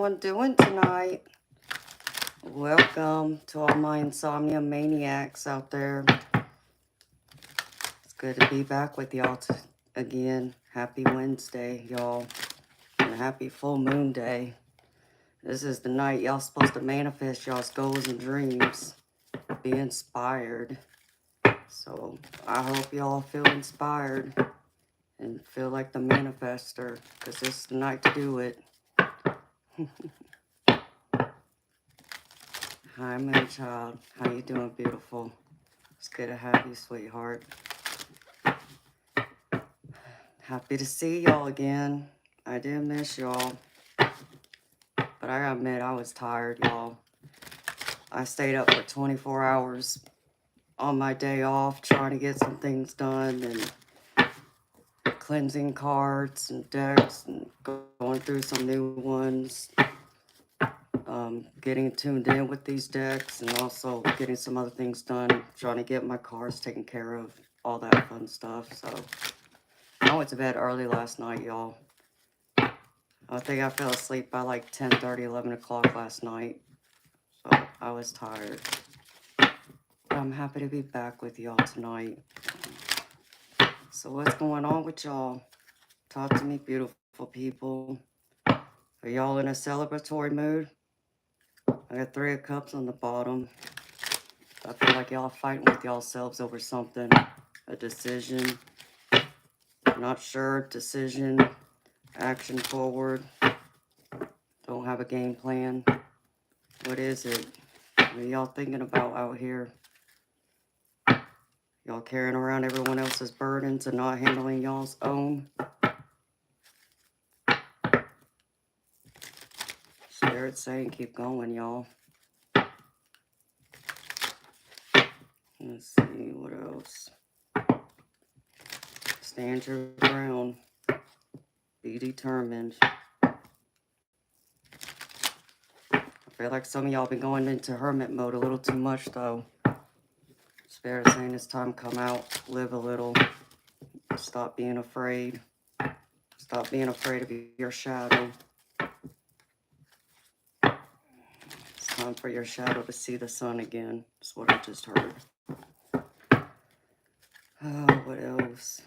everyone doing tonight? Welcome to all my Insomnia Maniacs out there. It's good to be back with y'all again. Happy Wednesday, y'all. And a happy full moon day. This is the night y'all supposed to manifest y'all's goals and dreams. Be inspired. So I hope y'all feel inspired and feel like the manifester, because this is the night to do it. Hi, my child. How you doing, beautiful? It's good to have you, sweetheart. Happy to see y'all again. I did miss y'all. But I gotta admit, I was tired, y'all. I stayed up for 24 hours on my day off trying to get some things done and cleansing cards and decks and going through some new ones. Getting tuned in with these decks and also getting some other things done, trying to get my cards taken care of, all that fun stuff. So I went to bed early last night, y'all. I think I fell asleep by like 10:30, 11 o'clock last night. So I was tired. But I'm happy to be back with y'all tonight. So what's going on with y'all? Talk to me, beautiful people. Are y'all in a celebratory mood? I got 3 of Cups on the bottom. I feel like y'all fighting with yourselves over something. A decision. Not sure. Decision. Action forward. Don't have a game plan. What is it? What are y'all thinking about out here? Y'all carrying around everyone else's burdens and not handling y'all's own? Spirit saying keep going, y'all. Let's see, what else? Stand your ground. Be determined. I feel like some of y'all been going into hermit mode a little too much, though. Spirit saying it's time to come out, live a little. Stop being afraid. Stop being afraid of your shadow. It's time for your shadow to see the sun again. That's what I just heard. Oh, what else?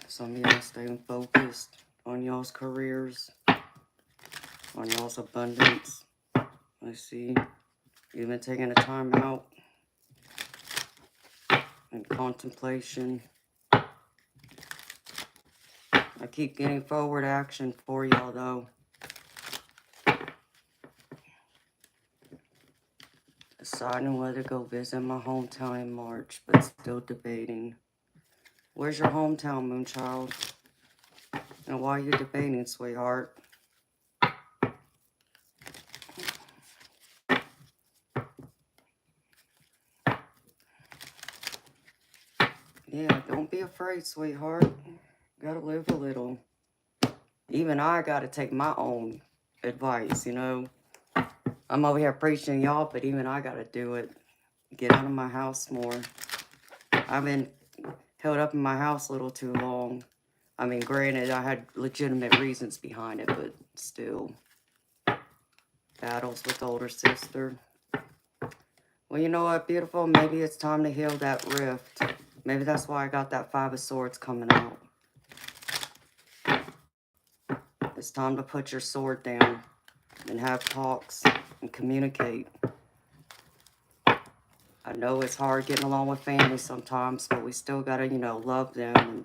Some of y'all staying focused on y'all's careers, on y'all's abundance. I see you've been taking a time out and contemplation. I keep getting forward action for y'all, though. Deciding whether to go visit my hometown in March, but still debating. Where's your hometown, Moonchild? And why are you debating, sweetheart? Yeah, don't be afraid, sweetheart. Gotta live a little. Even I gotta take my own advice, you know. I'm over here preaching y'all, but even I gotta do it. Get out of my house more. I've been held up in my house a little too long. I mean, granted, I had legitimate reasons behind it, but still. Battles with older sister. Well, you know what, beautiful? Maybe it's time to heal that rift. Maybe that's why I got that 5 of Swords coming out. It's time to put your sword down and have talks and communicate. I know it's hard getting along with family sometimes, but we still gotta, you know, love them and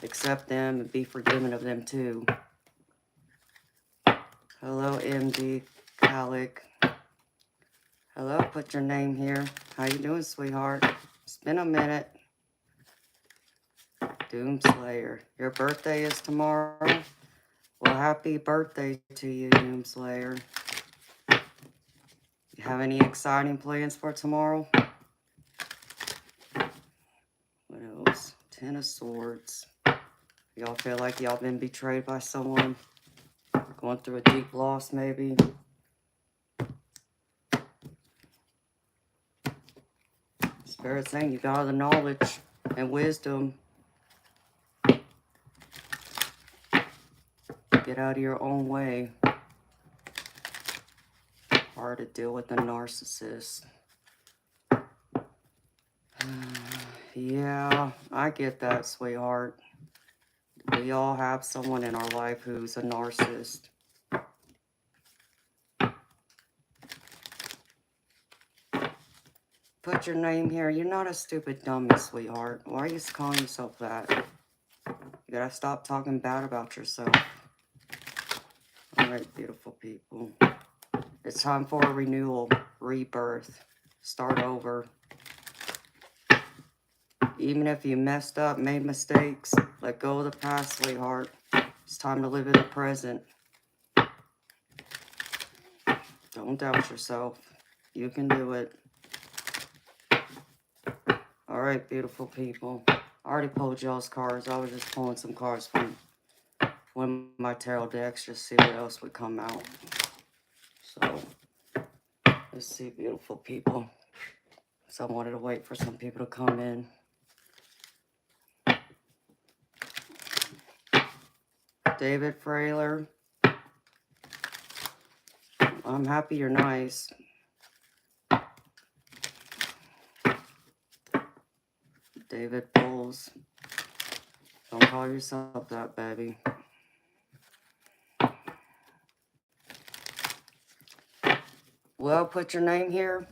accept them and be forgiving of them too. Hello, MD Calic. Hello, put your name here. How you doing, sweetheart? It's been a minute. Doomslayer. Your birthday is tomorrow? Well, happy birthday to you, Doomslayer. You have any exciting plans for tomorrow? What else? 10 of Swords. Y'all feel like y'all been betrayed by someone? Going through a deep loss, maybe? Spirit saying you got all the knowledge and wisdom. Get out of your own way. Hard to deal with a narcissist. Yeah, I get that, sweetheart. We all have someone in our life who's a narcissist. Put your name here. You're not a stupid dummy, sweetheart. Why are you calling yourself that? You gotta stop talking bad about yourself. Alright, beautiful people. It's time for a renewal, rebirth, start over. Even if you messed up, made mistakes, let go of the past, sweetheart. It's time to live in the present. Don't doubt yourself. You can do it. Alright, beautiful people. I already pulled y'all's cards. I was just pulling some cards from one of my tarot decks, just see what else would come out. So, let's see, beautiful people. So I wanted to wait for some people to come in. David Frailer. I'm happy you're nice. David Bowles. Don't call yourself that, baby. Well, put your name here.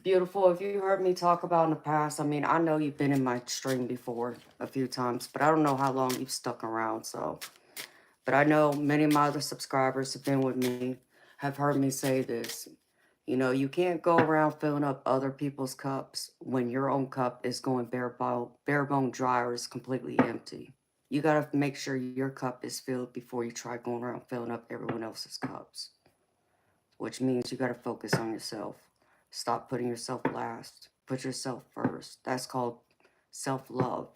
Beautiful. If you heard me talk about in the past, I mean, I know you've been in my stream before a few times, but I don't know how long you've stuck around, so. But I know many of my other subscribers have been with me, have heard me say this. You know, you can't go around filling up other people's cups when your own cup is going bare bone dry or is completely empty. You got to make sure your cup is filled before you try going around filling up everyone else's cups. Which means you got to focus on yourself. Stop putting yourself last. Put yourself first. That's called self-love.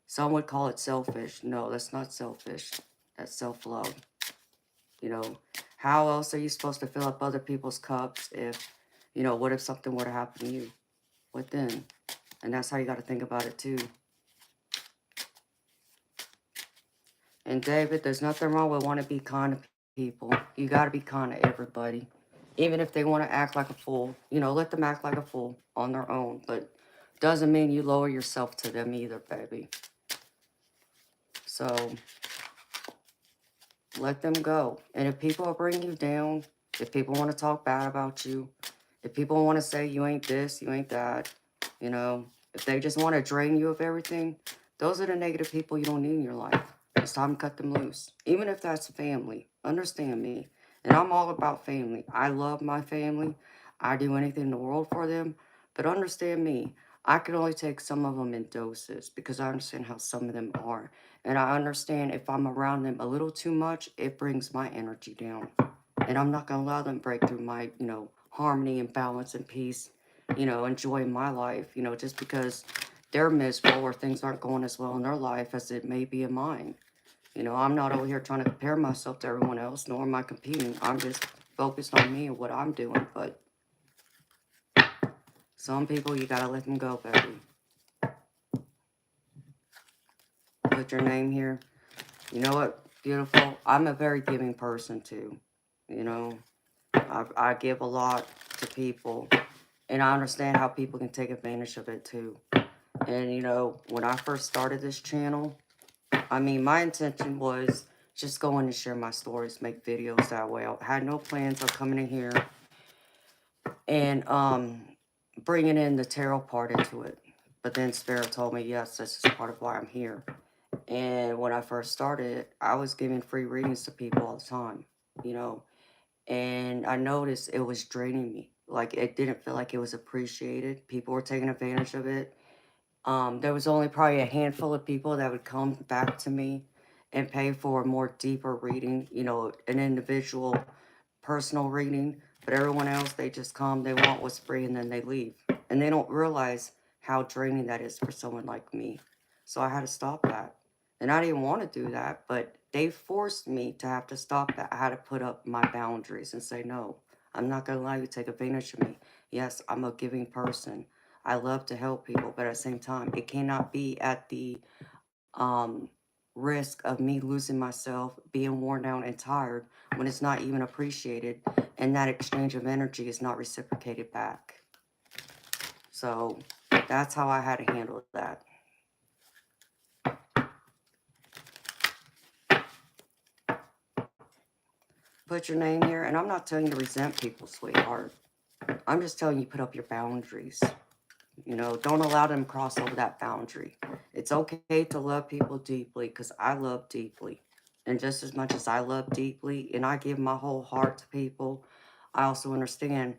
Some would call it selfish. No, that's not selfish. That's self-love. You know, how else are you supposed to fill up other people's cups if, you know, what if something were to happen to you? What then? And that's how you got to think about it too. And David, there's nothing wrong with wanting to be kind to people. You got to be kind to everybody. Even if they want to act like a fool, you know, let them act like a fool on their own. But doesn't mean you lower yourself to them either, baby. So let them go. And if people are bringing you down, if people want to talk bad about you, if people want to say you ain't this, you ain't that, you know, if they just want to drain you of everything, those are the negative people you don't need in your life. It's time to cut them loose. Even if that's family. Understand me. And I'm all about family. I love my family. I do anything in the world for them. But understand me. I can only take some of them in doses because I understand how some of them are. And I understand if I'm around them a little too much, it brings my energy down. And I'm not going to allow them break through my, you know, harmony and balance and peace, you know, enjoying my life, you know, just because they're miserable or things aren't going as well in their life as it may be in mine. You know, I'm not over here trying to compare myself to everyone else, nor am I competing. I'm just focused on me and what I'm doing. But some people, you got to let them go, baby. Put your name here. You know what, beautiful? I'm a very giving person, too. You know, I give a lot to people. And I understand how people can take advantage of it, too. And, you know, when I first started this channel, I mean, my intention was just going to share my stories, make videos that way. I had no plans on coming in here and bringing in the tarot part into it. But then Spirit told me, yes, this is part of why I'm here. And when I first started, I was giving free readings to people all the time, you know. And I noticed it was draining me. Like, it didn't feel like it was appreciated. People were taking advantage of it. There was only probably a handful of people that would come back to me and pay for a more deeper reading, you know, an individual personal reading. But everyone else, they just come, they want what's free, and then they leave. And they don't realize how draining that is for someone like me. So I had to stop that. And I didn't want to do that, but they forced me to have to stop that. I had to put up my boundaries and say, no, I'm not going to allow you to take advantage of me. Yes, I'm a giving person. I love to help people, but at the same time, it cannot be at the risk of me losing myself, being worn down and tired when it's not even appreciated, and that exchange of energy is not reciprocated back. So that's how I had to handle that. Put your name here, and I'm not telling you to resent people, sweetheart. I'm just telling you put up your boundaries. You know, don't allow them to cross over that boundary. It's okay to love people deeply, because I love deeply. And just as much as I love deeply and I give my whole heart to people, I also understand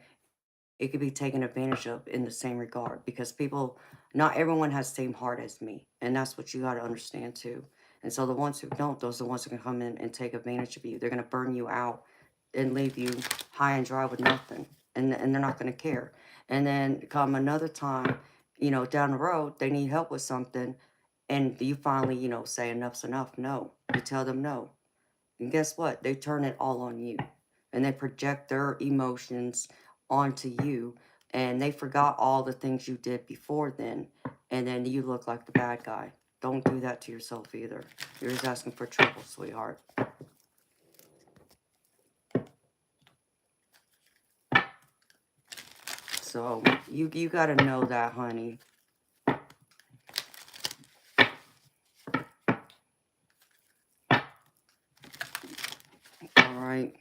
it could be taken advantage of in the same regard, because people, not everyone has the same heart as me. And that's what you got to understand too. And so the ones who don't, those are the ones who can come in and take advantage of you. They're going to burn you out and leave you high and dry with nothing. And they're not going to care. And then come another time, you know, down the road, they need help with something. And you finally, you know, say enough's enough. No. You tell them no. And guess what? They turn it all on you. And they project their emotions onto you. And they forgot all the things you did before then. And then you look like the bad guy. Don't do that to yourself either. You're just asking for trouble, sweetheart. So you got to know that, honey. All right.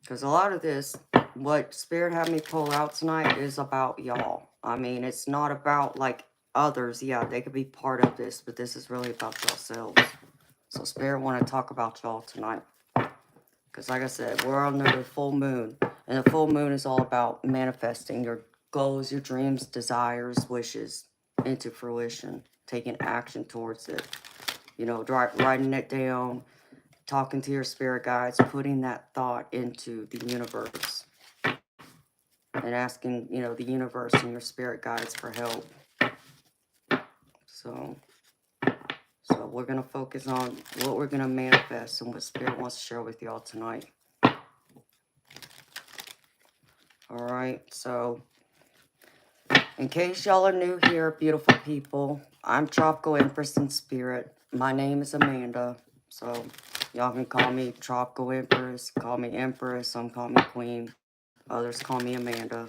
Because a lot of this, what Spirit had me pull out tonight is about y'all. I mean, it's not about like others. Yeah, they could be part of this, but this is really about yourselves. So Spirit want to talk about y'all tonight. Because like I said, we're under the full moon. And the full moon is all about manifesting your goals, your dreams, desires, wishes into fruition. Taking action towards it. You know, writing it down. Talking to your spirit guides. Putting that thought into the universe. And asking, you know, the universe and your spirit guides for help. So we're going to focus on what we're going to manifest and what Spirit wants to share with y'all tonight. All right, so in case y'all are new here, beautiful people, I'm Tropical Empress in Spirit. My name is Amanda, so y'all can call me Tropical Empress, call me Empress, some call me Queen, others call me Amanda.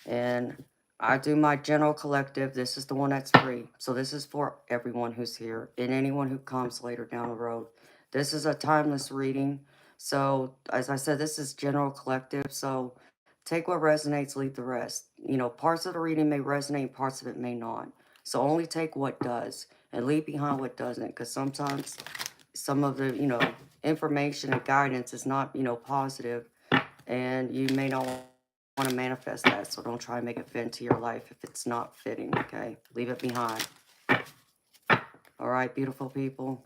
And I do my general collective. This is the one that's free. So this is for everyone who's here and anyone who comes later down the road. This is a timeless reading. So as I said, this is general collective. So take what resonates, leave the rest. You know, parts of the reading may resonate, parts of it may not. So only take what does and leave behind what doesn't. Because sometimes some of the, you know, information and guidance is not, you know, positive. And you may not want to manifest that, so don't try to make it fit into your life if it's not fitting, okay? Leave it behind. All right, beautiful people.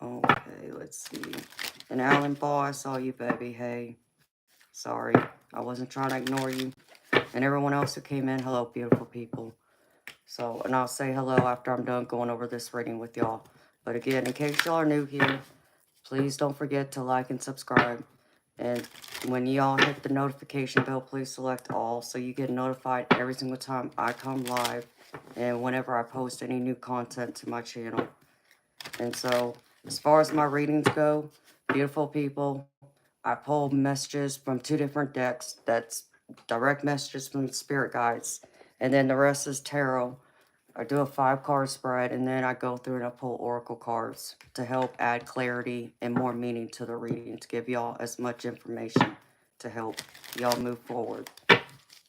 Okay, let's see. And Alan Ball, I saw you, baby. Hey, sorry. I wasn't trying to ignore you. And everyone else who came in, hello, beautiful people. So, and I'll say hello after I'm done going over this reading with y'all. But again, in case y'all are new here, please don't forget to like and subscribe. And when y'all hit the notification bell, please select all so you get notified every single time I come live and whenever I post any new content to my channel. And so, as far as my readings go, beautiful people, I pull messages from 2 different decks. That's direct messages from spirit guides. And then the rest is tarot. I do a 5-card spread, and then I go through and I pull oracle cards to help add clarity and more meaning to the reading, to give y'all as much information to help y'all move forward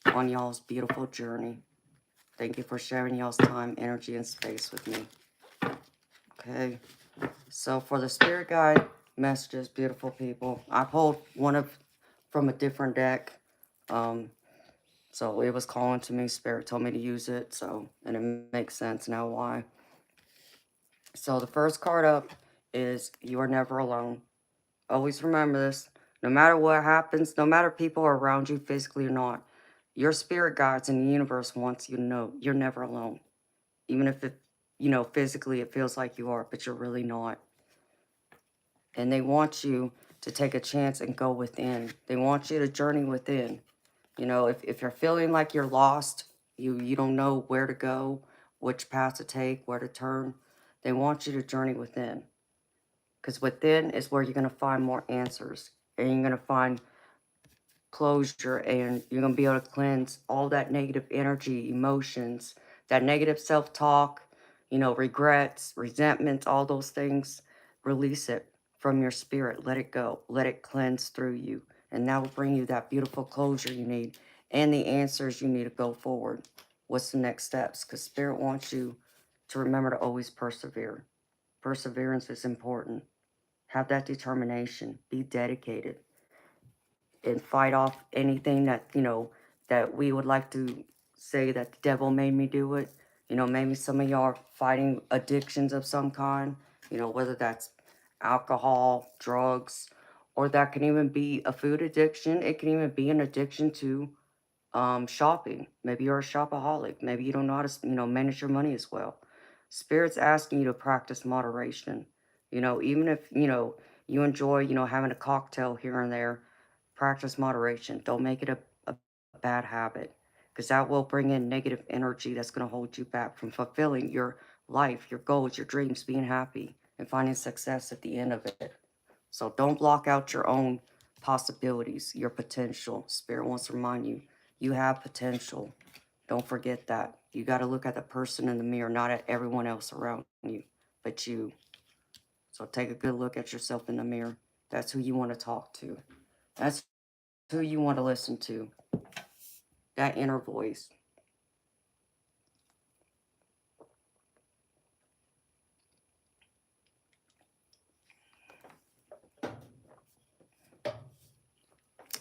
on y'all's beautiful journey. Thank you for sharing y'all's time, energy, and space with me. Okay, so for the spirit guide messages, beautiful people, I pulled one from a different deck. So it was calling to me. Spirit told me to use it. So, and it makes sense now why. So the first card up is You Are Never Alone. Always remember this. No matter what happens, no matter people are around you physically or not, your spirit guides in the universe wants you to know you're never alone. Even if it, you know, physically it feels like you are, but you're really not. And they want you to take a chance and go within. They want you to journey within. You know, if you're feeling like you're lost, you don't know where to go, which path to take, where to turn. They want you to journey within. Because within is where you're going to find more answers. And you're going to find closure, and you're going to be able to cleanse all that negative energy, emotions, that negative self-talk, regrets, resentments, all those things. Release it from your spirit. Let it go. Let it cleanse through you. And that will bring you that beautiful closure you need and the answers you need to go forward. What's the next steps? Because spirit wants you to remember to always persevere. Perseverance is important. Have that determination. Be dedicated and fight off anything that, that we would like to say that the devil made me do it. Maybe some of y'all are fighting addictions of some kind, whether that's alcohol, drugs, or that can even be a food addiction. It can even be an addiction to shopping. Maybe you're a shopaholic. Maybe you don't know how to, manage your money as well. Spirit's asking you to practice moderation. Even if, you enjoy, having a cocktail here and there, practice moderation. Don't make it a bad habit, because that will bring in negative energy that's going to hold you back from fulfilling your life, your goals, your dreams, being happy, and finding success at the end of it. So don't block out your own possibilities, your potential. Spirit wants to remind you, you have potential. Don't forget that. You got to look at the person in the mirror, not at everyone else around you, but you. So take a good look at yourself in the mirror. That's who you want to talk to. That's who you want to listen to. That inner voice.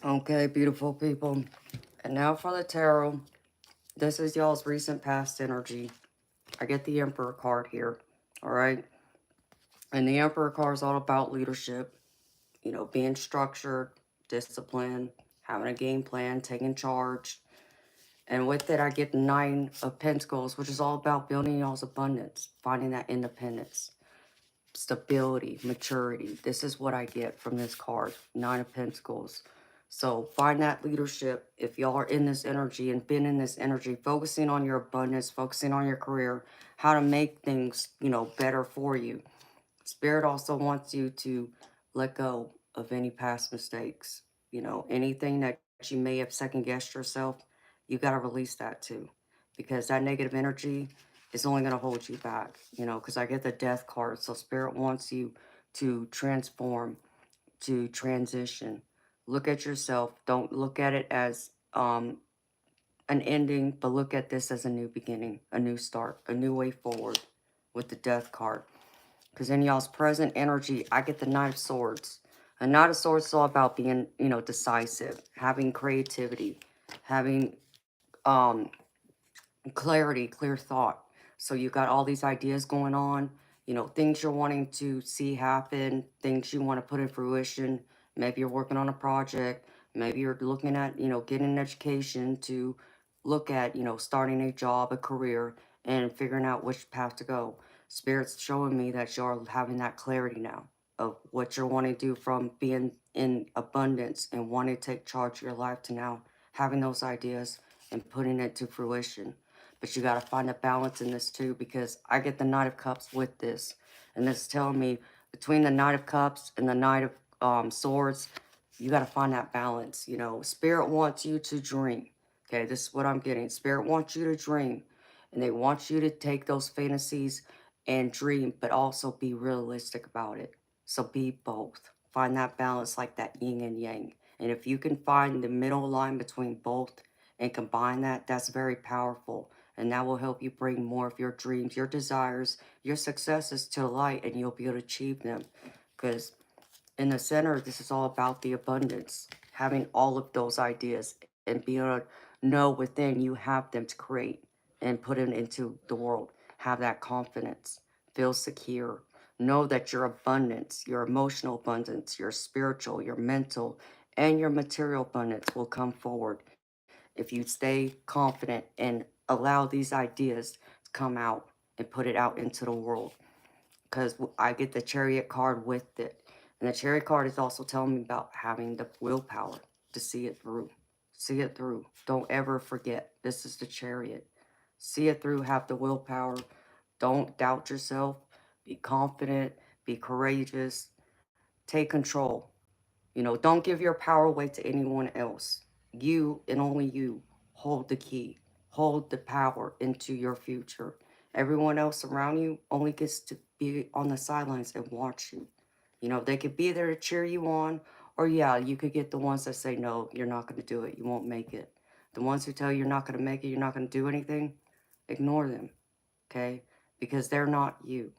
Okay, beautiful people. And now for the tarot. This is y'all's recent past energy. I get the Emperor card here. All right. And the Emperor card is all about leadership, being structured, discipline, having a game plan, taking charge. And with it, I get the Nine of Pentacles, which is all about building y'all's abundance, finding that independence, stability, maturity. This is what I get from this card, Nine of Pentacles. So find that leadership. If y'all are in this energy and been in this energy, focusing on your abundance, focusing on your career, how to make things, better for you. Spirit also wants you to let go of any past mistakes. Anything that you may have second guessed yourself, you got to release that too. Because that negative energy is only going to hold you back, because I get the death card. So Spirit wants you to transform, to transition. Look at yourself. Don't look at it as an ending, but look at this as a new beginning, a new start, a new way forward with the death card. Because in y'all's present energy, I get the Knight of Swords. A Knight of Swords is all about being, decisive, having creativity, having clarity, clear thought. So you got all these ideas going on, things you're wanting to see happen, things you want to put in fruition. Maybe you're working on a project. Maybe you're looking at, getting an education to look at, starting a job, a career, and figuring out which path to go. Spirit's showing me that you're having that clarity now of what you're wanting to do, from being in abundance and wanting to take charge of your life to now having those ideas and putting it to fruition. But you got to find a balance in this too, because I get the Knight of Cups with this. And this is telling me between the Knight of Cups and the Knight of Swords, you got to find that balance. Spirit wants you to dream. Okay, this is what I'm getting. Spirit wants you to dream. And they want you to take those fantasies and dream, but also be realistic about it. So be both. Find that balance, like that yin and yang. And if you can find the middle line between both and combine that, that's very powerful. And that will help you bring more of your dreams, your desires, your successes to light, and you'll be able to achieve them. Because in the center, this is all about the abundance, having all of those ideas and being able to know within you have them to create and put it into the world. Have that confidence, feel secure, know that your abundance, your emotional abundance, your spiritual, your mental, and your material abundance will come forward if you stay confident and allow these ideas to come out and put it out into the world. Because I get the Chariot card with it. And the Chariot card is also telling me about having the willpower to see it through. See it through. Don't ever forget, this is the Chariot. See it through, have the willpower. Don't doubt yourself. Be confident, be courageous, take control. Don't give your power away to anyone else. You and only you hold the key, hold the power into your future. Everyone else around you only gets to be on the sidelines and watch you. They could be there to cheer you on, or yeah, you could get the ones that say, no, you're not going to do it, you won't make it. The ones who tell you you're not going to make it, you're not going to do anything, ignore them, okay? Because they're not you.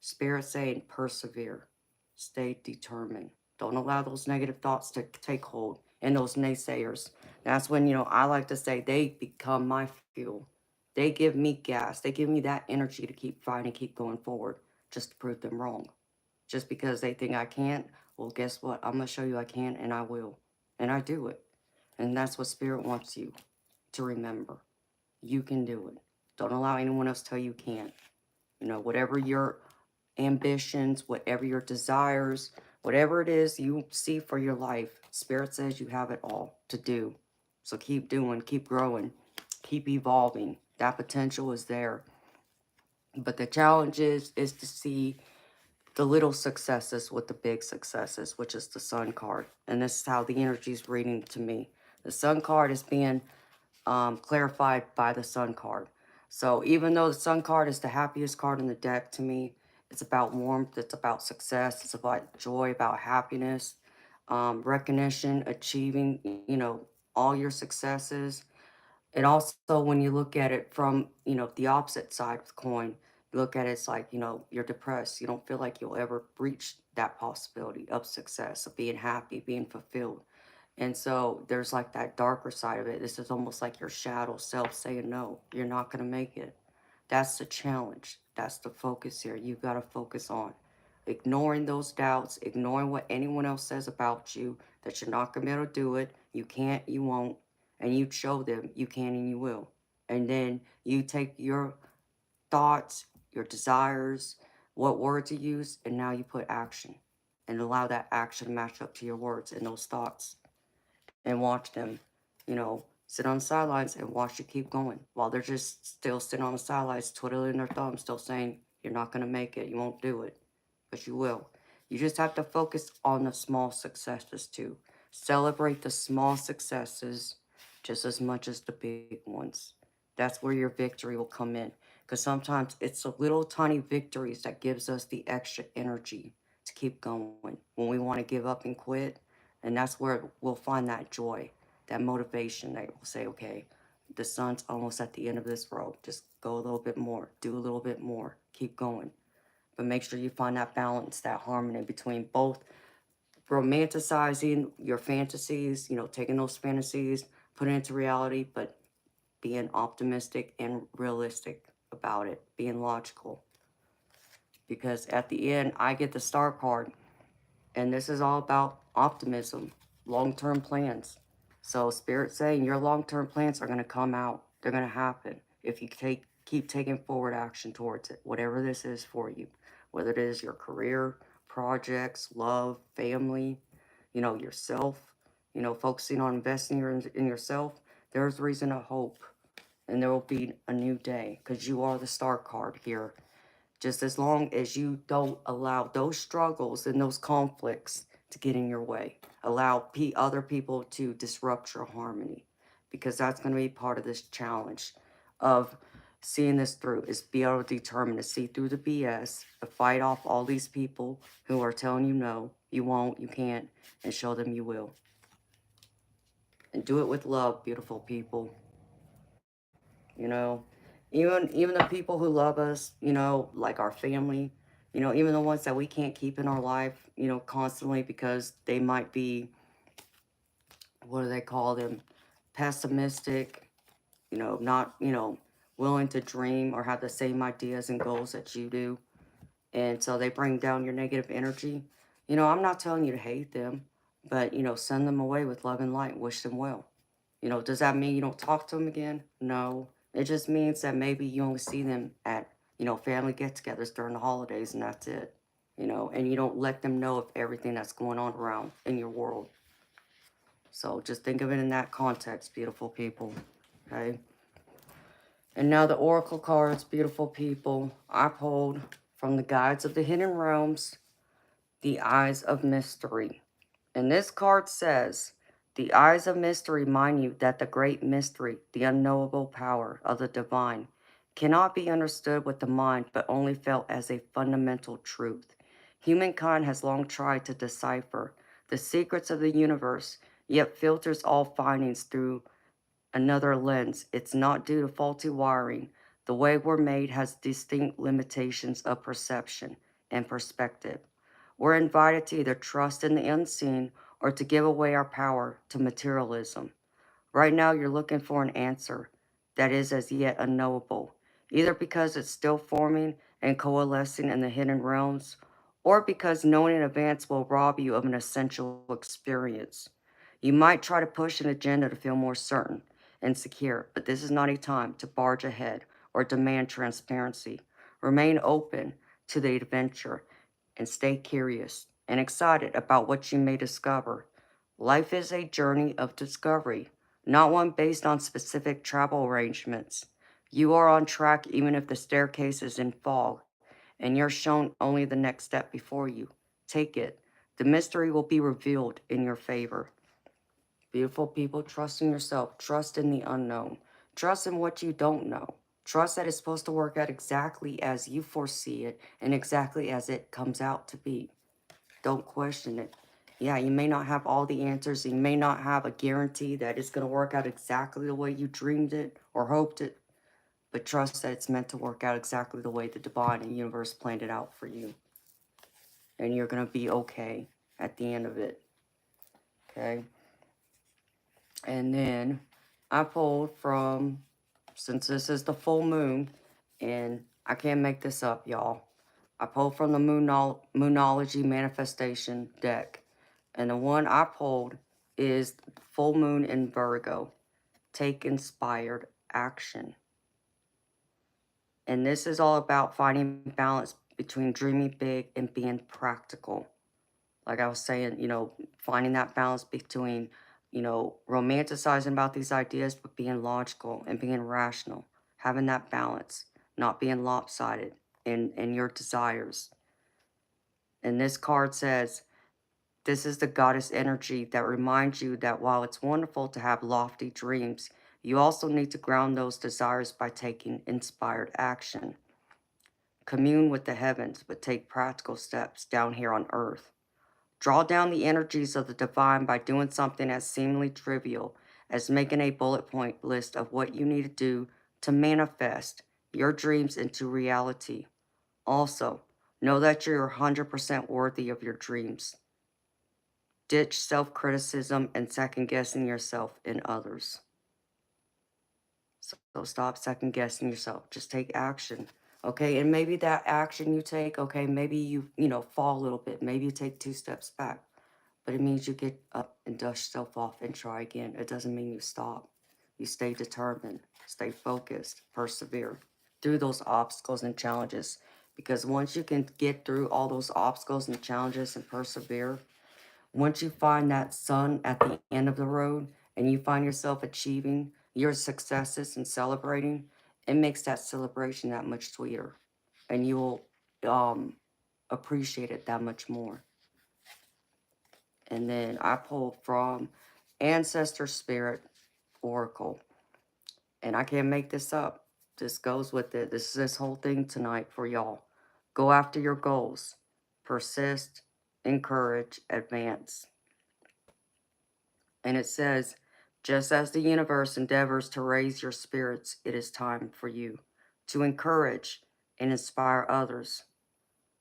Spirit saying, persevere, stay determined. Don't allow those negative thoughts to take hold and those naysayers. That's when, I like to say they become my fuel. They give me gas. They give me that energy to keep fighting, keep going forward, just to prove them wrong. Just because they think I can't, well, guess what? I'm going to show you I can, and I will. And I do it. And that's what Spirit wants you to remember. You can do it. Don't allow anyone else to tell you can't. Whatever your ambitions, whatever your desires, whatever it is you see for your life, Spirit says you have it all to do. So keep doing, keep growing, keep evolving. That potential is there. But the challenge is to see the little successes with the big successes, which is the Sun card. And this is how the energy is reading to me. The Sun card is being clarified by the Sun card. So even though the Sun card is the happiest card in the deck to me, it's about warmth, it's about success, it's about joy, about happiness, recognition, achieving, all your successes. And also when you look at it from, the opposite side of the coin, you look at it, it's like, you're depressed. You don't feel like you'll ever reach that possibility of success, of being happy, being fulfilled. And so there's like that darker side of it. This is almost like your shadow self saying, no, you're not going to make it. That's the challenge. That's the focus here. You've got to focus on ignoring those doubts, ignoring what anyone else says about you, that you're not going to be able to do it. You can't, you won't. And you show them you can and you will. And then you take your thoughts, your desires, what word to use, and now you put action. And allow that action to match up to your words and those thoughts and watch them, sit on the sidelines and watch you keep going while they're just still sitting on the sidelines, twiddling their thumbs, still saying, you're not going to make it, you won't do it, but you will. You just have to focus on the small successes too. Celebrate the small successes just as much as the big ones. That's where your victory will come in. Because sometimes it's the little tiny victories that gives us the extra energy to keep going when we want to give up and quit. And that's where we'll find that joy, that motivation that will say, okay, the sun's almost at the end of this road. Just go a little bit more, do a little bit more, keep going. But make sure you find that balance, that harmony between both romanticizing your fantasies, taking those fantasies, putting it into reality, but being optimistic and realistic about it, being logical. Because at the end, I get the Star card. And this is all about optimism, long-term plans. So Spirit saying your long-term plans are going to come out. They're going to happen if you keep taking forward action towards it, whatever this is for you, whether it is your career, projects, love, family, yourself, focusing on investing in yourself. There's reason to hope, and there will be a new day because you are the Star card here. Just as long as you don't allow those struggles and those conflicts to get in your way. Allow other people to disrupt your harmony. Because that's going to be part of this challenge of seeing this through. Is be able to determine to see through the BS, to fight off all these people who are telling you no, you won't, you can't, and show them you will. And do it with love, beautiful people. you know even the people who love us, like our family, even the ones that we can't keep in our life, constantly because they might be, what do they call them, pessimistic, not, willing to dream or have the same ideas and goals that you do, and so they bring down your negative energy. I'm not telling you to hate them, but send them away with love and light, wish them well. Does that mean you don't talk to them again? No. It just means that maybe you only see them at, family get-togethers during the holidays, and that's it. And you don't let them know of everything that's going on around in your world. So just think of it in that context, beautiful people. Okay? And now the Oracle cards, beautiful people. I pulled from the Guides of the Hidden Realms, the Eyes of Mystery. And this card says, the eyes of mystery remind you that the great mystery, the unknowable power of the divine, cannot be understood with the mind, but only felt as a fundamental truth. Humankind has long tried to decipher the secrets of the universe, yet filters all findings through another lens. It's not due to faulty wiring. The way we're made has distinct limitations of perception and perspective. We're invited to either trust in the unseen or to give away our power to materialism. Right now, you're looking for an answer that is as yet unknowable, either because it's still forming and coalescing in the hidden realms, or because knowing in advance will rob you of an essential experience. You might try to push an agenda to feel more certain and secure, but this is not a time to barge ahead or demand transparency. Remain open to the adventure and stay curious and excited about what you may discover. Life is a journey of discovery, not one based on specific travel arrangements. You are on track even if the staircase is in fog, and you're shown only the next step before you. Take it. The mystery will be revealed in your favor. Beautiful people, trust in yourself. Trust in the unknown. Trust in what you don't know. Trust that it's supposed to work out exactly as you foresee it and exactly as it comes out to be. Don't question it. Yeah, you may not have all the answers. You may not have a guarantee that it's going to work out exactly the way you dreamed it or hoped it. But trust that it's meant to work out exactly the way the divine and universe planned it out for you. And you're going to be okay at the end of it. Okay? And then I pulled from, since this is the full moon, and I can't make this up, y'all. I pulled from the Moonology Manifestation deck. And the one I pulled is Full Moon in Virgo. Take inspired action. And this is all about finding balance between dreaming big and being practical. Like I was saying, finding that balance between, romanticizing about these ideas, but being logical and being rational. Having that balance, not being lopsided in your desires. And this card says, this is the goddess energy that reminds you that while it's wonderful to have lofty dreams, you also need to ground those desires by taking inspired action. Commune with the heavens, but take practical steps down here on earth. Draw down the energies of the divine by doing something as seemingly trivial as making a bullet point list of what you need to do to manifest your dreams into reality. Also, know that you're 100% worthy of your dreams. Ditch self-criticism and second-guessing yourself and others. So stop second-guessing yourself. Just take action. Okay, and maybe that action you take, okay, maybe you fall a little bit. Maybe you take 2 steps back. But it means you get up and dust yourself off and try again. It doesn't mean you stop. You stay determined, stay focused, persevere through those obstacles and challenges. Because once you can get through all those obstacles and challenges and persevere, once you find that sun at the end of the road and you find yourself achieving your successes and celebrating, it makes that celebration that much sweeter. And you will appreciate it that much more. And then I pulled from Ancestor Spirit Oracle. And I can't make this up. This goes with it. This is this whole thing tonight for y'all. Go after your goals. Persist, encourage, advance. And it says, just as the universe endeavors to raise your spirits, it is time for you to encourage and inspire others.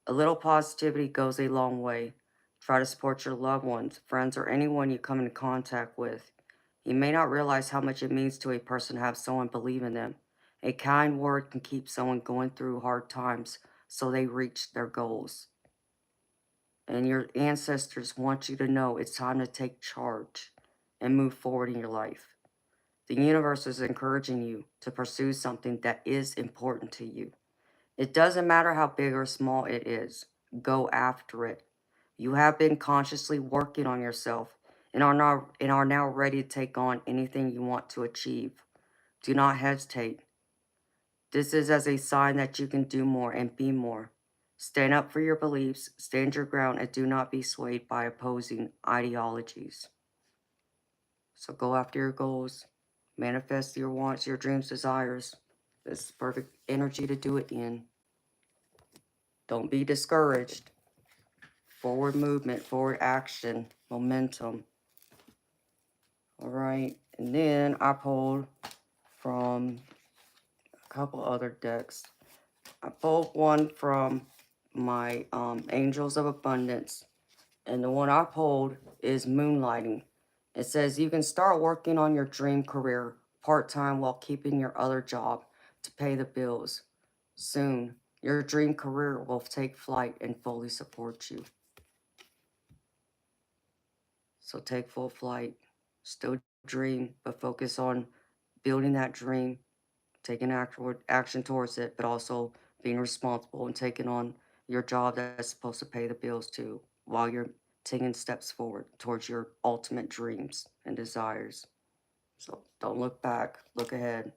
A little positivity goes a long way. Try to support your loved ones, friends, or anyone you come into contact with. You may not realize how much it means to a person to have someone believe in them. A kind word can keep someone going through hard times so they reach their goals. And your ancestors want you to know it's time to take charge and move forward in your life. The universe is encouraging you to pursue something that is important to you. It doesn't matter how big or small it is. Go after it. You have been consciously working on yourself and are now ready to take on anything you want to achieve. Do not hesitate. This is as a sign that you can do more and be more. Stand up for your beliefs, stand your ground, and do not be swayed by opposing ideologies. So go after your goals, manifest your wants, your dreams, desires. This is perfect energy to do it in. Don't be discouraged. Forward movement, forward action, momentum. All right. And then I pulled from a couple other decks. I pulled one from my Angels of Abundance. And the one I pulled is Moonlighting. It says you can start working on your dream career part-time while keeping your other job to pay the bills. Soon, your dream career will take flight and fully support you. So take full flight. Still dream, but focus on building that dream, taking actual action towards it, but also being responsible and taking on your job that's supposed to pay the bills too, while you're taking steps forward towards your ultimate dreams and desires. So don't look back, look ahead.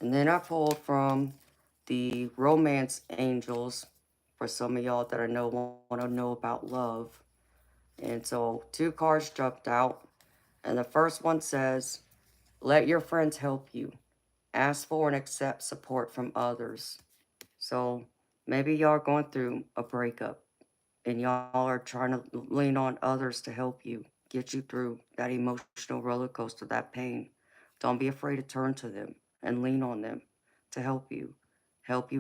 And then I pulled from the Romance Angels for some of y'all that I know want to know about love. And so 2 cards jumped out. And the first one says, let your friends help you. Ask for and accept support from others. So maybe y'all are going through a breakup and y'all are trying to lean on others to help you, get you through that emotional roller coaster, that pain. Don't be afraid to turn to them and lean on them to help you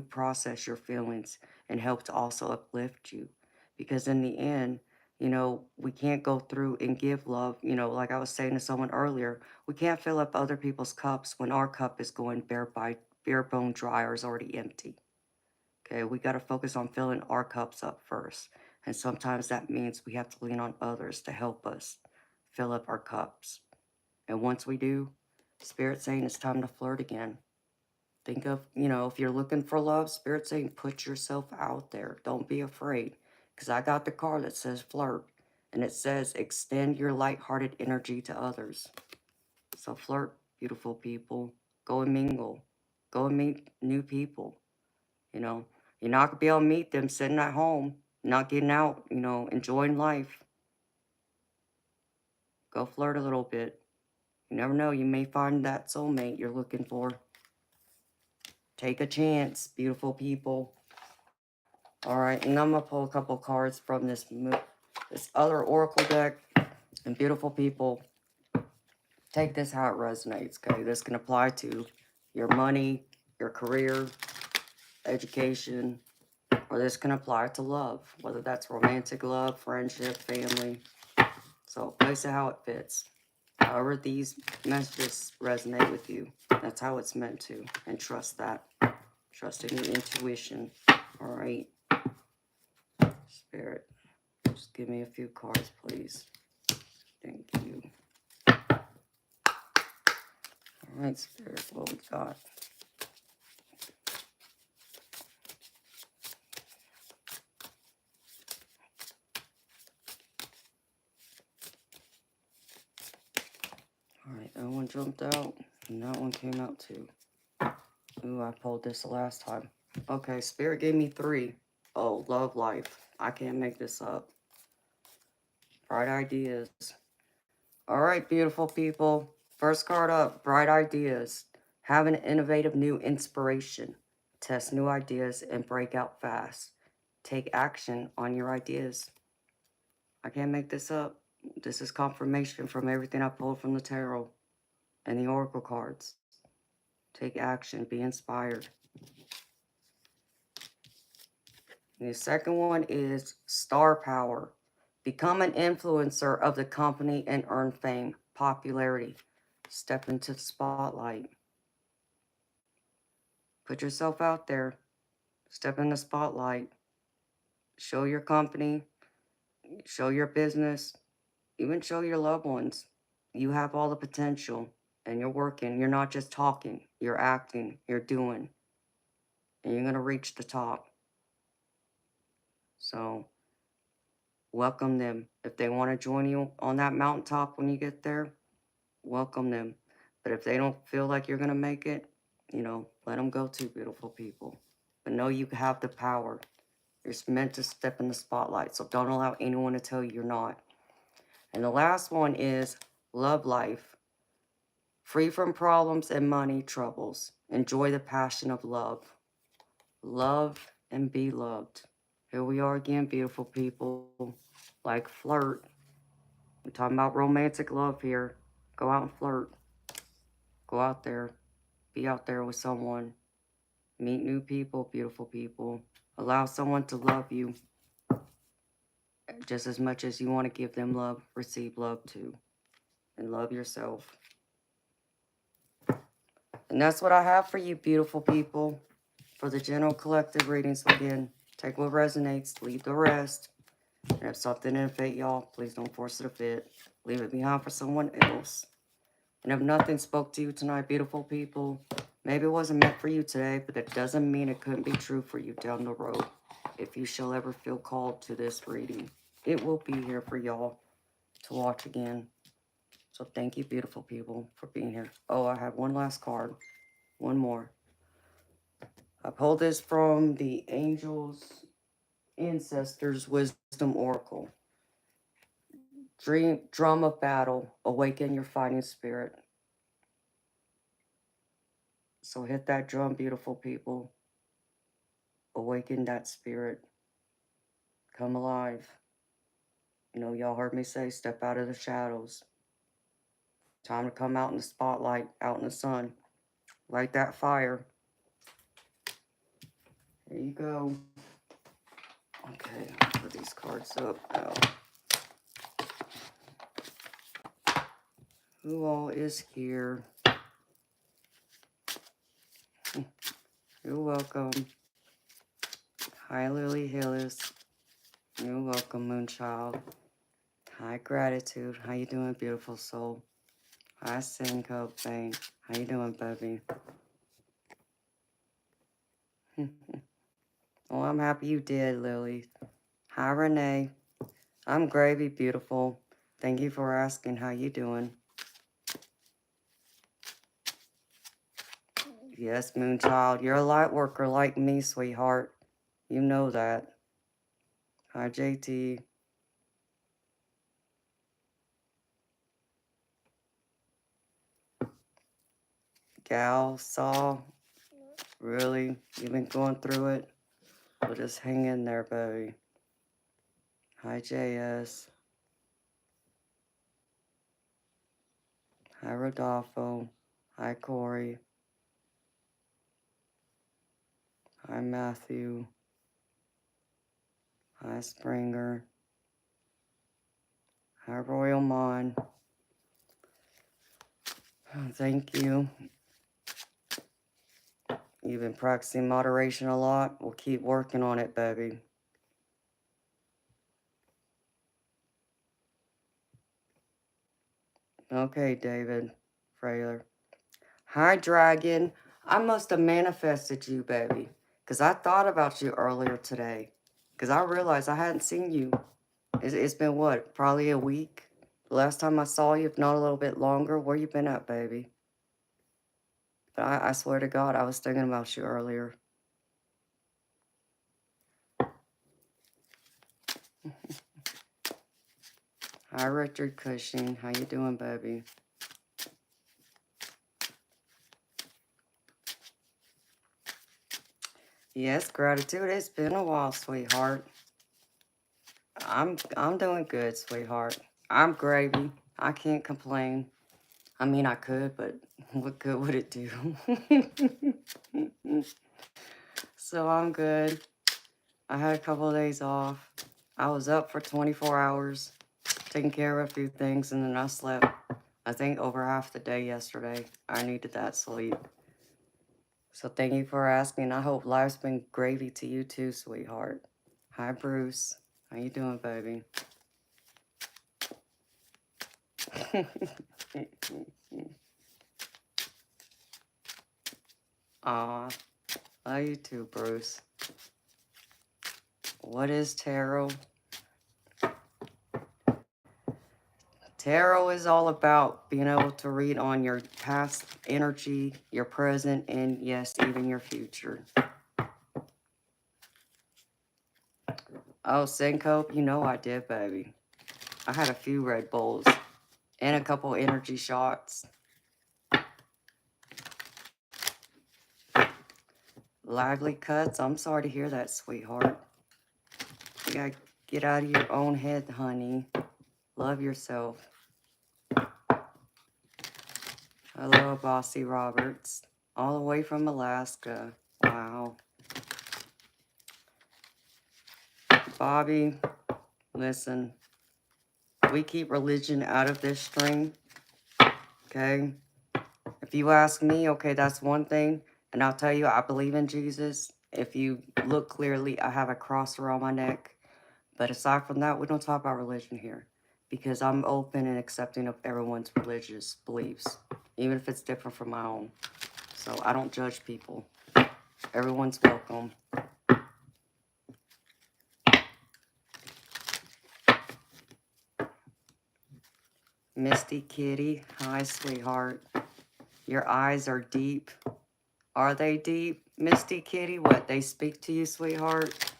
process your feelings and help to also uplift you. Because in the end, we can't go through and give love. Like I was saying to someone earlier, we can't fill up other people's cups when our cup is going bare bone dry or is already empty. Okay, we got to focus on filling our cups up first. And sometimes that means we have to lean on others to help us fill up our cups. And once we do, Spirit's saying it's time to flirt again. Think of, if you're looking for love, Spirit's saying put yourself out there. Don't be afraid. Because I got the card that says flirt. And it says extend your lighthearted energy to others. So flirt, beautiful people. Go and mingle. Go and meet new people. You're not going to be able to meet them sitting at home, not getting out, enjoying life. Go flirt a little bit. You never know, you may find that soulmate you're looking for. Take a chance, beautiful people. All right, and I'm going to pull a couple cards from this other oracle deck. And beautiful people, take this how it resonates, okay? This can apply to your money, your career, education, or this can apply to love, whether that's romantic love, friendship, family. So place it how it fits. However these messages resonate with you, that's how it's meant to. And trust that. Trust in your intuition. All right. Spirit, just give me a few cards, please. Thank you. All right, Spirit, what we got? All right, that one jumped out, and that one came out too. Ooh, I pulled this the last time. Okay, Spirit gave me 3. Oh, love life. I can't make this up. Bright ideas. All right, beautiful people. First card up, bright ideas. Have an innovative new inspiration. Test new ideas and break out fast. Take action on your ideas. I can't make this up. This is confirmation from everything I pulled from the tarot and the oracle cards. Take action. Be inspired. And the second one is star power. Become an influencer of the company and earn fame, popularity. Step into the spotlight. Put yourself out there. Step in the spotlight. Show your company. Show your business. Even show your loved ones. You have all the potential and you're working. You're not just talking. You're acting. You're doing. And you're going to reach the top. So welcome them. If they want to join you on that mountaintop when you get there, welcome them. But if they don't feel like you're going to make it, you know, let them go too, beautiful people. But know you have the power. You're meant to step in the spotlight, so don't allow anyone to tell you you're not. And the last one is love life. Free from problems and money troubles. Enjoy the passion of love. Love and be loved. Here we are again, beautiful people. Like flirt. We're talking about romantic love here. Go out and flirt. Go out there. Be out there with someone. Meet new people, beautiful people. Allow someone to love you just as much as you want to give them love. Receive love too. And love yourself. And that's what I have for you, beautiful people. For the general collective readings, again, take what resonates, leave the rest. And if something didn't fit y'all, please don't force it to fit. Leave it behind for someone else. And if nothing spoke to you tonight, beautiful people, maybe it wasn't meant for you today, but that doesn't mean it couldn't be true for you down the road. If you shall ever feel called to this reading, it will be here for y'all to watch again. So thank you, beautiful people, for being here. Oh, I have one last card. One more. I pulled this from the Angels Ancestors Wisdom Oracle. Drum of battle, awaken your fighting spirit. So hit that drum, beautiful people. Awaken that spirit. Come alive. You know, y'all heard me say, step out of the shadows. Time to come out in the spotlight, out in the sun. Light that fire. There you go. Okay, I'll put these cards up now. Who all is here? You're welcome. Hi, Lily Hillis. You're welcome, Moonchild. Hi, Gratitude. How you doing, beautiful soul? Hi, Syncope Bang. How you doing, baby? Oh, I'm happy you did, Lily. Hi, Renee. I'm gravy, beautiful. Thank you for asking. How you doing? Yes, Moonchild. You're a light worker like me, sweetheart. You know that. Hi, JT. Gal, Saw. Really? You've been going through it? Well, just hang in there, baby. Hi, JS. Hi, Rodolfo. Hi, Corey. Hi, Matthew. Hi, Springer. Hi, Royal Mon. Thank you. You've been practicing moderation a lot. We'll keep working on it, baby. Okay, David Frailer. Hi, Dragon. I must have manifested you, baby. Because I thought about you earlier today. Because I realized I hadn't seen you. It's been, what, probably a week? The last time I saw you, if not a little bit longer. Where you been at, baby? But I swear to God, I was thinking about you earlier. Hi, Richard Cushing. How you doing, baby? Yes, gratitude. It's been a while, sweetheart. I'm doing good, sweetheart. I'm gravy. I can't complain. I mean, I could, but what good would it do? So I'm good. I had a couple of days off. I was up for 24 hours, taking care of a few things, and then I slept, I think, over half the day yesterday. I needed that sleep. So thank you for asking. I hope life's been gravy to you too, sweetheart. Hi, Bruce. How you doing, baby? Aw, love you too, Bruce. What is tarot? Tarot is all about being able to read on your past energy, your present, and yes, even your future. Oh, Syncope, you know I did, baby. I had a few Red Bulls and a couple energy shots. Lively Cuts, I'm sorry to hear that, sweetheart. You gotta get out of your own head, honey. Love yourself. Hello, Bossy Roberts. All the way from Alaska. Wow. Bobby, listen. We keep religion out of this stream. Okay? If you ask me, okay, that's one thing. And I'll tell you, I believe in Jesus. If you look clearly, I have a cross around my neck. But aside from that, we don't talk about religion here. Because I'm open and accepting of everyone's religious beliefs. Even if it's different from my own. So I don't judge people. Everyone's welcome. Misty Kitty, hi sweetheart. Your eyes are deep. Are they deep? Misty Kitty, what, they speak to you, sweetheart?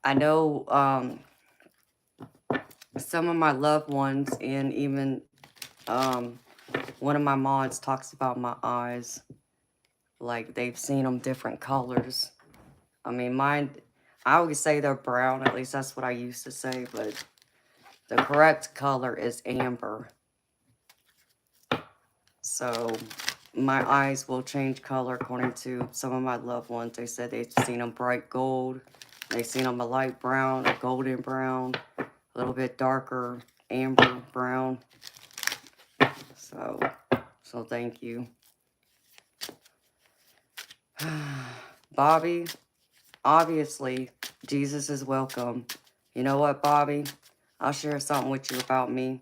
I know some of my loved ones and even one of my mods talks about my eyes. Like they've seen them different colors. I mean, mine, I always say they're brown. At least that's what I used to say. But the correct color is amber. So my eyes will change color according to some of my loved ones. They said they've seen them bright gold. They've seen them a light brown, a golden brown, a little bit darker amber brown. So thank you. Bobby, obviously, Jesus is welcome. You know what, Bobby? I'll share something with you about me.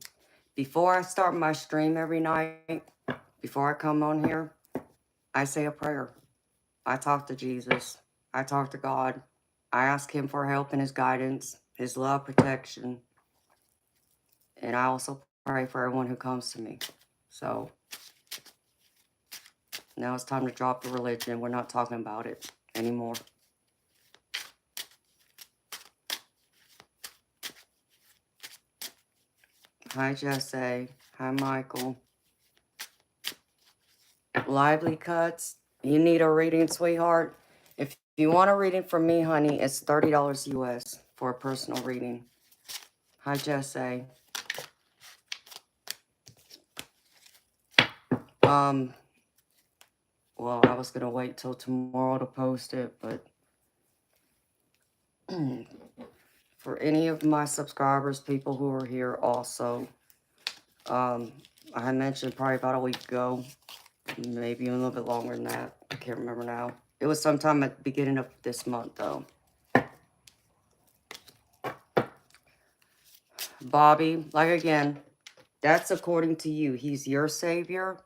Before I start my stream every night, before I come on here, I say a prayer. I talk to Jesus. I talk to God. I ask him for help and his guidance, his love, protection. And I also pray for everyone who comes to me. So now it's time to drop the religion. We're not talking about it anymore. Hi, Jesse. Hi, Michael. Lively Cuts. You need a reading, sweetheart? If you want a reading from me, honey, it's $30 US for a personal reading. Hi, Jesse. Well, I was going to wait till tomorrow to post it, but for any of my subscribers, people who are here also, I had mentioned probably about a week ago, maybe a little bit longer than that. I can't remember now. It was sometime at the beginning of this month, though. Bobby, like again, that's according to you. He's your savior.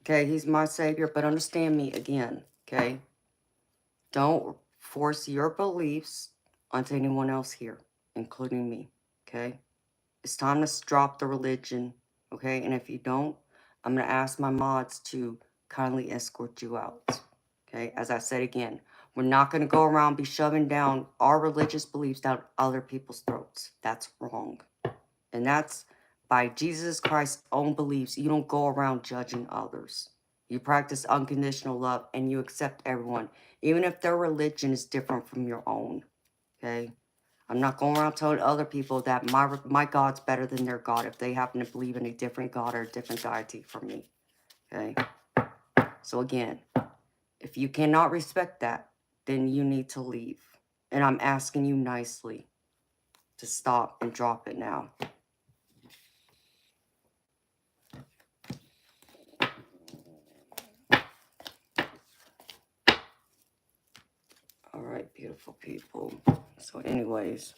Okay, he's my savior, but understand me again, okay? Don't force your beliefs onto anyone else here, including me, okay? It's time to drop the religion, okay? And if you don't, I'm going to ask my mods to kindly escort you out, okay? As I said again, we're not going to go around be shoving down our religious beliefs down other people's throats. That's wrong. And that's by Jesus Christ's own beliefs. You don't go around judging others. You practice unconditional love and you accept everyone, even if their religion is different from your own, okay? I'm not going around telling other people that my God's better than their God if they happen to believe in a different God or a different deity from me, okay? So again, if you cannot respect that, then you need to leave. And I'm asking you nicely to stop and drop it now. All right, beautiful people. So anyways,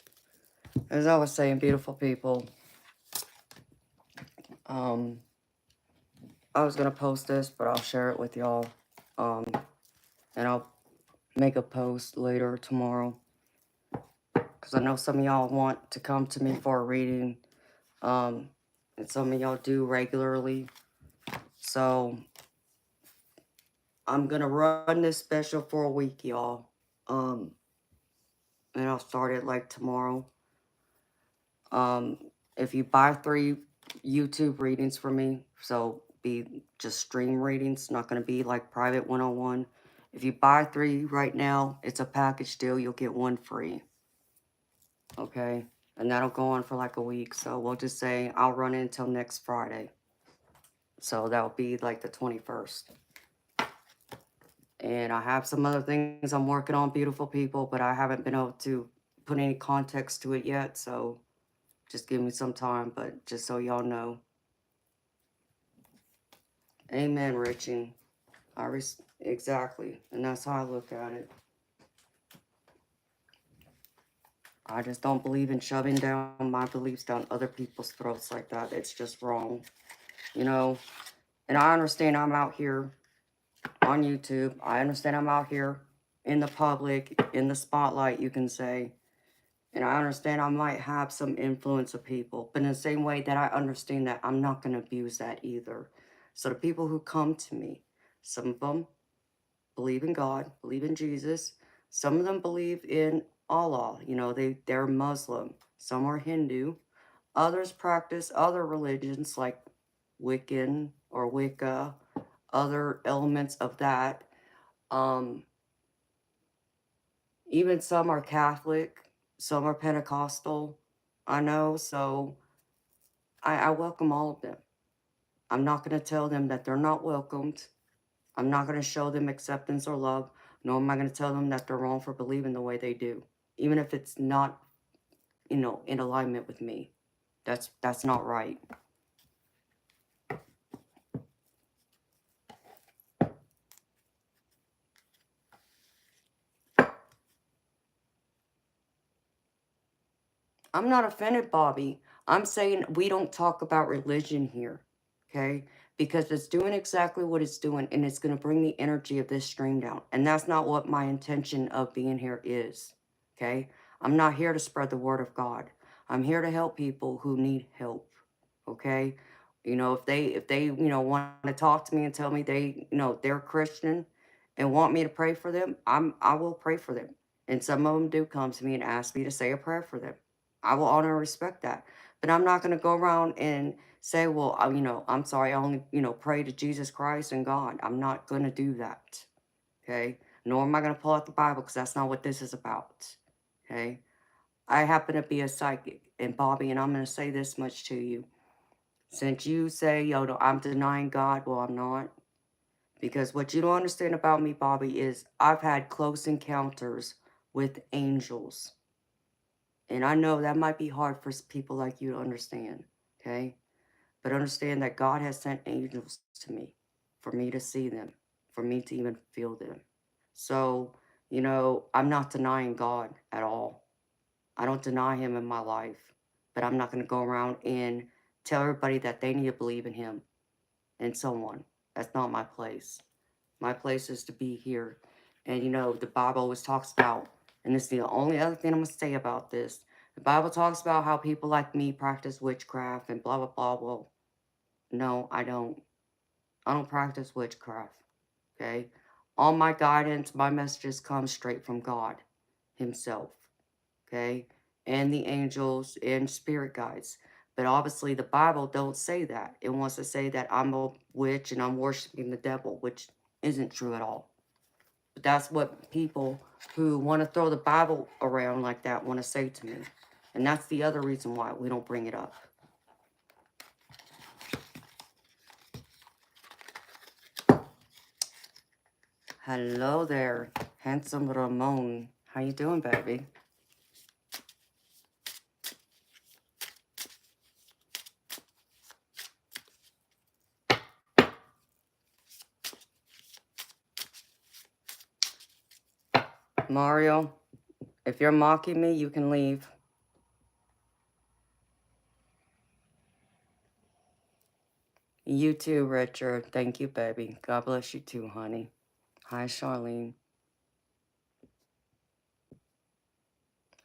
as I was saying, beautiful people, I was going to post this, but I'll share it with y'all. And I'll make a post later tomorrow. Because I know some of y'all want to come to me for a reading. And some of y'all do regularly. So I'm gonna run this special for a week, y'all. And I'll start it like tomorrow. Um, if you buy 3 YouTube readings from me, so be just stream readings, not gonna be like private one-on-one. If you buy 3 right now, it's a package deal. You'll get 1 free. Okay, and that'll go on for like a week. So we'll just say I'll run it until next Friday. So that'll be like the 21st. And I have some other things I'm working on, beautiful people, but I haven't been able to put any context to it yet. So just give me some time, but just so y'all know. Amen, Richie. Exactly. And that's how I look at it. I just don't believe in shoving down my beliefs down other people's throats like that. It's just wrong. You know, and I understand I'm out here on YouTube. I understand I'm out here in the public, in the spotlight, you can say. And I understand I might have some influence of people. But in the same way that I understand that, I'm not going to abuse that either. So the people who come to me, some of them believe in God, believe in Jesus. Some of them believe in Allah. You know, they're Muslim. Some are Hindu. Others practice other religions like Wiccan or Wicca, other elements of that. Um, Even some are Catholic, some are Pentecostal. I know, so I welcome all of them. I'm not going to tell them that they're not welcomed. I'm not going to show them acceptance or love, nor am I going to tell them that they're wrong for believing the way they do, even if it's not, you know, in alignment with me. That's not right. I'm not offended, Bobby. I'm saying we don't talk about religion here, okay? Because it's doing exactly what it's doing, and it's going to bring the energy of this stream down. And that's not what my intention of being here is, okay? I'm not here to spread the word of God. I'm here to help people who need help, okay? You know, if they want to talk to me and tell me they're Christian and want me to pray for them, I will pray for them. And some of them do come to me and ask me to say a prayer for them. I will honor and respect that. But I'm not going to go around and say, well, I'm sorry, I only, pray to Jesus Christ and God. I'm not going to do that. Okay. Nor am I going to pull out the Bible because that's not what this is about. Okay. I happen to be a psychic. And Bobby, and I'm going to say this much to you. Since you say, no, I'm denying God, well, I'm not. Because what you don't understand about me, Bobby, is I've had close encounters with angels. And I know that might be hard for people like you to understand, okay? But understand that God has sent angels to me for me to see them, for me to even feel them. So, I'm not denying God at all. I don't deny him in my life, but I'm not going to go around and tell everybody that they need to believe in him and so on. That's not my place. My place is to be here. And the Bible always talks about, and this is the only other thing I'm going to say about this. The Bible talks about how people like me practice witchcraft and blah, blah, blah. Well, no, I don't. I don't practice witchcraft. Okay? All my guidance, my messages come straight from God himself. Okay? And the angels and spirit guides. But obviously the Bible don't say that. It wants to say that I'm a witch and I'm worshiping the devil, which isn't true at all. But that's what people who want to throw the Bible around like that want to say to me. And that's the other reason why we don't bring it up. Hello there, handsome Ramon. How you doing, baby? Mario, if you're mocking me, you can leave. You too, Richard. Thank you, baby. God bless you too, honey. Hi, Charlene.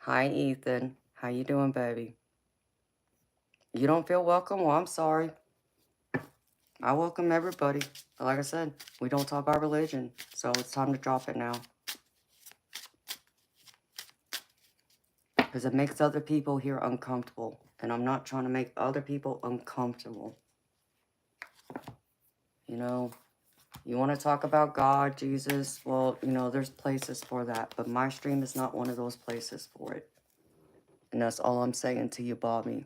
Hi, Ethan. How you doing, baby? You don't feel welcome? Well, I'm sorry. I welcome everybody. But like I said, we don't talk about religion. So it's time to drop it now. Because it makes other people here uncomfortable. And I'm not trying to make other people uncomfortable. You know, you want to talk about God, Jesus, well, you know, there's places for that. But my stream is not one of those places for it. And that's all I'm saying to you, Bobby.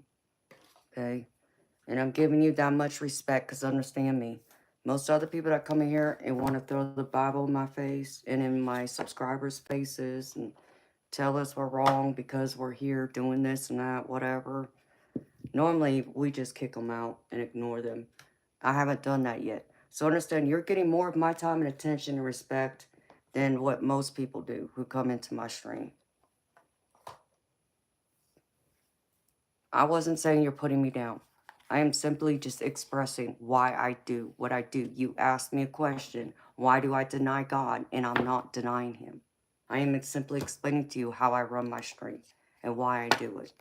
Okay? And I'm giving you that much respect because understand me. Most other people that come in here and want to throw the Bible in my face and in my subscribers' faces and tell us we're wrong because we're here doing this and that, whatever. Normally, we just kick them out and ignore them. I haven't done that yet. So understand, you're getting more of my time and attention and respect than what most people do who come into my stream. I wasn't saying you're putting me down. I am simply just expressing why I do what I do. You asked me a question. Why do I deny God? And I'm not denying him. I am simply explaining to you how I run my stream and why I do it.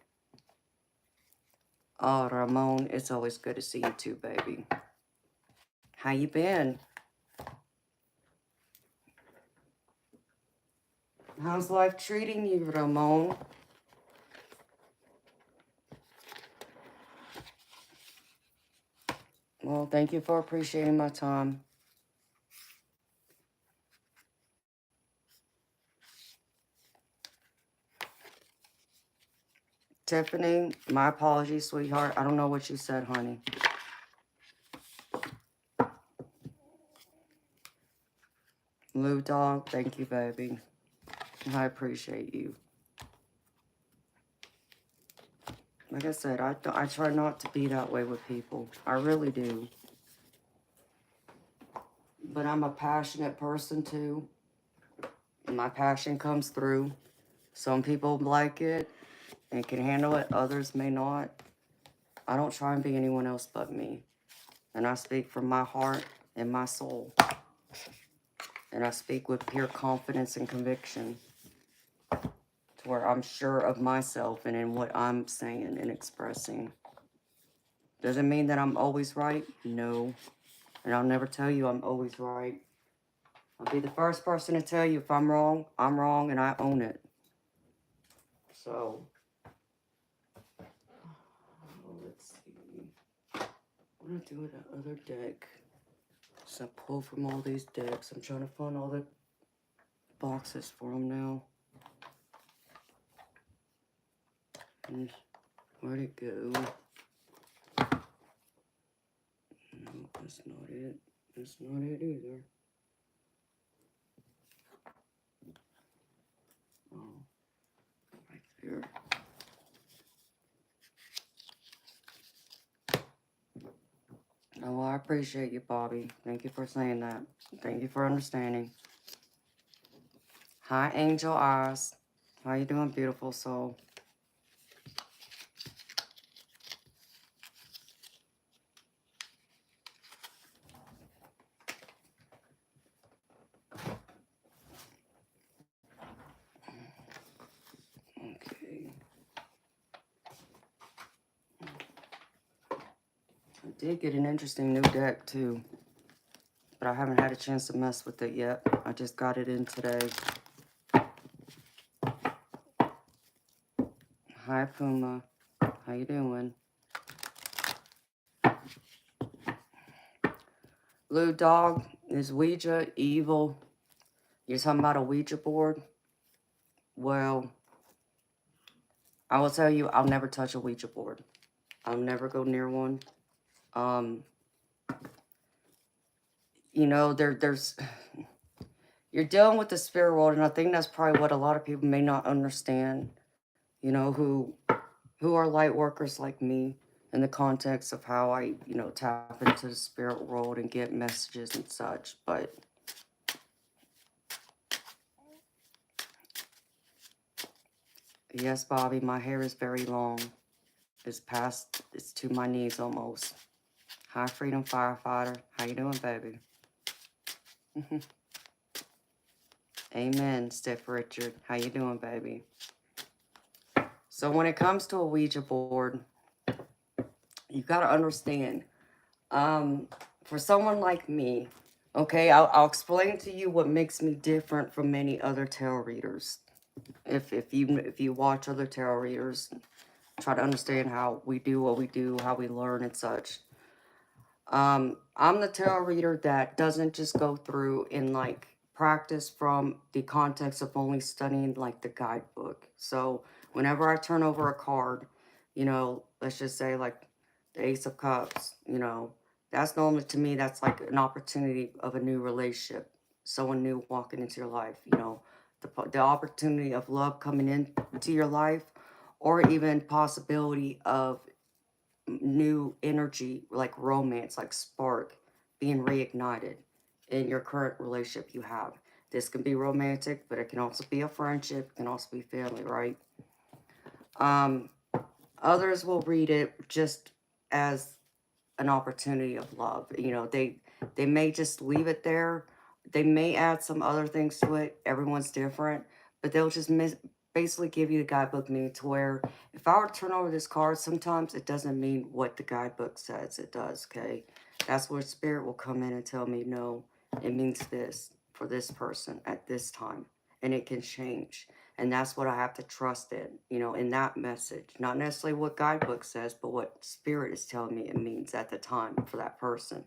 Oh, Ramon, it's always good to see you too, baby. How you been? How's life treating you, Ramon? Well, thank you for appreciating my time. Tiffany, my apologies, sweetheart. I don't know what you said, honey. Lou Dog, thank you, baby. I appreciate you. Like I said, I try not to be that way with people. I really do. But I'm a passionate person, too. And my passion comes through. Some people like it and can handle it. Others may not. I don't try and be anyone else but me. And I speak from my heart and my soul. And I speak with pure confidence and conviction. To where I'm sure of myself and in what I'm saying and expressing. Doesn't mean that I'm always right. No. And I'll never tell you I'm always right. I'll be the first person to tell you if I'm wrong and I own it. So, let's see. What do I do with that other deck? So I pull from all these decks. I'm trying to find all the boxes for them now. And where'd it go? No, that's not it. That's not it either. Oh, right there. Oh, well, I appreciate you, Bobby. Thank you for saying that. Thank you for understanding. Hi, Angel Eyes. How you doing, beautiful soul? Okay. I did get an interesting new deck, too. But I haven't had a chance to mess with it yet. I just got it in today. Hi, Puma. How you doing? Blue Dog, is Ouija evil? You're talking about a Ouija board? Well, I will tell you, I'll never touch a Ouija board. I'll never go near one. You know, there's you're dealing with the spirit world, and I think that's probably what a lot of people may not understand. You know, who are light workers like me, in the context of how I, you know, tap into the spirit world and get messages and such. But yes, Bobby, my hair is very long. It's to my knees almost. Hi, Freedom Firefighter. How you doing, baby? Amen, Steph Richard. How you doing, baby? So when it comes to a Ouija board, You got to understand, for someone like me, okay, I'll explain to you what makes me different from many other tarot readers. If you watch other tarot readers, try to understand how we do what we do, how we learn and such. I'm the tarot reader that doesn't just go through and like practice from the context of only studying like the guidebook. So whenever I turn over a card, let's just say like the Ace of Cups, that's normally to me, that's like an opportunity of a new relationship, someone new walking into your life, the opportunity of love coming into your life, or even possibility of new energy, like romance, like spark, being reignited in your current relationship you have. This can be romantic, but it can also be a friendship, it can also be family, right? Um, Others will read it just as an opportunity of love. They may just leave it there. They may add some other things to it. Everyone's different, but they'll just basically give you the guidebook meaning to where if I were to turn over this card, sometimes it doesn't mean what the guidebook says it does, okay? That's where spirit will come in and tell me, no, it means this for this person at this time, and it can change. And that's what I have to trust in that message. Not necessarily what guidebook says, but what spirit is telling me it means at the time for that person.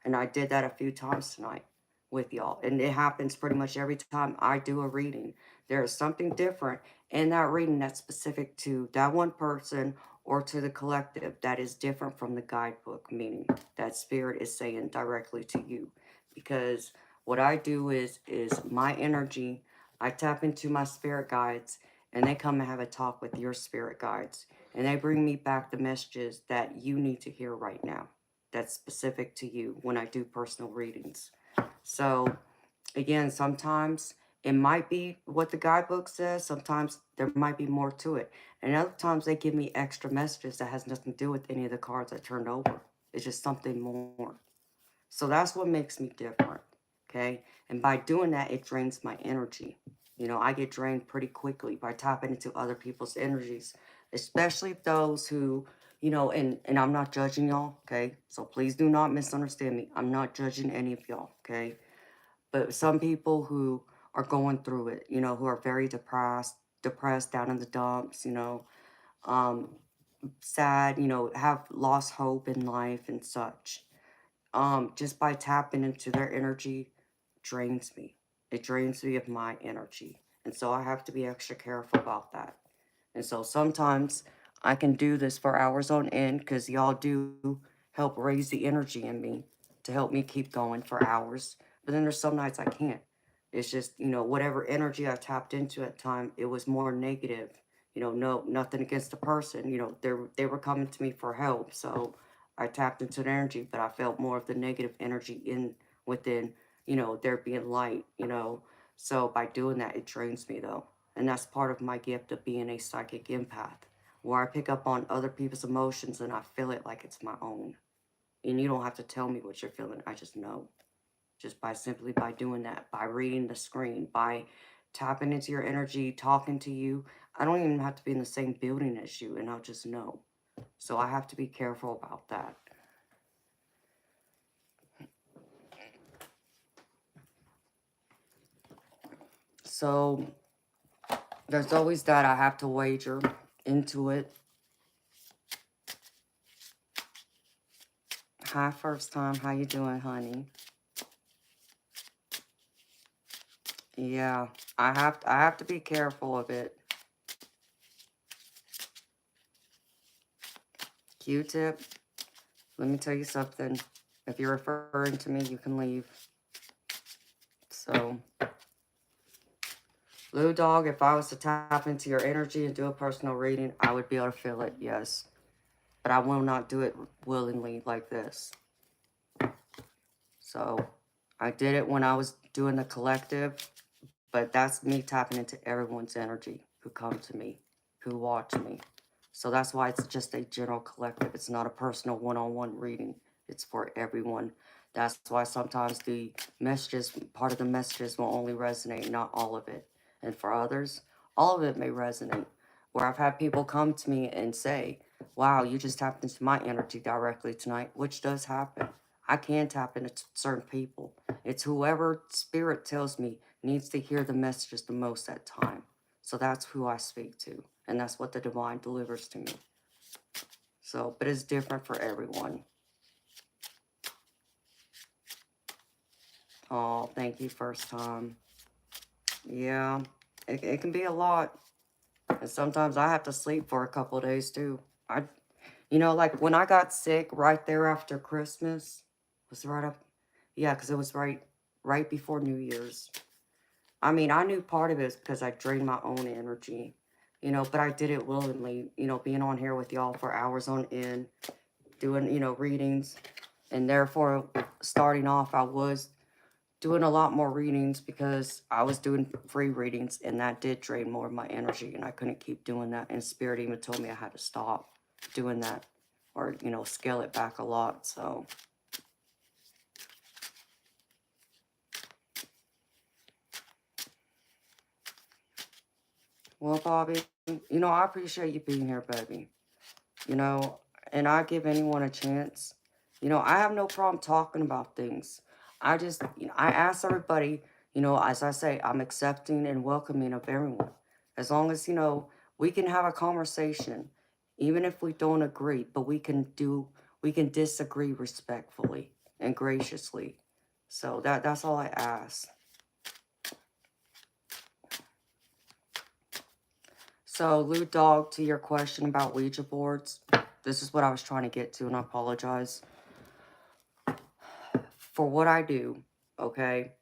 And I did that a few times tonight with y'all. And it happens pretty much every time I do a reading. There is something different in that reading that's specific to that one person or to the collective that is different from the guidebook, meaning that spirit is saying directly to you. Because what I do is my energy, I tap into my spirit guides, and they come and have a talk with your spirit guides. And they bring me back the messages that you need to hear right now. That's specific to you when I do personal readings. So, again, sometimes it might be what the guidebook says. Sometimes there might be more to it. And other times they give me extra messages that has nothing to do with any of the cards I turned over. It's just something more. So that's what makes me different, okay? And by doing that, it drains my energy. I get drained pretty quickly by tapping into other people's energies, especially those who, and I'm not judging y'all, okay? So please do not misunderstand me. I'm not judging any of y'all, okay? But some people who are going through it, who are very depressed, down in the dumps, um, sad, have lost hope in life and such, just by tapping into their energy drains me. It drains me of my energy. And so I have to be extra careful about that. And so sometimes I can do this for hours on end because y'all do help raise the energy in me to help me keep going for hours. But then there's some nights I can't. It's just, whatever energy I tapped into at the time, it was more negative. No, nothing against the person. They were coming to me for help. So I tapped into the energy, but I felt more of the negative energy within, there being light. So by doing that, it drains me though. And that's part of my gift of being a psychic empath, where I pick up on other people's emotions and I feel it like it's my own. And you don't have to tell me what you're feeling. I just know. Just simply by doing that, by reading the screen, by tapping into your energy, talking to you. I don't even have to be in the same building as you, and I'll just know. So I have to be careful about that. So there's always that I have to wager into it. Hi, first time. How you doing, honey? Yeah, I have to be careful of it. Q-tip, let me tell you something. If you're referring to me, you can leave. So, Blue Dog, if I was to tap into your energy and do a personal reading, I would be able to feel it, yes. But I will not do it willingly like this. So, I did it when I was doing the collective, but that's me tapping into everyone's energy who come to me, who watch me. So that's why it's just a general collective. It's not a personal one-on-one reading. It's for everyone. That's why sometimes the messages, part of the messages will only resonate, not all of it. And for others, all of it may resonate. Where I've had people come to me and say, wow, you just tapped into my energy directly tonight, which does happen. I can tap into certain people. It's whoever spirit tells me needs to hear the messages the most at time. So that's who I speak to. And that's what the divine delivers to me. So, but it's different for everyone. Oh, thank you, first time. Yeah, it can be a lot. And sometimes I have to sleep for a couple of days too. Like when I got sick right there after Christmas, was right up, yeah, because it was right before New Year's. I mean, I knew part of it is because I drained my own energy, but I did it willingly, being on here with y'all for hours on end, doing, readings. And therefore, starting off, I was doing a lot more readings because I was doing free readings, and that did drain more of my energy, and I couldn't keep doing that. And Spirit even told me I had to stop doing that or, scale it back a lot. So, well, Bobby, I appreciate you being here, baby. you know, and I give anyone a chance. I have no problem talking about things. I just, I ask everybody, as I say, I'm accepting and welcoming of everyone. As long as, we can have a conversation, even if we don't agree, but we can disagree respectfully and graciously. So that's all I ask. So, Lou Dog, to your question about Ouija boards, this is what I was trying to get to, and I apologize. For what I do, okay,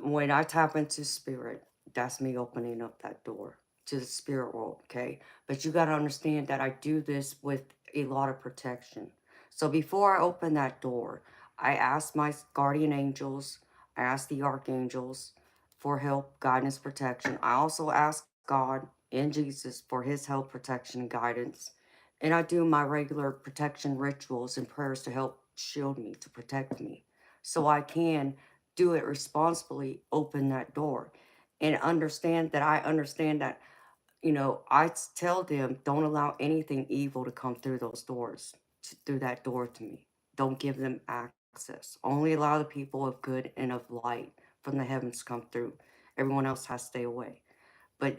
when I tap into spirit, that's me opening up that door to the spirit world, okay? But you got to understand that I do this with a lot of protection. So before I open that door, I ask my guardian angels, I ask the archangels for help, guidance, protection. I also ask God and Jesus for his help, protection, and guidance. And I do my regular protection rituals and prayers to help shield me, to protect me, so I can do it responsibly, open that door. And I understand that, I tell them, don't allow anything evil to come through those doors, through that door to me. Don't give them access. Only allow the people of good and of light from the heavens come through. Everyone else has to stay away. But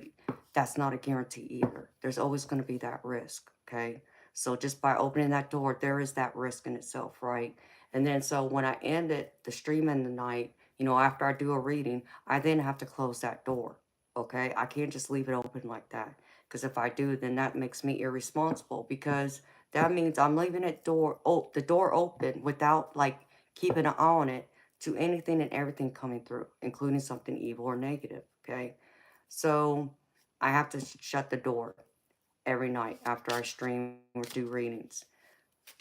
that's not a guarantee either. There's always going to be that risk, okay? So just by opening that door, there is that risk in itself, right? And then so when I end it, the stream in the night, after I do a reading, I then have to close that door, okay? I can't just leave it open like that. Because if I do, then that makes me irresponsible, because that means I'm leaving the door open without like keeping an eye on it to anything and everything coming through, including something evil or negative, okay? So I have to shut the door every night after I stream or do readings.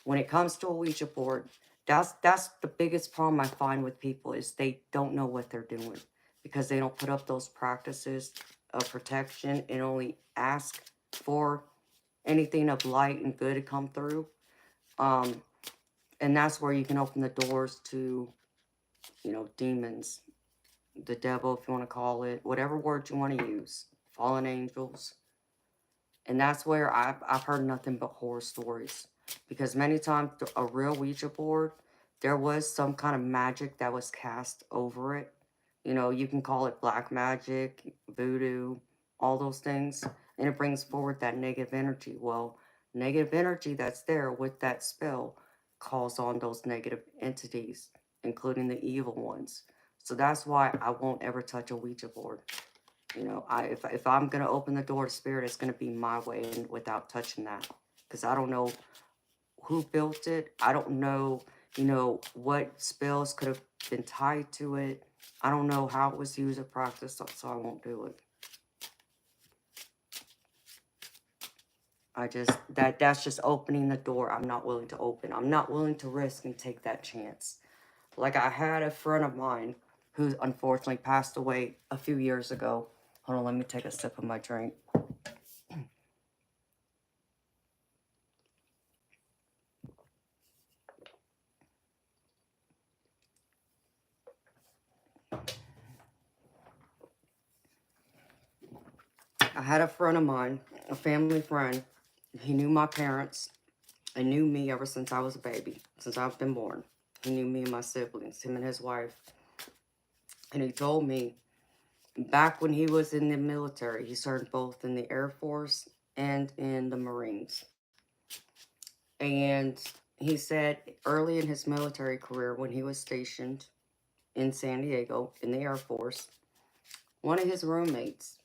When it comes to a Ouija board, that's the biggest problem I find with people is they don't know what they're doing because they don't put up those practices of protection and only ask for anything of light and good to come through. Um, and that's where you can open the doors to, demons, the devil, if you want to call it, whatever word you want to use, fallen angels. And that's where I've heard nothing but horror stories. Because many times a real Ouija board, there was some kind of magic that was cast over it. You can call it black magic, voodoo, all those things. And it brings forward that negative energy. Well, negative energy that's there with that spell calls on those negative entities, including the evil ones. So that's why I won't ever touch a Ouija board. If I'm gonna open the door to spirit, it's gonna be my way and without touching that, because I don't know who built it. I don't know, what spells could have been tied to it. I don't know how it was used or practiced, so I won't do it. That's just opening the door I'm not willing to open. I'm not willing to risk and take that chance. Like I had a friend of mine who unfortunately passed away a few years ago. Hold on, let me take a sip of my drink. I had a friend of mine, a family friend. He knew my parents. and knew me ever since I was a baby, since I've been born. He knew me and my siblings, him and his wife. And he told me back when he was in the military, he served both in the Air Force and in the Marines. And he said early in his military career, when he was stationed in San Diego in the Air Force, one of his roommates,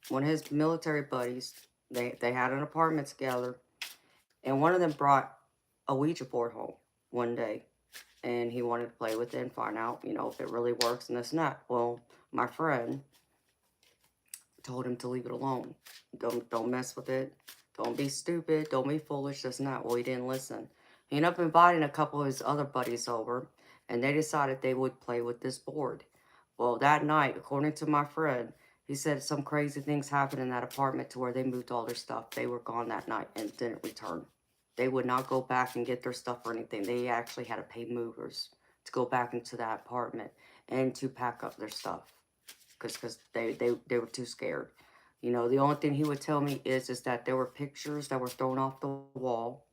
one of his military buddies, they had an apartment together, and one of them brought a Ouija board home one day, and he wanted to play with it and find out, if it really works and this and that. Well, my friend told him to leave it alone. Don't mess with it. Don't be stupid. Don't be foolish. This and that. Well, he didn't listen. He ended up inviting a couple of his other buddies over, and they decided they would play with this board. Well, that night, according to my friend, he said some crazy things happened in that apartment to where they moved all their stuff. They were gone that night and didn't return. They would not go back and get their stuff or anything. They actually had to pay movers to go back into that apartment and to pack up their stuff because they were too scared. The only thing he would tell me is that there were pictures that were thrown off the wall,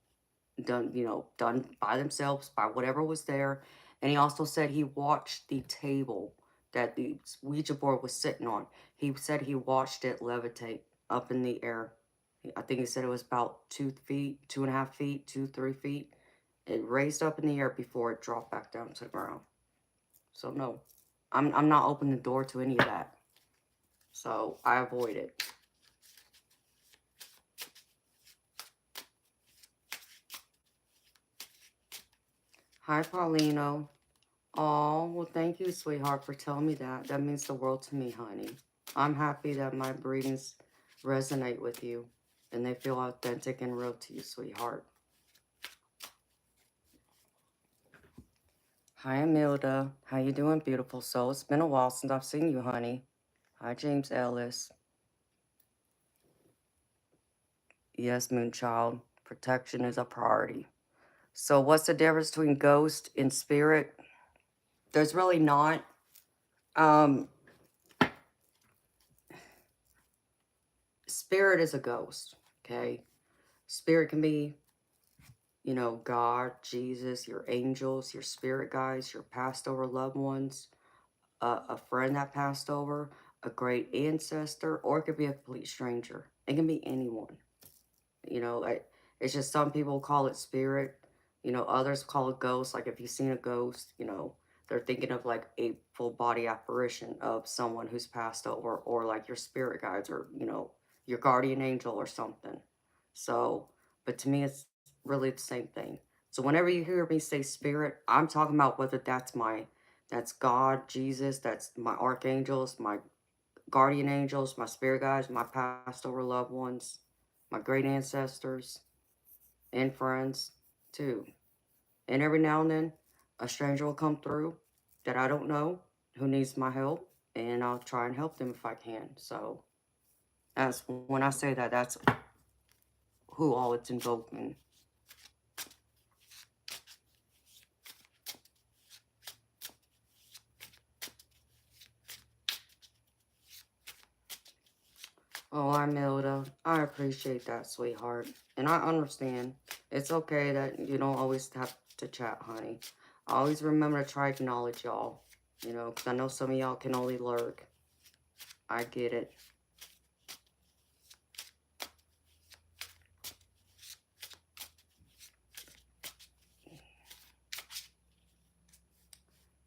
done by themselves, by whatever was there. And he also said he watched the table that the Ouija board was sitting on. He said he watched it levitate up in the air. I think he said it was about 2 feet, 2.5 feet, 3 feet. It raised up in the air before it dropped back down to the ground. So no, I'm not opening the door to any of that. So I avoid it. Hi, Paulino. Oh, well, thank you, sweetheart, for telling me that. That means the world to me, honey. I'm happy that my readings resonate with you and they feel authentic and real to you, sweetheart. Hi, Amilda. How you doing, beautiful soul? It's been a while since I've seen you, honey. Hi, James Ellis. Yes, Moonchild. Protection is a priority. So what's the difference between ghost and spirit? There's really not. Spirit is a ghost, okay? Spirit can be, God, Jesus, your angels, your spirit guides, your passed over loved ones, a friend that passed over, a great ancestor, or it could be a complete stranger. It can be anyone. It's just some people call it spirit. Others call it ghost. Like if you've seen a ghost, they're thinking of like a full body apparition of someone who's passed over, or like your spirit guides, or your guardian angel or something. So, but to me, it's really the same thing. So whenever you hear me say spirit, I'm talking about whether that's God, Jesus, that's my archangels, my guardian angels, my spirit guides, my passed over loved ones, my great ancestors, and friends too. And every now and then, a stranger will come through that I don't know who needs my help, and I'll try and help them if I can. So that's when I say that, that's who all it's invoking. Oh, Imelda, I appreciate that, sweetheart. And I understand. It's okay that you don't always have to chat, honey. I always remember to try to acknowledge y'all, because I know some of y'all can only lurk. I get it.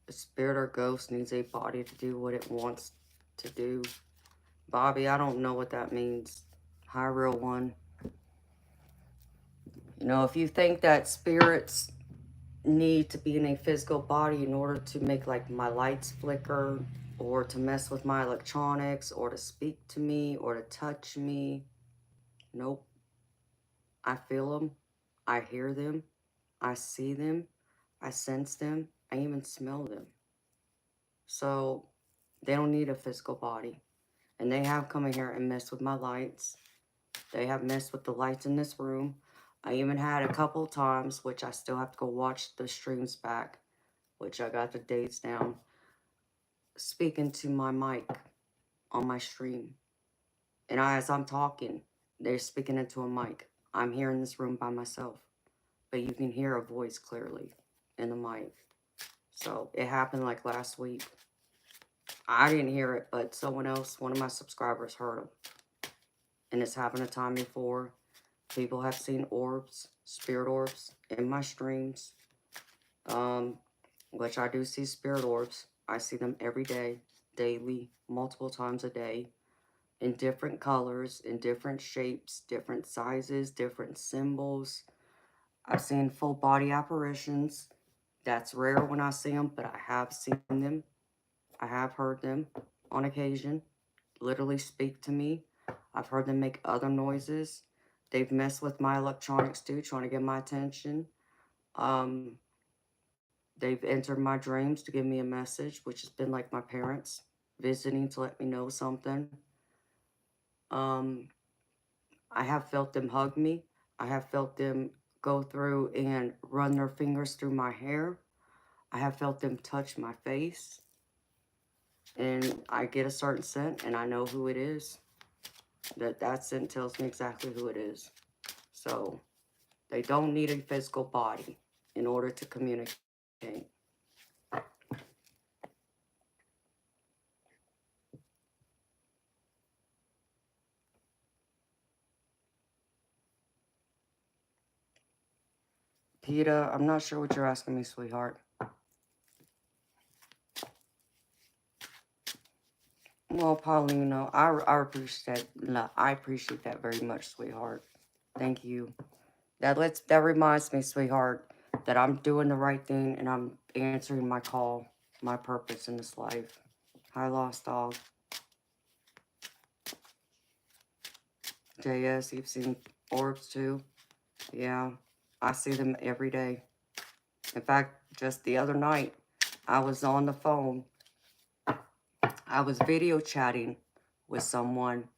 A spirit or ghost needs a body to do what it wants to do. Bobby, I don't know what that means. Hi, real one. If you think that spirits need to be in a physical body in order to make like my lights flicker, or to mess with my electronics, or to speak to me, or to touch me, nope. I feel them. I hear them. I see them. I sense them. I even smell them. So they don't need a physical body. And they have come in here and messed with my lights. They have messed with the lights in this room. I even had a couple times, which I still have to go watch the streams back, which I got the dates down, speaking to my mic on my stream. And as I'm talking, they're speaking into a mic. I'm here in this room by myself. but you can hear a voice clearly in the mic. So it happened like last week. I didn't hear it, but someone else, one of my subscribers, heard them. And it's happened a time before. People have seen orbs, spirit orbs, in my streams. Which I do see spirit orbs. I see them every day, daily, multiple times a day, in different colors, in different shapes, different sizes, different symbols. I've seen full body apparitions. That's rare when I see them, but I have seen them. I have heard them on occasion literally speak to me. I've heard them make other noises. They've messed with my electronics too, trying to get my attention. Um, they've entered my dreams to give me a message, which has been like my parents visiting to let me know something. Um, I have felt them hug me. I have felt them go through and run their fingers through my hair. I have felt them touch my face. And I get a certain scent and I know who it is. That scent tells me exactly who it is. So they don't need a physical body in order to communicate. PETA, I'm not sure what you're asking me, sweetheart. Well, Paulino, I appreciate that very much, sweetheart. Thank you. That reminds me, sweetheart, that I'm doing the right thing and I'm answering my call, my purpose in this life. Hi, Lost Dog. JS, you've seen orbs too? Yeah, I see them every day. In fact, just the other night, I was on the phone. I was video chatting with someone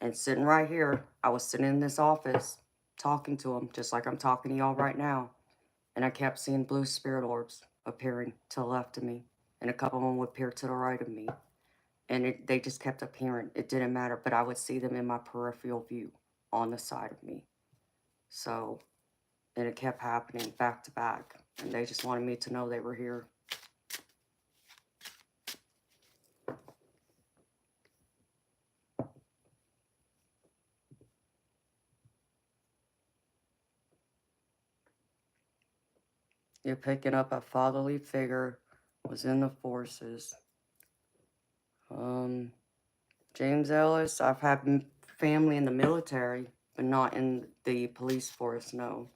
and sitting right here. I was sitting in this office talking to them just like I'm talking to y'all right now. And I kept seeing blue spirit orbs appearing to the left of me. And a couple of them would appear to the right of me. And they just kept appearing. It didn't matter, but I would see them in my peripheral view on the side of me. So, and it kept happening back to back. And they just wanted me to know they were here. You're picking up a fatherly figure was in the forces. James Ellis, I've had family in the military, but not in the police force, no.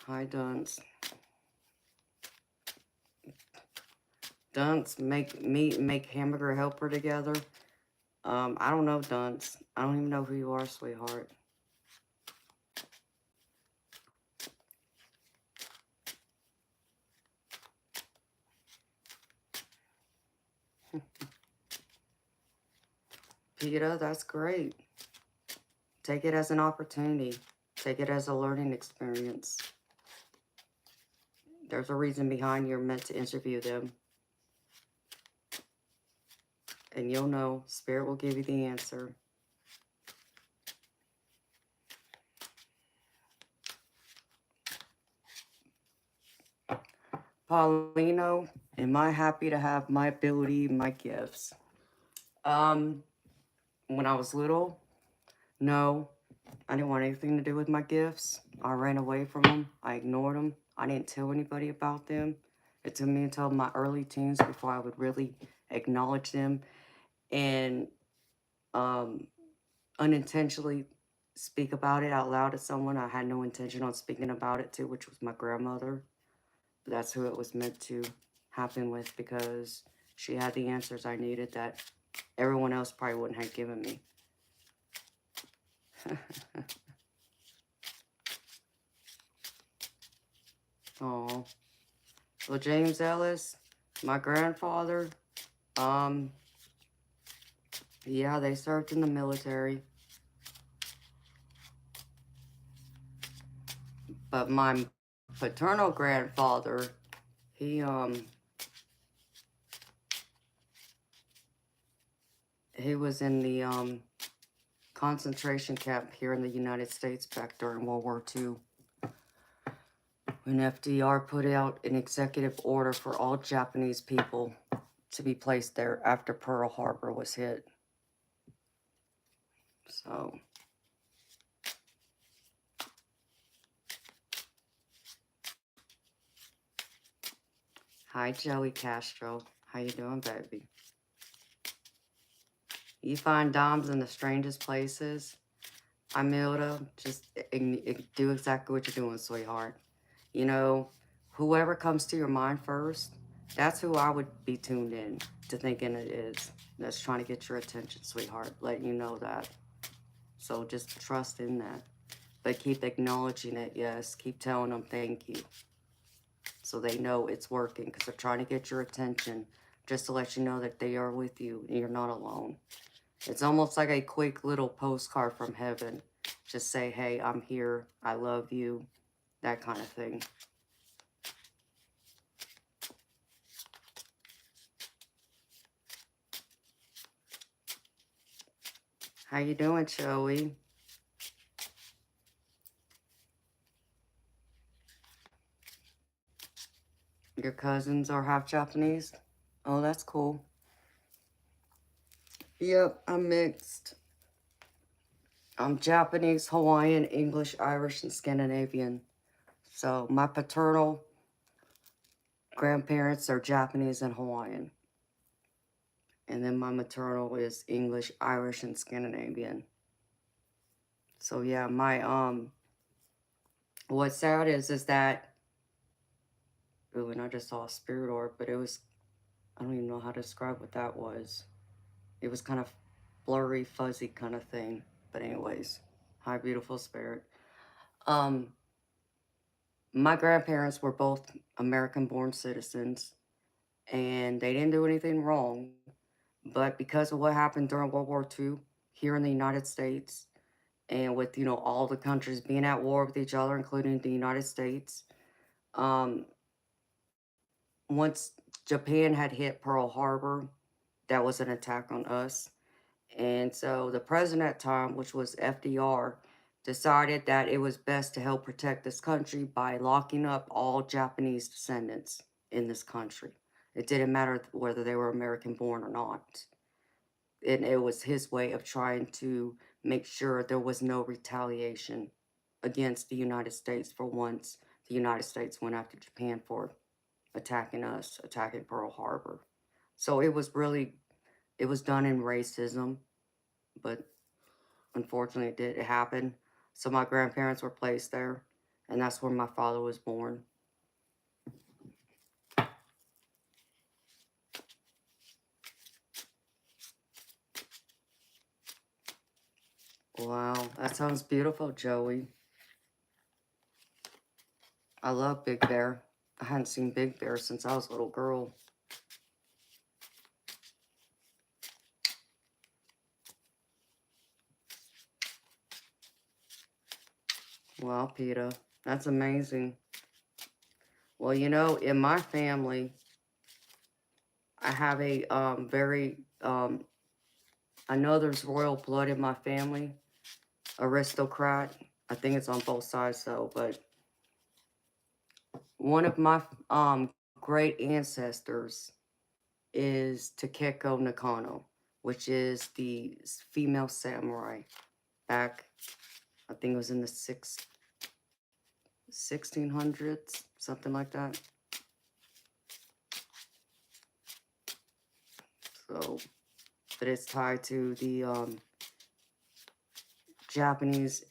Hi, Dunce. Dunce, make hamburger helper together. I don't know, Dunce. I don't even know who you are, sweetheart. PETA, that's great. Take it as an opportunity. Take it as a learning experience. There's a reason behind you're meant to interview them. And you'll know. Spirit will give you the answer. Paulino, am I happy to have my ability, my gifts? When I was little, no. I didn't want anything to do with my gifts. I ran away from them. I ignored them. I didn't tell anybody about them. It took me until my early teens before I would really acknowledge them and unintentionally speak about it out loud to someone I had no intention on speaking about it to, which was my grandmother. But that's who it was meant to happen with because she had the answers I needed that everyone else probably wouldn't have given me. Oh, well, James Ellis, my grandfather, yeah, they served in the military. But my paternal grandfather, he was in the concentration camp here in the United States back during World War II. When FDR put out an executive order for all Japanese people to be placed there after Pearl Harbor was hit. So, hi Joey Castro. How you doing, baby? You find Doms in the strangest places. Amilda, just do exactly what you're doing, sweetheart. You know, whoever comes to your mind first, that's who I would be tuned in to thinking it is. That's trying to get your attention, sweetheart. Letting you know that. So just trust in that. But keep acknowledging it, yes. Keep telling them thank you. So they know it's working because they're trying to get your attention just to let you know that they are with you and you're not alone. It's almost like a quick little postcard from heaven. Just say, hey, I'm here. I love you. That kind of thing. How you doing, Joey? Your cousins are half Japanese? Oh, that's cool. Yep, I'm mixed. I'm Japanese, Hawaiian, English, Irish, and Scandinavian. So my paternal grandparents are Japanese and Hawaiian. And then my maternal is English, Irish, and Scandinavian. So yeah, what's sad is that, ooh, and I just saw a spirit orb, but it was, I don't even know how to describe what that was. It was kind of blurry, fuzzy kind of thing. But anyways, hi, beautiful spirit. My grandparents were both American-born citizens, and they didn't do anything wrong. But because of what happened during World War II here in the United States, and with, you know, all the countries being at war with each other, including the United States, once Japan had hit Pearl Harbor, that was an attack on us. And so the president at the time, which was FDR, decided that it was best to help protect this country by locking up all Japanese descendants in this country. It didn't matter whether they were American born or not. And it was his way of trying to make sure there was no retaliation against the United States for once the United States went after Japan for attacking us, attacking Pearl Harbor. So it was done in racism, but unfortunately it did happen. So my grandparents were placed there, and that's where my father was born. Wow, that sounds beautiful, Joey. I love Big Bear. I hadn't seen Big Bear since I was a little girl. Wow, Peter, that's amazing. Well, you know, in my family, I have a I know there's royal blood in my family, aristocrat. I think it's on both sides though, but one of my great ancestors is Takeko Nakano, which is the female samurai back, I think it was in the 1600s, something like that. So, but it's tied to the Japanese,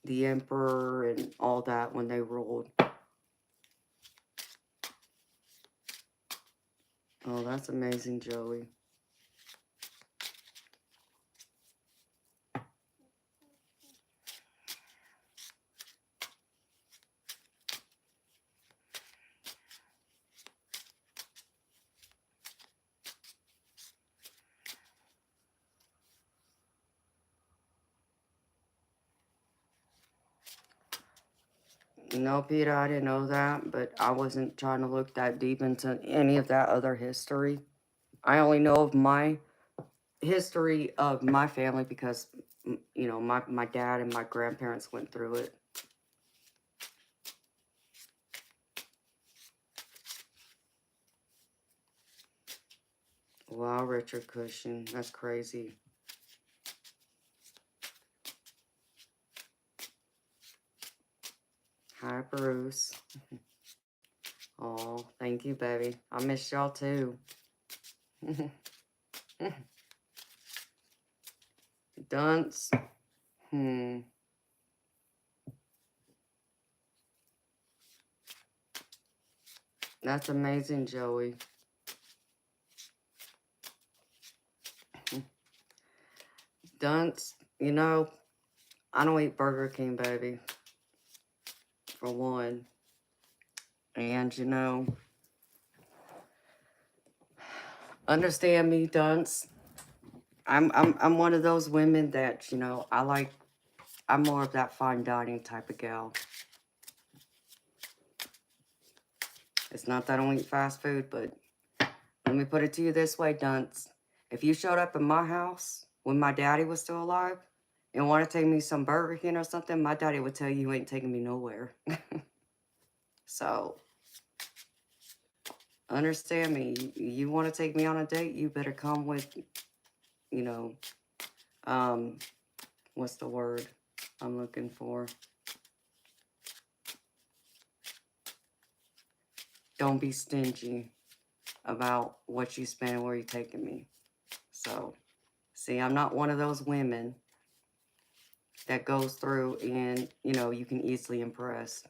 the emperor and all that when they ruled. Oh, that's amazing, Joey. No, Peter, I didn't know that, but I wasn't trying to look that deep into any of that other history. I only know of my history of my family because, you know, my dad and my grandparents went through it. Wow, Richard Cushing. That's crazy. Hi, Bruce. Oh, thank you, baby. I miss y'all too. Dunce. That's amazing, Joey. Dunce, you know, I don't eat Burger King, baby. For one. And, you know, understand me, Dunce. I'm one of those women that, you know, I'm more of that fine dining type of gal. It's not that I don't eat fast food, but let me put it to you this way, Dunce. If you showed up in my house when my daddy was still alive and want to take me some Burger King or something, my daddy would tell you ain't taking me nowhere. So, understand me. You want to take me on a date, you better come with, you know, what's the word I'm looking for? Don't be stingy about what you spend, where you're taking me. So, see, I'm not one of those women that goes through and, you know, you can easily impress.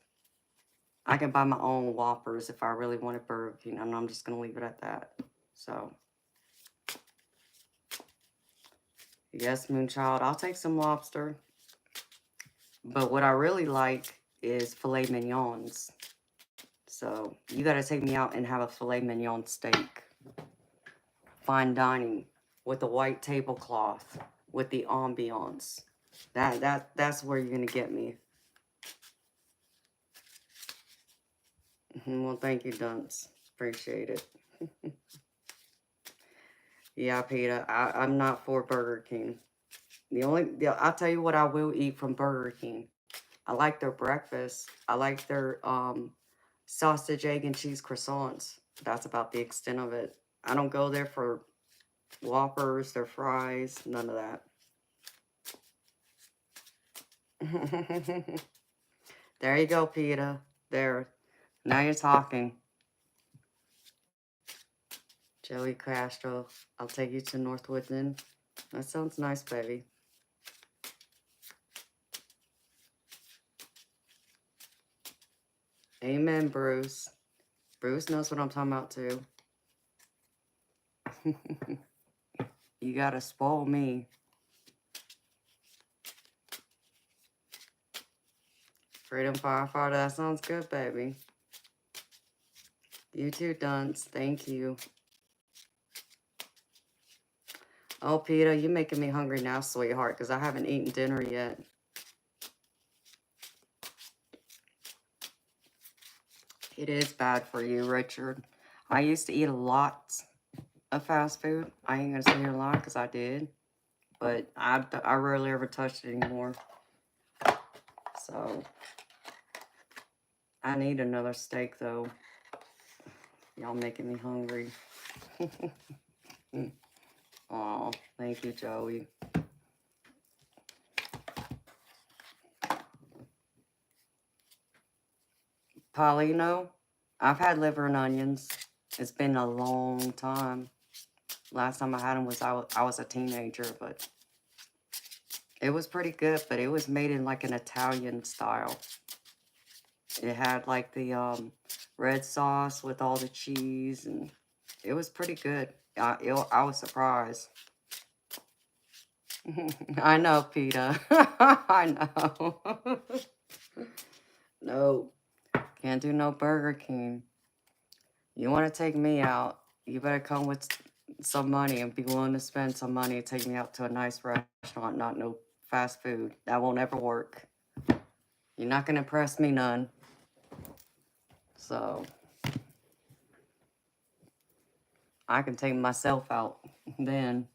I can buy my own Whoppers if I really wanted Burger King, and I'm just going to leave it at that. So, yes, Moonchild, I'll take some lobster. But what I really like is filet mignons. So, you got to take me out and have a filet mignon steak. Fine dining with the white tablecloth, with the ambiance. That's where you're going to get me. Well, thank you, Dunce. Appreciate it. Yeah, Peter, I'm not for Burger King. I'll tell you what I will eat from Burger King. I like their breakfast. I like their sausage, egg, and cheese croissants. That's about the extent of it. I don't go there for Whoppers, their fries, none of that. There you go, Peter. There. Now you're talking. Joey Castro, I'll take you to Northwood then. That sounds nice, baby. Amen, Bruce. Bruce knows what I'm talking about, too. You gotta spoil me. Freedom Firefighter, that sounds good, baby. You too, Dunce. Thank you. Oh, Peter, you're making me hungry now, sweetheart, because I haven't eaten dinner yet. It is bad for you, Richard. I used to eat a lot of fast food. I ain't gonna say here a lot, because I did. But I rarely ever touched it anymore. So, I need another steak, though. Y'all making me hungry. Aw, thank you, Joey. Paulino, I've had liver and onions. It's been a long time. Last time I had them was I was a teenager, but it was pretty good, but it was made in like an Italian style. It had like the red sauce with all the cheese, and it was pretty good. I was surprised. I know, Peter. I know. No, can't do no Burger King. You want to take me out, you better come with some money and be willing to spend some money and take me out to a nice restaurant, not no fast food. That won't ever work. You're not going to impress me none. So, I can take myself out then.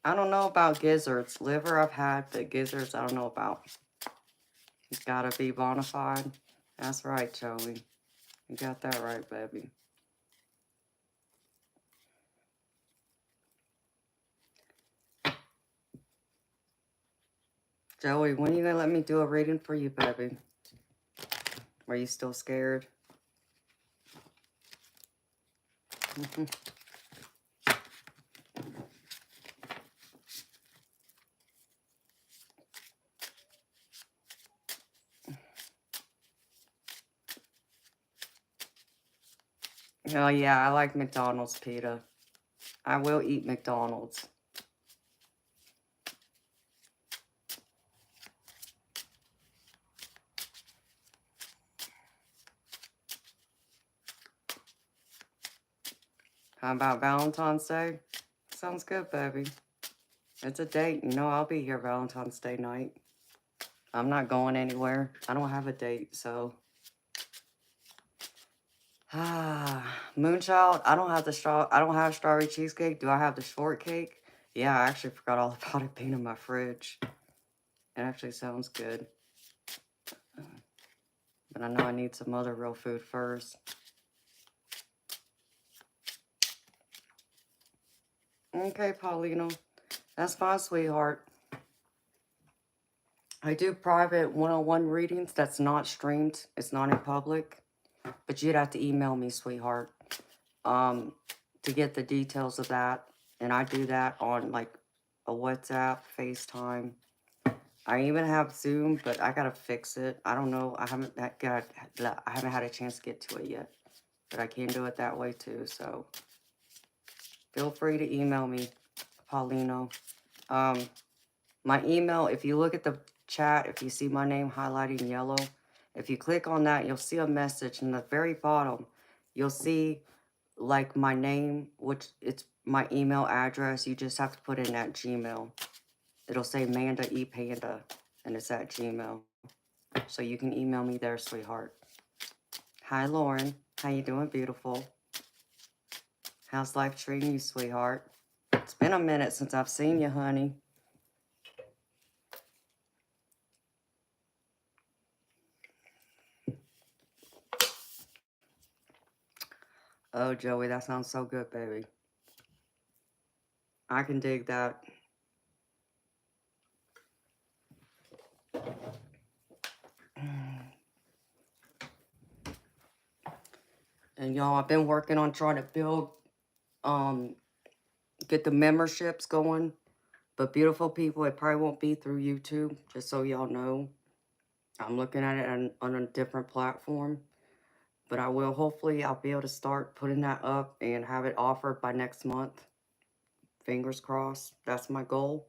I don't know about gizzards. Liver I've had, but gizzards I don't know about. It's gotta be bona fide. That's right, Joey. You got that right, baby. Joey, when are you gonna let me do a reading for you, baby? Are you still scared? Oh, yeah, I like McDonald's, Peta. I will eat McDonald's. How about Valentine's Day? Sounds good, baby. It's a date. You know I'll be here Valentine's Day night. I'm not going anywhere. I don't have a date, so... Moonchild, I don't have strawberry cheesecake. Do I have the shortcake? Yeah, I actually forgot all about it being in my fridge. It actually sounds good. But I know I need some other real food first. Okay, Paulino. That's fine, sweetheart. I do private one-on-one readings that's not streamed. It's not in public. But you'd have to email me, sweetheart, to get the details of that. And I do that on, like, a WhatsApp, FaceTime. I even have Zoom, but I gotta fix it. I don't know. I haven't had a chance to get to it yet. But I can do it that way, too. So feel free to email me, Paulino. My email, if you look at the chat, if you see my name highlighted in yellow, if you click on that, you'll see a message. In the very bottom, you'll see, like, my name, which it's my email address. You just have to put in at Gmail. It'll say Manda E Panda, and it's at Gmail. So you can email me there, sweetheart. Hi, Lauren. How you doing, beautiful? How's life treating you, sweetheart? It's been a minute since I've seen you, honey. Oh, Joey, that sounds so good, baby. I can dig that. And y'all, I've been working on trying to build, get the memberships going. But beautiful people, it probably won't be through YouTube, just so y'all know. I'm looking at it on a different platform. But I will, hopefully, I'll be able to start putting that up and have it offered by next month. Fingers crossed. That's my goal.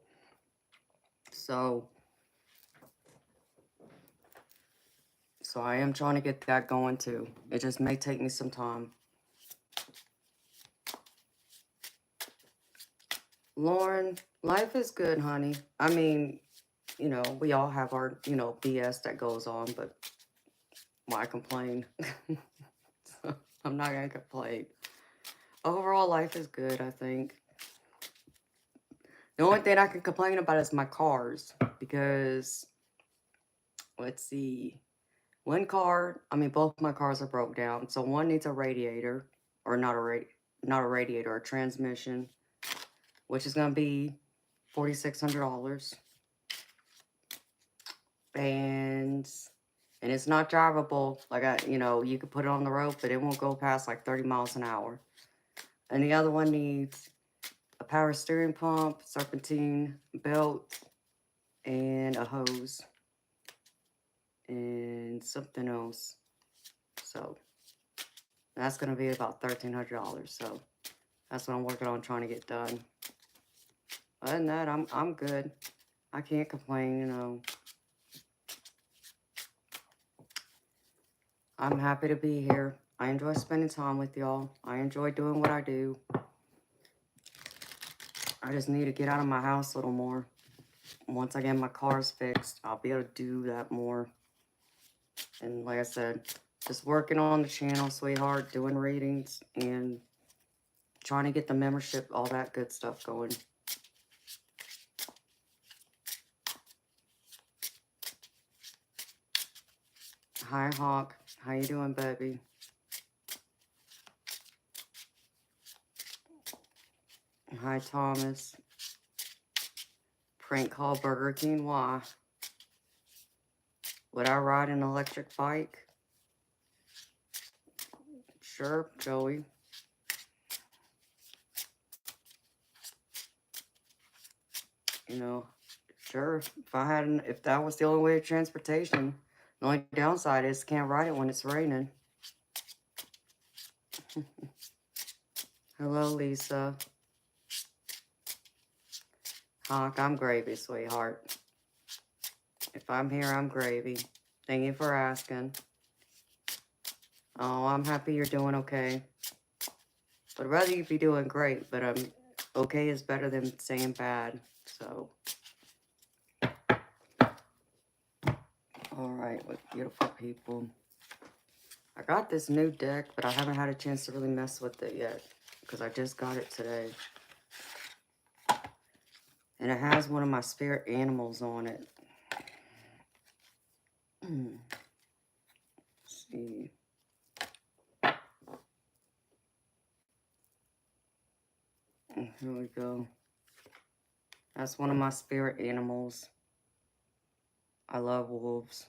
So I am trying to get that going too. It just may take me some time. Lauren, life is good, honey. I mean, you know, we all have our, you know, BS that goes on, but why complain? So, I'm not going to complain. Overall, life is good, I think. The only thing I can complain about is my cars, because, let's see, both my cars are broke down. So one needs a radiator, or not a radiator, a transmission, which is going to be $4,600. And it's not drivable. Like, you could put it on the road, but it won't go past like 30 miles an hour. And the other one needs a power steering pump, serpentine belt, and a hose, and something else. So that's going to be about $1,300. So that's what I'm working on trying to get done. Other than that, I'm good. I can't complain, you know. I'm happy to be here. I enjoy spending time with y'all. I enjoy doing what I do. I just need to get out of my house a little more. Once I get my cars fixed, I'll be able to do that more. And like I said, just working on the channel, sweetheart, doing readings, and trying to get the membership, all that good stuff going. Hi, Hawk. How you doing, baby? Hi, Thomas. Prank call Burger King. Why? Would I ride an electric bike? Sure, Joey. You know, sure. If that was the only way of transportation, the only downside is can't ride it when it's raining. Hello, Lisa. Hawk, I'm gravy, sweetheart. If I'm here, I'm gravy. Thank you for asking. Oh, I'm happy you're doing okay. But I'd rather you be doing great, but okay is better than saying bad. So, all right, what beautiful people. I got this new deck, but I haven't had a chance to really mess with it yet because I just got it today. And it has one of my spirit animals on it. Let's see. Here we go. That's one of my spirit animals. I love wolves.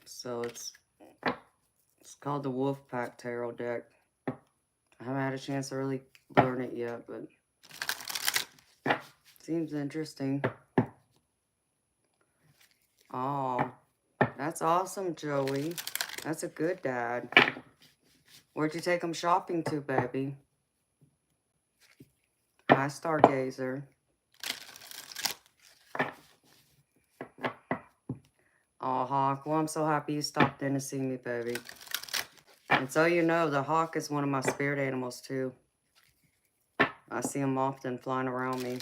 So it's called the Wolf Pack Tarot deck. I haven't had a chance to really learn it yet, but seems interesting. Oh, that's awesome, Joey. That's a good dad. Where'd you take him shopping to, baby? Hi, Stargazer. Oh, Hawk. Well, I'm so happy you stopped in to see me, baby. And so you know, the hawk is one of my spirit animals, too. I see him often flying around me.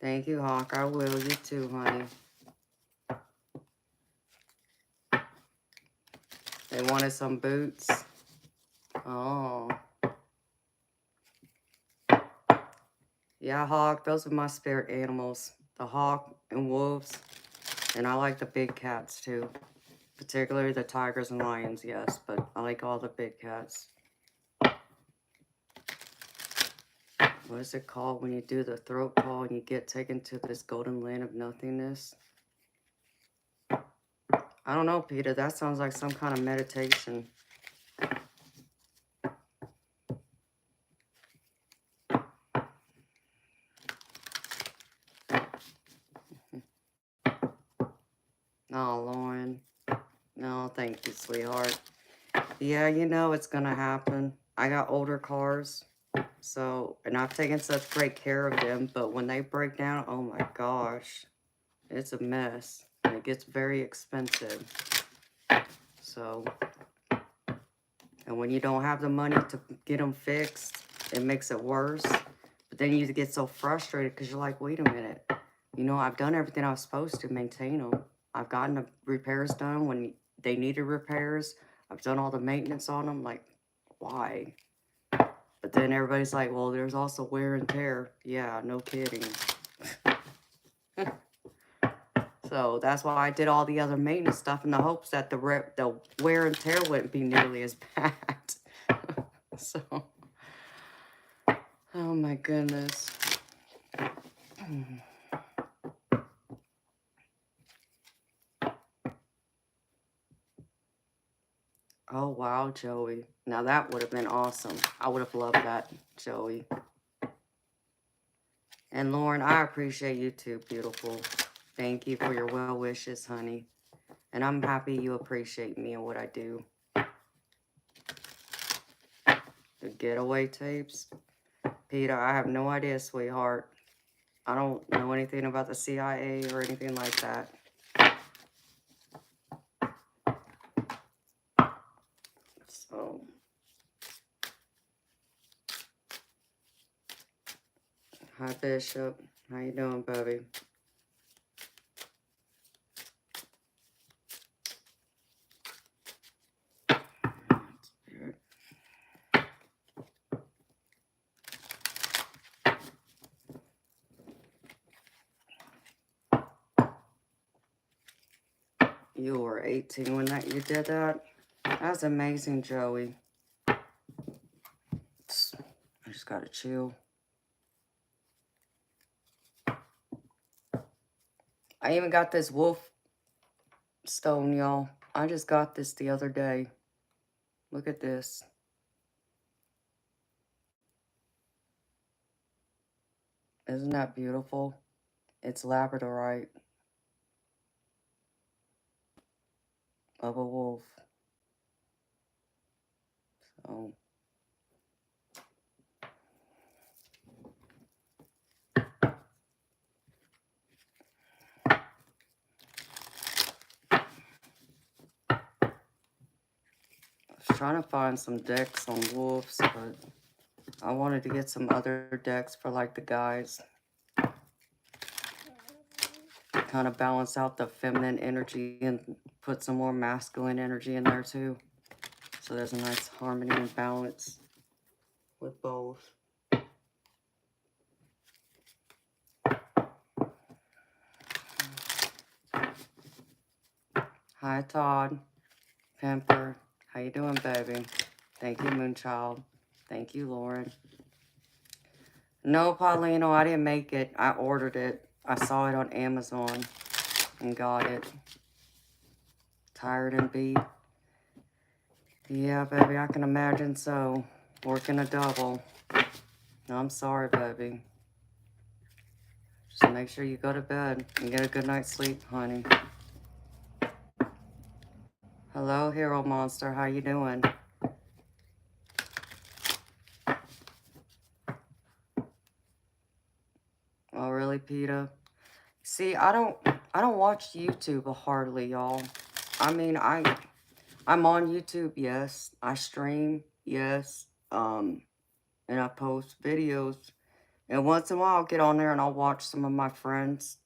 Thank you, Hawk. I will. You too, honey. They wanted some boots. Oh. Yeah, Hawk. Those are my spirit animals. The hawk and wolves. And I like the big cats, too. Particularly the tigers and lions, yes. But I like all the big cats. What is it called when you do the throat call and you get taken to this golden land of nothingness? I don't know, Peter. That sounds like some kind of meditation. Oh, Lauren. No, thank you, sweetheart. Yeah, you know it's gonna happen. I got older cars, so, and I've taken such great care of them, but when they break down, oh my gosh, it's a mess. And it gets very expensive. So, and when you don't have the money to get them fixed, it makes it worse. But then you get so frustrated because you're like, wait a minute. You know, I've done everything I was supposed to maintain them. I've gotten the repairs done when they needed repairs. I've done all the maintenance on them. Like, why? But then everybody's like, well, there's also wear and tear. Yeah, no kidding. So that's why I did all the other maintenance stuff in the hopes that the wear and tear wouldn't be nearly as bad. So, oh my goodness. Oh, wow, Joey. Now that would have been awesome. I would have loved that, Joey. And Lauren, I appreciate you too, beautiful. Thank you for your well wishes, honey. And I'm happy you appreciate me and what I do. The getaway tapes. Peter, I have no idea, sweetheart. I don't know anything about the CIA or anything like that. So, hi, Bishop. How you doing, baby? You were 18 when you did that. That's amazing, Joey. I just gotta chill. I even got this wolf stone, y'all. I just got this the other day. Look at this. Isn't that beautiful? It's labradorite of a wolf. So I was trying to find some decks on wolves, but I wanted to get some other decks for like the guys. Kind of balance out the feminine energy and put some more masculine energy in there too. So there's a nice harmony and balance with both. Hi, Todd. Pamper. How you doing, baby? Thank you, Moonchild. Thank you, Lauren. No, Paulino, I didn't make it. I ordered it. I saw it on Amazon and got it. Tired and beat. Yeah, baby, I can imagine so. Working a double. I'm sorry, baby. Just make sure you go to bed and get a good night's sleep, honey. Hello, Hero Monster. How you doing? Oh, really, Peter? See, I don't watch YouTube hardly, y'all. I mean, I'm on YouTube, yes. I stream, yes. And I post videos. And once in a while, I'll get on there and I'll watch some of my friends'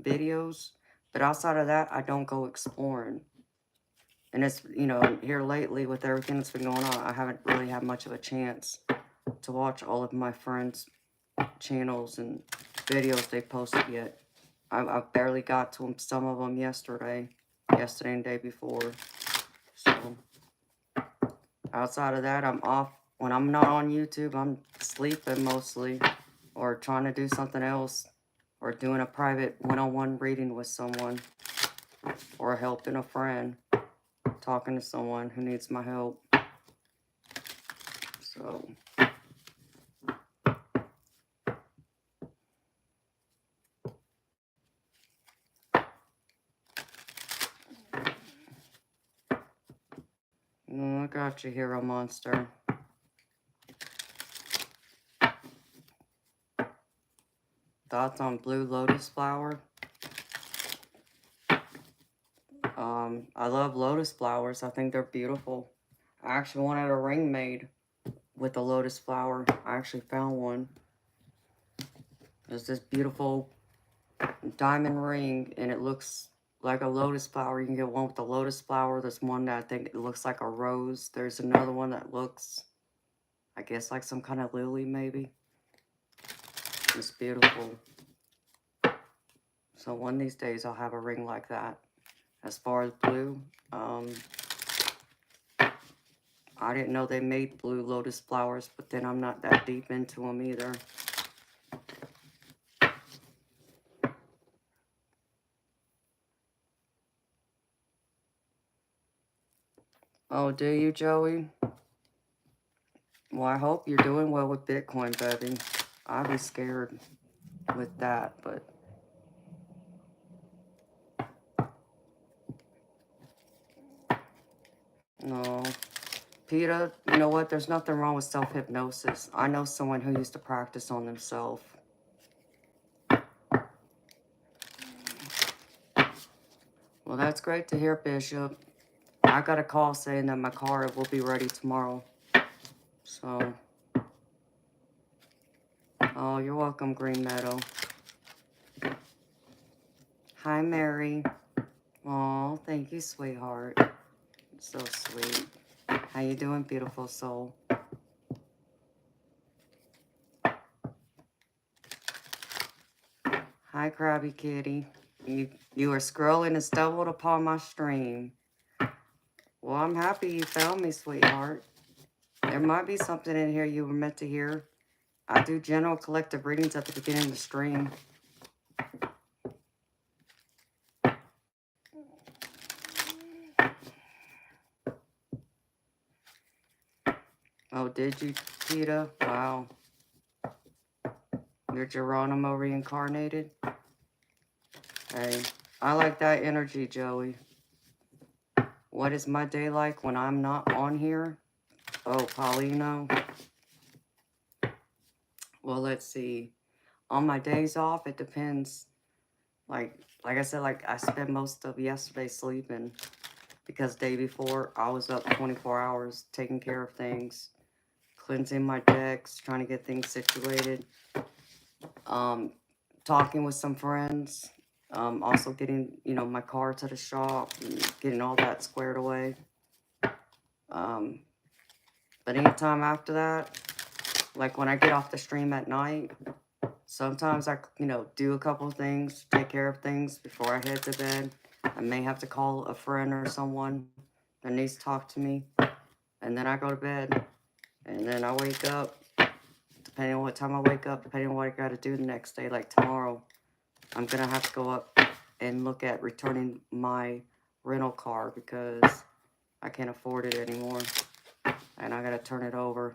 videos. But outside of that, I don't go exploring. And it's, you know, here lately with everything that's been going on, I haven't really had much of a chance to watch all of my friends' channels and videos they posted yet. I barely got to some of them yesterday and the day before. So, outside of that, I'm off. When I'm not on YouTube, I'm sleeping mostly, or trying to do something else, or doing a private one-on-one reading with someone, or helping a friend, talking to someone who needs my help. So, I got you, Hero Monster. Thoughts on blue lotus flower? I love lotus flowers. I think they're beautiful. I actually wanted a ring made with a lotus flower. I actually found one. There's this beautiful diamond ring, and it looks like a lotus flower. You can get one with the lotus flower. There's one that I think it looks like a rose. There's another one that looks, I guess, like some kind of lily, maybe. It's beautiful. So one of these days, I'll have a ring like that. As far as blue, I didn't know they made blue lotus flowers, but then I'm not that deep into them either. Oh, do you, Joey? Well, I hope you're doing well with Bitcoin, baby. I'd be scared with that, but... No. Peter, you know what? There's nothing wrong with self-hypnosis. I know someone who used to practice on themselves. Well, that's great to hear, Bishop. I got a call saying that my car will be ready tomorrow. So... Oh, you're welcome, Green Meadow. Hi, Mary. Oh, thank you, sweetheart. So sweet. How you doing, beautiful soul? Hi, Krabby Kitty. You were scrolling and stumbled upon my stream. Well, I'm happy you found me, sweetheart. There might be something in here you were meant to hear. I do general collective readings at the beginning of the stream. Oh, did you, Tita? Wow. You're Geronimo reincarnated? Hey, I like that energy, Joey. What is my day like when I'm not on here? Oh, Paulino. Well, let's see. On my days off, it depends. Like I said, like I spent most of yesterday sleeping because day before I was up 24 hours taking care of things, cleansing my decks, trying to get things situated, talking with some friends, also getting, you know, my car to the shop and getting all that squared away. But anytime after that, like when I get off the stream at night, sometimes I, you know, do a couple of things, take care of things before I head to bed. I may have to call a friend or someone that needs to talk to me. And then I go to bed. And then I wake up, depending on what time I wake up, depending on what I got to do the next day. Like tomorrow, I'm going to have to go up and look at returning my rental car because I can't afford it anymore. And I got to turn it over.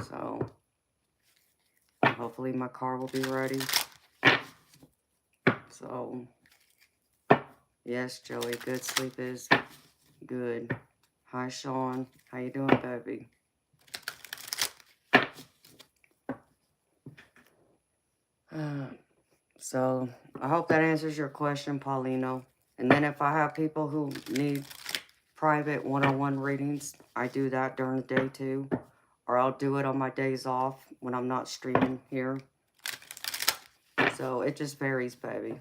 So hopefully my car will be ready. So, yes, Joey, good sleep is good. Hi, Sean. How you doing, baby? So, I hope that answers your question, Paulino. And then if I have people who need private one-on-one readings, I do that during the day too. Or I'll do it on my days off when I'm not streaming here. So, it just varies, baby.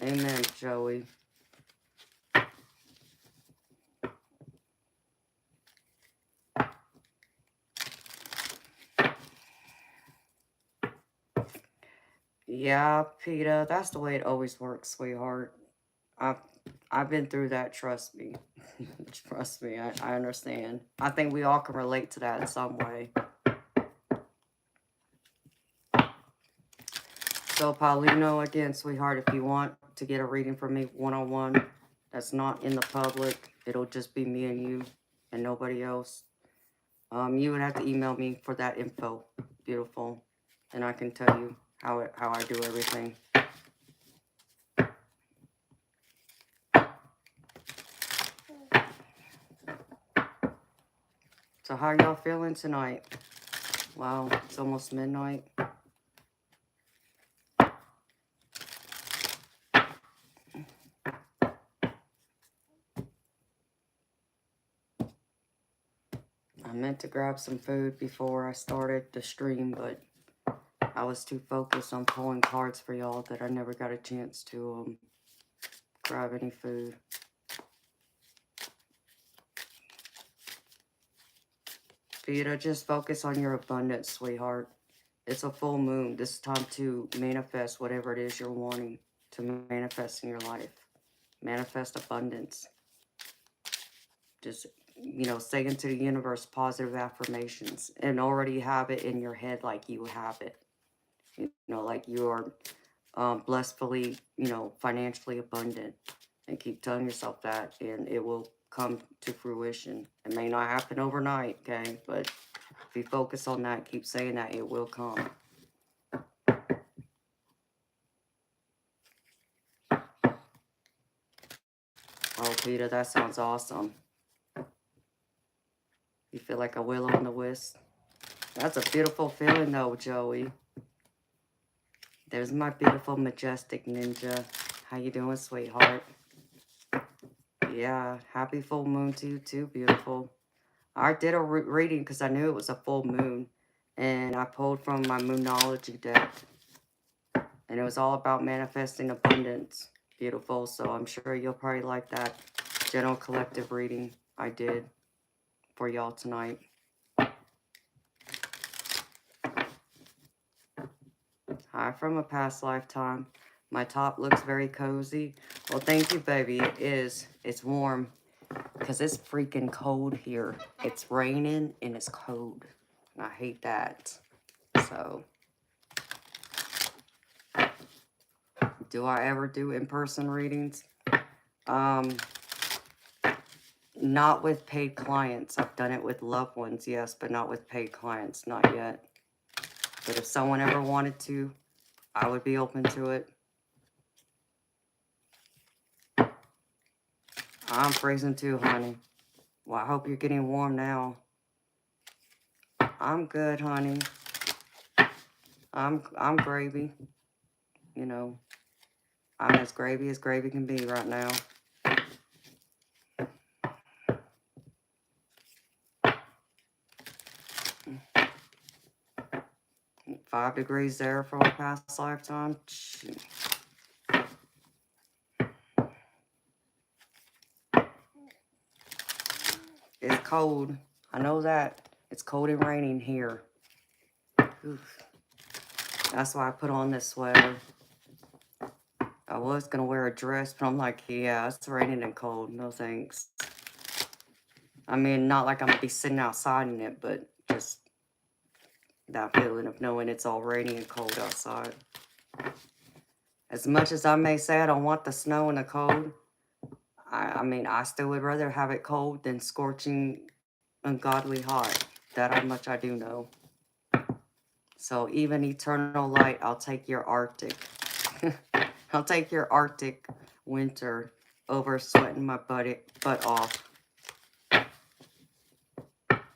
Amen, Joey. Yeah, Peter, that's the way it always works, sweetheart. I've been through that, trust me. Trust me, I understand. I think we all can relate to that in some way. So, Paulino, again, sweetheart, if you want to get a reading from me one-on-one, that's not in the public, it'll just be me and you and nobody else. You would have to email me for that info, beautiful, and I can tell you how I do everything. So how y'all feeling tonight? Wow, it's almost midnight. I meant to grab some food before I started the stream, but I was too focused on pulling cards for y'all that I never got a chance to grab any food. Vita, just focus on your abundance, sweetheart. It's a full moon. This is time to manifest whatever it is you're wanting to manifest in your life. Manifest abundance. Just, you know, say into the universe positive affirmations and already have it in your head like you have it. You know, like you are blissfully, you know, financially abundant. And keep telling yourself that and it will come to fruition. It may not happen overnight, okay? But if you focus on that, keep saying that, it will come. Oh, Peter, that sounds awesome. You feel like a willow in the wisp? That's a beautiful feeling, though, Joey. There's my beautiful, majestic ninja. How you doing, sweetheart? Yeah, happy full moon to you, too, beautiful. I did a reading because I knew it was a full moon. And I pulled from my Moonology deck. And it was all about manifesting abundance. Beautiful. So I'm sure you'll probably like that general collective reading I did for y'all tonight. Hi from a past lifetime. My top looks very cozy. Well, thank you, baby. It is. It's warm because it's freaking cold here. It's raining and it's cold. And I hate that. So, do I ever do in-person readings? Not with paid clients. I've done it with loved ones, yes, but not with paid clients, not yet. But if someone ever wanted to, I would be open to it. I'm freezing too, honey. Well, I hope you're getting warm now. I'm good, honey. I'm gravy. You know, I'm as gravy can be right now. 5 degrees there from a past lifetime. It's cold. I know that. It's cold and raining here. Oof. That's why I put on this sweater. I was going to wear a dress, but I'm like, yeah, it's raining and cold. No thanks. I mean, not like I'm going to be sitting outside in it, but just that feeling of knowing it's all rainy and cold outside. As much as I may say I don't want the snow and the cold, I mean, I still would rather have it cold than scorching, ungodly hot. That much I do know. So even eternal light, I'll take your Arctic. I'll take your Arctic winter over sweating my butt off.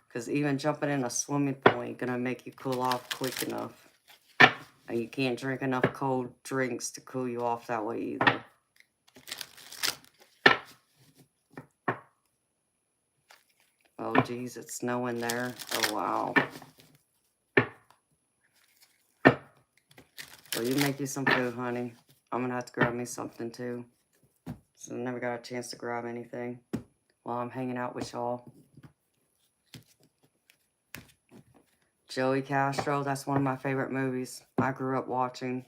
Because even jumping in a swimming pool ain't gonna make you cool off quick enough. And you can't drink enough cold drinks to cool you off that way either. Oh, geez, it's snowing there. Oh, wow. Well, you make you some food, honey. I'm gonna have to grab me something, too. So I never got a chance to grab anything while I'm hanging out with y'all. Joey Castro, that's one of my favorite movies I grew up watching.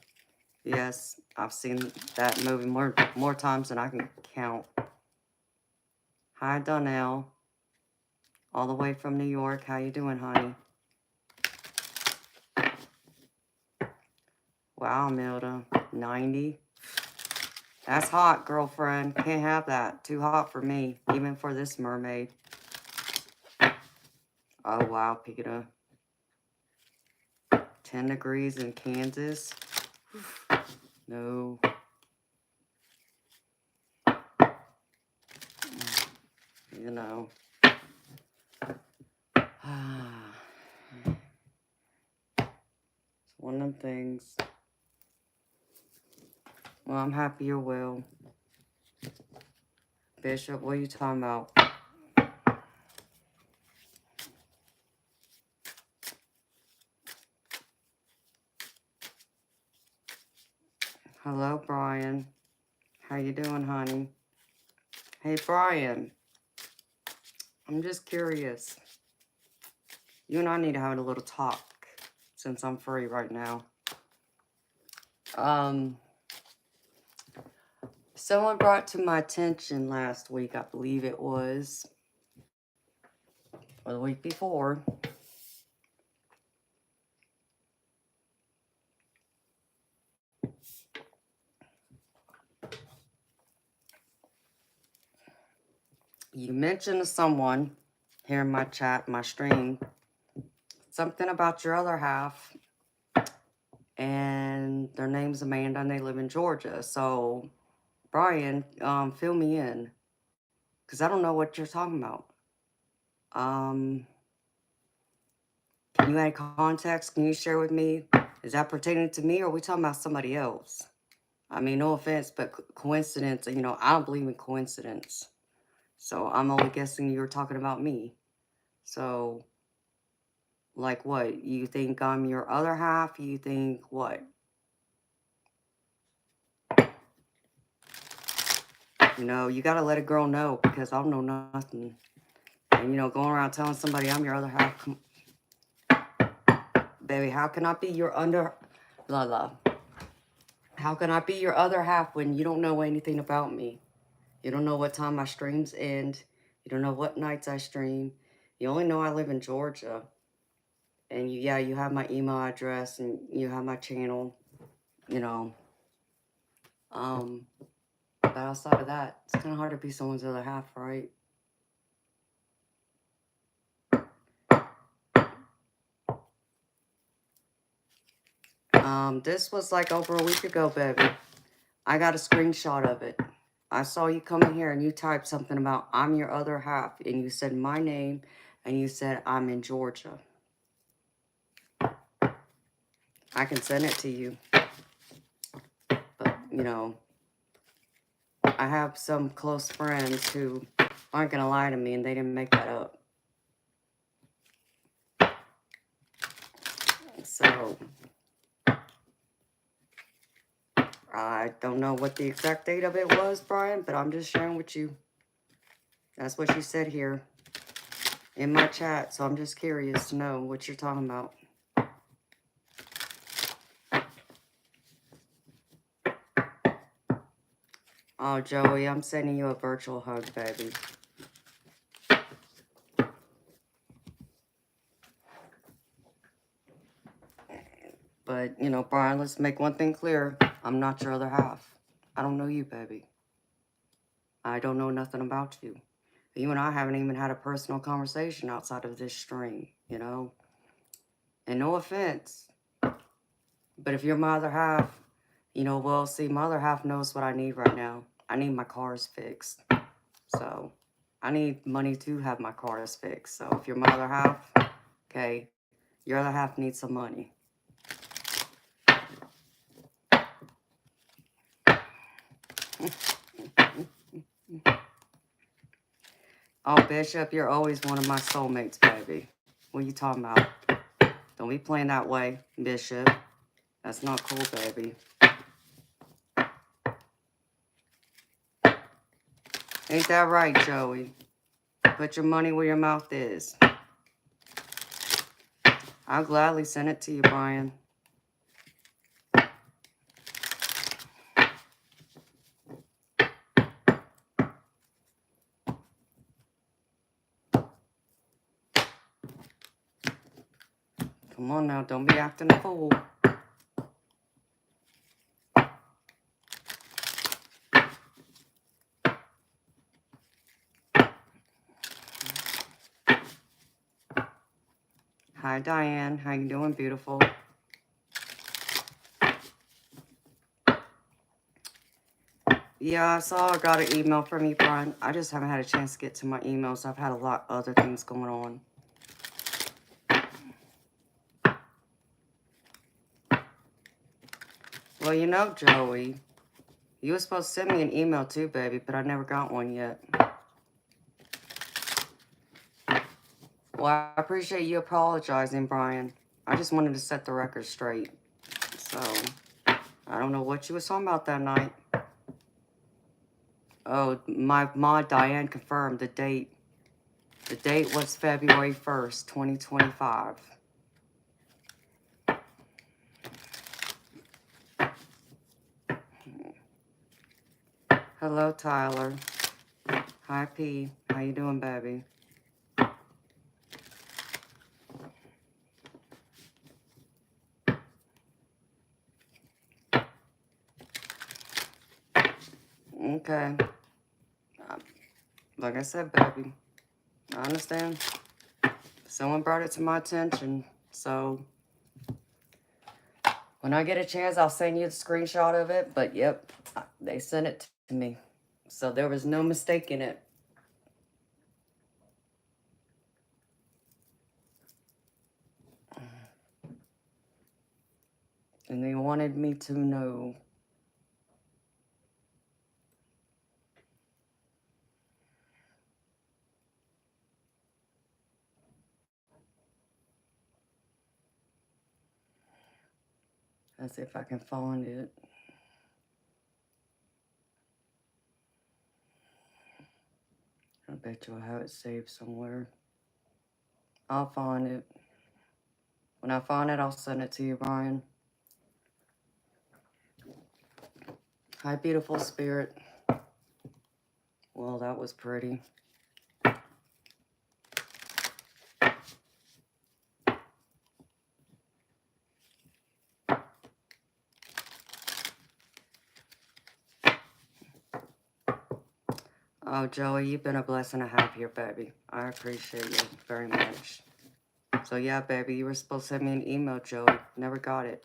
Yes, I've seen that movie more times than I can count. Hi, Donnell. All the way from New York. How you doing, honey? Wow, Milda. 90. That's hot, girlfriend. Can't have that. Too hot for me, even for this mermaid. Oh, wow, Pika. 10 degrees in Kansas. No. You know. It's one of them things. Well, I'm happy you're well. Bishop, what are you talking about? Hello, Brian. How you doing, honey? Hey, Brian. I'm just curious. You and I need to have a little talk since I'm free right now. Someone brought to my attention last week, I believe it was, or the week before. You mentioned to someone here in my chat, my stream, something about your other half, and their name's Amanda, and they live in Georgia. So, Brian, fill me in, because I don't know what you're talking about. Can you add context? Can you share with me? Is that pertaining to me, or are we talking about somebody else? I mean, no offense, but coincidence, you know, I don't believe in coincidence. So I'm only guessing you're talking about me. So, like what? You think I'm your other half? You think what? You know, you got to let a girl know, because I don't know nothing. And, you know, going around telling somebody I'm your other half. Baby, how can I be your blah, blah. How can I be your other half when you don't know anything about me? You don't know what time my streams end. You don't know what nights I stream. You only know I live in Georgia. And you have my email address and you have my channel, you know. But outside of that, it's kind of hard to be someone's other half, right? This was like over a week ago, baby. I got a screenshot of it. I saw you come in here and you typed something about I'm your other half. And you said my name and you said I'm in Georgia. I can send it to you. But, you know, I have some close friends who aren't going to lie to me and they didn't make that up. So, I don't know what the exact date of it was, Brian, but I'm just sharing with you. That's what she said here in my chat. So I'm just curious to know what you're talking about. Oh, Joey, I'm sending you a virtual hug, baby. But, you know, Brian, let's make one thing clear. I'm not your other half. I don't know you, baby. I don't know nothing about you. You and I haven't even had a personal conversation outside of this stream, you know? And no offense, but if you're my other half, you know, well, see, my other half knows what I need right now. I need my cars fixed. So, I need money to have my cars fixed. So, if you're my other half, okay, your other half needs some money. Oh, Bishop, you're always one of my soulmates, baby. What are you talking about? Don't be playing that way, Bishop. That's not cool, baby. Ain't that right, Joey? Put your money where your mouth is. I'll gladly send it to you, Brian. Come on now, don't be acting a fool. Hi, Diane. How you doing, beautiful? Yeah, I saw I got an email from you, Brian. I just haven't had a chance to get to my emails. I've had a lot of other things going on. Well, you know, Joey, you were supposed to send me an email too, baby, but I never got one yet. Well, I appreciate you apologizing, Brian. I just wanted to set the record straight. So, I don't know what you was talking about that night. Oh, my mod Diane confirmed the date. The date was February 1st, 2025. Hello, Tyler. Hi, P. How you doing, baby? Okay. Like I said, baby, I understand. Someone brought it to my attention, so when I get a chance, I'll send you the screenshot of it. But yep, they sent it to me, so there was no mistaking it. And they wanted me to know. Let's see if I can find it. I bet you'll have it saved somewhere. I'll find it. When I find it, I'll send it to you, Brian. Hi, beautiful spirit. Well, that was pretty. Oh, Joey, you've been a blessing and a half here, baby. I appreciate you very much. So, yeah, baby, you were supposed to send me an email, Joey. Never got it.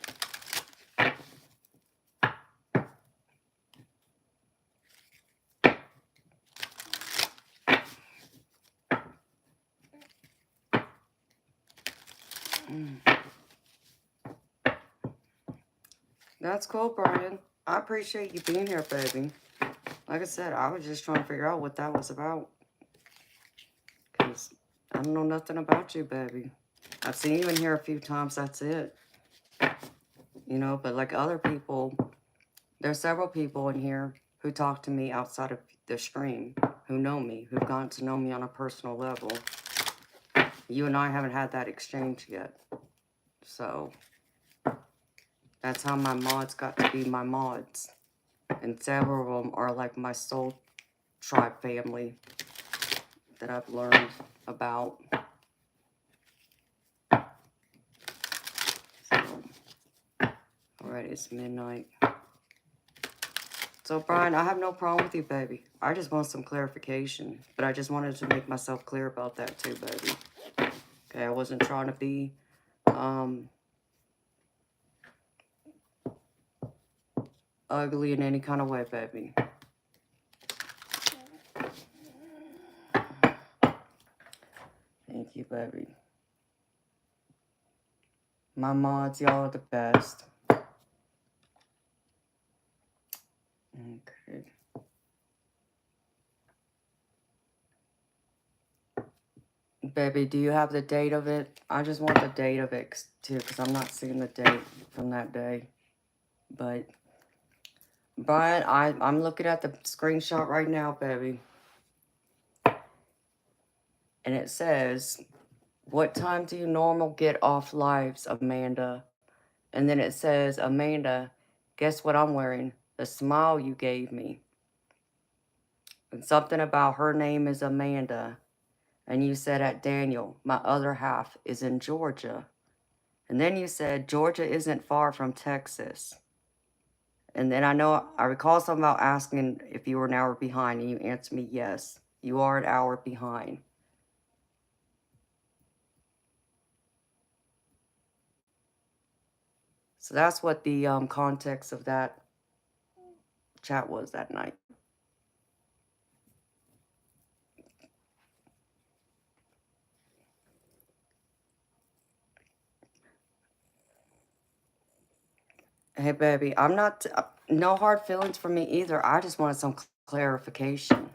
That's cool, Brian. I appreciate you being here, baby. Like I said, I was just trying to figure out what that was about. Because I don't know nothing about you, baby. I've seen you in here a few times, that's it. You know, but like other people, there's several people in here who talk to me outside of the stream, who know me, who've gotten to know me on a personal level. You and I haven't had that exchange yet. So that's how my mods got to be my mods. And several of them are like my soul tribe family that I've learned about. So, alright, it's midnight. So, Brian, I have no problem with you, baby. I just want some clarification. But I just wanted to make myself clear about that too, baby. Okay, I wasn't trying to be, ugly in any kind of way, baby. Thank you, baby. My mods, y'all are the best. Okay. Baby, do you have the date of it? I just want the date of it, too, because I'm not seeing the date from that day. But, Brian, I'm looking at the screenshot right now, baby. And it says, what time do you normal get off lives, Amanda? And then it says, Amanda, guess what I'm wearing? The smile you gave me. And something about her name is Amanda. And you said at Daniel, my other half is in Georgia. And then you said, Georgia isn't far from Texas. And then I recall something about asking if you were an hour behind, and you answered me, yes, you are an hour behind. So that's what the context of that chat was that night. Hey, baby, I'm not, no hard feelings for me either. I just wanted some clarification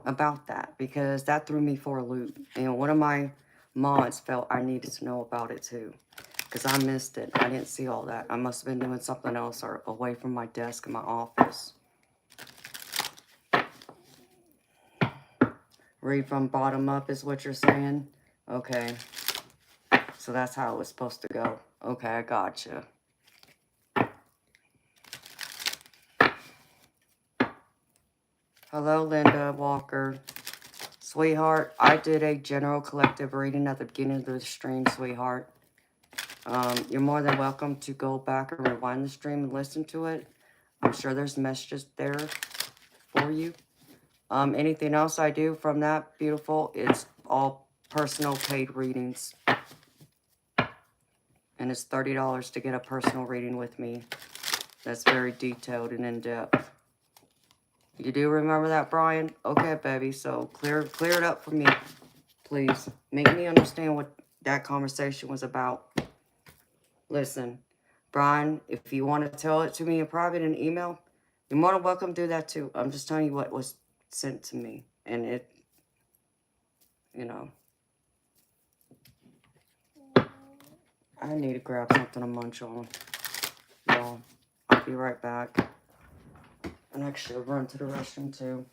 about that because that threw me for a loop. And one of my mods felt I needed to know about it too because I missed it. I didn't see all that. I must have been doing something else or away from my desk in my office. Read from bottom up is what you're saying? Okay. So that's how it was supposed to go. Okay, I gotcha. Hello, Linda Walker. Sweetheart, I did a general collective reading at the beginning of the stream, sweetheart. You're more than welcome to go back and rewind the stream and listen to it. I'm sure there's messages there for you. Anything else I do from that, beautiful, it's all personal paid readings. And it's $30 to get a personal reading with me. That's very detailed and in-depth. You do remember that, Brian? Okay, baby, so clear it up for me, please. Make me understand what that conversation was about. Listen, Brian, if you want to tell it to me in private in an email, you're more than welcome to do that too. I'm just telling you what was sent to me. And it, you know. I need to grab something to munch on. Y'all, I'll be right back. And actually, I'll run to the restroom too.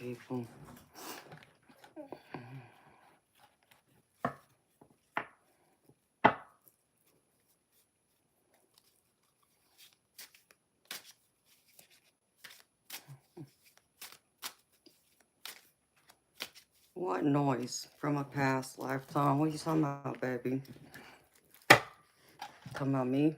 people. What noise from a past lifetime? What are you talking about, baby? Talking about me?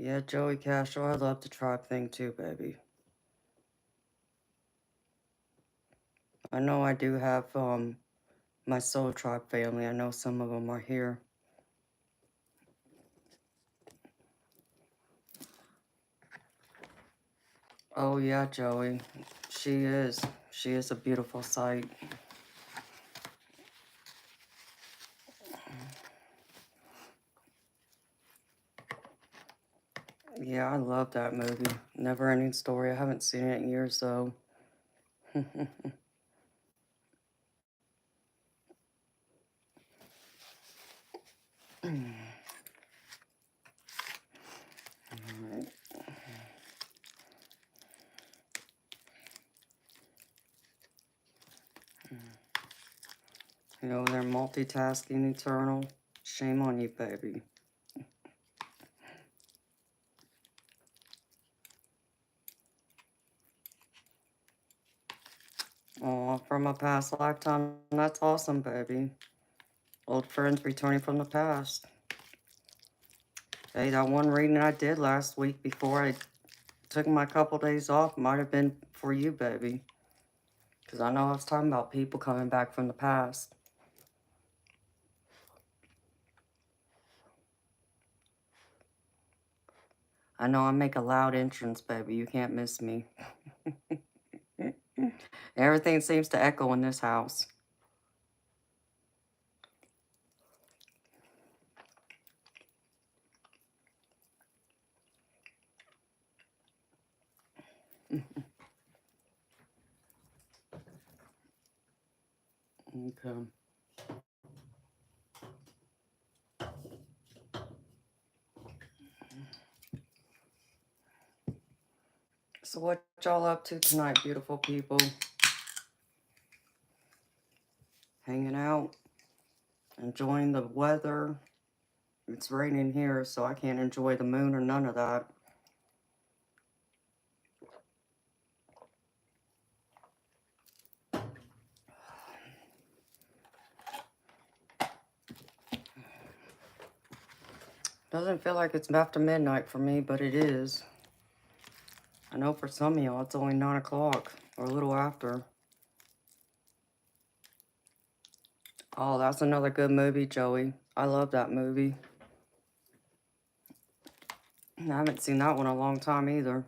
Yeah, Joey Castro, I love the tribe thing too, baby. I know I do have my soul tribe family. I know some of them are here. Oh yeah, Joey. She is. She is a beautiful sight. Yeah, I love that movie. Never Ending Story. I haven't seen it in years though. You know, they're multitasking eternal. Shame on you, baby. Oh, from a past lifetime. That's awesome, baby. Old friends returning from the past. Hey, that one reading I did last week before I took my couple days off might have been for you, baby. Because I know I was talking about people coming back from the past. I know I make a loud entrance, baby. You can't miss me. Everything seems to echo in this house. Okay. So what y'all up to tonight, beautiful people? Hanging out, enjoying the weather. It's raining here, so I can't enjoy the moon or none of that. Doesn't feel like it's after midnight for me, but it is. I know for some of y'all it's only 9 o'clock or a little after. Oh, that's another good movie, Joey. I love that movie. I haven't seen that one in a long time either.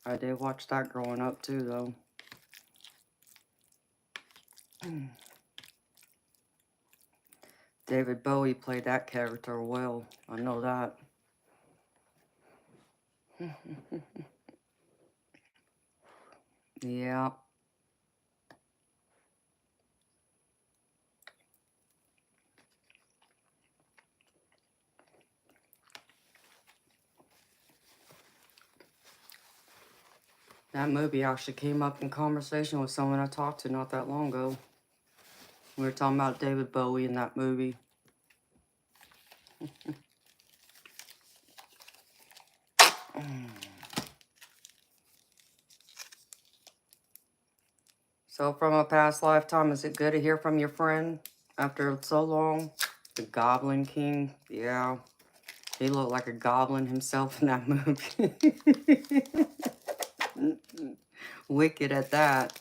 I did watch that growing up too, though. David Bowie played that character well. I know that. Yeah. That movie actually came up in conversation with someone I talked to not that long ago. We were talking about David Bowie in that movie. So from a past lifetime, is it good to hear from your friend after so long? The Goblin King? Yeah. He looked like a goblin himself in that movie. Wicked at that.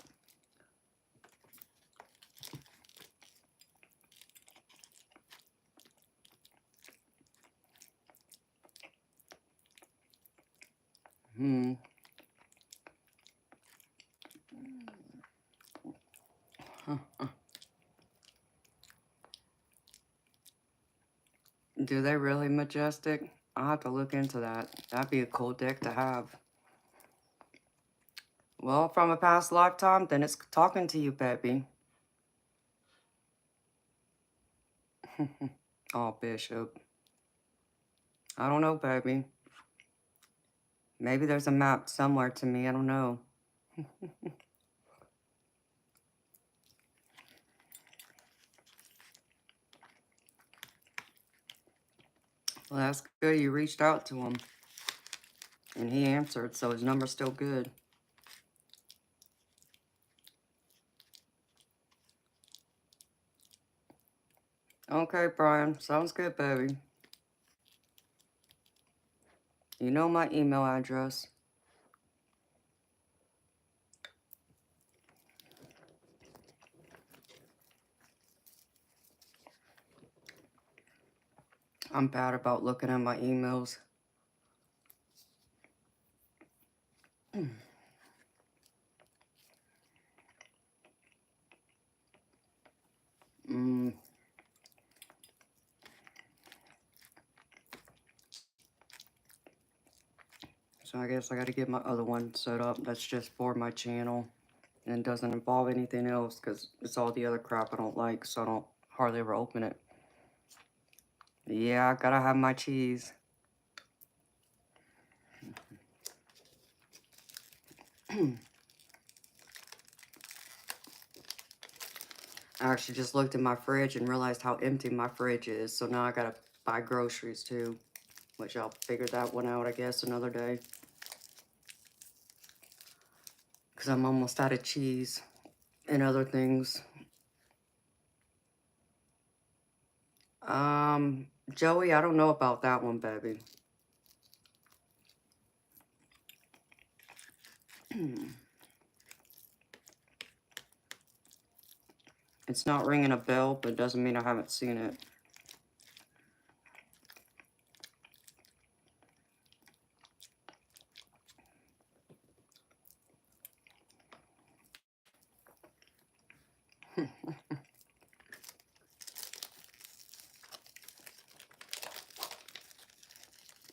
Hmm. Do they really, Majestic? I'll have to look into that. That'd be a cool deck to have. Well, from a past lifetime, then it's talking to you, baby. Oh, Bishop. I don't know, baby. Maybe there's a map somewhere to me. I don't know. Well, that's good. You reached out to him. And he answered, so his number's still good. Okay, Brian. Sounds good, baby. You know my email address. I'm bad about looking at my emails. Mm. So I guess I got to get my other one set up. That's just for my channel. And it doesn't involve anything else because it's all the other crap I don't like. So I don't hardly ever open it. Yeah, I gotta have my cheese. I actually just looked in my fridge and realized how empty my fridge is. So now I gotta buy groceries too. Which I'll figure that one out, I guess, another day. Because I'm almost out of cheese and other things. Joey, I don't know about that one, baby. It's not ringing a bell, but doesn't mean I haven't seen it.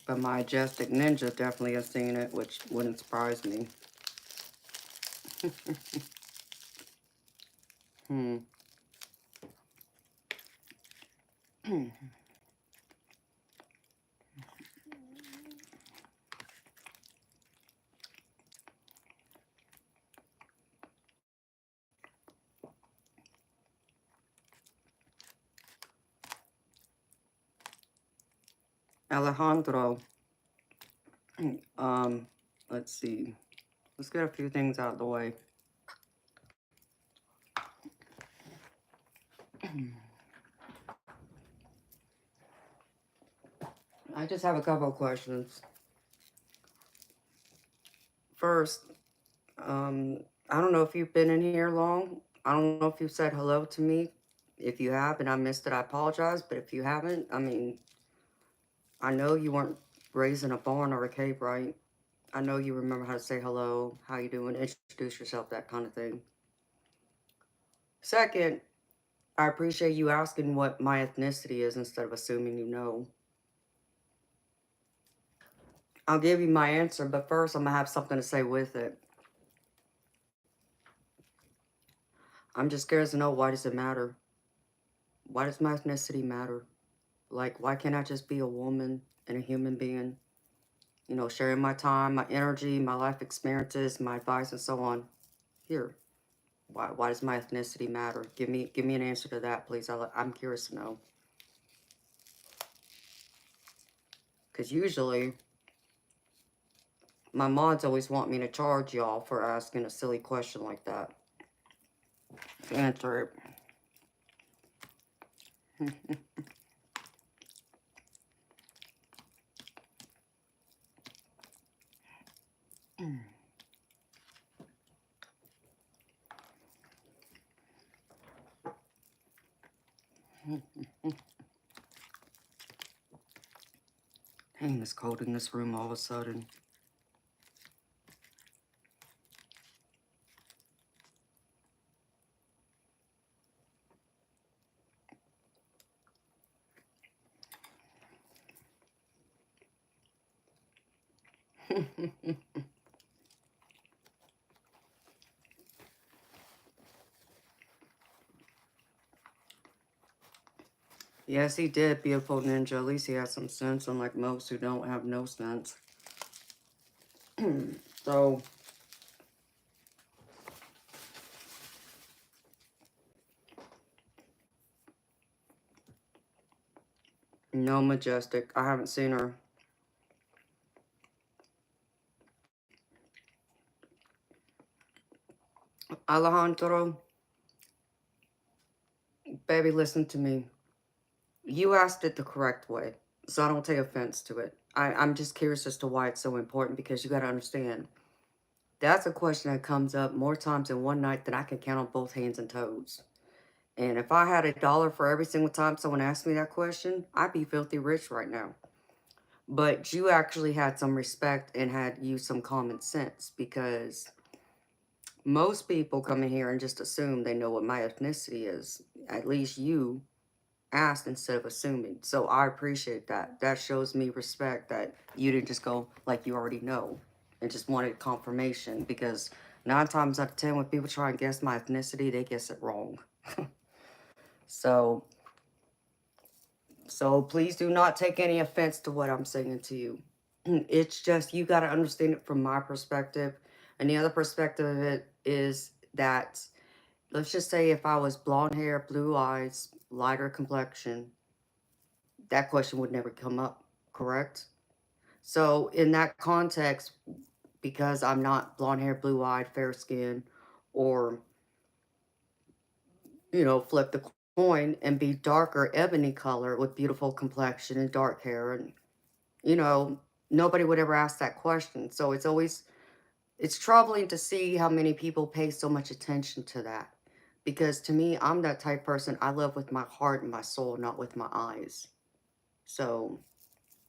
But my Majestic Ninja definitely has seen it, which wouldn't surprise me. Alejandro, let's see. Let's get a few things out of the way. I just have a couple of questions. First, I don't know if you've been in here long. I don't know if you've said hello to me. If you have and I missed it, I apologize. But if you haven't, I mean, I know you weren't raised in a barn or a cave, right? I know you remember how to say hello, how you doing, introduce yourself, that kind of thing. Second, I appreciate you asking what my ethnicity is instead of assuming you know. I'll give you my answer, but first I'm going to have something to say with it. I'm just curious to know, why does it matter? Why does my ethnicity matter? Like, why can't I just be a woman and a human being? You know, sharing my time, my energy, my life experiences, my advice, and so on. Here. Why does my ethnicity matter? Give me an answer to that, please. I'm curious to know. Because usually, my mods always want me to charge y'all for asking a silly question like that. Answer it. Dang, it's cold in this room all of a sudden. Yes, he did, beautiful ninja. At least he has some sense, unlike most who don't have no sense. So, no Majestic. I haven't seen her. Alejandro, baby, listen to me. You asked it the correct way, so I don't take offense to it. I'm just curious as to why it's so important, because you got to understand. That's a question that comes up more times in one night than I can count on both hands and toes. And if I had $1 for every single time someone asked me that question, I'd be filthy rich right now. But you actually had some respect and had used some common sense, because most people come in here and just assume they know what my ethnicity is. At least you asked instead of assuming. So I appreciate that. That shows me respect that you didn't just go like you already know and just wanted confirmation, because 9 times out of 10 when people try and guess my ethnicity, they guess it wrong. So please do not take any offense to what I'm saying to you. It's just you got to understand it from my perspective. And the other perspective of it is that, let's just say if I was blonde hair, blue eyes, lighter complexion, that question would never come up, correct? So in that context, because I'm not blonde hair, blue eyed, fair skin, or, flip the coin and be darker ebony color with beautiful complexion and dark hair, and, you know, nobody would ever ask that question. So it's troubling to see how many people pay so much attention to that. Because to me, I'm that type of person. I love with my heart and my soul, not with my eyes. So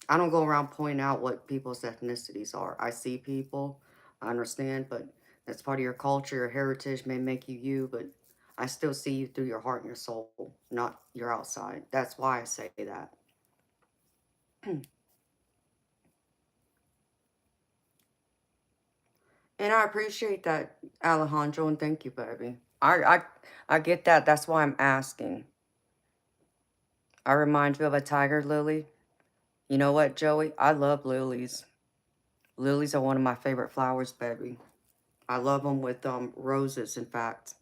I don't go around pointing out what people's ethnicities are. I see people, I understand, but that's part of your culture, your heritage may make you you, but I still see you through your heart and your soul, not your outside. That's why I say that. And I appreciate that, Alejandro, and thank you, baby. I get that. That's why I'm asking. I remind you of a tiger lily. You know what, Joey? I love lilies. Lilies are one of my favorite flowers, baby. I love them with roses, in fact.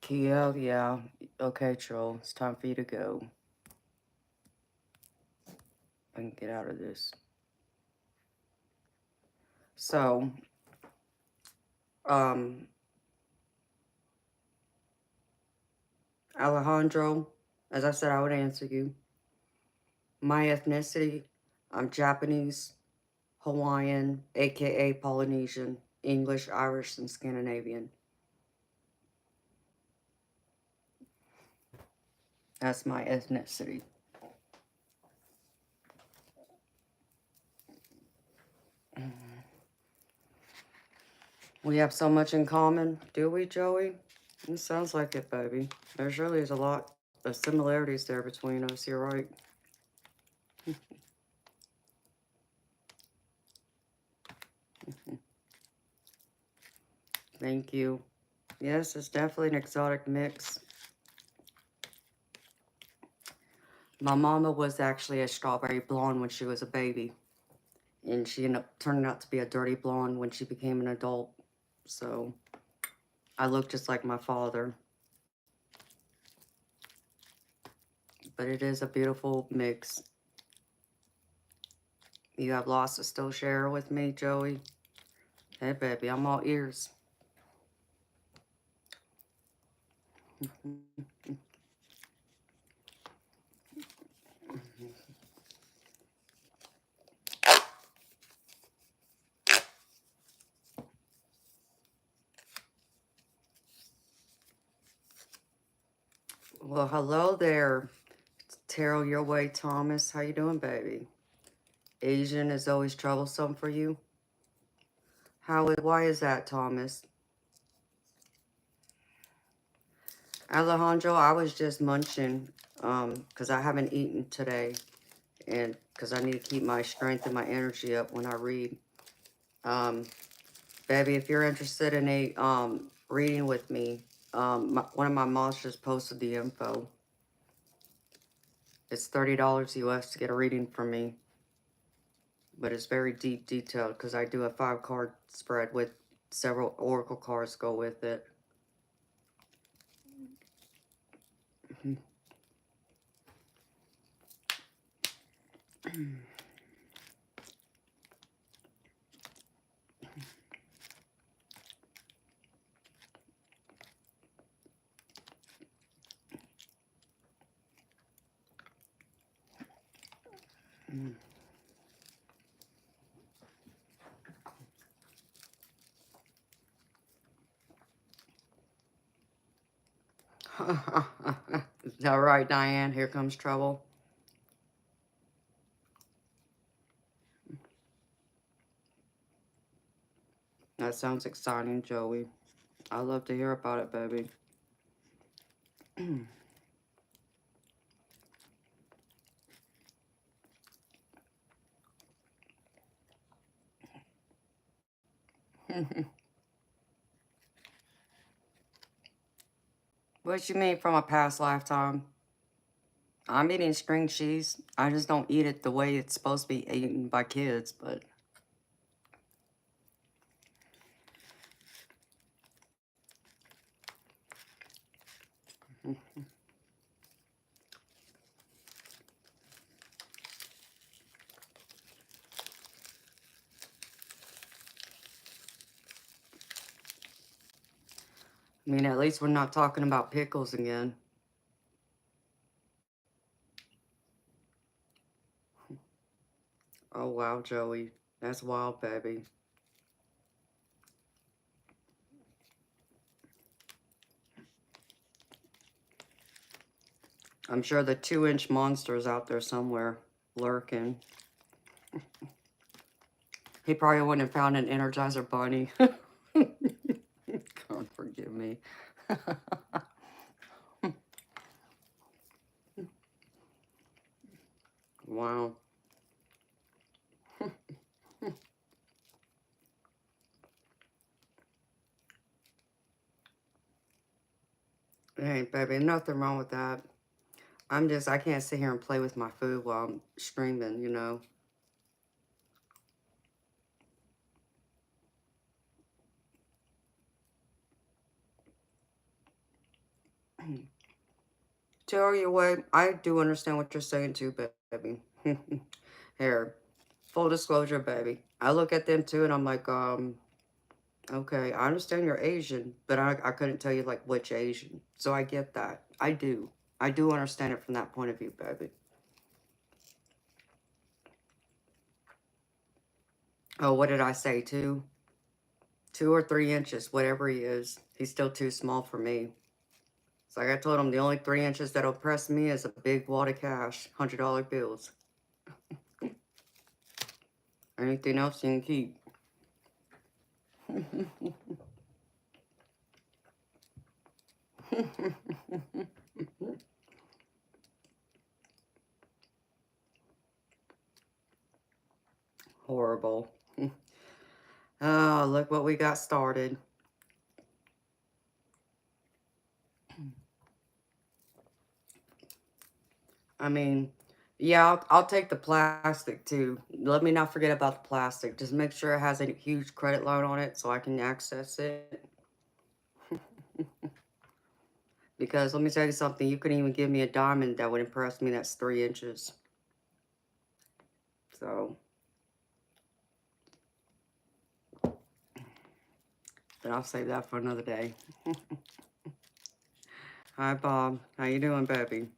Kia, yeah. Okay, Troll. It's time for you to go. I can get out of this. So, um, Alejandro, as I said, I would answer you. My ethnicity, I'm Japanese, Hawaiian, aka Polynesian, English, Irish, and Scandinavian. That's my ethnicity. We have so much in common, do we, Joey? It sounds like it, baby. There surely is a lot of similarities there between us, you're right. Thank you. Yes, it's definitely an exotic mix. My mama was actually a strawberry blonde when she was a baby, and she ended up turning out to be a dirty blonde when she became an adult. So I look just like my father, but it is a beautiful mix. You have lots to still share with me, Joey? Hey, baby, I'm all ears. Well, hello there, Terrell Your Way Thomas. How you doing, baby? Asian is always troublesome for you? Why is that, Thomas? Alejandro, I was just munching, because I haven't eaten today, and because I need to keep my strength and my energy up when I read. Um, Baby, if you're interested in a reading with me, one of my moms just posted the info. It's $30 US to get a reading from me. But it's very deep detailed because I do a 5-card spread with several oracle cards go with it. Is that right, Diane? Here comes trouble. That sounds exciting, Joey. I love to hear about it, baby. What you mean from a past lifetime? I'm eating string cheese. I just don't eat it the way it's supposed to be eaten by kids, but... I mean, at least we're not talking about pickles again. Oh, wow, Joey. That's wild, baby. I'm sure the 2-inch monster is out there somewhere, lurking. He probably wouldn't have found an Energizer Bunny. God forgive me. Wow. Hey, baby, nothing wrong with that. I can't sit here and play with my food while I'm streaming, you know. Tell you what, I do understand what you're saying too, baby. Here, full disclosure, baby. I look at them too and I'm like, okay, I understand you're Asian, but I couldn't tell you like which Asian. So I get that. I do. I do understand it from that point of view, baby. Oh, what did I say? 2 or 3 inches, whatever he is. He's still too small for me. It's like I told him, the only 3 inches that'll press me is a big wad of cash, $100 bills. Anything else you can keep. Horrible. Oh, look what we got started. I mean, yeah, I'll take the plastic too. Let me not forget about the plastic. Just make sure it has a huge credit line on it so I can access it. Because let me tell you something, you couldn't even give me a diamond that would impress me that's 3 inches. So, but I'll save that for another day. Hi, Bob. How you doing, baby?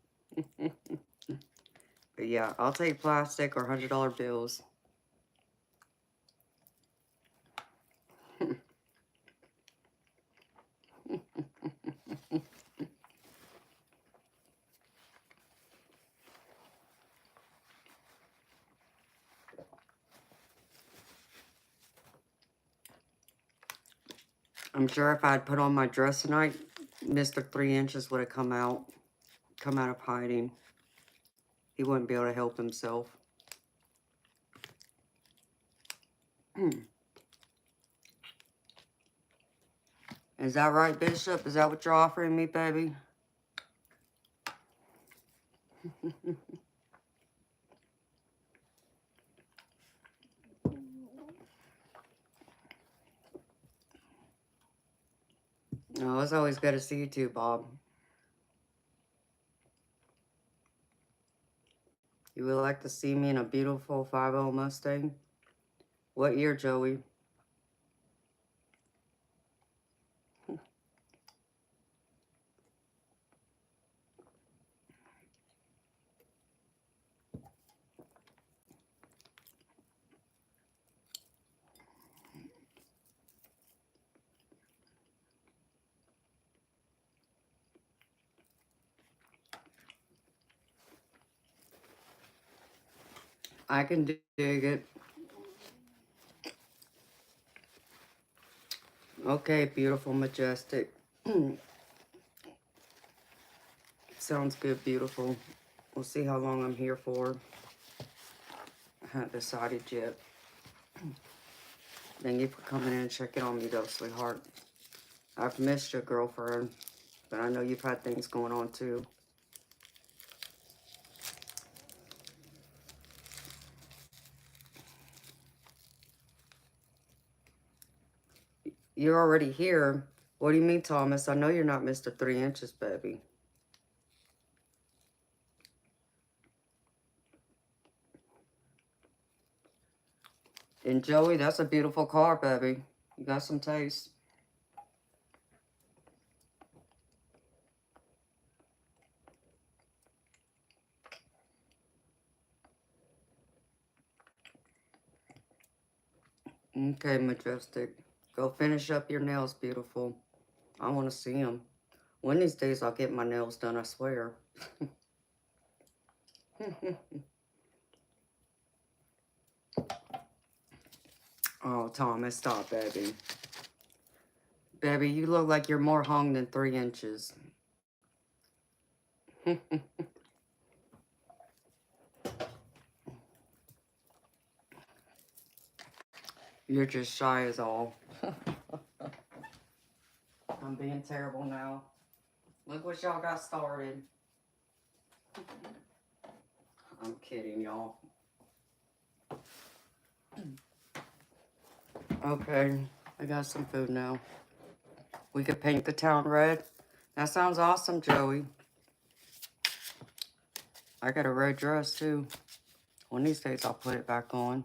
But yeah, I'll take plastic or $100 bills. I'm sure if I had put on my dress tonight, Mr. 3 inches would have come out of hiding. He wouldn't be able to help himself. Is that right, Bishop? Is that what you're offering me, baby? Oh, it's always good to see you too, Bob. You would like to see me in a beautiful 5.0 Mustang? What year, Joey? I can dig it. Okay, beautiful, majestic. Sounds good, beautiful. We'll see how long I'm here for. I haven't decided yet. Thank you for coming in and checking on me, though, sweetheart. I've missed your girlfriend, but I know you've had things going on, too. You're already here. What do you mean, Thomas? I know you're not Mr. 3 inches, baby. And Joey, that's a beautiful car, baby. You got some taste. Okay, majestic. Go finish up your nails, beautiful. I want to see them. One of these days, I'll get my nails done, I swear. Oh, Thomas, stop, baby. Baby, you look like you're more hung than 3 inches. You're just shy as all. I'm being terrible now. Look what y'all got started. I'm kidding, y'all. Okay, I got some food now. We could paint the town red. That sounds awesome, Joey. I got a red dress, too. One of these days, I'll put it back on.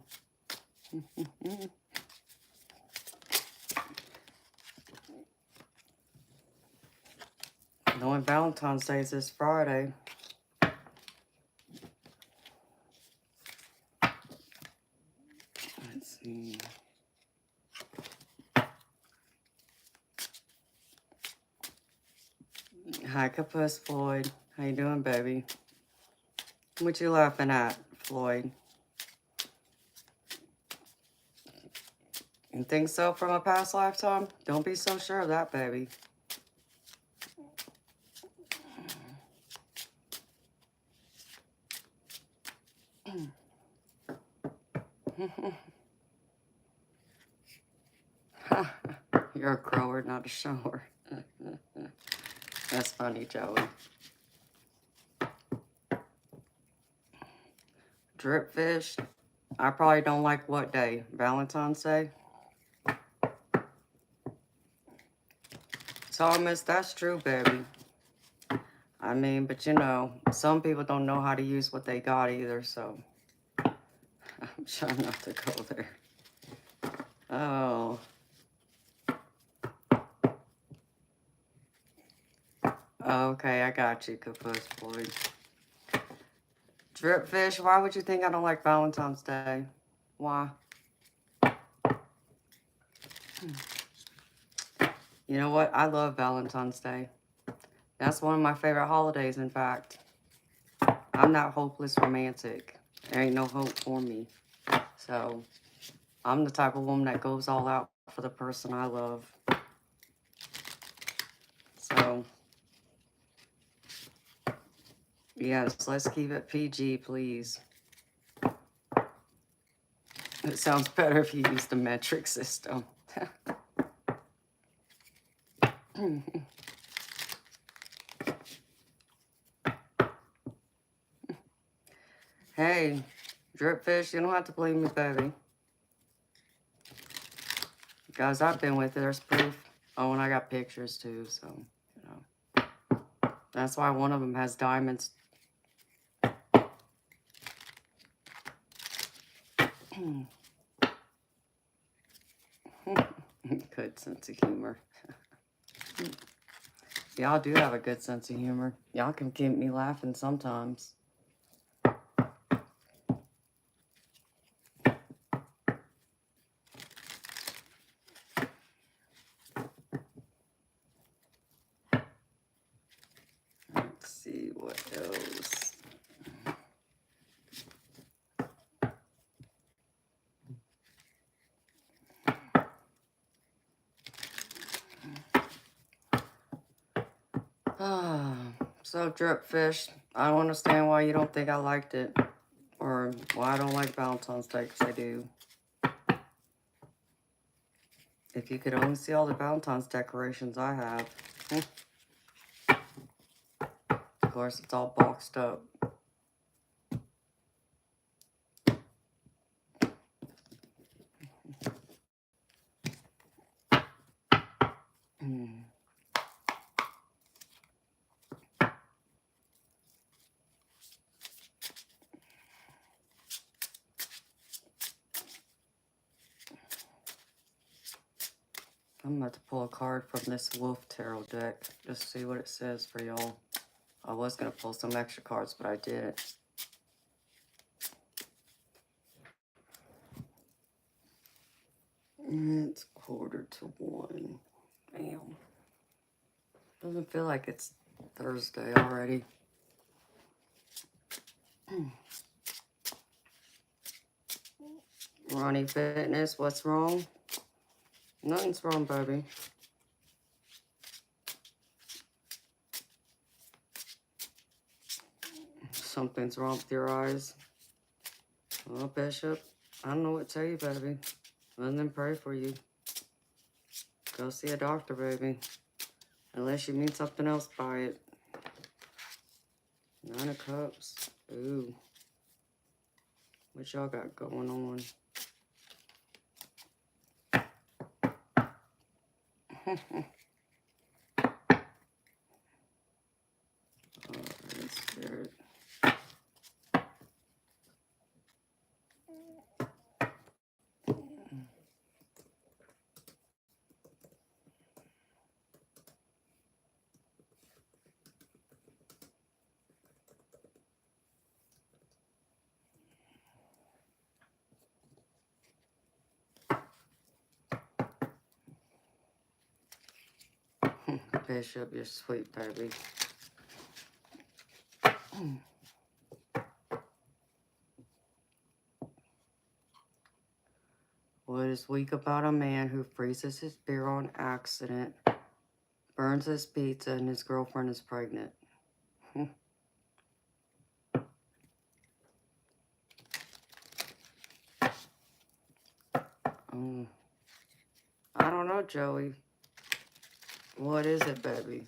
Knowing Valentine's Day is this Friday. Let's see. Hi, Capus Floyd. How you doing, baby? What you laughing at, Floyd? You think so from a past lifetime? Don't be so sure of that, baby. You're a grower, not a shower. That's funny, Joey. Drip fish. I probably don't like what day? Valentine's Day? Thomas, that's true, baby. I mean, but you know, some people don't know how to use what they got either, so I'm trying not to go there. Oh. Okay, I got you, Capus Boy. Drip fish, why would you think I don't like Valentine's Day? Why? You know what? I love Valentine's Day. That's one of my favorite holidays, in fact. I'm not hopeless romantic. There ain't no hope for me. So, I'm the type of woman that goes all out for the person I love. So, yes, let's keep it PG, please. It sounds better if you use the metric system. Hey, Dripfish, you don't have to believe me, baby. Guys, I've been with it. There's proof. Oh, and I got pictures too, so, you know. That's why one of them has diamonds. Good sense of humor. Y'all do have a good sense of humor. Y'all can keep me laughing sometimes. Let's see what else. So Dripfish, I don't understand why you don't think I liked it. Or why I don't like Valentine's Day, because I do. If you could only see all the Valentine's decorations I have. Of course, it's all boxed up. I'm about to pull a card from this Wolf Tarot deck. Just see what it says for y'all. I was going to pull some extra cards, but I didn't. It's 1:45. Damn. Doesn't feel like it's Thursday already. Ronnie Fitness, what's wrong? Nothing's wrong, baby. Something's wrong with your eyes. Well, Bishop, I don't know what to tell you, baby. Other than pray for you. Go see a doctor, baby. Unless you mean something else by it. 9 of Cups. Ooh. What y'all got going on? Alright, Spirit. Bishop, you're sweet, baby. What is weak about a man who freezes his beer on accident, burns his pizza, and his girlfriend is pregnant? I don't know, Joey. What is it, baby?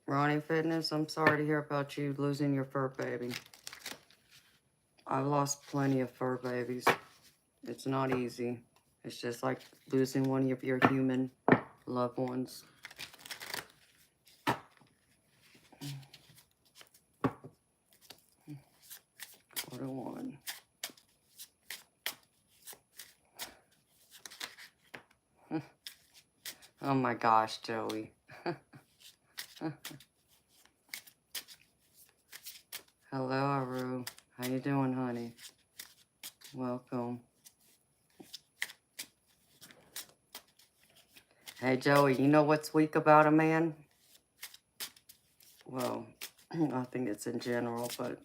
Ronnie Fitness, I'm sorry to hear about you losing your fur baby. I've lost plenty of fur babies. It's not easy. It's just like losing one of your human loved ones. What a one. Oh my gosh, Joey. Hello, Aru. How you doing, honey? Welcome. Hey, Joey, you know what's weak about a man? Well, I think it's in general, but...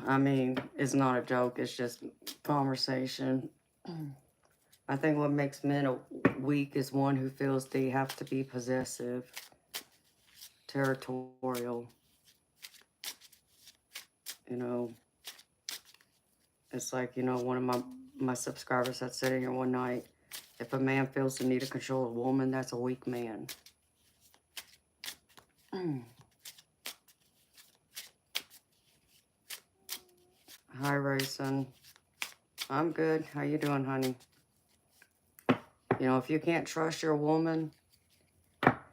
I mean, it's not a joke. It's just conversation. I think what makes men weak is one who feels they have to be possessive, territorial. You know, it's like, you know, one of my my subscribers that said in here one night, if a man feels the need to control a woman, that's a weak man. Hi, Rayson. I'm good. How you doing, honey? You know, if you can't trust your woman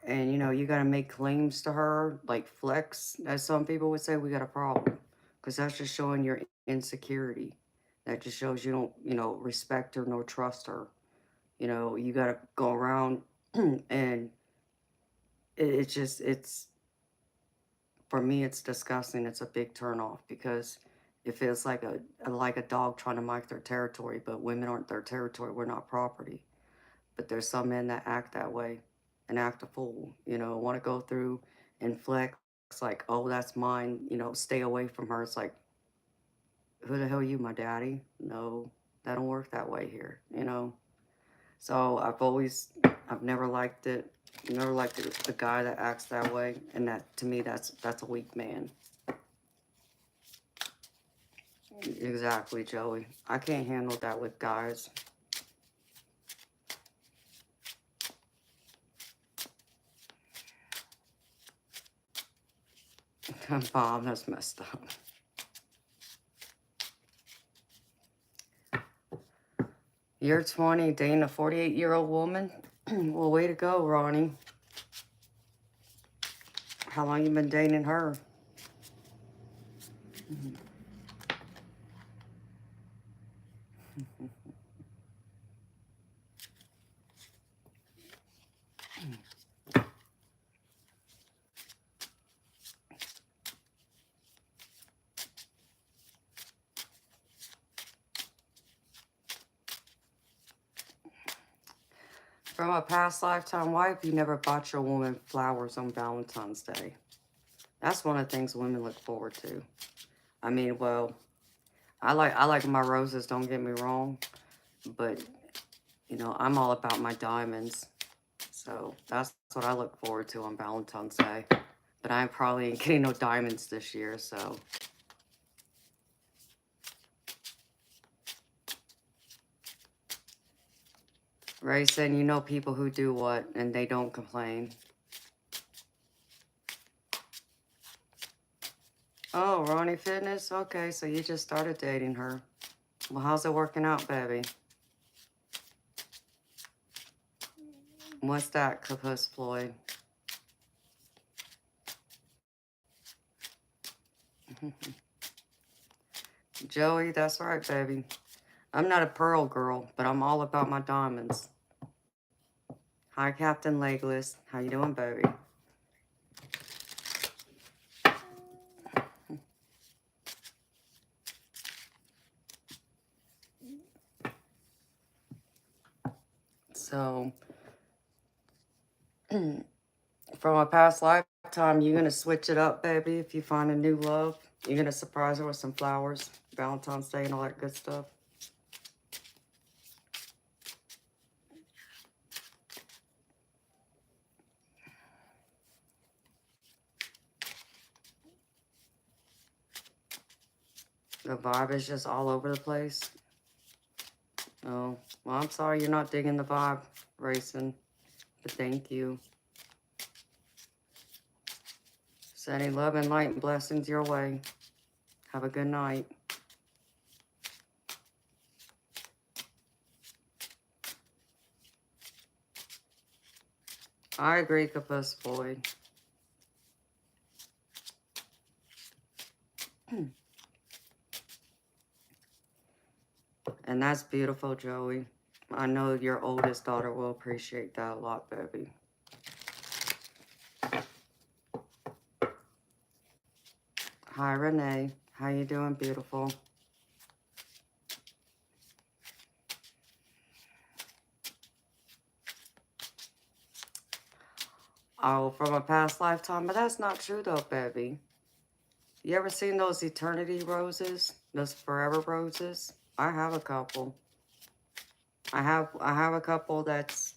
and, you know, you got to make claims to her, like flex, as some people would say, we got a problem. Because that's just showing your insecurity. That just shows you don't, you know, respect her nor trust her. You know, you got to go around and it's just, it's, for me, it's disgusting. It's a big turnoff because it feels like a dog trying to mark their territory, but women aren't their territory. We're not property. But there's some men that act that way and act a fool, you know, want to go through and flex like, oh, that's mine, you know, stay away from her. It's like, who the hell are you, my daddy? No, that don't work that way here, you know. So I've never liked it. Never liked the guy that acts that way, and that to me, that's a weak man. Exactly, Joey. I can't handle that with guys. Mom, that's messed up. You're 20, dating a 48-year-old woman? Well, way to go, Ronnie. How long you been dating her? From a past lifetime wife, you never bought your woman flowers on Valentine's Day. That's one of the things women look forward to. I mean, well, I like my roses, don't get me wrong, but you know, I'm all about my diamonds. So that's what I look forward to on Valentine's Day. But I probably ain't getting no diamonds this year, so. Ray said, you know people who do what, and they don't complain. Oh, Ronnie Fitness? Okay, so you just started dating her. Well, how's it working out, baby? What's that, Capus Floyd? Joey, that's right, baby. I'm not a pearl girl, but I'm all about my diamonds. Hi, Captain Legless. How you doing, baby? So, from a past lifetime, you're going to switch it up, baby, if you find a new love. You're going to surprise her with some flowers, Valentine's Day and all that good stuff. The vibe is just all over the place. Oh, well, I'm sorry you're not digging the vibe, Racing, but thank you. Sending love and light and blessings your way. Have a good night. I agree, Capus Floyd. And that's beautiful, Joey. I know your oldest daughter will appreciate that a lot, baby. Hi, Renee. How you doing, beautiful? Oh, from a past lifetime, but that's not true though, baby. You ever seen those eternity roses? Those forever roses? I have a couple. I have a couple that's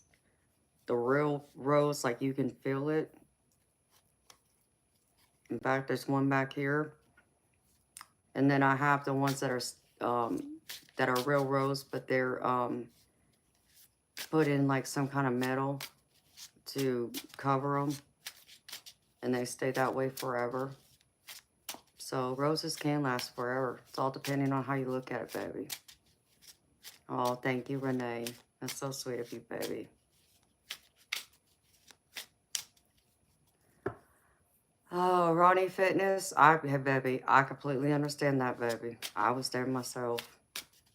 the real rose, like you can feel it. In fact, there's one back here. And then I have the ones that are that are real rose, but they're put in like some kind of metal to cover them, and they stay that way forever. So roses can last forever. It's all depending on how you look at it, baby. Oh, thank you, Renee. That's so sweet of you, baby. Oh, Ronnie Fitness. Baby, I completely understand that, baby. I was there myself.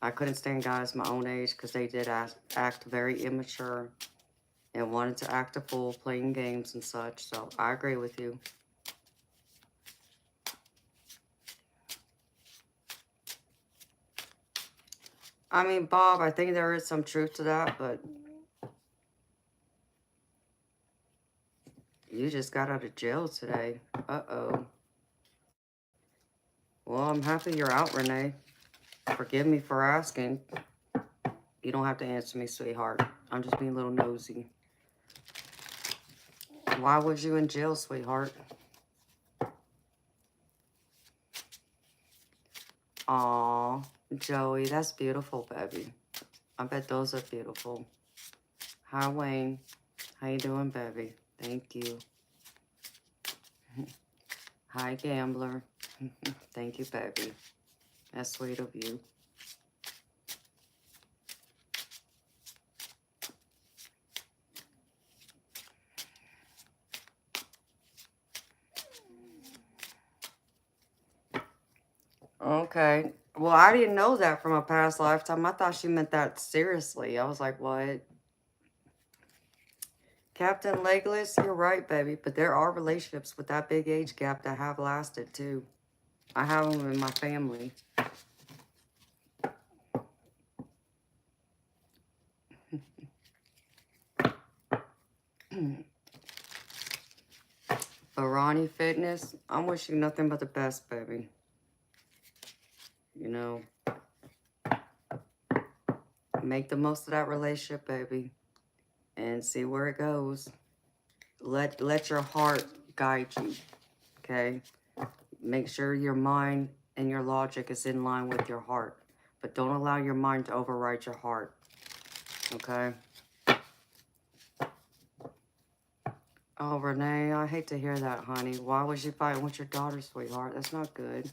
I couldn't stand guys my own age because they did act very immature and wanted to act a fool playing games and such. So I agree with you. I mean, Bob, I think there is some truth to that, but you just got out of jail today. Uh-oh. Well, I'm happy you're out, Renee. Forgive me for asking. You don't have to answer me, sweetheart. I'm just being a little nosy. Why was you in jail, sweetheart? Aw, Joey, that's beautiful, baby. I bet those are beautiful. Hi, Wayne. How you doing, baby? Thank you. Hi, Gambler. Thank you, baby. That's sweet of you. Okay. Well, I didn't know that from a past lifetime. I thought she meant that seriously. I was like, what? Captain Legless, you're right, baby. But there are relationships with that big age gap that have lasted, too. I have them in my family. But Ronnie Fitness, I'm wishing you nothing but the best, baby. You know, make the most of that relationship, baby. And see where it goes. Let your heart guide you, okay? Make sure your mind and your logic is in line with your heart. But don't allow your mind to override your heart, okay? Oh, Renee, I hate to hear that, honey. Why was you fighting with your daughter, sweetheart? That's not good.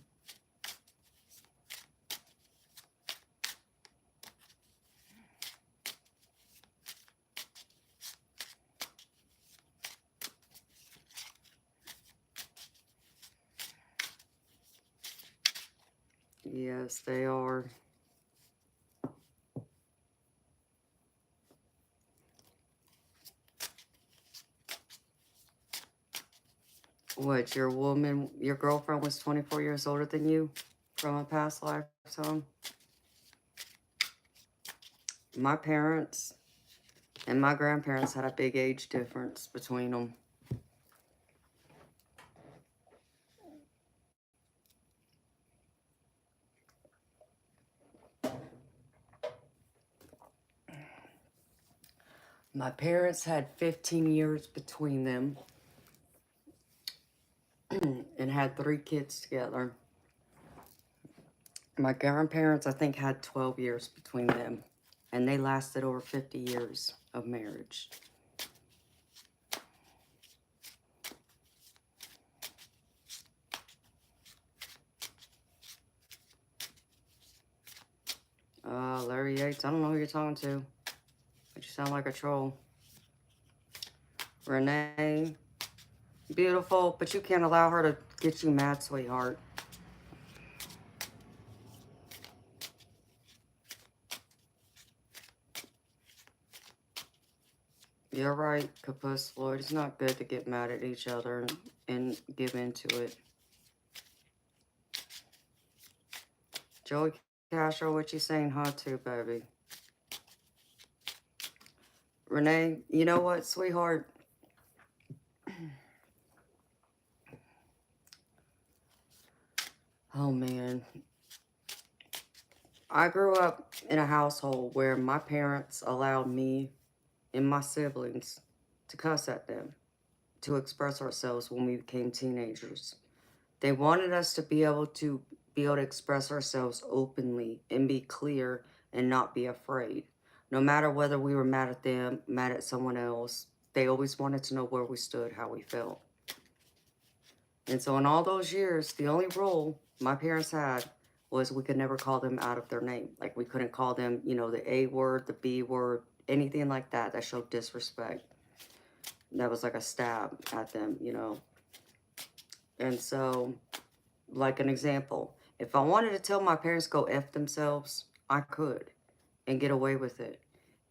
Yes, they are. What, your girlfriend was 24 years older than you from a past lifetime? My parents and my grandparents had a big age difference between them. My parents had 15 years between them and had 3 kids together. My grandparents, I think, had 12 years between them, and they lasted over 50 years of marriage. Larry Yates, I don't know who you're talking to, but you sound like a troll. Renee, beautiful, but you can't allow her to get you mad, sweetheart. You're right, Capus Floyd. It's not good to get mad at each other and give into it. Joey Castro, what you saying hi to, baby? Renee, you know what, sweetheart? Oh, man. I grew up in a household where my parents allowed me and my siblings to cuss at them, to express ourselves when we became teenagers. They wanted us to be able to be able to express ourselves openly and be clear and not be afraid. No matter whether we were mad at them, mad at someone else, they always wanted to know where we stood, how we felt. And so in all those years, the only rule my parents had was we could never call them out of their name. Like we couldn't call them, you know, the A word, the B word, anything like that that showed disrespect. That was like a stab at them, you know. And so, like an example, if I wanted to tell my parents go F themselves, I could and get away with it.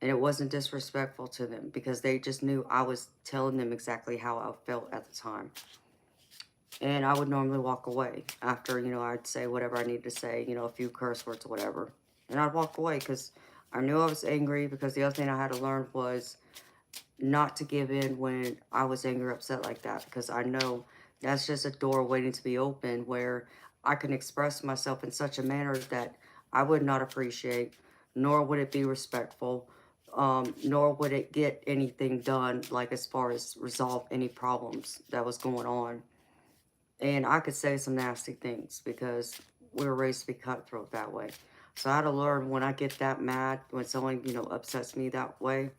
And it wasn't disrespectful to them because they just knew I was telling them exactly how I felt at the time. And I would normally walk away after, you know, I'd say whatever I needed to say, you know, a few curse words or whatever. And I'd walk away because I knew I was angry, because the other thing I had to learn was not to give in when I was angry or upset like that, because I know that's just a door waiting to be opened where I can express myself in such a manner that I would not appreciate, nor would it be respectful, nor would it get anything done, like as far as resolve any problems that was going on. And I could say some nasty things because we were raised to be cutthroat that way. So I had to learn when I get that mad, when someone, you know, upsets me that way,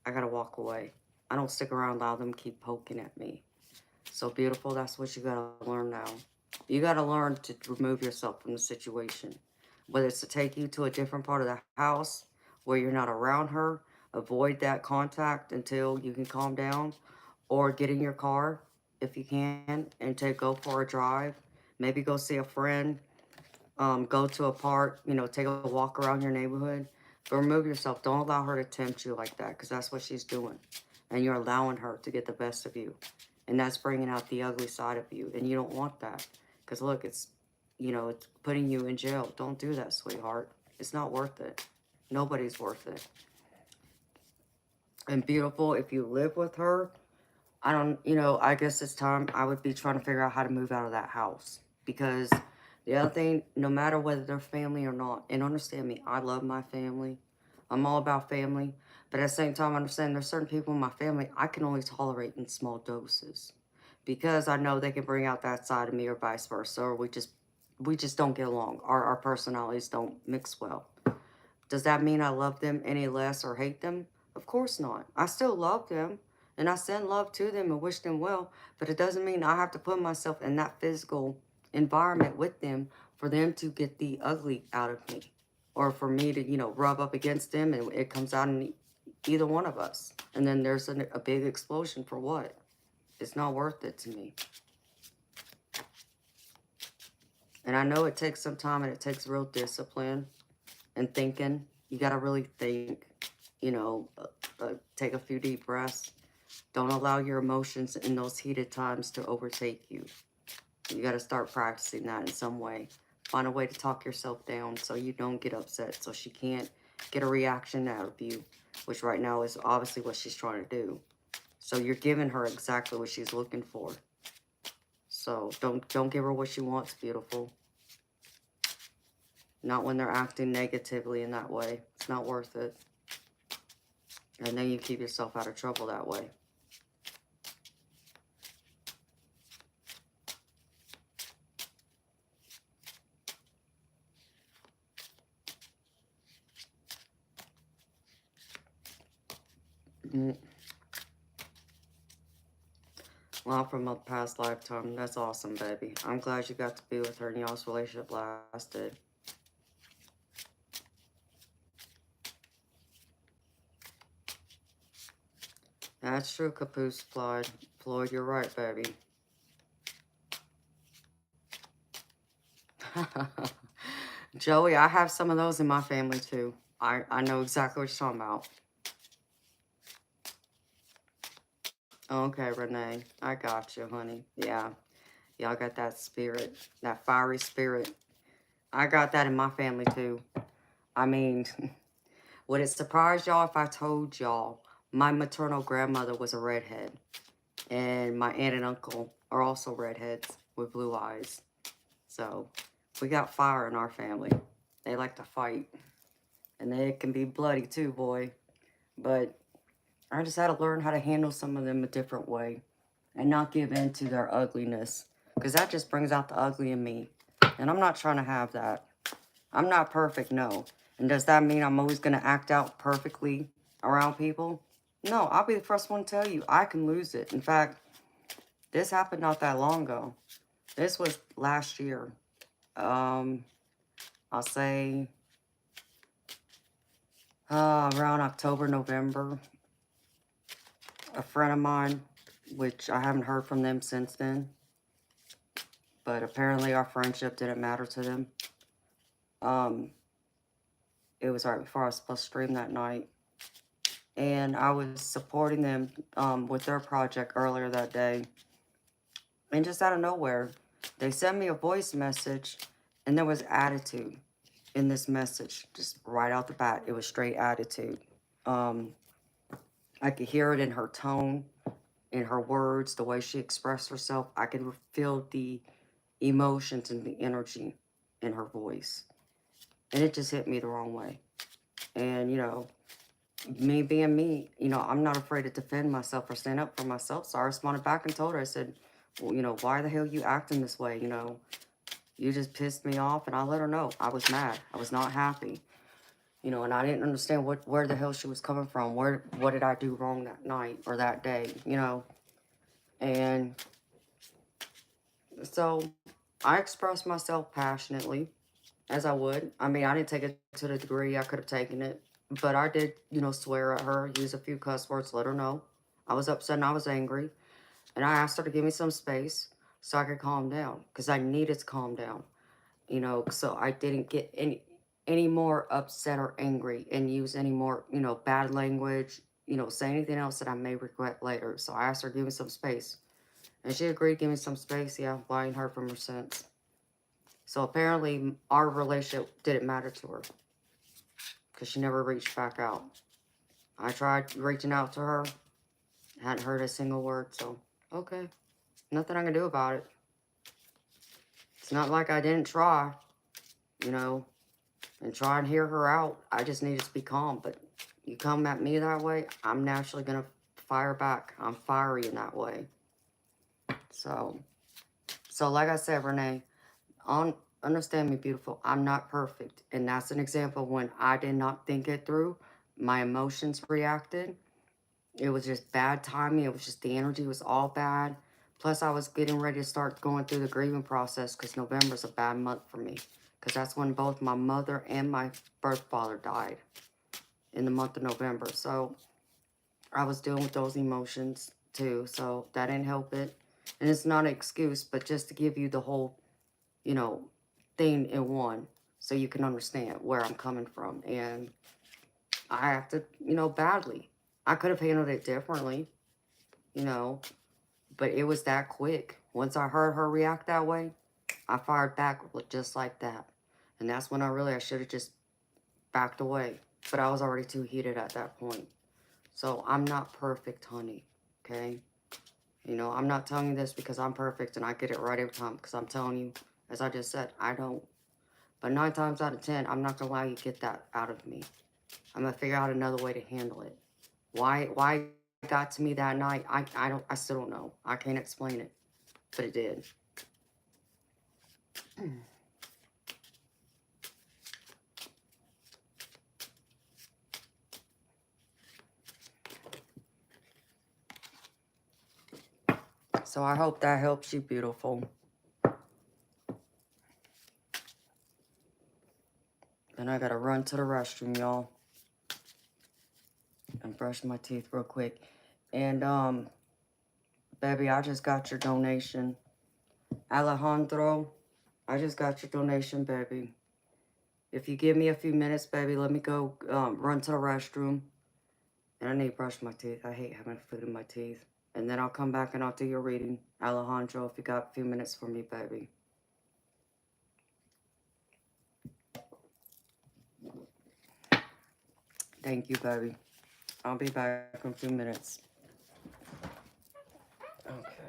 I gotta walk away. I don't stick around, allow them to keep poking at me. So beautiful, that's what you gotta learn now. You gotta learn to remove yourself from the situation. Whether it's to take you to a different part of the house where you're not around her, avoid that contact until you can calm down, or get in your car if you can and go for a drive. Maybe go see a friend, go to a park, you know, take a walk around your neighborhood. But remove yourself. Don't allow her to tempt you like that, because that's what she's doing. And you're allowing her to get the best of you. And that's bringing out the ugly side of you. And you don't want that. Because look, it's, you know, it's putting you in jail. Don't do that, sweetheart. It's not worth it. Nobody's worth it. And beautiful, if you live with her, I don't, you know, I guess it's time I would be trying to figure out how to move out of that house. Because the other thing, no matter whether they're family or not, and understand me, I love my family. I'm all about family. But at the same time, I understand there's certain people in my family I can only tolerate in small doses. Because I know they can bring out that side of me, or vice versa. Or we just don't get along. Our personalities don't mix well. Does that mean I love them any less or hate them? Of course not. I still love them. And I send love to them and wish them well. But it doesn't mean I have to put myself in that physical environment with them for them to get the ugly out of me. Or for me to, you know, rub up against them and it comes out in either one of us. And then there's a big explosion for what? It's not worth it to me. And I know it takes some time and it takes real discipline and thinking. You got to really think, you know, take a few deep breaths. Don't allow your emotions in those heated times to overtake you. You got to start practicing that in some way. Find a way to talk yourself down so you don't get upset, so she can't get a reaction out of you, which right now is obviously what she's trying to do. So you're giving her exactly what she's looking for. So don't give her what she wants, beautiful. Not when they're acting negatively in that way. It's not worth it. And then you keep yourself out of trouble that way. Well, from a past lifetime. That's awesome, baby. I'm glad you got to be with her and y'all's relationship lasted. That's true, Caboose Floyd. Floyd, you're right, baby. Joey, I have some of those in my family, too. I know exactly what you're talking about. Okay, Renee. I got you, honey. Yeah. Y'all got that spirit. That fiery spirit. I got that in my family, too. I mean, would it surprise y'all if I told y'all my maternal grandmother was a redhead? And my aunt and uncle are also redheads with blue eyes. So, we got fire in our family. They like to fight. And they can be bloody, too, boy. But I just had to learn how to handle some of them a different way and not give in to their ugliness, because that just brings out the ugly in me. And I'm not trying to have that. I'm not perfect, no. And does that mean I'm always going to act out perfectly around people? No, I'll be the first one to tell you, I can lose it. In fact, this happened not that long ago. This was last year. I'll say around October, November. A friend of mine, which I haven't heard from them since then, but apparently our friendship didn't matter to them. It was right before I was supposed to stream that night. And I was supporting them with their project earlier that day. And just out of nowhere, they sent me a voice message, and there was attitude in this message. Just right out the bat, it was straight attitude. I could hear it in her tone, in her words, the way she expressed herself. I could feel the emotions and the energy in her voice. And it just hit me the wrong way. And, you know, me being me, you know, I'm not afraid to defend myself or stand up for myself. So I responded back and told her, I said, well, you know, why the hell you acting this way? You know, you just pissed me off. And I let her know I was mad. I was not happy. You know, and I didn't understand where the hell she was coming from. What did I do wrong that night or that day, you know? And so I expressed myself passionately, as I would. I mean, I didn't take it to the degree I could have taken it. But I did, you know, swear at her, use a few cuss words, let her know. I was upset and I was angry. And I asked her to give me some space so I could calm down. Because I needed to calm down. You know, so I didn't get any more upset or angry and use any more, you know, bad language, you know, say anything else that I may regret later. So I asked her to give me some space. And she agreed to give me some space. Yeah, well, I ain't heard from her since. So apparently our relationship didn't matter to her. Because she never reached back out. I tried reaching out to her. Hadn't heard a single word. So, okay. Nothing I can do about it. It's not like I didn't try, you know, and try and hear her out. I just needed to be calm. But you come at me that way, I'm naturally going to fire back. I'm fiery in that way. So like I said, Renee, understand me, beautiful. I'm not perfect. And that's an example when I did not think it through. My emotions reacted. It was just bad timing. It was just the energy was all bad. Plus, I was getting ready to start going through the grieving process because November's a bad month for me. Because that's when both my mother and my birth father died in the month of November. So I was dealing with those emotions too. So that didn't help it. And it's not an excuse, but just to give you the whole, you know, thing in one. So you can understand where I'm coming from. And I acted, you know, badly. I could have handled it differently, you know, but it was that quick. Once I heard her react that way, I fired back just like that. And that's when I should have just backed away. But I was already too heated at that point. So I'm not perfect, honey, okay? You know, I'm not telling you this because I'm perfect and I get it right every time. Because I'm telling you, as I just said, I don't. But 9 times out of 10, I'm not going to allow you to get that out of me. I'm going to figure out another way to handle it. Why it got to me that night, I still don't know. I can't explain it, but it did. So I hope that helps you, beautiful. Then I gotta run to the restroom, y'all, and brush my teeth real quick. And baby, I just got your donation. Alejandro, I just got your donation, baby. If you give me a few minutes, baby, let me go run to the restroom. And I need to brush my teeth. I hate having food in my teeth. And then I'll come back and I'll do your reading. Alejandro, if you got a few minutes for me, baby. Thank you, baby. I'll be back in a few minutes. Okay.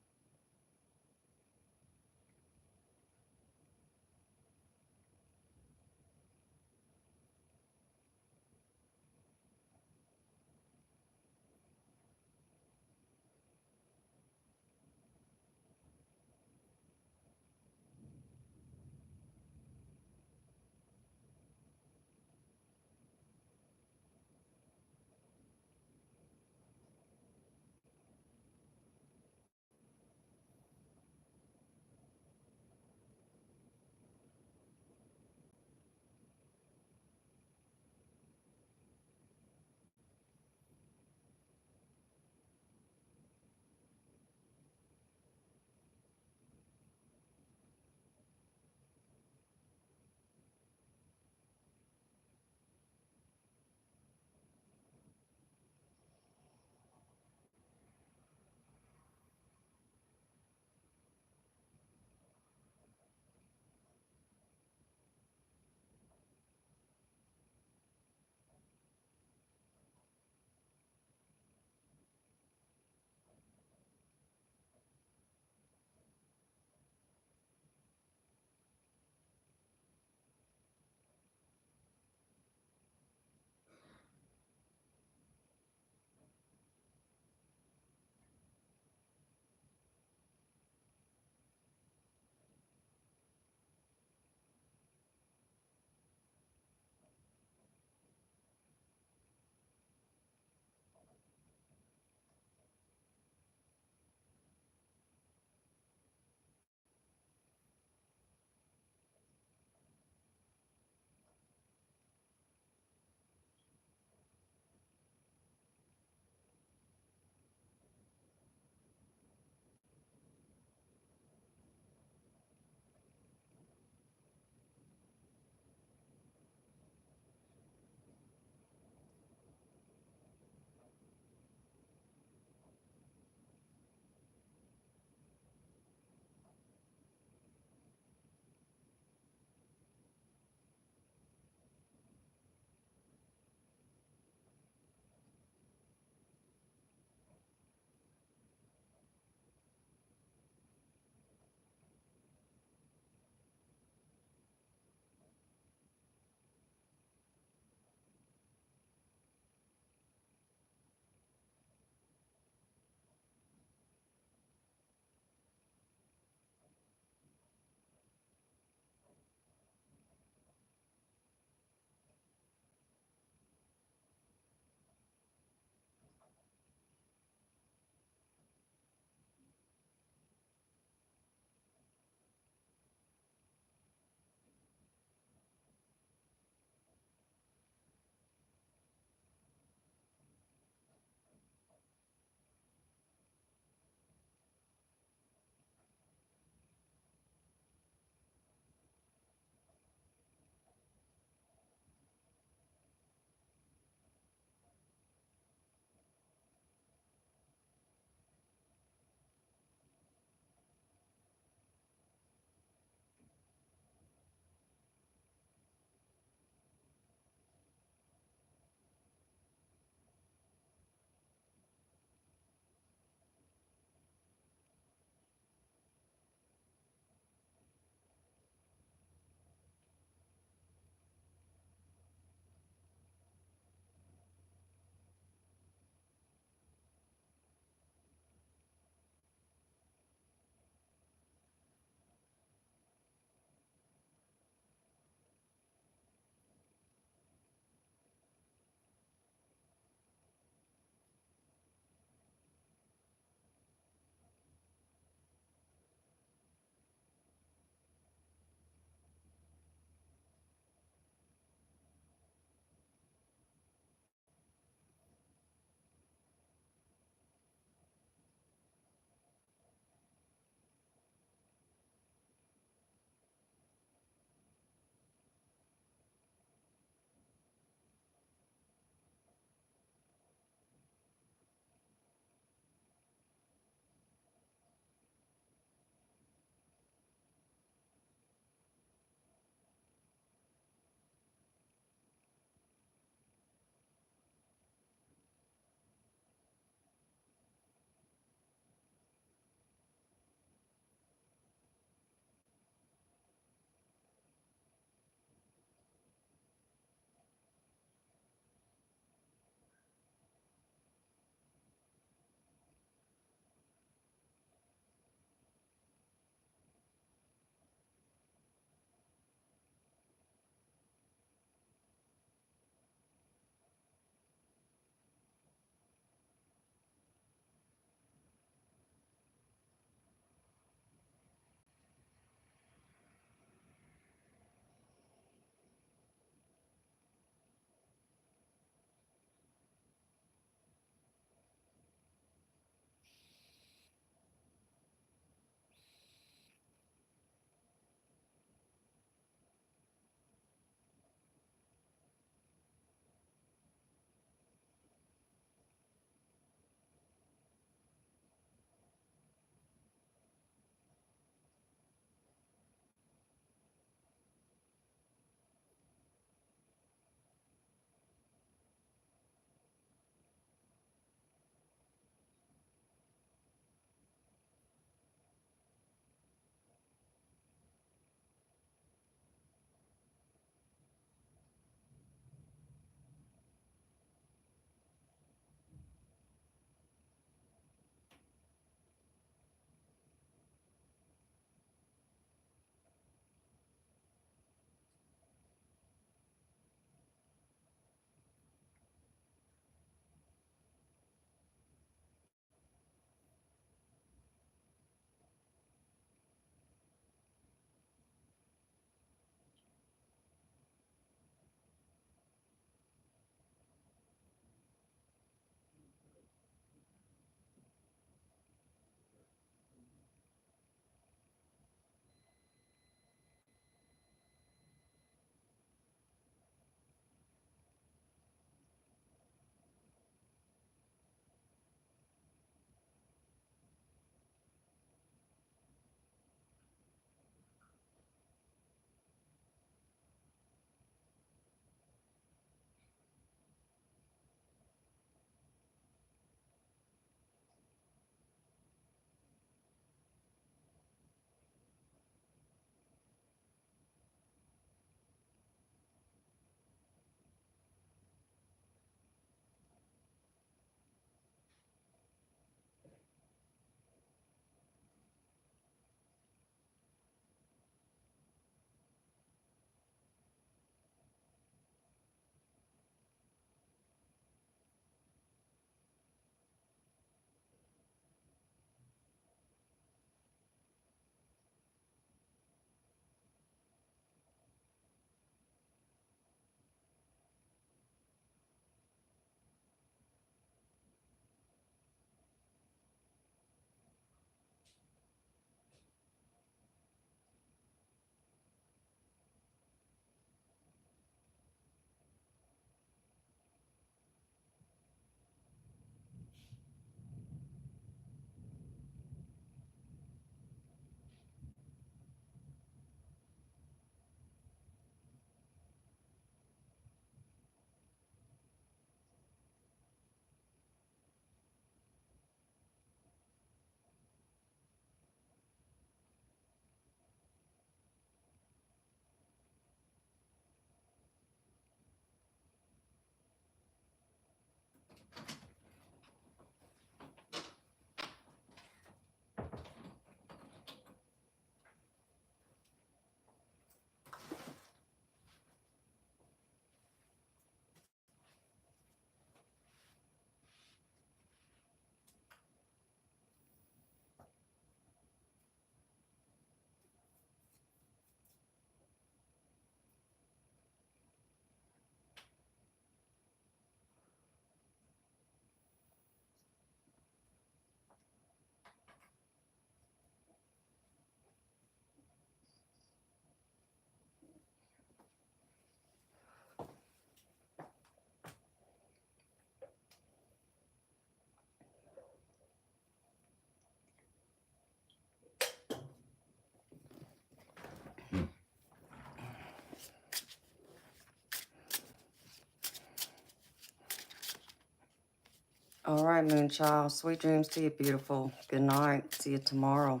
All right, Moonchild. Sweet dreams to you, beautiful. Good night. See you tomorrow.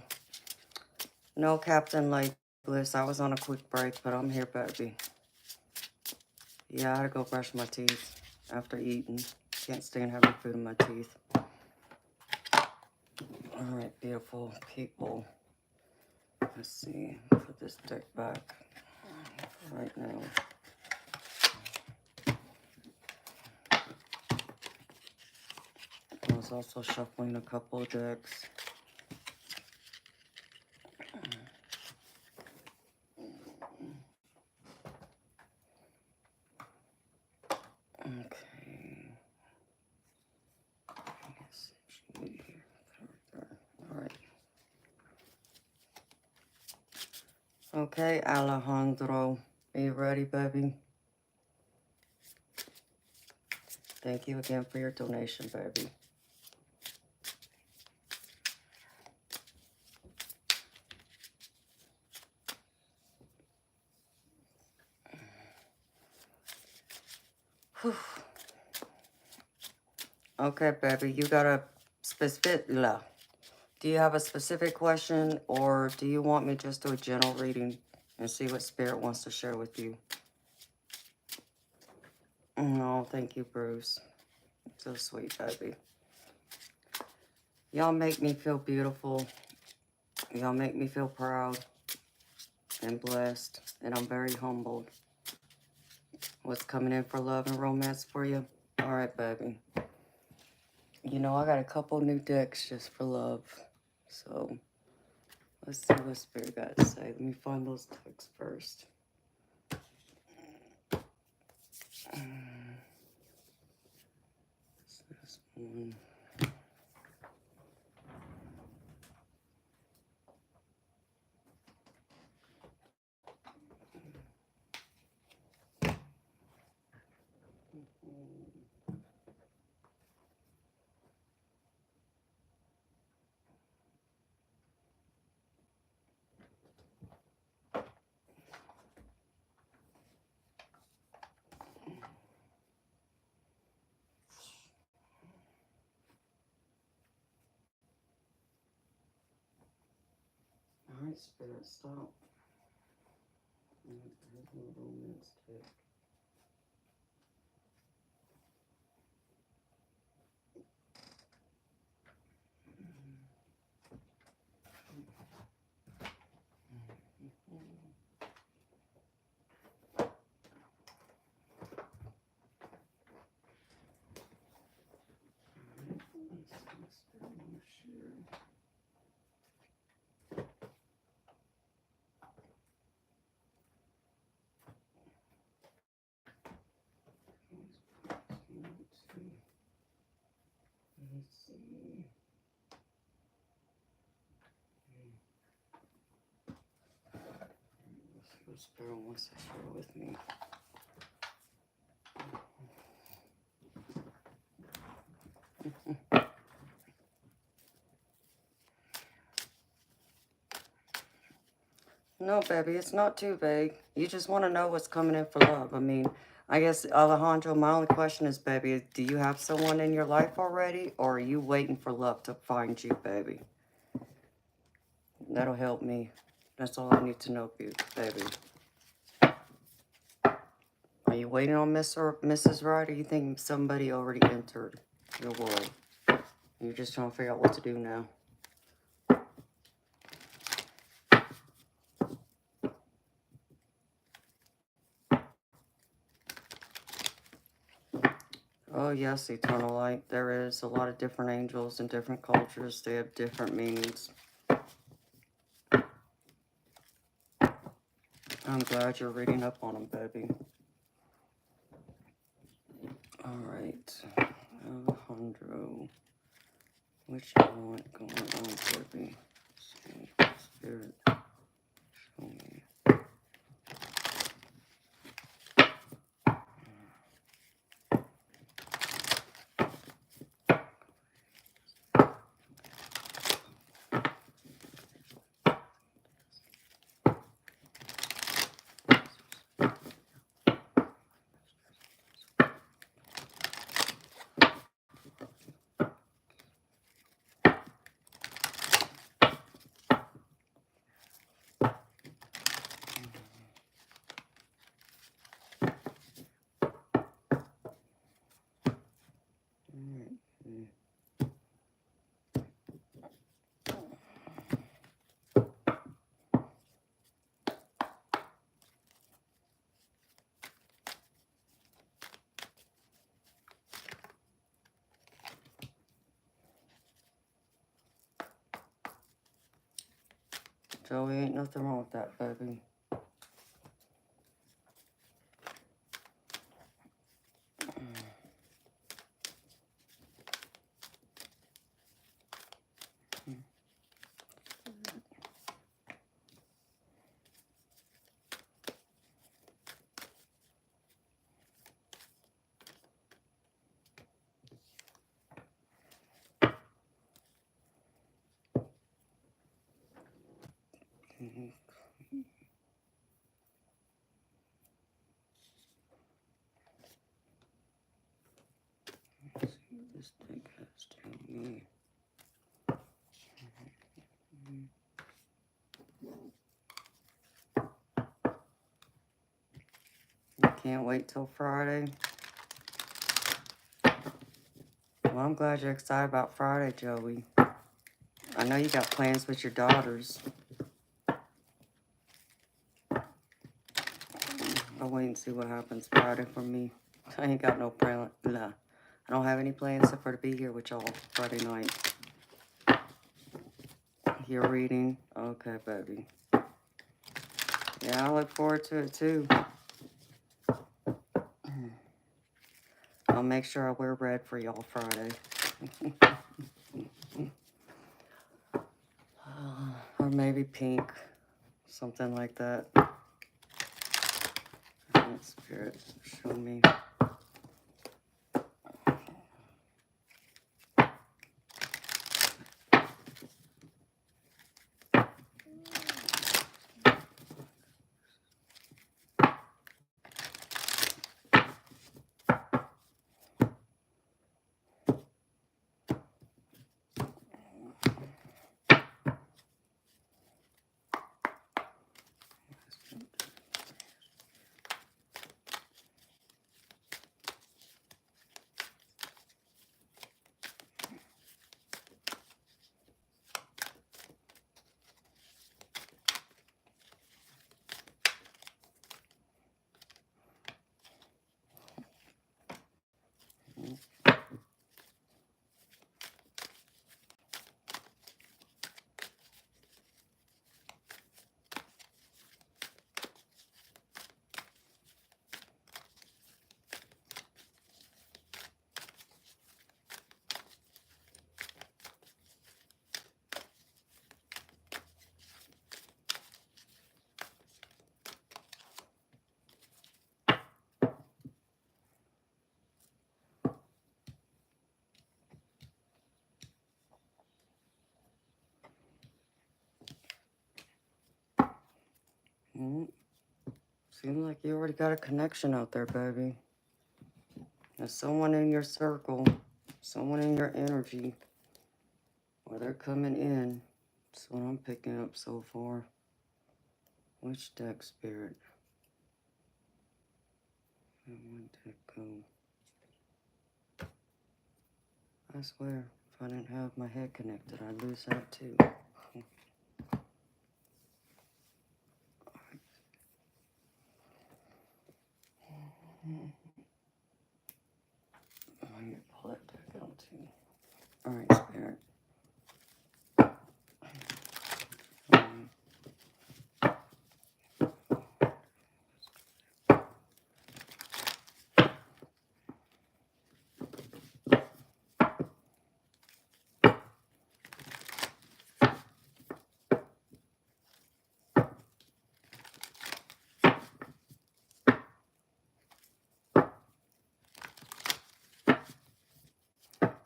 No, Captain Lake Bliss. I was on a quick break, but I'm here, baby. Yeah, I had to go brush my teeth after eating. Can't stand having food in my teeth. All right, beautiful people. Let's see. Put this deck back right now. I was also shuffling a couple of decks. Okay. All right. Okay, Alejandro. Are you ready, baby? Thank you again for your donation, baby. Whew. Okay, baby, you got a specific... Do you have a specific question, or do you want me just to do a general reading and see what Spirit wants to share with you? No, thank you, Bruce. So sweet, baby. Y'all make me feel beautiful. Y'all make me feel proud and blessed, and I'm very humbled. What's coming in for love and romance for you? All right, baby. You know, I got a couple new decks just for love. So, let's see what Spirit got to say. Let me find those decks first. This one. All right, Spirit, stop. There's no romance deck. Let's see. What Spirit wants to share with me. No, baby, it's not too vague. You just want to know what's coming in for love. I mean, I guess, Alejandro, my only question is, baby, do you have someone in your life already, or are you waiting for love to find you, baby? That'll help me. That's all I need to know, baby. Are you waiting on Miss or Mrs. Right, or you think somebody already entered your world? You're just trying to figure out what to do now. Oh, yes, eternal light. There is a lot of different angels in different cultures. They have different meanings. I'm glad you're reading up on them, baby. All right. Alejandro. What you want going on, baby? Spirit. Show me. Joey, ain't nothing wrong with that, baby. Let's see what this deck has to me. Can't wait till Friday. Well, I'm glad you're excited about Friday, Joey. I know you got plans with your daughters. I'll wait and see what happens Friday for me. I ain't got no plan. Nah. I don't have any plans except for to be here with y'all Friday night. You're reading? Okay, baby. Yeah, I look forward to it too. I'll make sure I wear red for y'all Friday. Or maybe pink. Something like that. Spirit, show me. Seems like you already got a connection out there, baby. There's someone in your circle, someone in your energy, or they're coming in. That's what I'm picking up so far. Which deck, Spirit? Where one deck go? I swear, if I didn't have my head connected, I'd lose that too. I need to pull that deck out too. Alright, Spirit.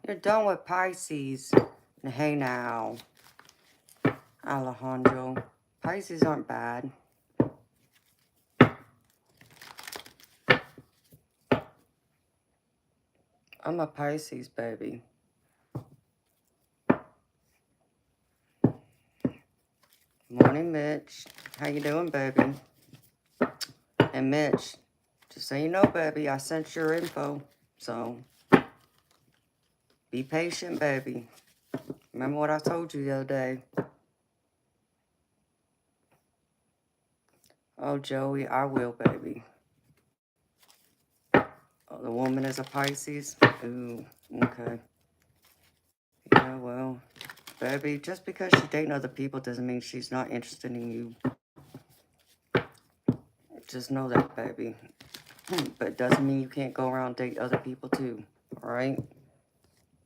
You're done with Pisces. Hey now, Alejandro. Pisces aren't bad. I'm a Pisces, baby. Morning, Mitch. How you doing, baby? And Mitch, just so you know, baby, I sent your info. So, be patient, baby. Remember what I told you the other day. Oh, Joey, I will, baby. Oh, the woman is a Pisces? Ooh, okay. Yeah, well, Baby, just because she's dating other people doesn't mean she's not interested in you. Just know that, baby. But it doesn't mean you can't go around and date other people too, alright?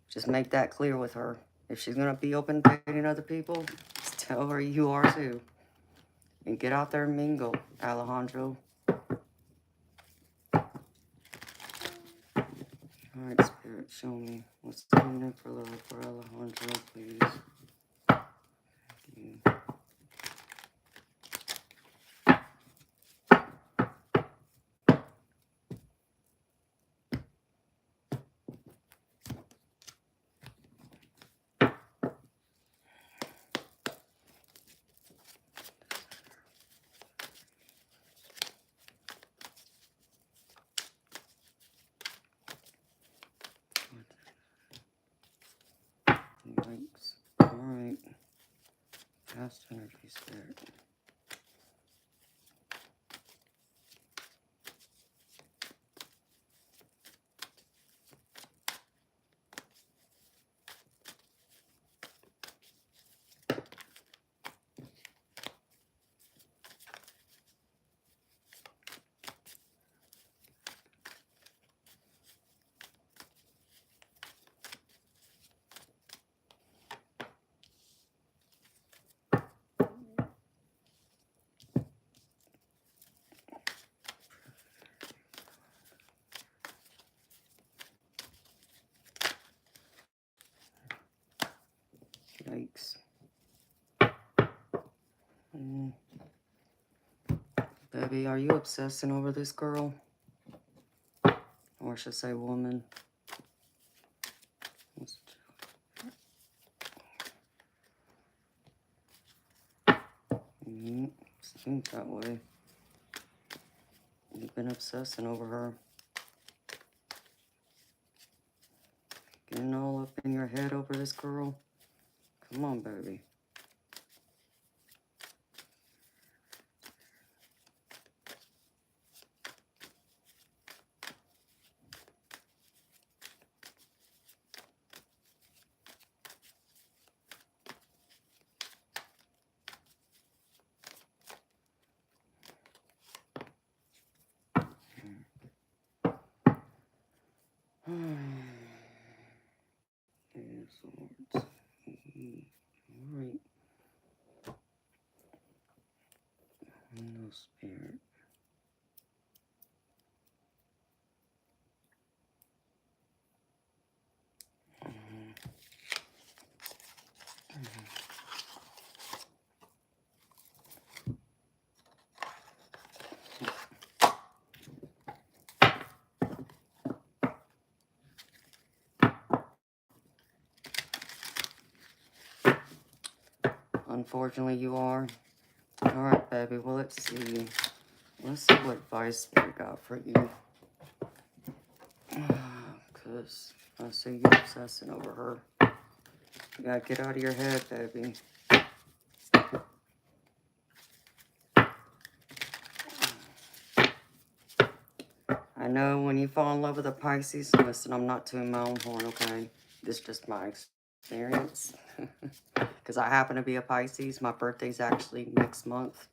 Just make that clear with her. If she's going to be open to dating other people, just tell her you are too. And get out there and mingle, Alejandro. Alright, Spirit, show me what's coming in for love for Alejandro, please. Thank you. Yikes. Alright. Past energy, Spirit. Yikes. Baby, are you obsessing over this girl? Or should I say woman? Seems that way. You've been obsessing over her. Getting all up in your head over this girl. Come on, baby. Swords. Alright. No Spirit. Unfortunately, you are. Alright, baby. Well, let's see. Let's see what advice we got for you. Because I see you obsessing over her. You gotta get out of your head, baby. I know when you fall in love with a Pisces, listen, I'm not tooting my own horn, okay? This is just my experience. Because I happen to be a Pisces. My birthday's actually next month.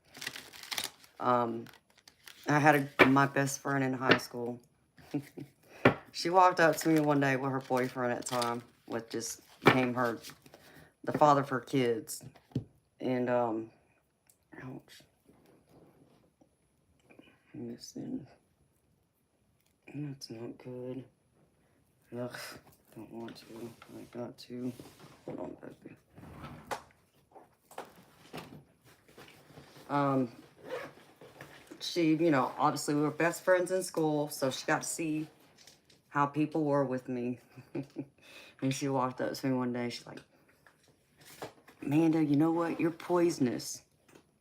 I had my best friend in high school. She walked up to me one day with her boyfriend at the time, with just became the father of her kids. And, ouch. Missing. That's not good. Ugh, don't want to. I got to. Hold on, baby. She, you know, obviously we were best friends in school, so she got to see how people were with me. And she walked up to me one day, she's like, Amanda, you know what? You're poisonous.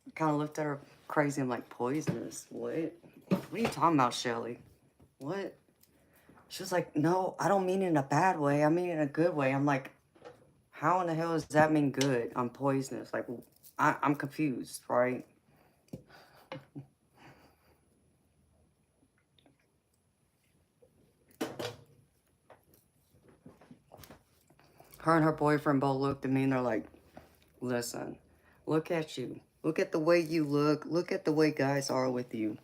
I kind of looked at her crazy. I'm like, poisonous? What? What are you talking about, Shelly? What? She was like, no, I don't mean it in a bad way. I mean it in a good way. I'm like, how in the hell does that mean good? I'm poisonous. Like, I'm confused, right? Her and her boyfriend both looked at me and they're like, listen, look at you. Look at the way you look. Look at the way guys are with you.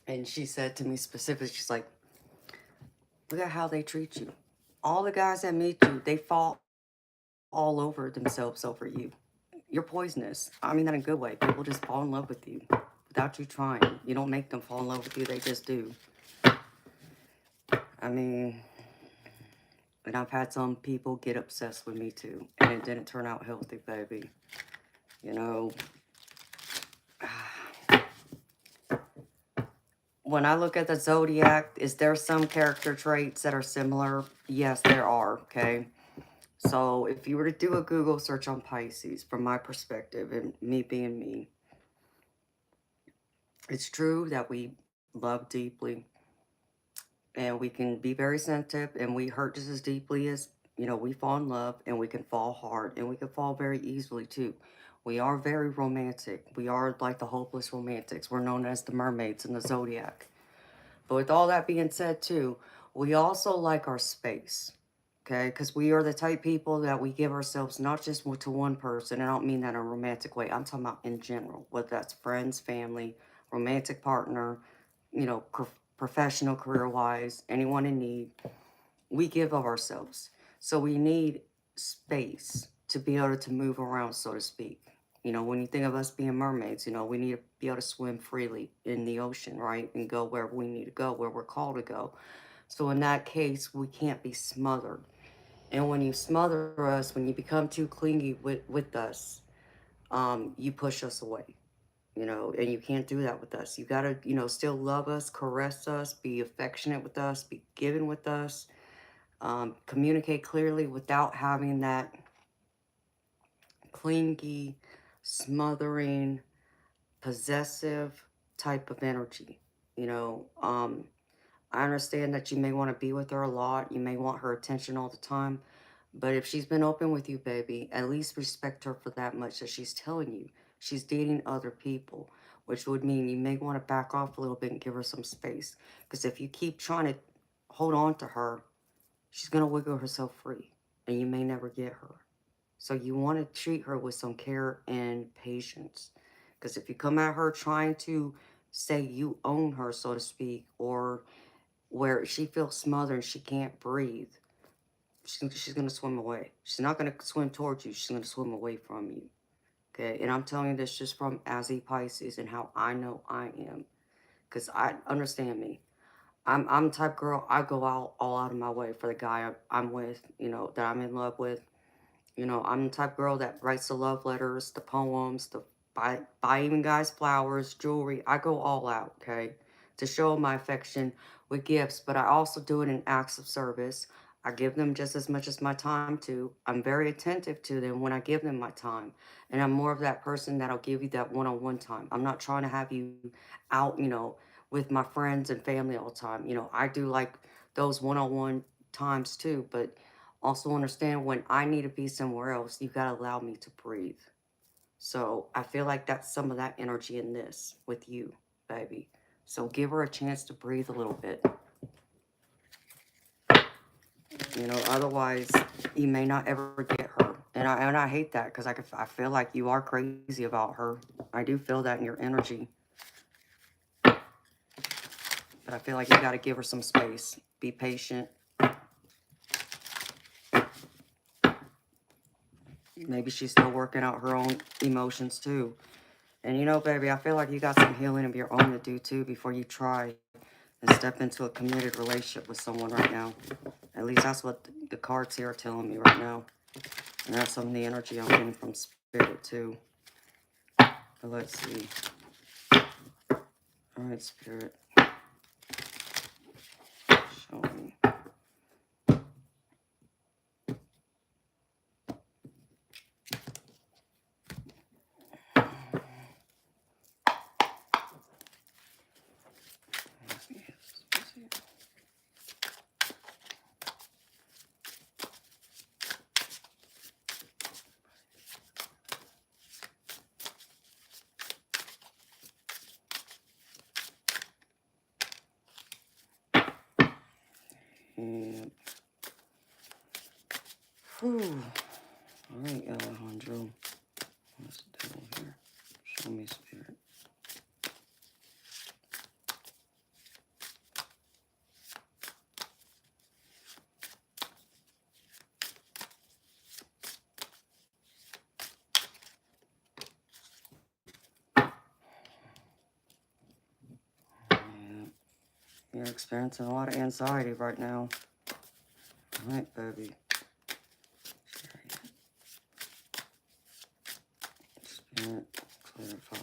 And she said to me specifically, she's like, look at how they treat you. All the guys that meet you, they fall all over themselves over you. You're poisonous. I mean that in a good way. People just fall in love with you without you trying. You don't make them fall in love with you. They just do. I mean, and I've had some people get obsessed with me too. And it didn't turn out healthy, baby. You know, when I look at the zodiac, is there some character traits that are similar? Yes, there are, okay? So if you were to do a Google search on Pisces, from my perspective, and me being me, it's true that we love deeply, and we can be very sensitive, and we hurt just as deeply as, you know, we fall in love, and we can fall hard, and we can fall very easily too. We are very romantic. We are like the hopeless romantics. We're known as the mermaids in the zodiac. But with all that being said too, we also like our space, okay? Because we are the type people that we give ourselves not just to one person. And I don't mean that in a romantic way. I'm talking about in general, whether that's friends, family, romantic partner, you know, professional, career-wise, anyone in need. We give of ourselves. So we need space to be able to move around, so to speak. You know, when you think of us being mermaids, you know, we need to be able to swim freely in the ocean, right? And go wherever we need to go, where we're called to go. So in that case, we can't be smothered. And when you smother us, when you become too clingy with us, you push us away, you know, and you can't do that with us. You got to, you know, still love us, caress us, be affectionate with us, be giving with us, communicate clearly without having that clingy, smothering, possessive type of energy. You know, I understand that you may want to be with her a lot. You may want her attention all the time. But if she's been open with you, baby, at least respect her for that much that she's telling you. She's dating other people, which would mean you may want to back off a little bit and give her some space. Because if you keep trying to hold on to her, she's going to wiggle herself free. And you may never get her. So you want to treat her with some care and patience. Because if you come at her trying to say you own her, so to speak, or where she feels smothered and she can't breathe, she's going to swim away. She's not going to swim towards you. She's going to swim away from you. Okay? And I'm telling you this just from as a Pisces and how I know I am. Because I understand me. I'm the type of girl, I go out all out of my way for the guy I'm with, you know, that I'm in love with. You know, I'm the type of girl that writes the love letters, the poems, the buy even guys flowers, jewelry. I go all out, okay, to show my affection with gifts, but I also do it in acts of service. I give them just as much as my time to. I'm very attentive to them when I give them my time. And I'm more of that person that'll give you that one-on-one time. I'm not trying to have you out, you know, with my friends and family all the time. You know, I do like those one-on-one times too, but also understand when I need to be somewhere else, you got to allow me to breathe. So I feel like that's some of that energy in this with you, baby. So give her a chance to breathe a little bit. You know, otherwise you may not ever get her. And I hate that because I feel like you are crazy about her. I do feel that in your energy. But I feel like you got to give her some space. Be patient. Maybe she's still working out her own emotions too. And you know, baby, I feel like you got some healing of your own to do too before you try and step into a committed relationship with someone right now. At least that's what the cards here are telling me right now. And that's some of the energy I'm getting from Spirit too. But let's see. All right, Spirit. Show me. Whew. All right, Alejandro. What's the devil here? Show me, Spirit. Yeah. You're experiencing a lot of anxiety right now. All right, baby. Spirit, clarify.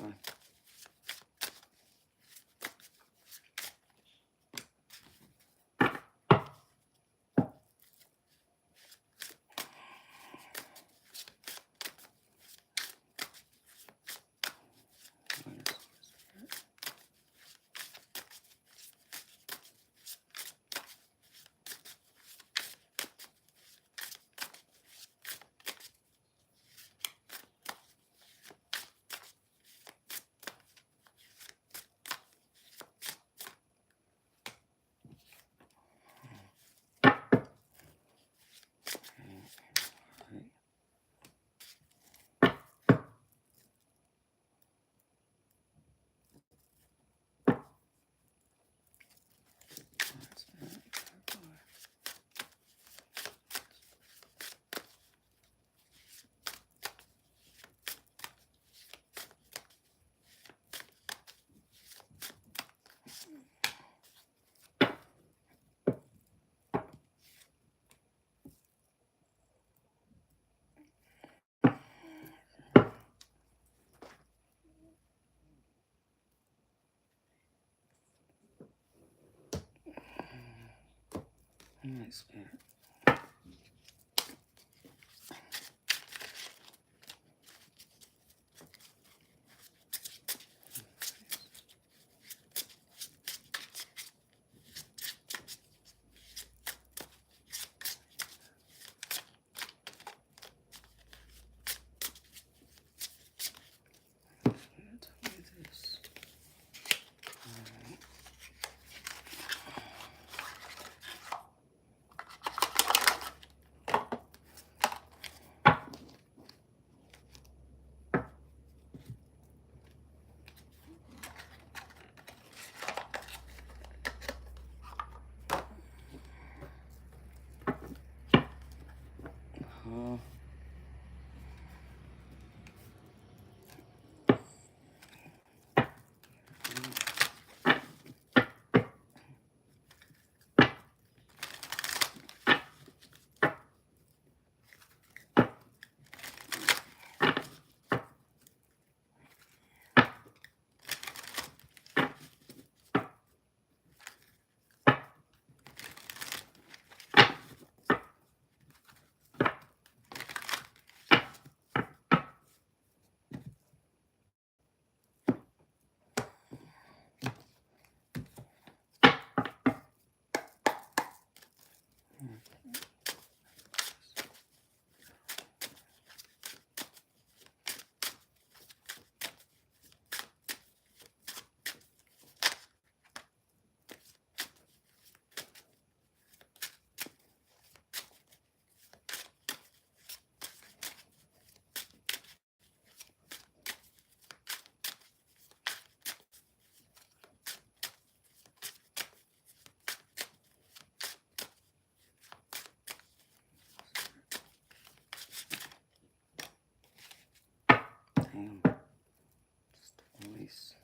All right, Spirit. Damn. Just voice.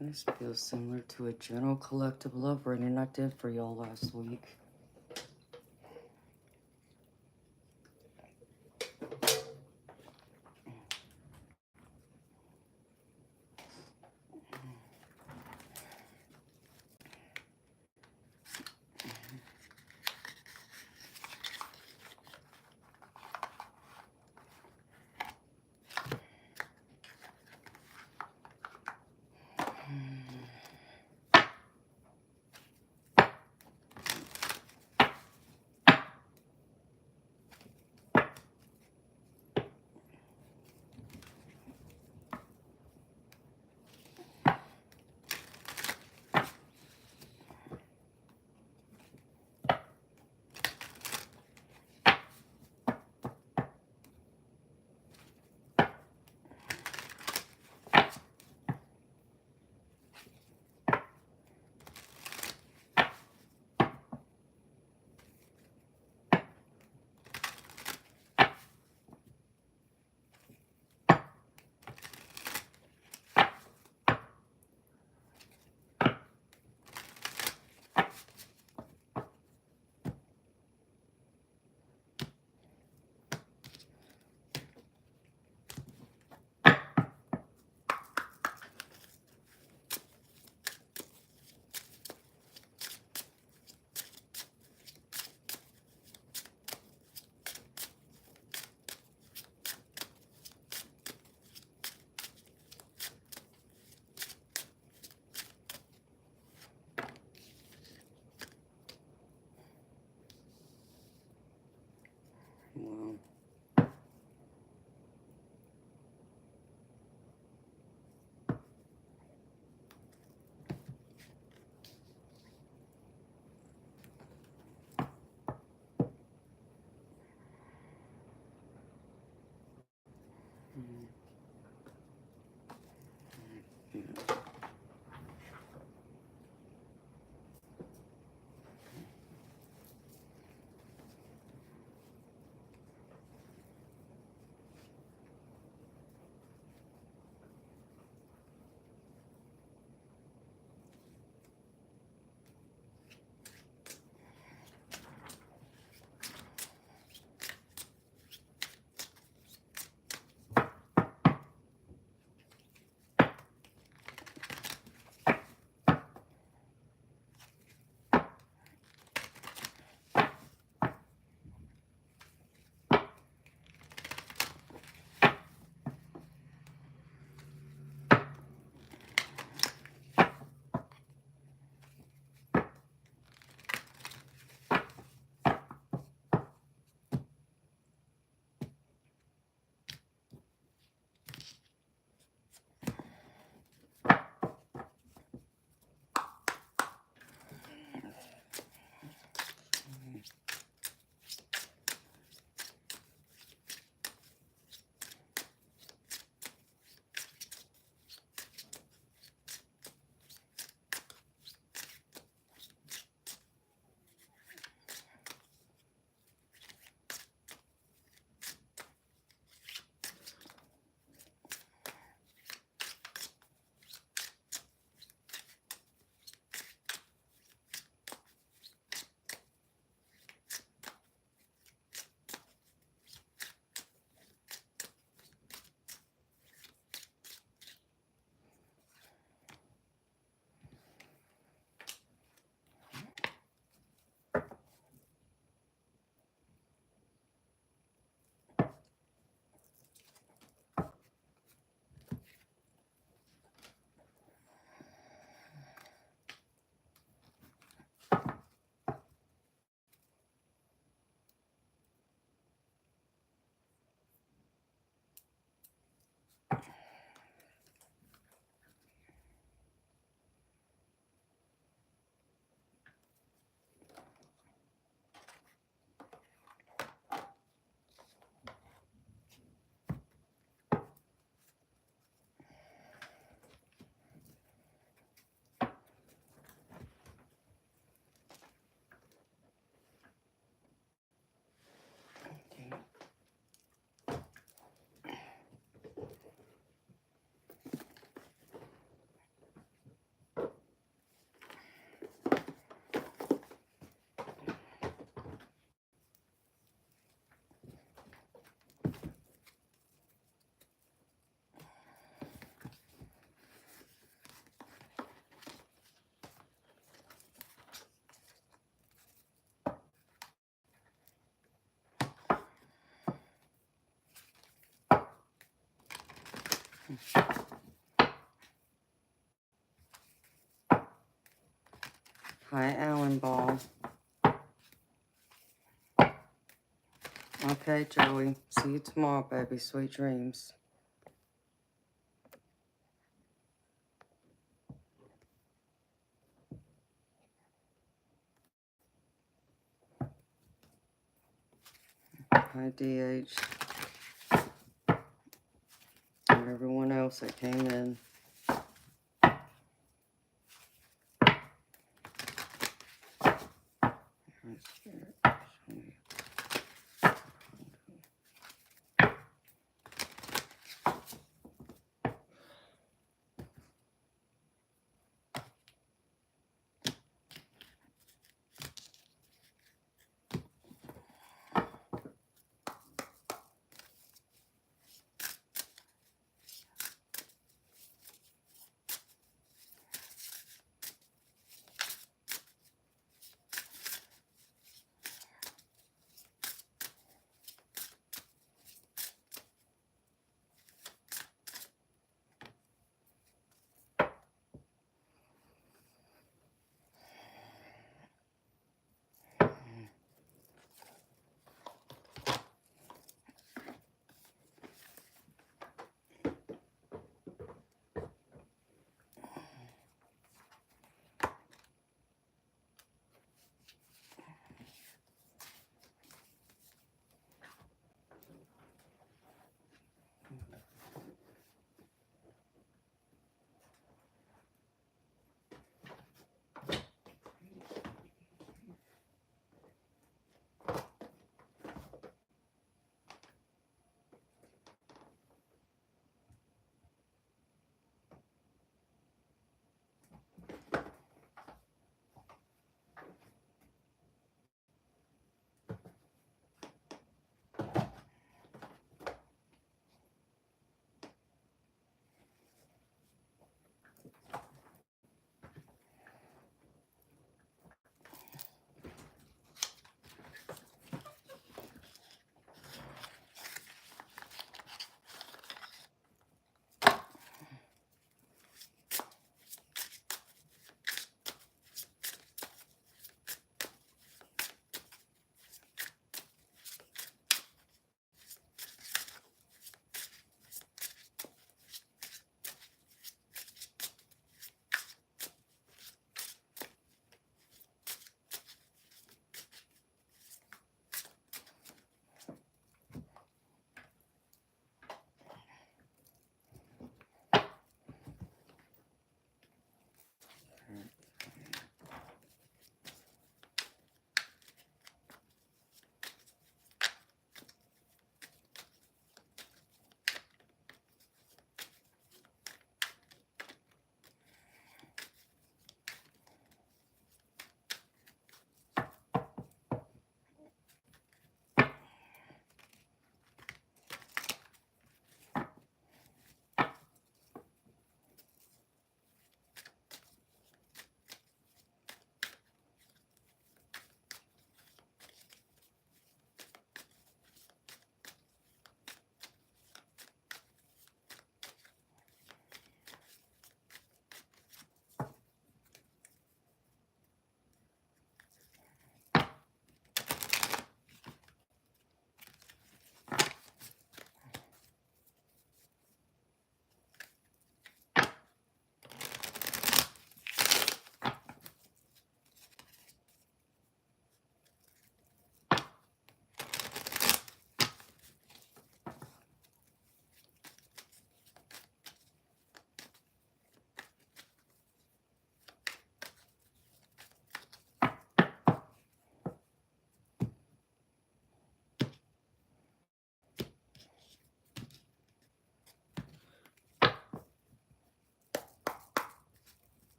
This feels similar to a general collective love reading I did for y'all last week. Hi, Alan Ball. Okay, Joey. See you tomorrow, baby. Sweet dreams. Hi, DH. And everyone else that came in.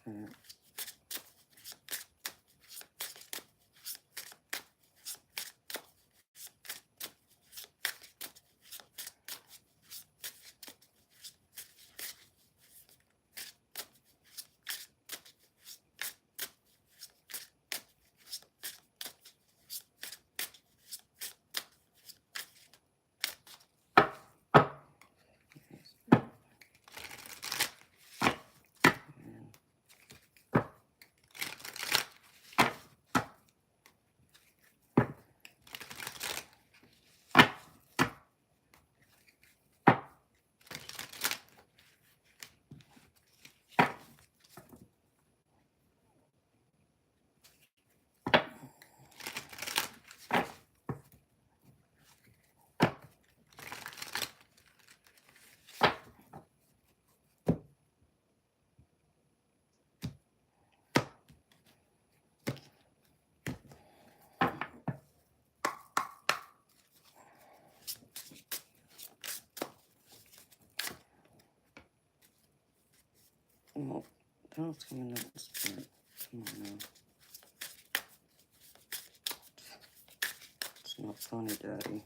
Okay. Well, don't tell me that spirit. Come on now. It's not funny, Daddy.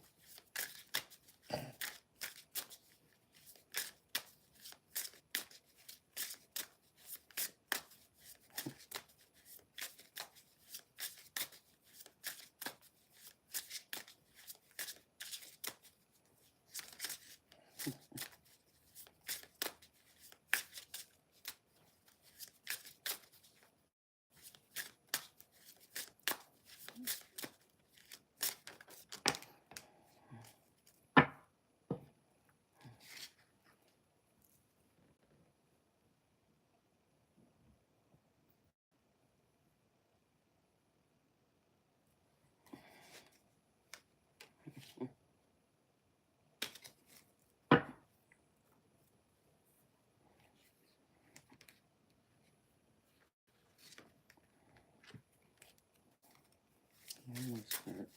Spirit.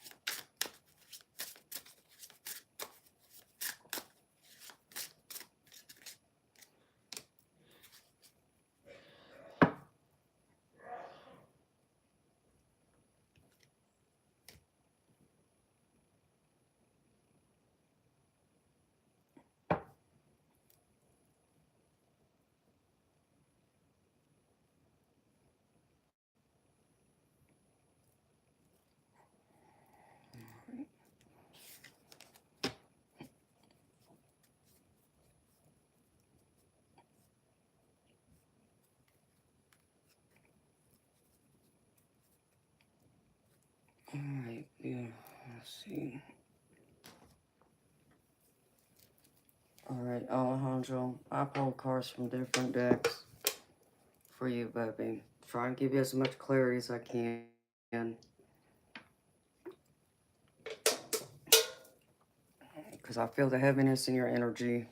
Alright, yeah, let's see. Alright, Alejandro, I pulled cards from different decks for you, baby. Try and give you as much clarity as I can. Because I feel the heaviness in your energy.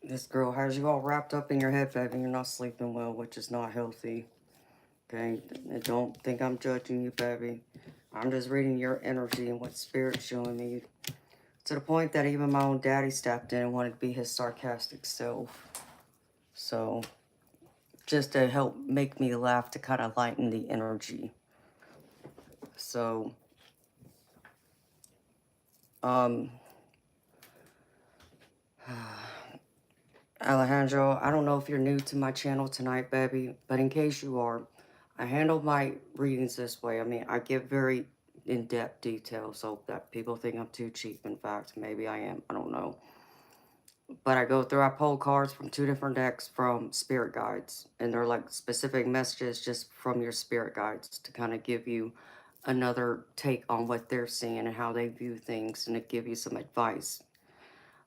This girl has you all wrapped up in your head, baby. You're not sleeping well, which is not healthy. Okay? And don't think I'm judging you, baby. I'm just reading your energy and what Spirit's showing me. To the point that even my own daddy stepped in and wanted to be his sarcastic self. So, just to help make me laugh to kind of lighten the energy. So, Alejandro, I don't know if you're new to my channel tonight, baby, but in case you are, I handle my readings this way. I mean, I give very in-depth detail so that people think I'm too cheap. In fact, maybe I am. I don't know. But I pull cards from 2 different decks from spirit guides. And they're like specific messages just from your spirit guides to kind of give you another take on what they're seeing and how they view things and to give you some advice.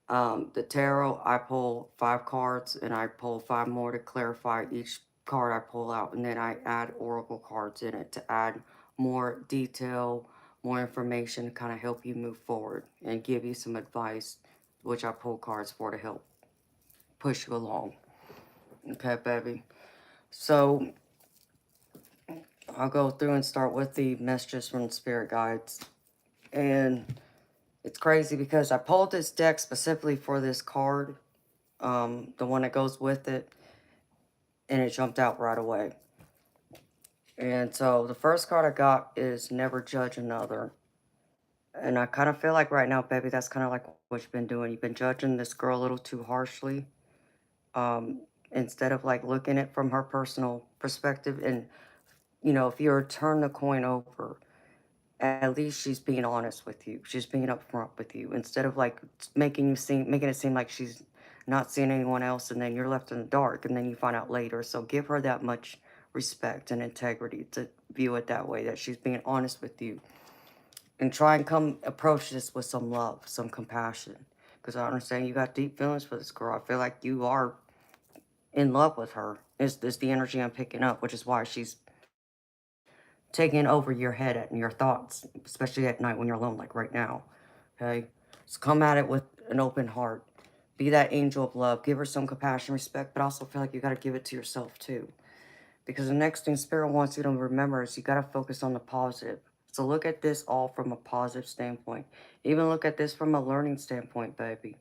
The tarot, I pull 5 cards and I pull 5 more to clarify each card I pull out. And then I add oracle cards in it to add more detail, more information to kind of help you move forward and give you some advice, which I pull cards for to help push you along. Okay, baby. So I'll go through and start with the messages from the spirit guides. And it's crazy because I pulled this deck specifically for this card. the one that goes with it, and it jumped out right away. And so the first card I got is never judge another. And I kind of feel like right now, baby, that's kind of like what you've been doing. You've been judging this girl a little too harshly. Instead of like looking at from her personal perspective. And, you know, if you were to turn the coin over, at least she's being honest with you. She's being upfront with you. Instead of like making it seem like she's not seeing anyone else and then you're left in the dark and then you find out later. So give her that much respect and integrity to view it that way, that she's being honest with you. And try and come approach this with some love, some compassion. Because I understand you got deep feelings for this girl. I feel like you are in love with her. Is the energy I'm picking up, which is why she's taking over your head and your thoughts, especially at night when you're alone, like right now. Okay? So come at it with an open heart. Be that angel of love. Give her some compassion, respect, but also feel like you got to give it to yourself too. Because the next thing Spirit wants you to remember is you got to focus on the positive. So look at this all from a positive standpoint. Even look at this from a learning standpoint, baby.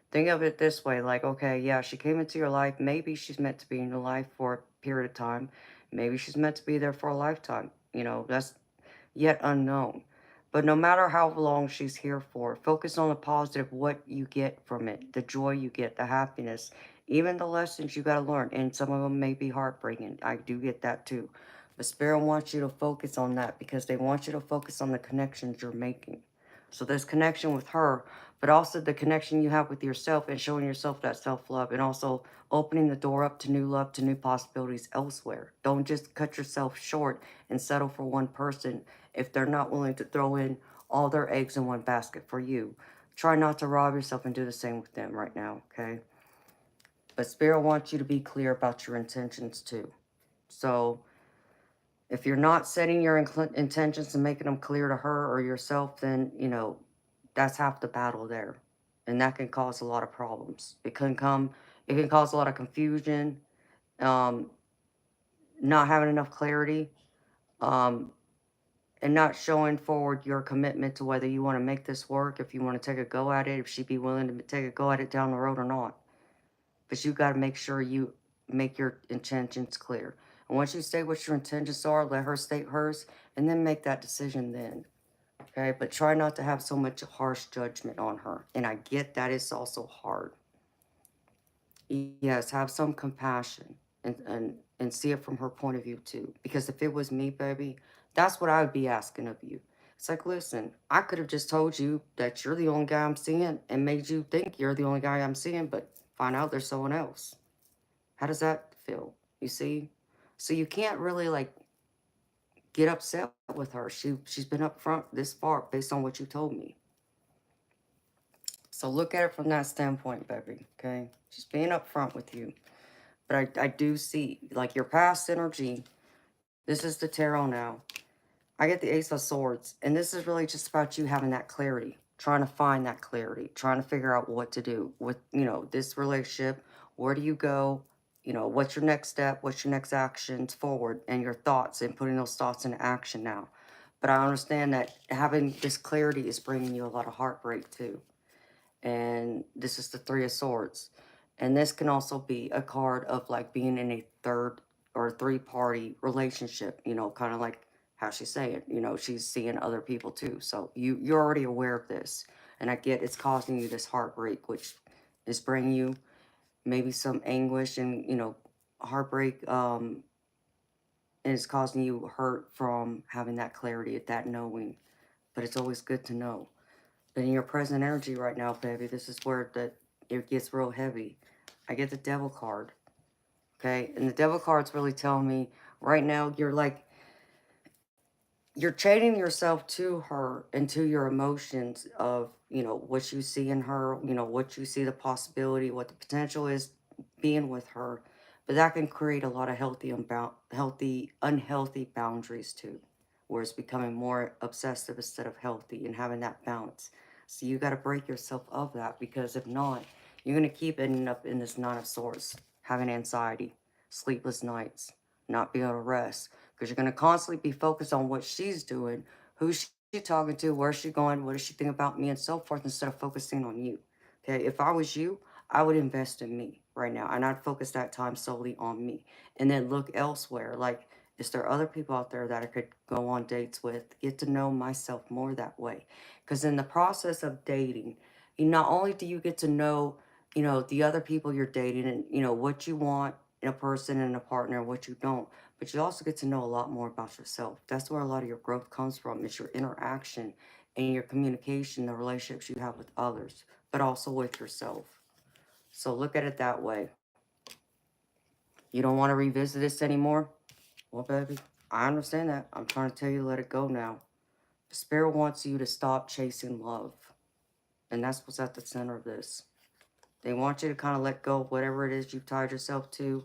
Think of it this way, like, okay, yeah, she came into your life. Maybe she's meant to be in your life for a period of time. Maybe she's meant to be there for a lifetime. You know, that's yet unknown. But no matter how long she's here for, focus on the positive, what you get from it, the joy you get, the happiness, even the lessons you got to learn. And some of them may be heartbreaking. I do get that too. But Spirit wants you to focus on that because they want you to focus on the connections you're making. So there's connection with her, but also the connection you have with yourself and showing yourself that self-love and also opening the door up to new love, to new possibilities elsewhere. Don't just cut yourself short and settle for one person if they're not willing to throw in all their eggs in one basket for you. Try not to rob yourself and do the same with them right now, okay? But Spirit wants you to be clear about your intentions too. So if you're not setting your intentions and making them clear to her or yourself, then, you know, that's half the battle there. And that can cause a lot of problems. It can cause a lot of confusion, um, not having enough clarity, um, and not showing forward your commitment to whether you want to make this work, if you want to take a go at it, if she'd be willing to take a go at it down the road or not. But you got to make sure you make your intentions clear. And once you state what your intentions are, let her state hers, and then make that decision then. Okay, but try not to have so much harsh judgment on her. And I get that it's also hard. Yes, have some compassion and see it from her point of view too. Because if it was me, baby, that's what I would be asking of you. It's like, listen, I could have just told you that you're the only guy I'm seeing and made you think you're the only guy I'm seeing, but find out there's someone else. How does that feel? You see? So you can't really like get upset with her. She's been upfront this far based on what you told me. So look at it from that standpoint, baby, okay? She's being upfront with you. But I do see, like, your past energy, this is the tarot now. I get the Ace of Swords, and this is really just about you having that clarity, trying to find that clarity, trying to figure out what to do with, you know, this relationship. Where do you go? You know, what's your next step? What's your next actions forward? And your thoughts, and putting those thoughts into action now. But I understand that having this clarity is bringing you a lot of heartbreak, too. And this is the Three of Swords. And this can also be a card of like being in a third or three-party relationship, you know, kind of like how she's saying, you know, she's seeing other people too. So you're already aware of this. And I get it's causing you this heartbreak, which is bringing you maybe some anguish and, you know, heartbreak, and it's causing you hurt from having that clarity, that knowing. But it's always good to know. But in your present energy right now, baby, this is where it gets real heavy. I get the Devil card, okay? And the Devil card's really telling me right now you're chaining yourself to her and to your emotions of, you know, what you see in her, you know, what you see the possibility, what the potential is being with her. But that can create a lot of unhealthy boundaries too, where it's becoming more obsessive instead of healthy and having that balance. So you got to break yourself of that, because if not, you're going to keep ending up in this Nine of Swords, having anxiety, sleepless nights, not being able to rest, because you're going to constantly be focused on what she's doing, who's she talking to, where's she going, what does she think about me, and so forth, instead of focusing on you. Okay, if I was you, I would invest in me right now. And I'd focus that time solely on me. And then look elsewhere. Like, is there other people out there that I could go on dates with? Get to know myself more that way. Because in the process of dating, you not only do you get to know, the other people you're dating and, what you want in a person and a partner and what you don't, but you also get to know a lot more about yourself. That's where a lot of your growth comes from, is your interaction and your communication, the relationships you have with others, but also with yourself. So look at it that way. You don't want to revisit this anymore? Well, baby, I understand that. I'm trying to tell you to let it go now. The spirit wants you to stop chasing love. And that's what's at the center of this. They want you to kind of let go of whatever it is you've tied yourself to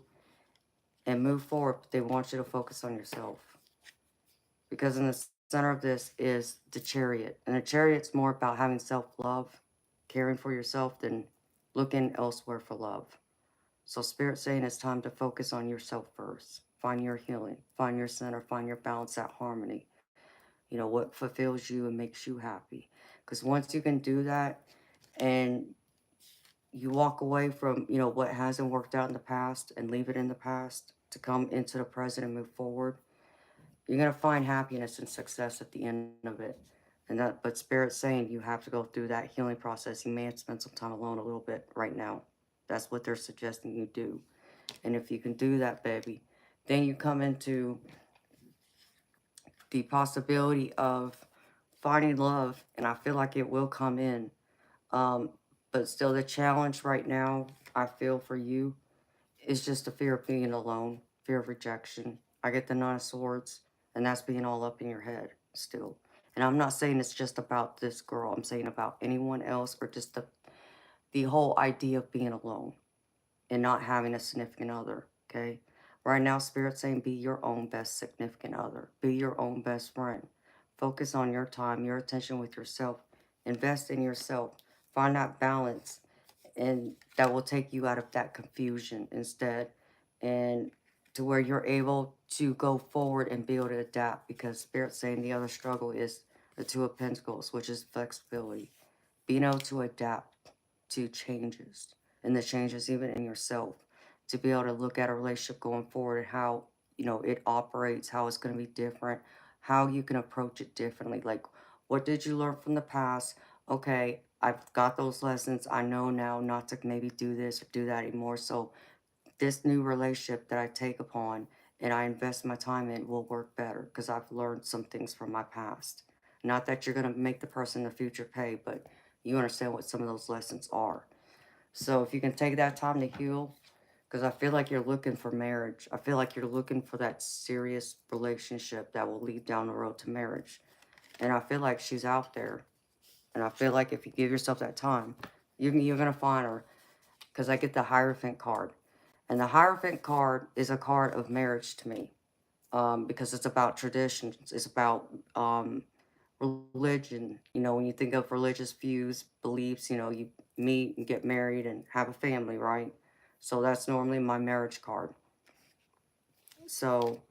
and move forward, but they want you to focus on yourself. Because in the center of this is the chariot. And the chariot's more about having self-love, caring for yourself, than looking elsewhere for love. So Spirit's saying it's time to focus on yourself first. Find your healing, find your center, find your balance, that harmony. What fulfills you and makes you happy. Because once you can do that and you walk away from, what hasn't worked out in the past and leave it in the past to come into the present and move forward, you're going to find happiness and success at the end of it. But Spirit's saying you have to go through that healing process. You may have to spend some time alone a little bit right now. That's what they're suggesting you do. And if you can do that, baby, then you come into the possibility of finding love. And I feel like it will come in. Um, but still, the challenge right now, I feel for you, is just the fear of being alone, fear of rejection. I get the Nine of Swords, and that's being all up in your head still. And I'm not saying it's just about this girl. I'm saying about anyone else, or just the whole idea of being alone and not having a significant other, okay? Right now, Spirit's saying be your own best significant other. Be your own best friend. Focus on your time, your attention with yourself. Invest in yourself. Find that balance, and that will take you out of that confusion instead, and to where you're able to go forward and be able to adapt, because Spirit's saying the other struggle is the Two of Pentacles, which is flexibility. Being able to adapt to changes, and the changes even in yourself, to be able to look at a relationship going forward and how, it operates, how it's going to be different, how you can approach it differently. Like, what did you learn from the past? Okay, I've got those lessons. I know now not to maybe do this or do that anymore. So this new relationship that I take upon and I invest my time in will work better because I've learned some things from my past. Not that you're going to make the person in the future pay, but you understand what some of those lessons are. So if you can take that time to heal, because I feel like you're looking for marriage. I feel like you're looking for that serious relationship that will lead down the road to marriage. And I feel like she's out there. And I feel like if you give yourself that time, you're going to find her. Because I get the Hierophant card. And the Hierophant card is a card of marriage to me. Because it's about traditions. It's about religion. When you think of religious views, beliefs, you meet and get married and have a family, right? So that's normally my marriage card. So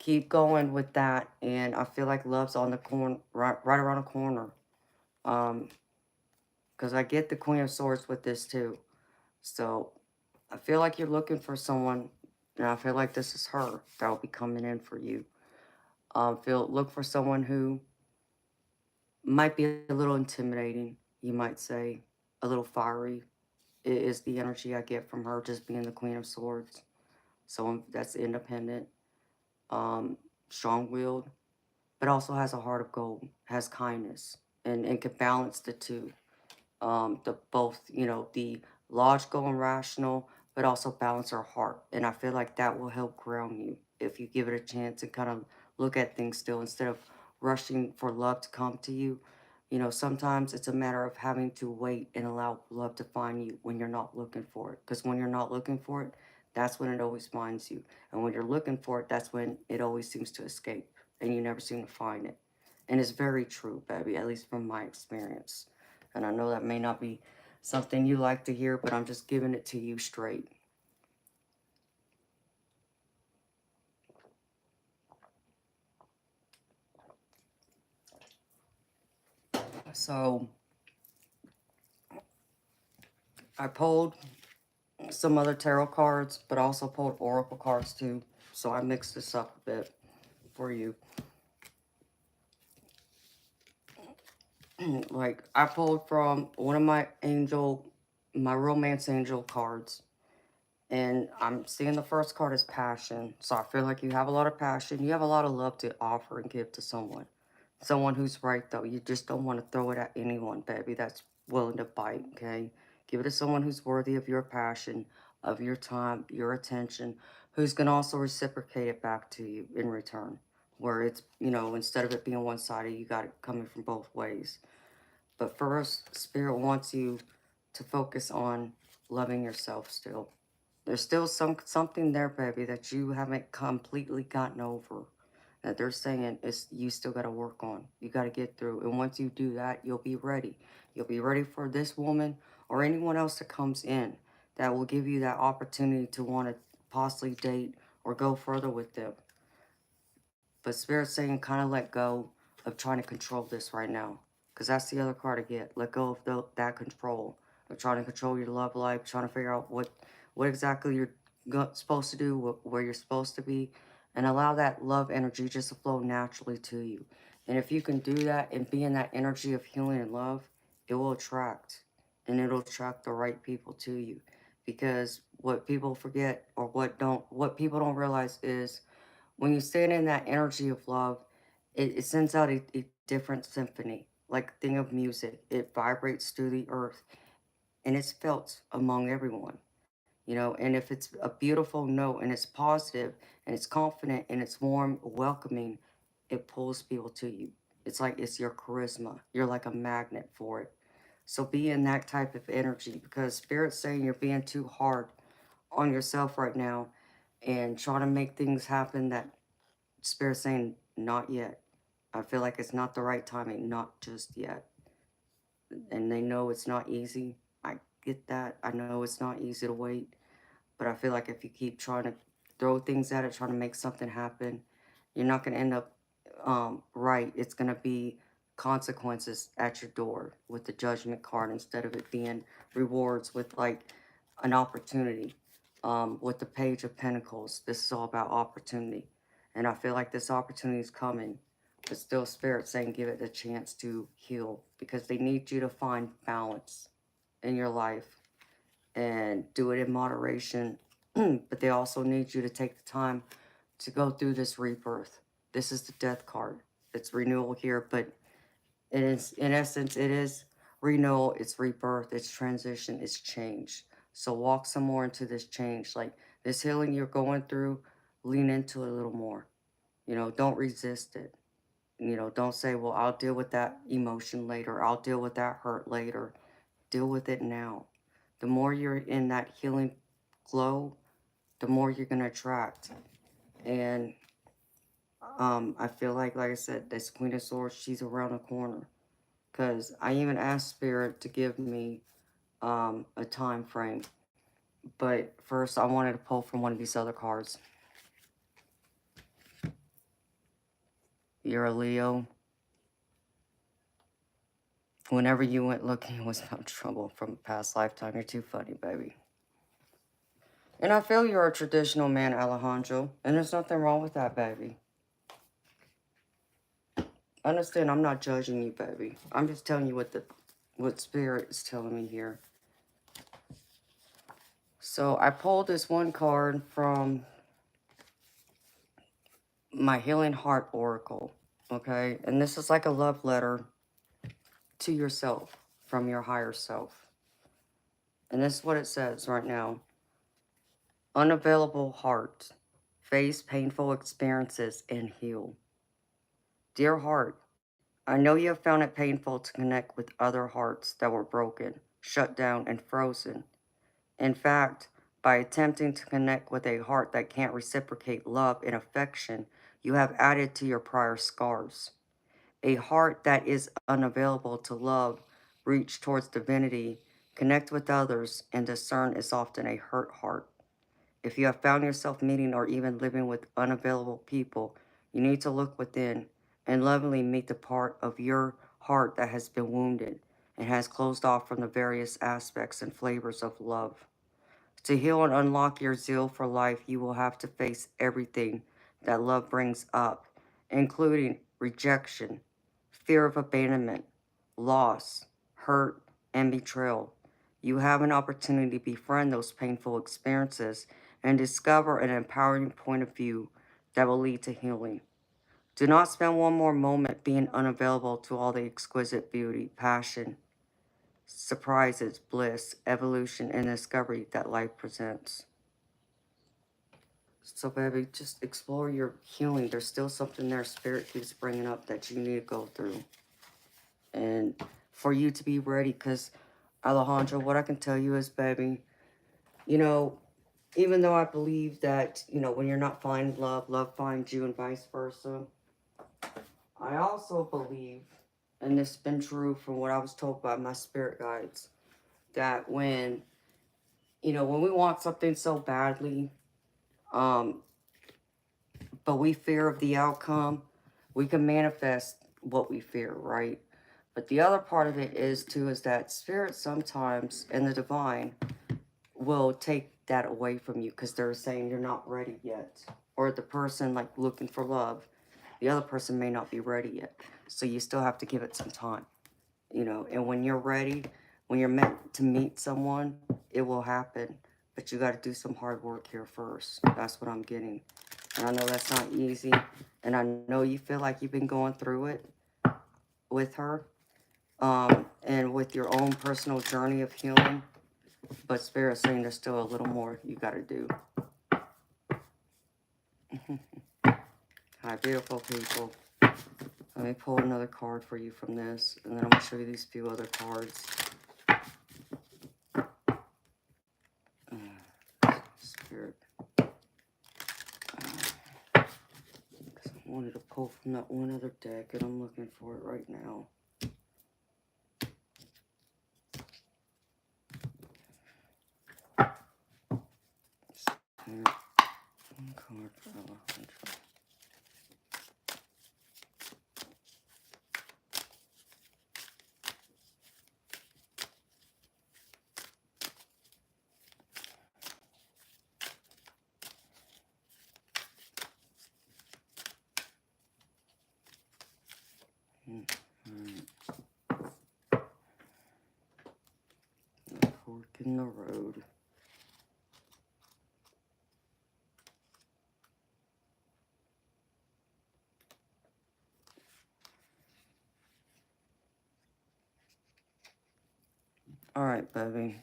keep going with that. And I feel like love's on the corner, right around the corner. Because I get the Queen of Swords with this too. So I feel like you're looking for someone, and I feel like this is her that will be coming in for you. Look for someone who might be a little intimidating, you might say, a little fiery. It is the energy I get from her just being the Queen of Swords. Someone that's independent, strong-willed, but also has a heart of gold, has kindness, and can balance the two. The both, the logical and rational, but also balance our heart. And I feel like that will help ground you if you give it a chance and kind of look at things still instead of rushing for love to come to you. Sometimes it's a matter of having to wait and allow love to find you when you're not looking for it. Because when you're not looking for it, that's when it always finds you. And when you're looking for it, that's when it always seems to escape and you never seem to find it. And it's very true, baby, at least from my experience. And I know that may not be something you like to hear, but I'm just giving it to you straight. So I pulled some other tarot cards, but also pulled oracle cards too. So I mixed this up a bit for you. Like, I pulled from one of my romance angel cards. And I'm seeing the first card is passion. So I feel like you have a lot of passion. You have a lot of love to offer and give to someone. Someone who's right, though. You just don't want to throw it at anyone, baby, that's willing to bite, okay? Give it to someone who's worthy of your passion, of your time, your attention, who's going to also reciprocate it back to you in return. Where it's, instead of it being one-sided, you got it coming from both ways. But first, Spirit wants you to focus on loving yourself still. There's still something there, baby, that you haven't completely gotten over. That they're saying is you still got to work on. You got to get through. And once you do that, you'll be ready. You'll be ready for this woman or anyone else that comes in that will give you that opportunity to want to possibly date or go further with them. But Spirit's saying kind of let go of trying to control this right now. Because that's the other card I get. Let go of that control. Of trying to control your love life. Trying to figure out what exactly you're supposed to do. Where you're supposed to be. And allow that love energy just to flow naturally to you. And if you can do that and be in that energy of healing and love, it will attract. And it'll attract the right people to you. Because what people forget or what people don't realize is when you stand in that energy of love, it sends out a different symphony, like thing of music. It vibrates through the earth and it's felt among everyone, and if it's a beautiful note and it's positive and it's confident and it's warm, welcoming, it pulls people to you. It's like it's your charisma. You're like a magnet for it. So be in that type of energy because Spirit's saying you're being too hard on yourself right now and trying to make things happen that Spirit saying, not yet. I feel like it's not the right timing, not just yet. And they know it's not easy. I get that. I know it's not easy to wait. But I feel like if you keep trying to throw things at it, trying to make something happen, you're not going to end up right. It's going to be consequences at your door with the judgment card instead of it being rewards with like an opportunity. With the Page of Pentacles, this is all about opportunity. And I feel like this opportunity is coming. But still, Spirit saying give it a chance to heal because they need you to find balance in your life and do it in moderation. But they also need you to take the time to go through this rebirth. This is the death card. It's renewal here, but it is, in essence, it is renewal, it's rebirth, it's transition, it's change. So walk some more into this change. Like this healing you're going through, lean into it a little more. Don't resist it. Don't say, well, I'll deal with that emotion later. I'll deal with that hurt later. Deal with it now. The more you're in that healing glow, the more you're going to attract. And I feel like I said, this Queen of Swords, she's around the corner. Because I even asked Spirit to give me a time frame. But first, I wanted to pull from one of these other cards. You're a Leo. Whenever you went looking, it was about trouble from a past lifetime. You're too funny, baby. And I feel you're a traditional man, Alejandro. And there's nothing wrong with that, baby. Understand, I'm not judging you, baby. I'm just telling you what Spirit is telling me here. So I pulled this one card from my Healing Heart Oracle, okay? And this is like a love letter to yourself from your higher self. And this is what it says right now. Unavailable heart. Face painful experiences and heal. Dear heart, I know you have found it painful to connect with other hearts that were broken, shut down, and frozen. In fact, by attempting to connect with a heart that can't reciprocate love and affection, you have added to your prior scars. A heart that is unavailable to love, reach towards divinity, connect with others, and discern is often a hurt heart. If you have found yourself meeting or even living with unavailable people, you need to look within and lovingly meet the part of your heart that has been wounded. and has closed off from the various aspects and flavors of love. To heal and unlock your zeal for life, you will have to face everything that love brings up, including rejection, fear of abandonment, loss, hurt, and betrayal. You have an opportunity to befriend those painful experiences and discover an empowering point of view that will lead to healing. Do not spend one more moment being unavailable to all the exquisite beauty, passion, surprises, bliss, evolution, and discovery that life presents. So, baby, just explore your healing. There's still something there Spirit keeps bringing up that you need to go through. And for you to be ready, because, Alejandro, what I can tell you is, baby, you know, even though I believe that, you know, when you're not finding love, love finds you and vice versa, I also believe, and this has been true from what I was told by my spirit guides, that when, you know, when we want something so badly, um, but we fear of the outcome, we can manifest what we fear, right? But the other part of it is too, is that spirit sometimes and the divine will take that away from you because they're saying you're not ready yet. Or the person like looking for love, the other person may not be ready yet. So you still have to give it some time, you know. And when you're ready, when you're meant to meet someone, it will happen. But you got to do some hard work here first. That's what I'm getting. And I know that's not easy. And I know you feel like you've been going through it with her. And with your own personal journey of healing. But Spirit's saying there's still a little more you got to do. Hi, beautiful people. Let me pull another card for you from this. And then I'm going to show you these few other cards. Spirit. I wanted to pull from that one other deck, and I'm looking for it right now. Spirit. One card for Alejandro. A fork in the road. All right, baby.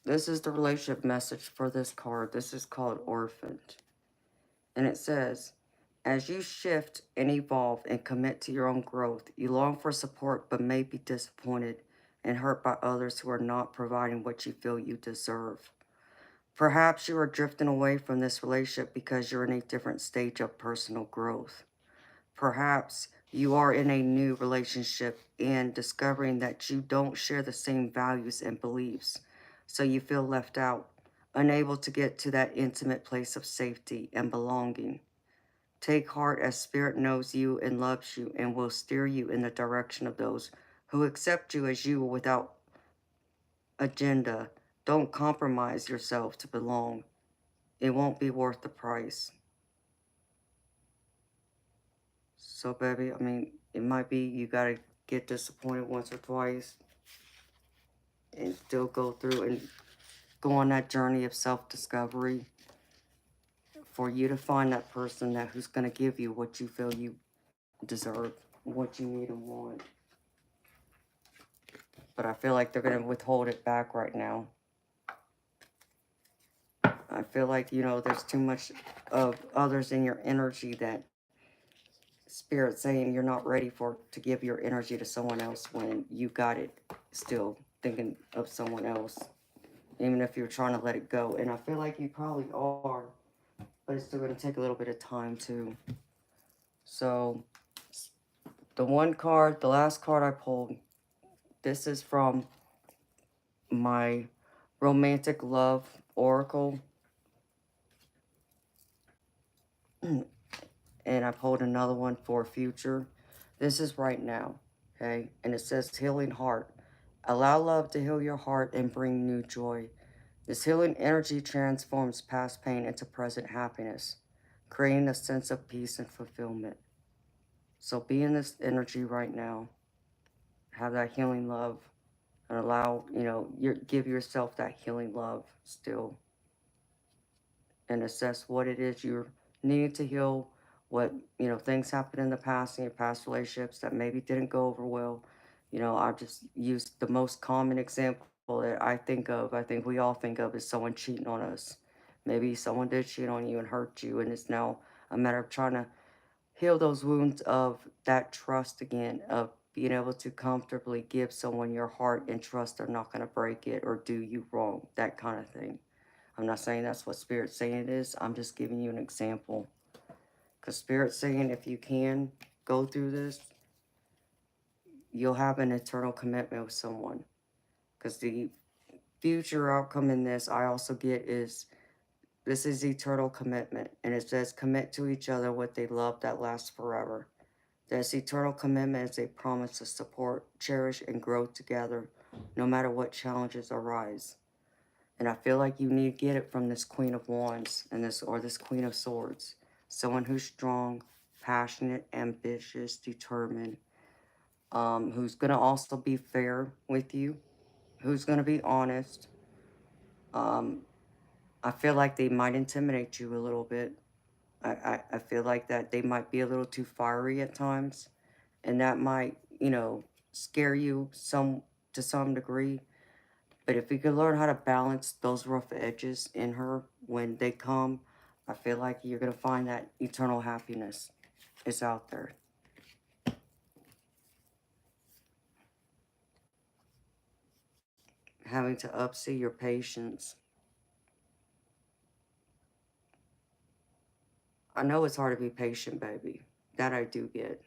This is the relationship message for this card. This is called Orphaned. And it says, as you shift and evolve and commit to your own growth, you long for support but may be disappointed and hurt by others who are not providing what you feel you deserve. Perhaps you are drifting away from this relationship because you're in a different stage of personal growth. Perhaps you are in a new relationship and discovering that you don't share the same values and beliefs, so you feel left out, unable to get to that intimate place of safety and belonging. Take heart, as Spirit knows you and loves you and will steer you in the direction of those who accept you as you without agenda. Don't compromise yourself to belong. It won't be worth the price. So, baby, I mean, it might be you got to get disappointed once or twice and still go through and go on that journey of self-discovery for you to find that person that who's going to give you what you feel you deserve, what you need and want. But I feel like they're going to withhold it back right now. I feel like, you know, there's too much of others in your energy that Spirit saying you're not ready to give your energy to someone else when you got it still thinking of someone else, even if you're trying to let it go. And I feel like you probably are, but it's still going to take a little bit of time too. So the last card I pulled, this is from my romantic love oracle. And I pulled another one for future. This is right now, okay? And it says healing heart. Allow love to heal your heart and bring new joy. This healing energy transforms past pain into present happiness, creating a sense of peace and fulfillment. So be in this energy right now. Have that healing love and allow, give yourself that healing love still, and assess what it is you're needing to heal, what, things happened in the past, in your past relationships that maybe didn't go over well. I just used the most common example that I think of, I think we all think of, is someone cheating on us. Maybe someone did cheat on you and hurt you, and it's now a matter of trying to heal those wounds of that trust again, of being able to comfortably give someone your heart and trust they're not going to break it or do you wrong, that kind of thing. I'm not saying that's what Spirit's saying it is. I'm just giving you an example. Because Spirit's saying if you can go through this, you'll have an eternal commitment with someone. Because the future outcome in this I also get is, this is eternal commitment. And it says commit to each other what they love that lasts forever. This eternal commitment is a promise to support, cherish, and grow together no matter what challenges arise. And I feel like you need to get it from this Queen of Wands and this Queen of Swords. Someone who's strong, passionate, ambitious, determined, who's going to also be fair with you, who's going to be honest. Um, I feel like they might intimidate you a little bit. I feel like that they might be a little too fiery at times, and that might, scare you to some degree. But if you could learn how to balance those rough edges in her when they come, I feel like you're going to find that eternal happiness is out there. Having to upsee your patience. I know it's hard to be patient, baby. That I do get.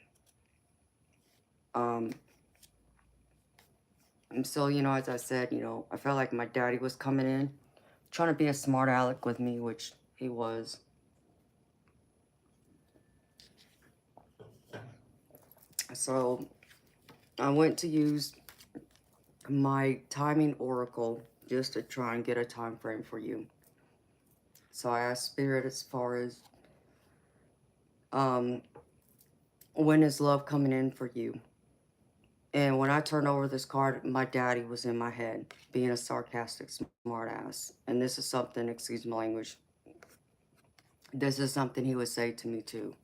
Um, and so, as I said, I felt like my daddy was coming in, trying to be a smart aleck with me, which he was. So I went to use my timing oracle just to try and get a time frame for you. So I asked Spirit as far as um, when is love coming in for you? And when I turned over this card, my daddy was in my head, being a sarcastic smartass. And this is something, excuse my language, this is something he would say to me too,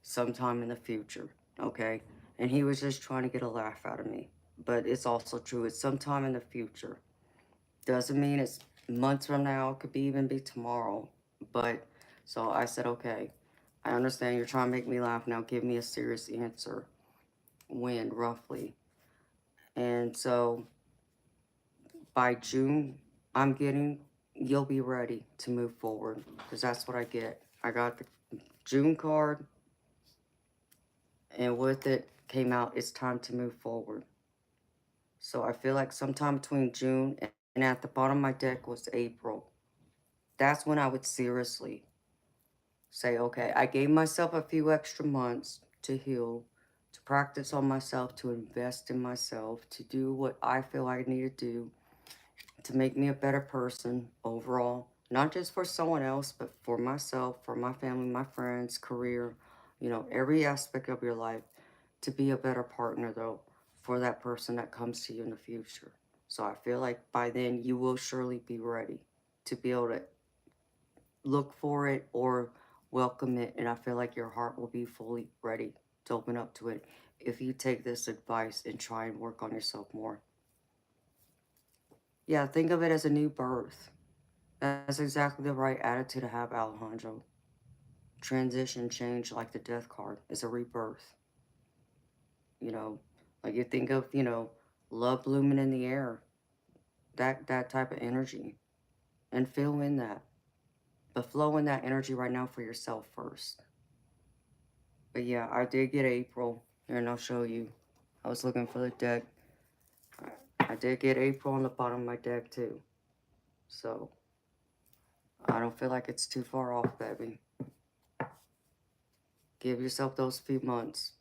sometime in the future, okay? And he was just trying to get a laugh out of me. But it's also true, it's sometime in the future. Doesn't mean it's months from now, it could even be tomorrow. But, so I said, okay, I understand you're trying to make me laugh, now give me a serious answer. When, roughly? And so, by June, you'll be ready to move forward. Because that's what I get. I got the June card, and with it came out, it's time to move forward. So I feel like sometime between June and at the bottom of my deck was April. That's when I would seriously say, okay, I gave myself a few extra months to heal, to practice on myself, to invest in myself, to do what I feel I need to do to make me a better person overall, not just for someone else, but for myself, for my family, my friends, career, every aspect of your life, to be a better partner, though, for that person that comes to you in the future. So I feel like by then you will surely be ready to be able to look for it or welcome it, and I feel like your heart will be fully ready to open up to it if you take this advice and try and work on yourself more. Yeah, think of it as a new birth. That's exactly the right attitude to have, Alejandro. Transition, change, like the death card, is a rebirth. You know, like you think of, love blooming in the air, that type of energy, and feel in that. But flow in that energy right now for yourself first. But yeah, I did get April, and I'll show you. I was looking for the deck. I did get April on the bottom of my deck too. So, I don't feel like it's too far off, baby. Give yourself those few months.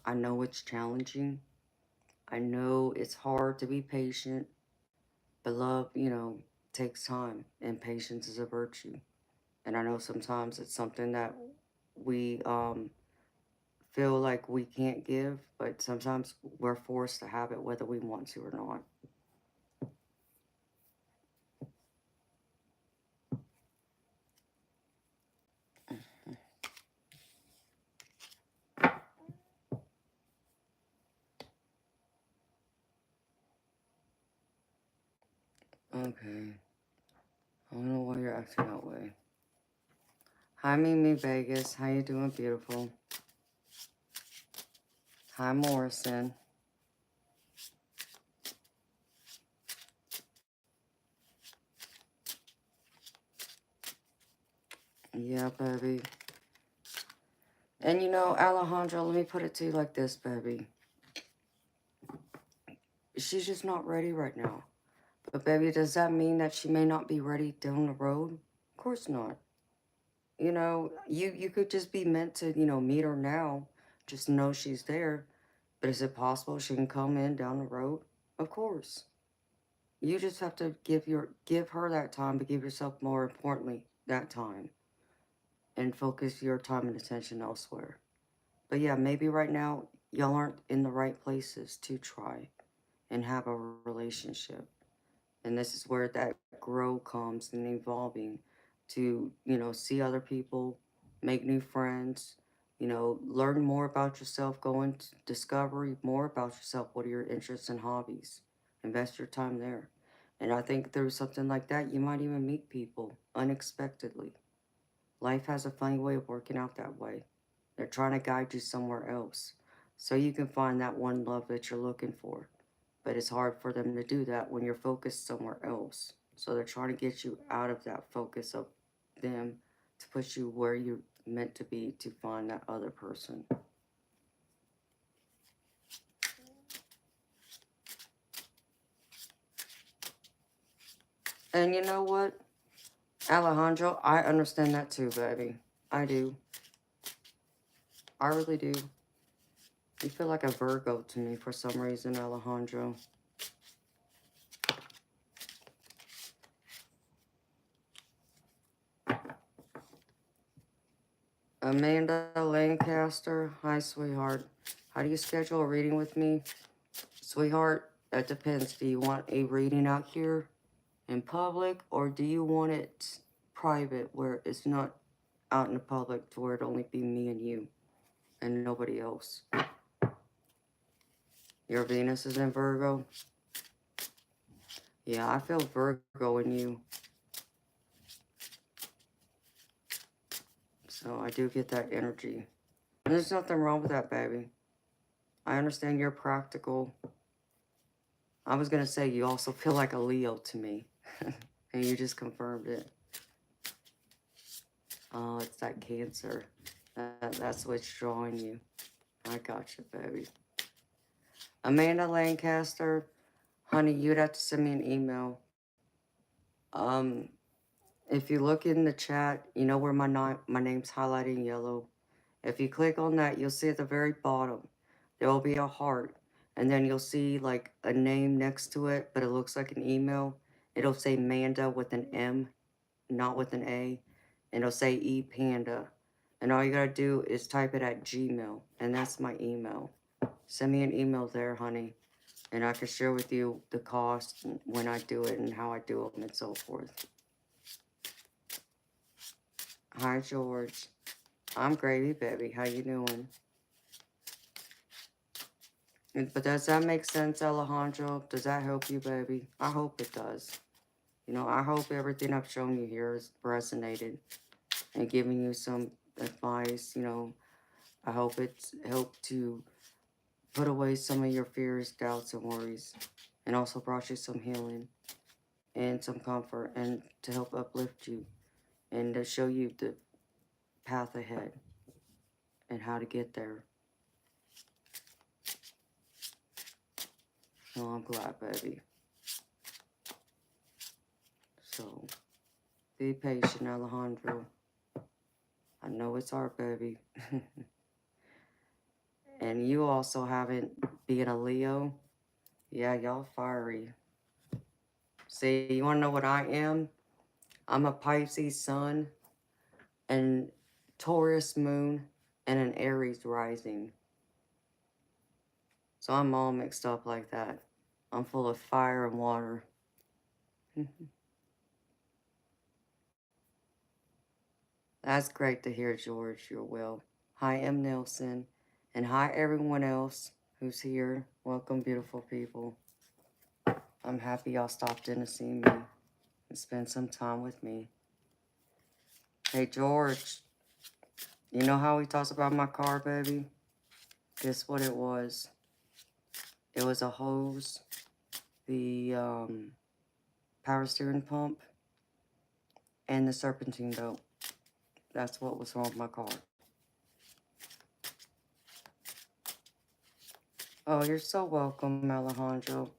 I know it's challenging. I know it's hard to be patient. But love, takes time. And patience is a virtue. And I know sometimes it's something that we feel like we can't give. But sometimes we're forced to have it whether we want to or not. Okay. I don't know why you're acting that way. Hi, Mimi Vegas. How you doing, beautiful? Hi, Morrison. Yeah, baby. And Alejandro, let me put it to you like this, baby. She's just not ready right now. But baby, does that mean that she may not be ready down the road? Of course not. You could just be meant to, meet her now. Just know she's there. But is it possible she can come in down the road? Of course. You just have to give her that time, but give yourself, more importantly, that time. And focus your time and attention elsewhere. But yeah, maybe right now y'all aren't in the right places to try and have a relationship. And this is where that grow comes and evolving to, see other people, make new friends, learn more about yourself, go into discovery more about yourself. What are your interests and hobbies? Invest your time there. And I think through something like that, you might even meet people unexpectedly. Life has a funny way of working out that way. They're trying to guide you somewhere else so you can find that one love that you're looking for. But it's hard for them to do that when you're focused somewhere else. So they're trying to get you out of that focus of them to put you where you're meant to be to find that other person. And you know what, Alejandro, I understand that too, baby. I do. I really do. You feel like a Virgo to me for some reason, Alejandro. Amanda Lancaster. Hi, sweetheart. How do you schedule a reading with me? Sweetheart, that depends. Do you want a reading out here in public, or do you want it private where it's not out in the public to where it only be me and you and nobody else? Your Venus is in Virgo? Yeah, I feel Virgo in you. So I do get that energy. And there's nothing wrong with that, baby. I understand you're practical. I was going to say you also feel like a Leo to me. And you just confirmed it. Oh, it's that Cancer. That's what's drawing you. I got you, baby. Amanda Lancaster, honey, you'd have to send me an email. If you look in the chat, you know where my name's highlighted in yellow. If you click on that, you'll see at the very bottom, there will be a heart. And then you'll see like a name next to it, but it looks like an email. It'll say Manda with an M, not with an A. And it'll say ePanda. And all you gotta do is type it at Gmail. And that's my email. Send me an email there, honey. And I can share with you the cost, and when I do it, and how I do them, and so forth. Hi, George. I'm gravy, baby. How you doing? But does that make sense, Alejandro? Does that help you, baby? I hope it does. I hope everything I've shown you here has resonated and giving you some advice. I hope it's helped to put away some of your fears, doubts, and worries, and also brought you some healing and some comfort, and to help uplift you and to show you the path ahead and how to get there. So I'm glad, baby. So be patient, Alejandro. I know it's hard, baby. And you also haven't, being a Leo. Yeah, y'all fiery. See, you want to know what I am? I'm a Pisces sun and Taurus moon and an Aries rising. So I'm all mixed up like that. I'm full of fire and water. That's great to hear, George. You're well. Hi, M. Nelson. And hi, everyone else who's here. Welcome, beautiful people. I'm happy y'all stopped in to see me and spend some time with me. Hey, George. You know how he talks about my car, baby? Guess what it was? It was a hose, the power steering pump, and the serpentine belt. That's what was wrong with my car. Oh, you're so welcome, Alejandro.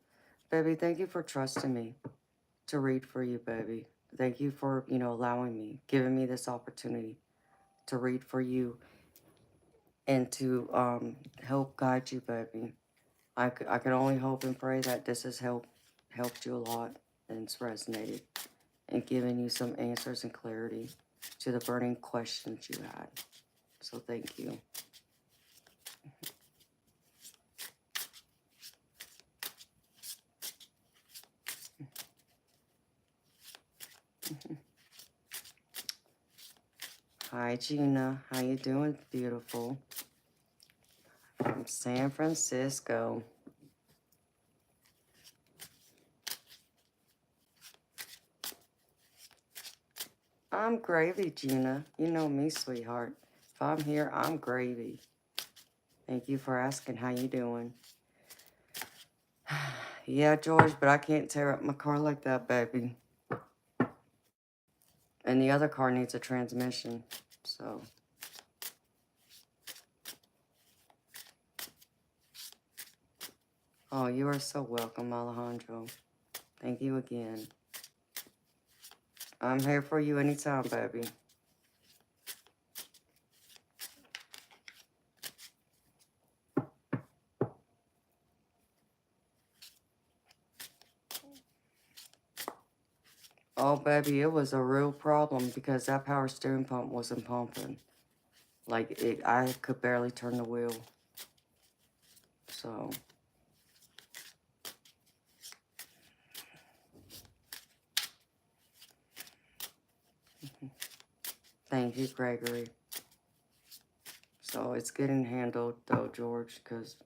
Baby, thank you for trusting me to read for you, baby. Thank you for, allowing me, giving me this opportunity to read for you and to help guide you, baby. I can only hope and pray that this has helped you a lot and it's resonated and given you some answers and clarity to the burning questions you had. So thank you. Hi, Gina. How you doing, beautiful? From San Francisco. I'm gravy, Gina. You know me, sweetheart. If I'm here, I'm gravy. Thank you for asking. How you doing? Yeah, George, but I can't tear up my car like that, baby. And the other car needs a transmission, so. Oh, you are so welcome, Alejandro. Thank you again. I'm here for you anytime, baby. Oh, baby, it was a real problem because that power steering pump wasn't pumping. Like, I could barely turn the wheel. So. Thank you, Gregory. So, it's getting handled, though, George, because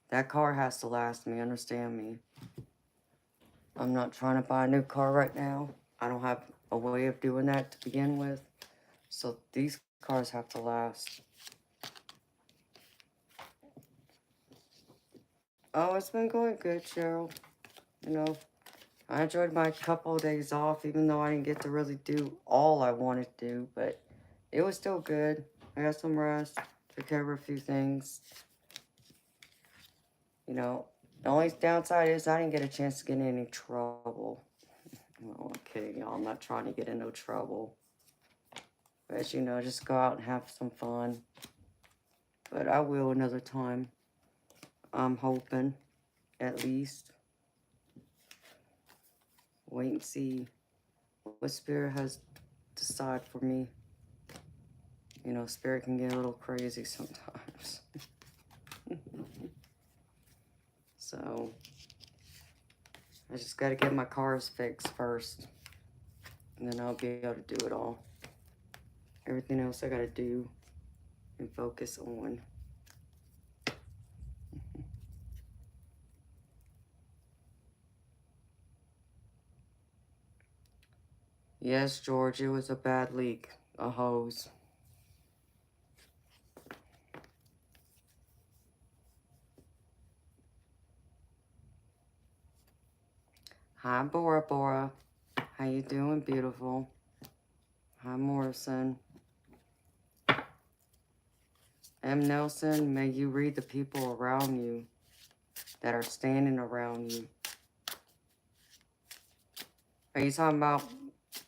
that car has to last me, understand me. I'm not trying to buy a new car right now. I don't have a way of doing that to begin with. So, these cars have to last. Oh, it's been going good, Cheryl. You know, I enjoyed my couple of days off, even though I didn't get to really do all I wanted to do, but it was still good. I got some rest, took care of a few things. You know, the only downside is I didn't get a chance to get in any trouble. Well, I'm kidding, y'all. I'm not trying to get in no trouble. But, just go out and have some fun. But I will another time. I'm hoping, at least. Wait and see what Spirit has decided for me. You know, Spirit can get a little crazy sometimes. So, I just got to get my cars fixed first. And then I'll be able to do it all. Everything else I got to do and focus on. Yes, George, it was a bad leak. A hose. Hi, Bora Bora. How you doing, beautiful? Hi, Morrison. M. Nelson, may you read the people around you that are standing around you. Are you talking about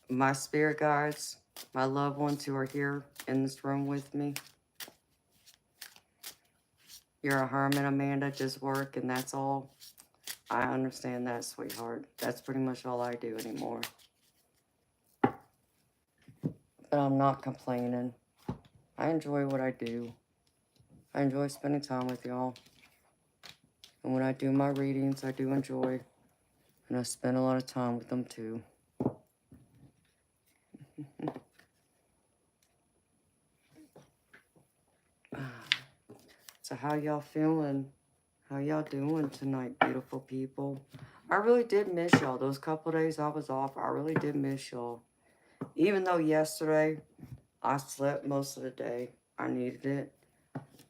my spirit guides my loved ones who are here in this room with me. You're a hermit, Amanda, just work and that's all. I understand that, sweetheart. That's pretty much all I do anymore. But I'm not complaining. I enjoy what I do. I enjoy spending time with y'all. And when I do my readings, I do enjoy. And I spend a lot of time with them too. So how y'all feeling? How y'all doing tonight, beautiful people? I really did miss y'all. Those couple days I was off, I really did miss y'all. Even though yesterday, I slept most of the day. I needed it.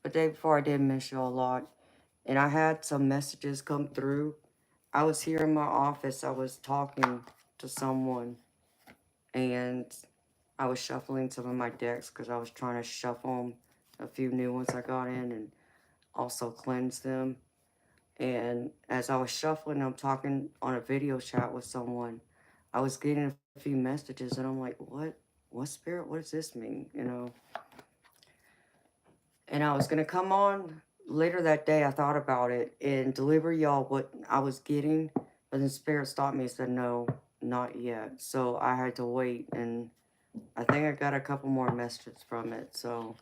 The day before, I did miss y'all a lot. And I had some messages come through. I was here in my office. I was talking to someone. And I was shuffling some of my decks because I was trying to shuffle a few new ones I got in and also cleanse them. And as I was shuffling, I'm talking on a video chat with someone. I was getting a few messages and I'm like, what? What spirit? What does this mean? You know? And I was going to come on later that day. I thought about it and deliver y'all what I was getting. But then spirit stopped me and said, no, not yet. So I had to wait. And I think I got a couple more messages from it. So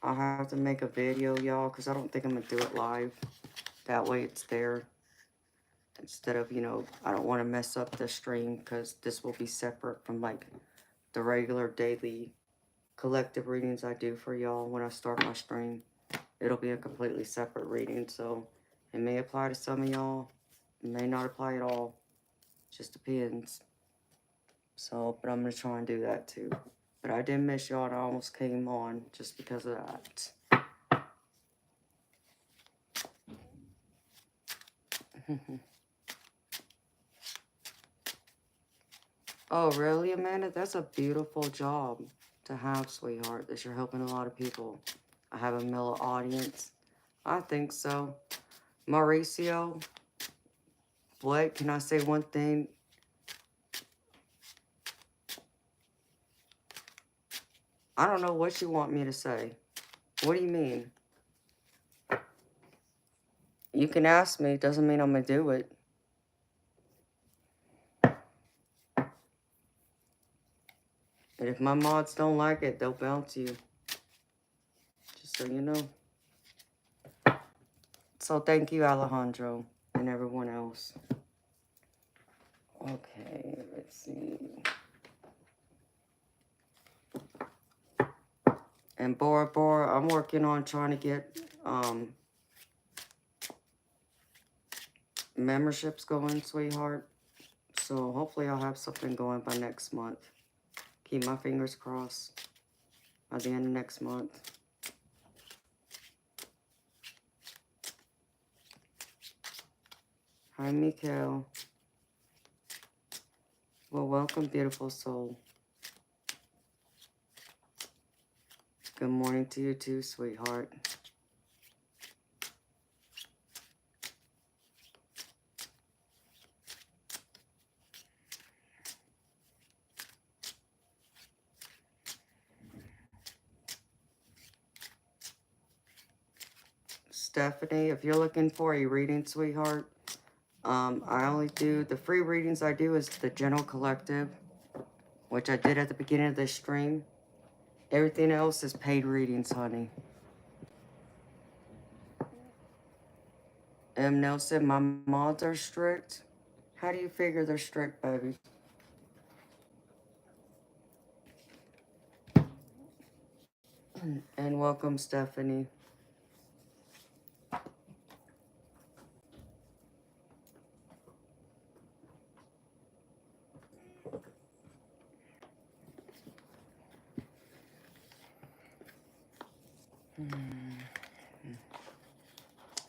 I'll have to make a video, y'all, because I don't think I'm going to do it live. That way it's there. Instead of, you know, I don't want to mess up the stream because this will be separate from, like, the regular daily collective readings I do for y'all when I start my stream. It'll be a completely separate reading, so it may apply to some of y'all. It may not apply at all. Just depends. So, but I'm going to try and do that too. But I did miss y'all and I almost came on just because of that. Oh, really, Amanda? That's a beautiful job to have, sweetheart, that you're helping a lot of people. I have a male audience. I think so. Mauricio, Blake, can I say one thing? I don't know what you want me to say. What do you mean? You can ask me. Doesn't mean I'm going to do it. And if my mods don't like it, they'll bounce you. Just so you know. So thank you, Alejandro, and everyone else. Okay, let's see. And Bora Bora, I'm working on trying to get memberships going, sweetheart. So hopefully I'll have something going by next month. Keep my fingers crossed by the end of next month. Hi, Mikael. Well, welcome, beautiful soul. Good morning to you too, sweetheart. Stephanie, if you're looking for a reading, sweetheart, I only do, the free readings I do is the General Collective, which I did at the beginning of this stream. Everything else is paid readings, honey. M. Nelson, my mods are strict. How do you figure they're strict, baby? And welcome, Stephanie.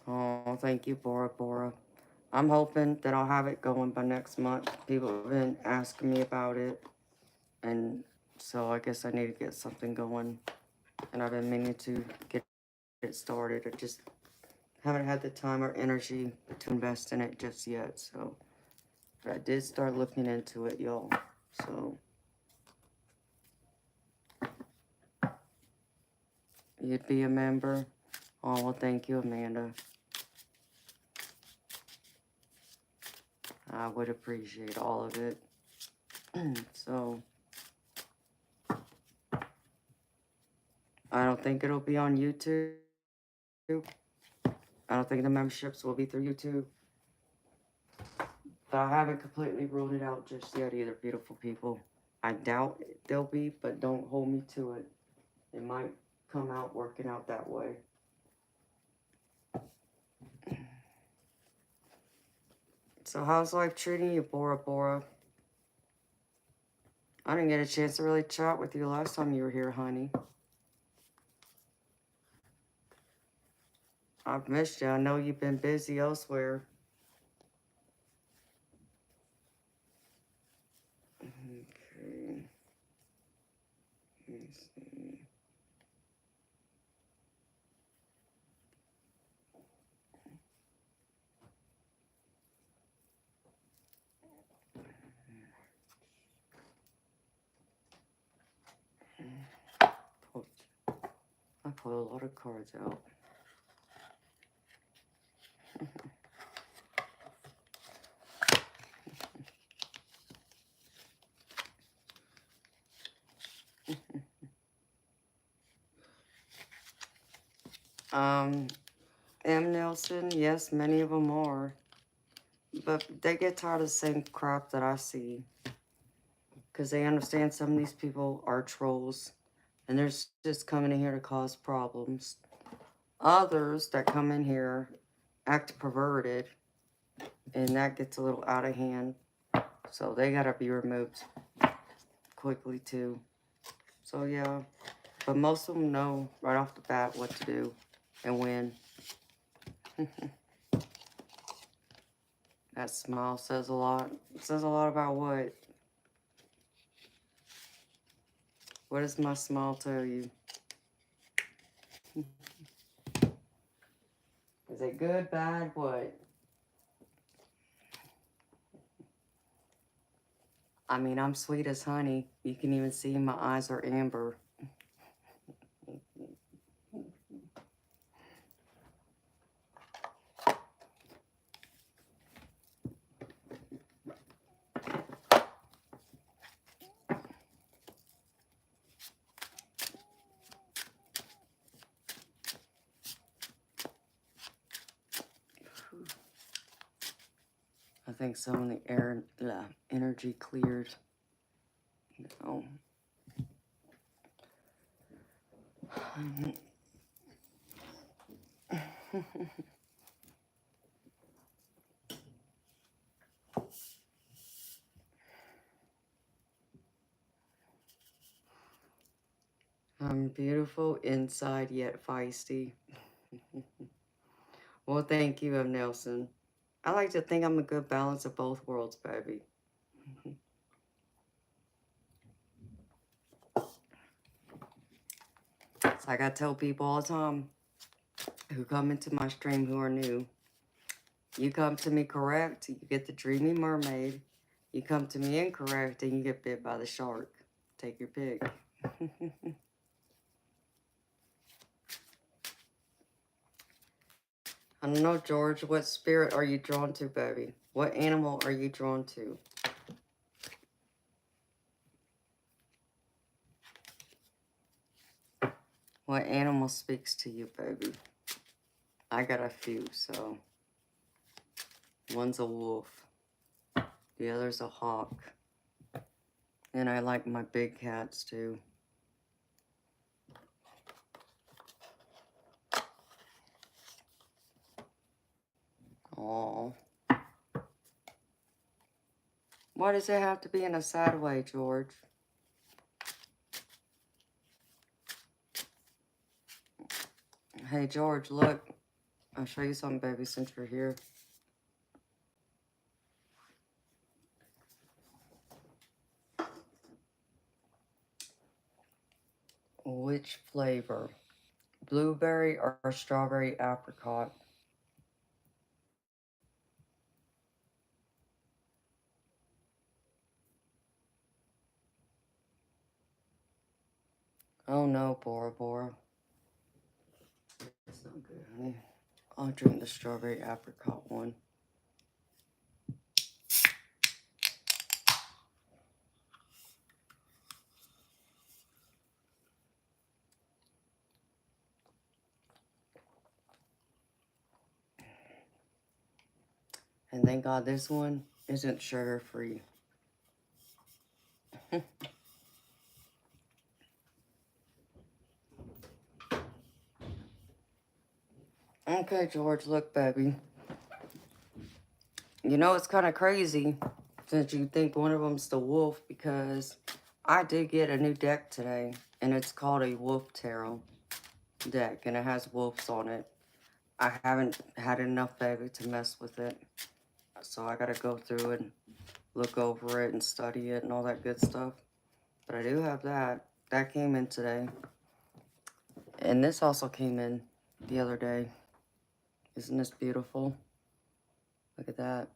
Oh, thank you, Bora Bora. I'm hoping that I'll have it going by next month. People have been asking me about it. And so I guess I need to get something going. And I've been meaning to get it started. I just haven't had the time or energy to invest in it just yet. So, but I did start looking into it, y'all. So, You'd be a member? Oh, well, thank you, Amanda. I would appreciate all of it. So, I don't think it'll be on YouTube. I don't think the memberships will be through YouTube. But I haven't completely ruled it out just yet either, beautiful people. I doubt they'll be, but don't hold me to it. It might come out working out that way. So how's life treating you, Bora Bora? I didn't get a chance to really chat with you last time you were here, honey. I've missed you. I know you've been busy elsewhere. Okay. Let me see. I pulled a lot of cards out. M. Nelson, yes, many of them are. But they get tired of the same crap that I see. Because they understand some of these people are trolls. And they're just coming in here to cause problems. Others that come in here act perverted. And that gets a little out of hand. So they gotta be removed quickly too. So yeah. But most of them know right off the bat what to do and when. That smile says a lot. It says a lot about what? What does my smile tell you? Is it good, bad, what? I mean, I'm sweet as honey. You can even see my eyes are amber. I think some of the energy cleared. No. I'm beautiful inside yet feisty. Well, thank you, M. Nelson. I like to think I'm a good balance of both worlds, baby. It's like I tell people all the time who come into my stream who are new. You come to me correct, you get the dreamy mermaid. You come to me incorrect, and you get bit by the shark. Take your pick. I don't know, George. What spirit are you drawn to, baby? What animal are you drawn to? What animal speaks to you, baby? I got a few, so. One's a wolf. The other's a hawk. And I like my big cats, too. Aww. Why does it have to be in a sad way, George? Hey, George, look. I'll show you something, baby, since you're here. Which flavor? Blueberry or strawberry apricot? Oh no, Bora Bora. That's not good, honey. I'll drink the strawberry apricot one. And thank God this one isn't sugar-free. Okay, George, look, baby. You know, it's kind of crazy since you think one of them's the wolf, because I did get a new deck today, and it's called a Wolf Tarot deck, and it has wolves on it. I haven't had enough, baby, to mess with it, so I gotta go through and look over it and study it and all that good stuff. But I do have that. That came in today. And this also came in the other day. Isn't this beautiful? Look at that.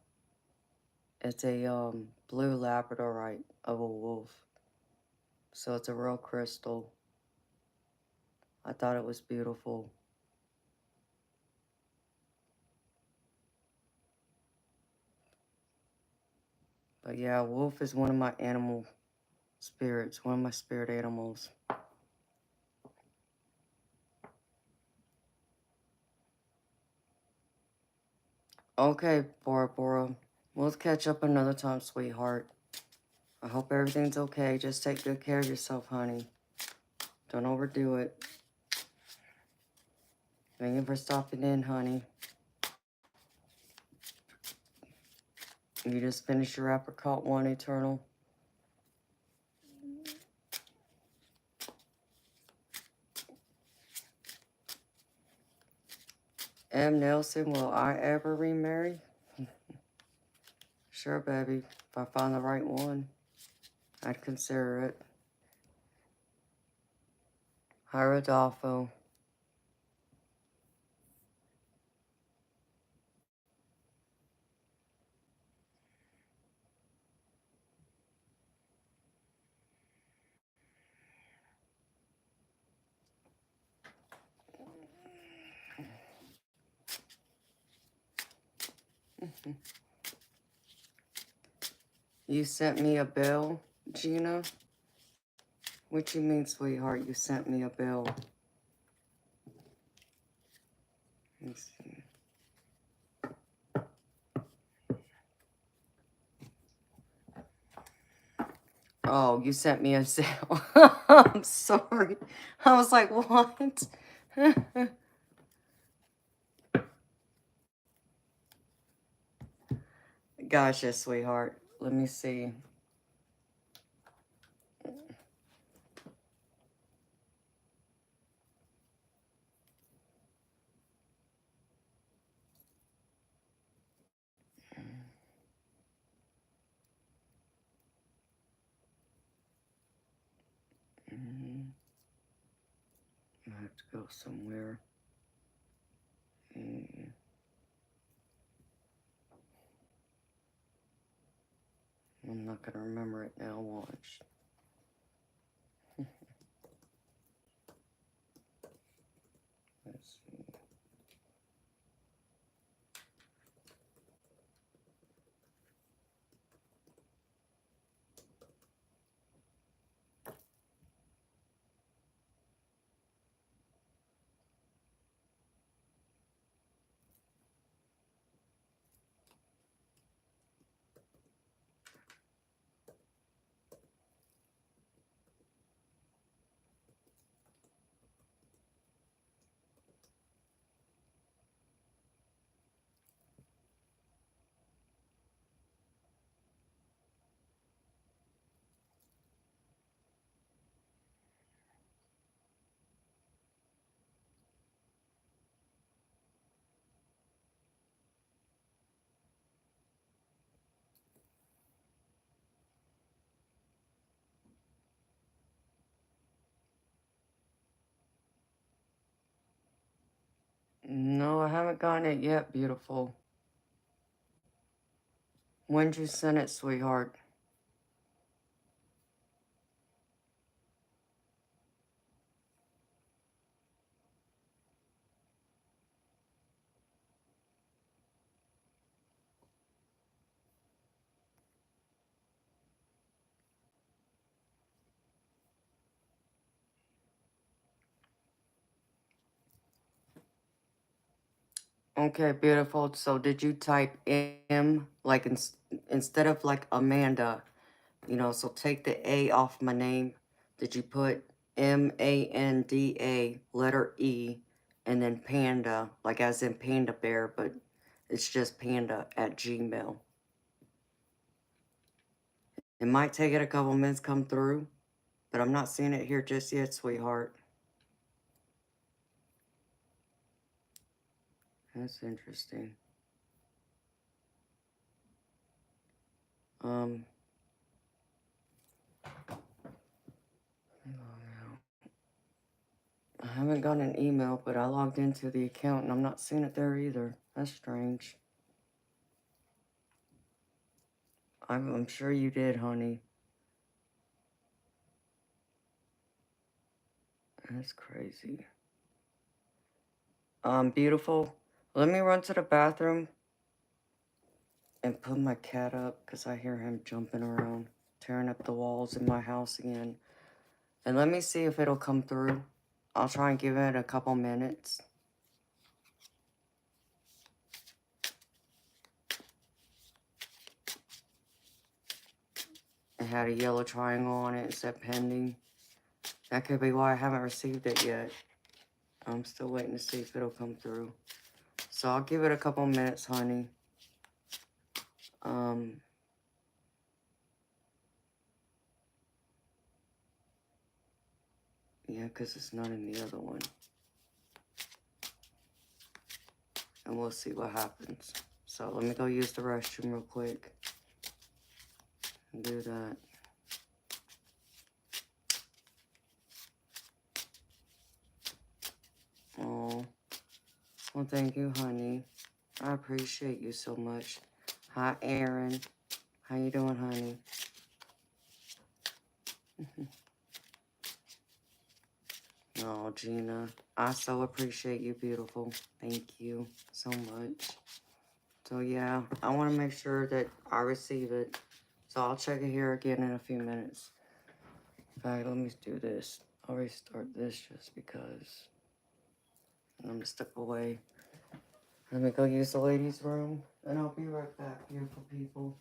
It's a blue labradorite of a wolf. So it's a real crystal. I thought it was beautiful. But yeah, wolf is one of my animal spirits, one of my spirit animals. Okay, Bora Bora. We'll catch up another time, sweetheart. I hope everything's okay. Just take good care of yourself, honey. Don't overdo it. Thank you for stopping in, honey. You just finished your apricot one, Eternal. M. Nelson, will I ever remarry? Sure, baby. If I find the right one, I'd consider it. Hi, Rodolfo. You sent me a bill, Gina? What you mean, sweetheart? You sent me a bill. Let's see. Oh, you sent me a sale. I'm sorry. I was like, what? Gotcha, sweetheart. Let me see. I have to go somewhere. I'm not going to remember it now. Watch. Let's see. No, I haven't gotten it yet, beautiful. When'd you send it, sweetheart? Okay, beautiful. So did you type M, like instead of like Amanda, so take the A off my name. Did you put Manda, letter E, and then panda, like as in panda bear, but it's just panda at Gmail. It might take it a couple minutes to come through, but I'm not seeing it here just yet, sweetheart. That's interesting. Um, I haven't gotten an email, but I logged into the account and I'm not seeing it there either. That's strange. I'm sure you did, honey. That's crazy. Beautiful. Let me run to the bathroom and put my cat up because I hear him jumping around, tearing up the walls in my house again. And let me see if it'll come through. I'll try and give it a couple minutes. It had a yellow triangle on it. It said pending. That could be why I haven't received it yet. I'm still waiting to see if it'll come through. So I'll give it a couple minutes, honey. Yeah, because it's not in the other one. And we'll see what happens. So let me go use the restroom real quick. And do that. Oh, well, thank you, honey. I appreciate you so much. Hi, Aaron. How you doing, honey? Oh, Gina. I so appreciate you, beautiful. Thank you so much. So, yeah, I want to make sure that I receive it. So I'll check it here again in a few minutes. In fact, let me do this. I'll restart this just because I'm going to step away. Let me go use the ladies' room, and I'll be right back, beautiful people.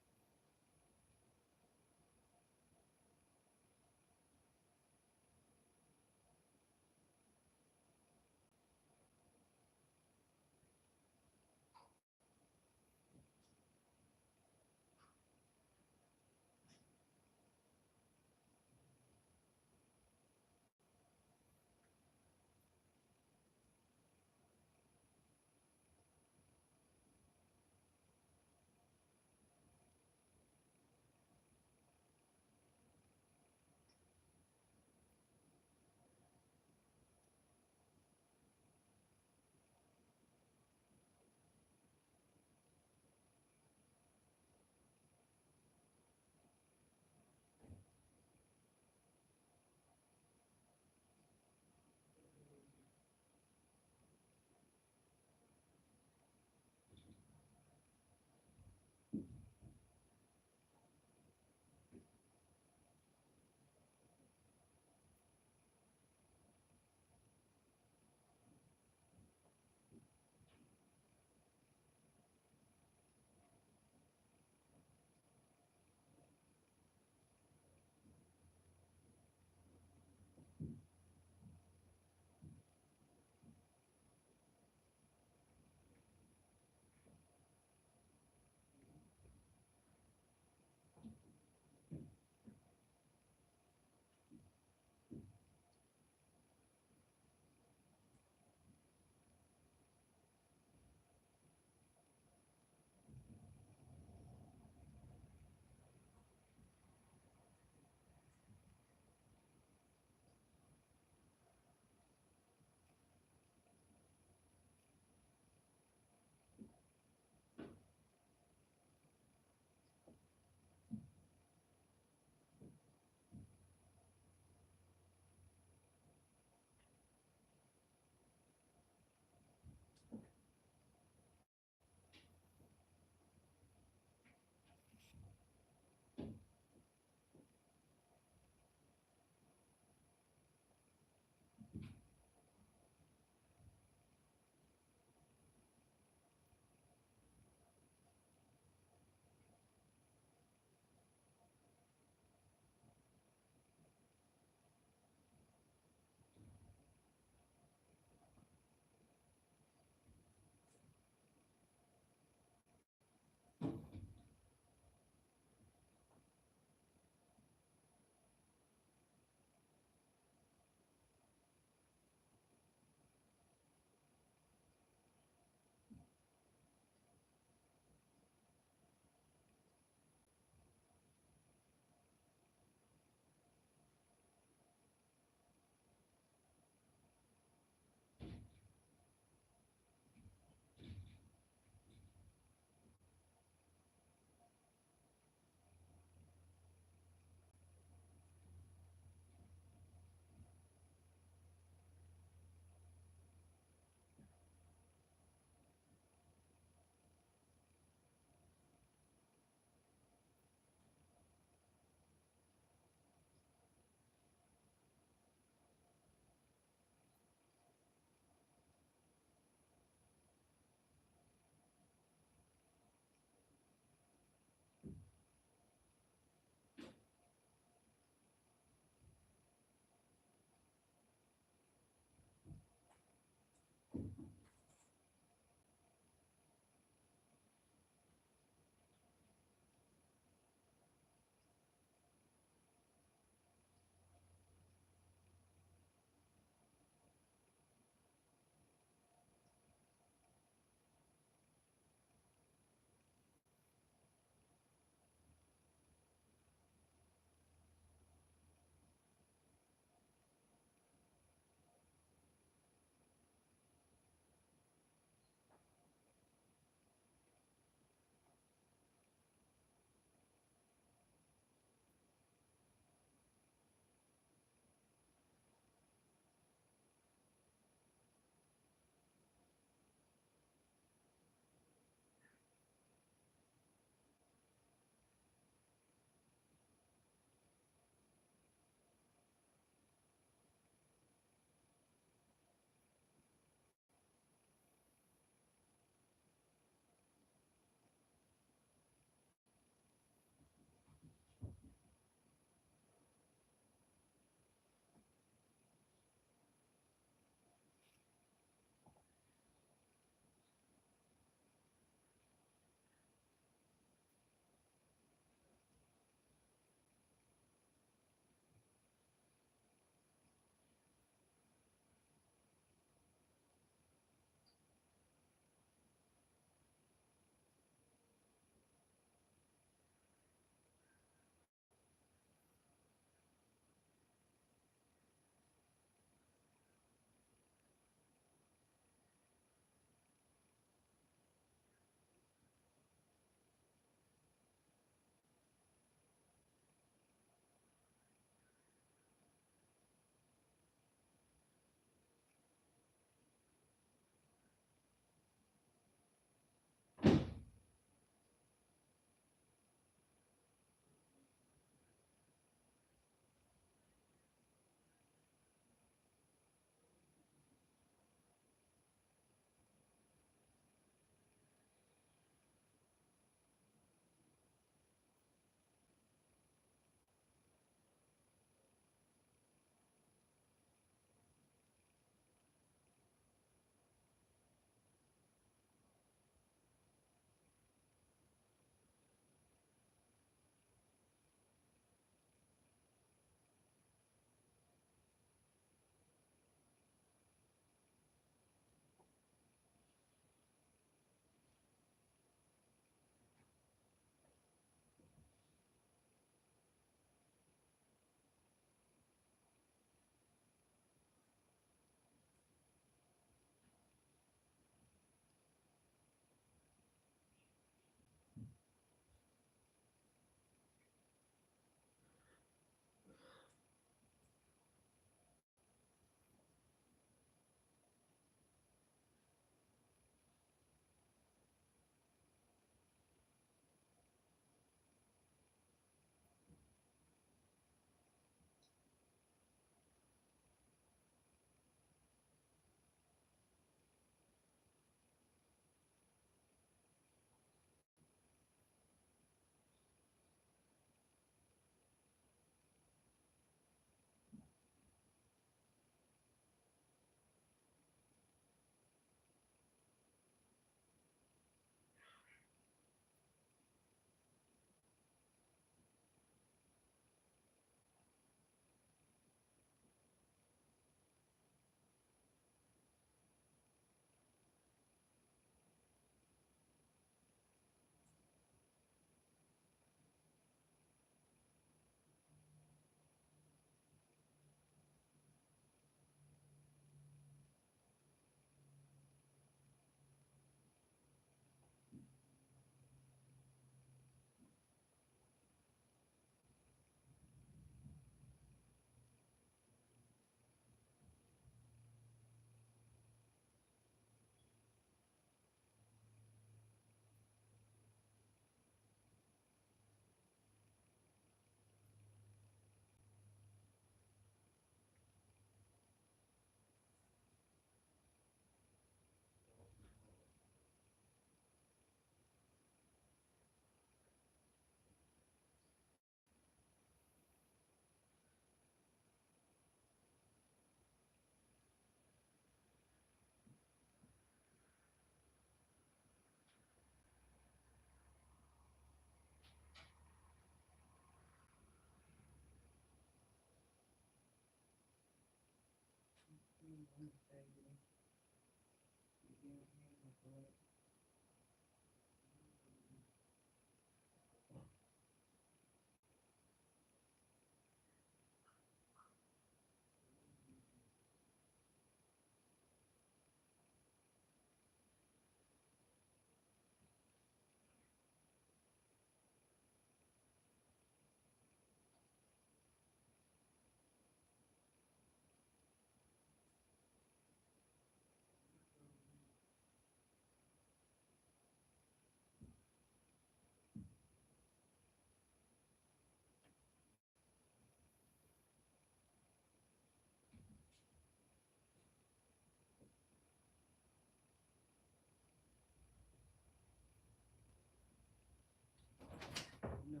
No.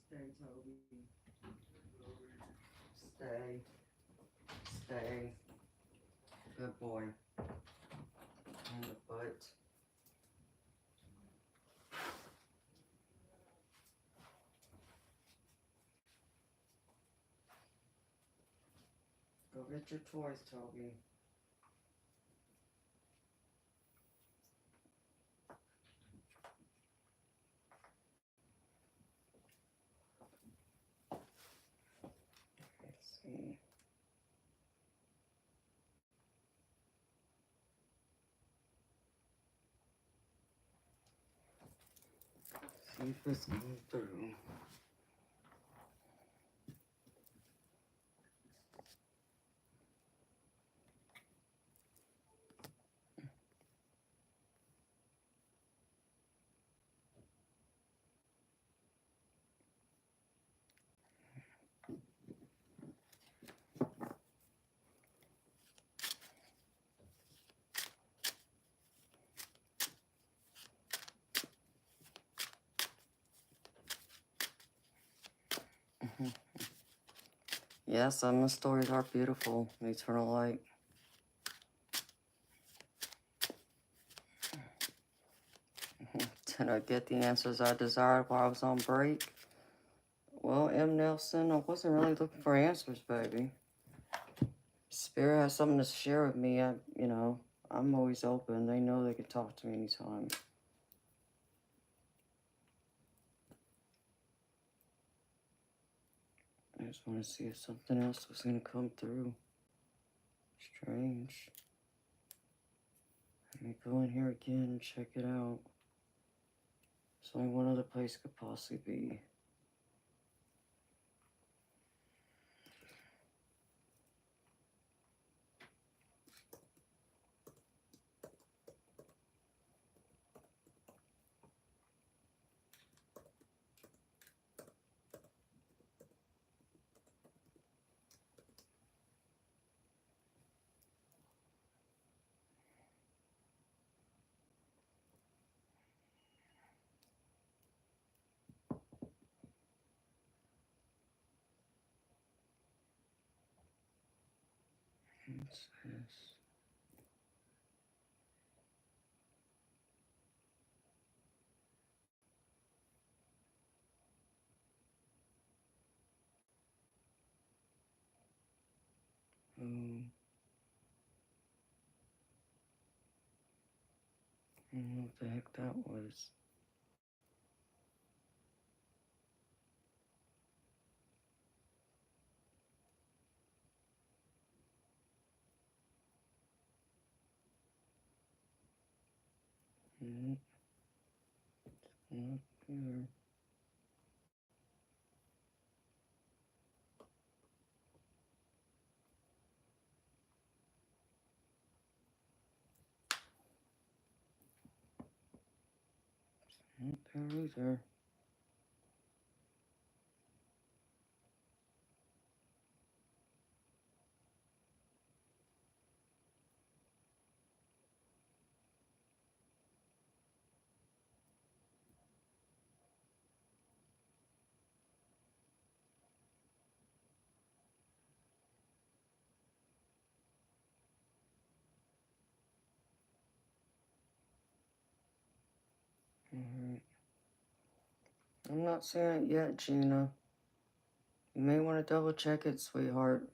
Stay, Toby. Stay. Stay. Good boy. And the butt. Go get your toys, Toby. Let's see. See if it's going through. Yes, some of the stories are beautiful. Eternal light. Did I get the answers I desired while I was on break? Well, M. Nelson, I wasn't really looking for answers, baby. Spirit has something to share with me. I'm always open. They know they can talk to me anytime. I just want to see if something else was going to come through. Strange. Let me go in here again and check it out. There's only one other place it could possibly be. What's this? Oh, I don't know what the heck that was. Nope. Not here. Not there either. Alright. I'm not seeing it yet, Gina. You may want to double check it, sweetheart.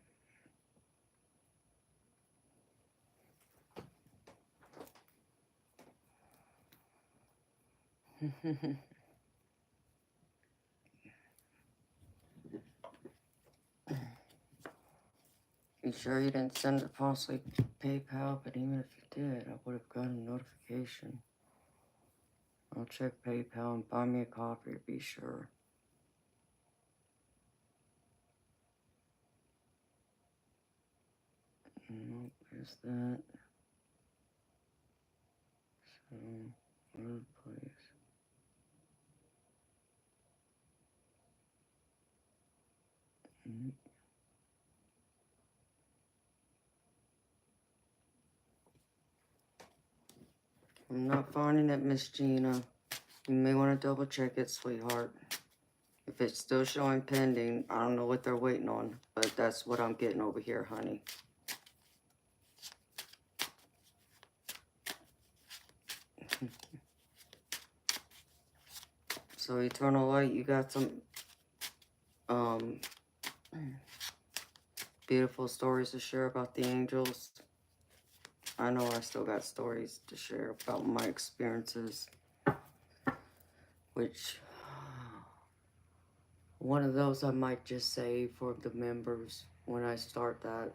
You sure you didn't send it possibly PayPal? But even if you did, I would have gotten a notification. I'll check PayPal and buy me a coffee to be sure. Nope, there's that. So, other place. I'm not finding it, Miss Gina. You may want to double check it, sweetheart. If it's still showing pending, I don't know what they're waiting on, but that's what I'm getting over here, honey. So, Eternal Light, you got some beautiful stories to share about the angels. I know I still got stories to share about my experiences, which one of those I might just save for the members when I start that,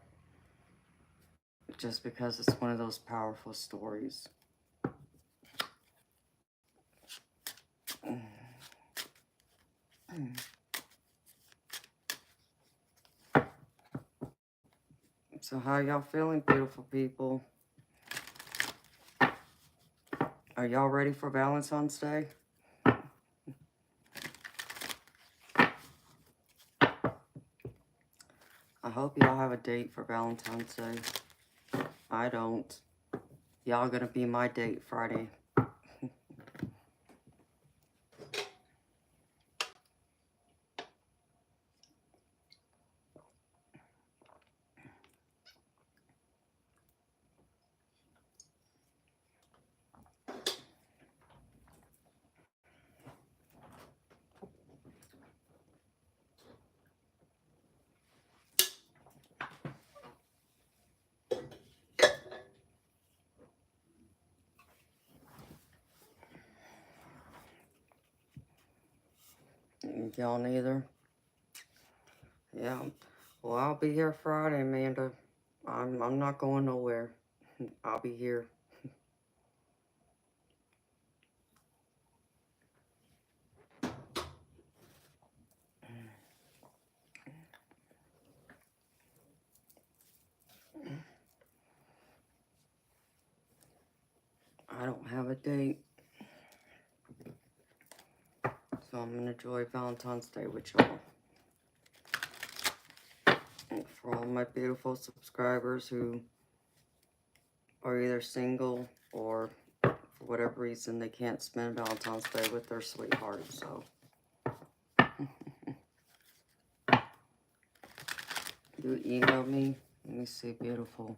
just because it's one of those powerful stories. So how y'all feeling, beautiful people? Are y'all ready for Valentine's Day? I hope y'all have a date for Valentine's Day. I don't. Y'all gonna be my date Friday. Y'all neither? Yeah. Well, I'll be here Friday, Amanda. I'm not going nowhere. I'll be here. I don't have a date. So I'm gonna enjoy Valentine's Day with y'all. And for all my beautiful subscribers who are either single or for whatever reason they can't spend Valentine's Day with their sweetheart, so. You emailed me? Let me see, beautiful.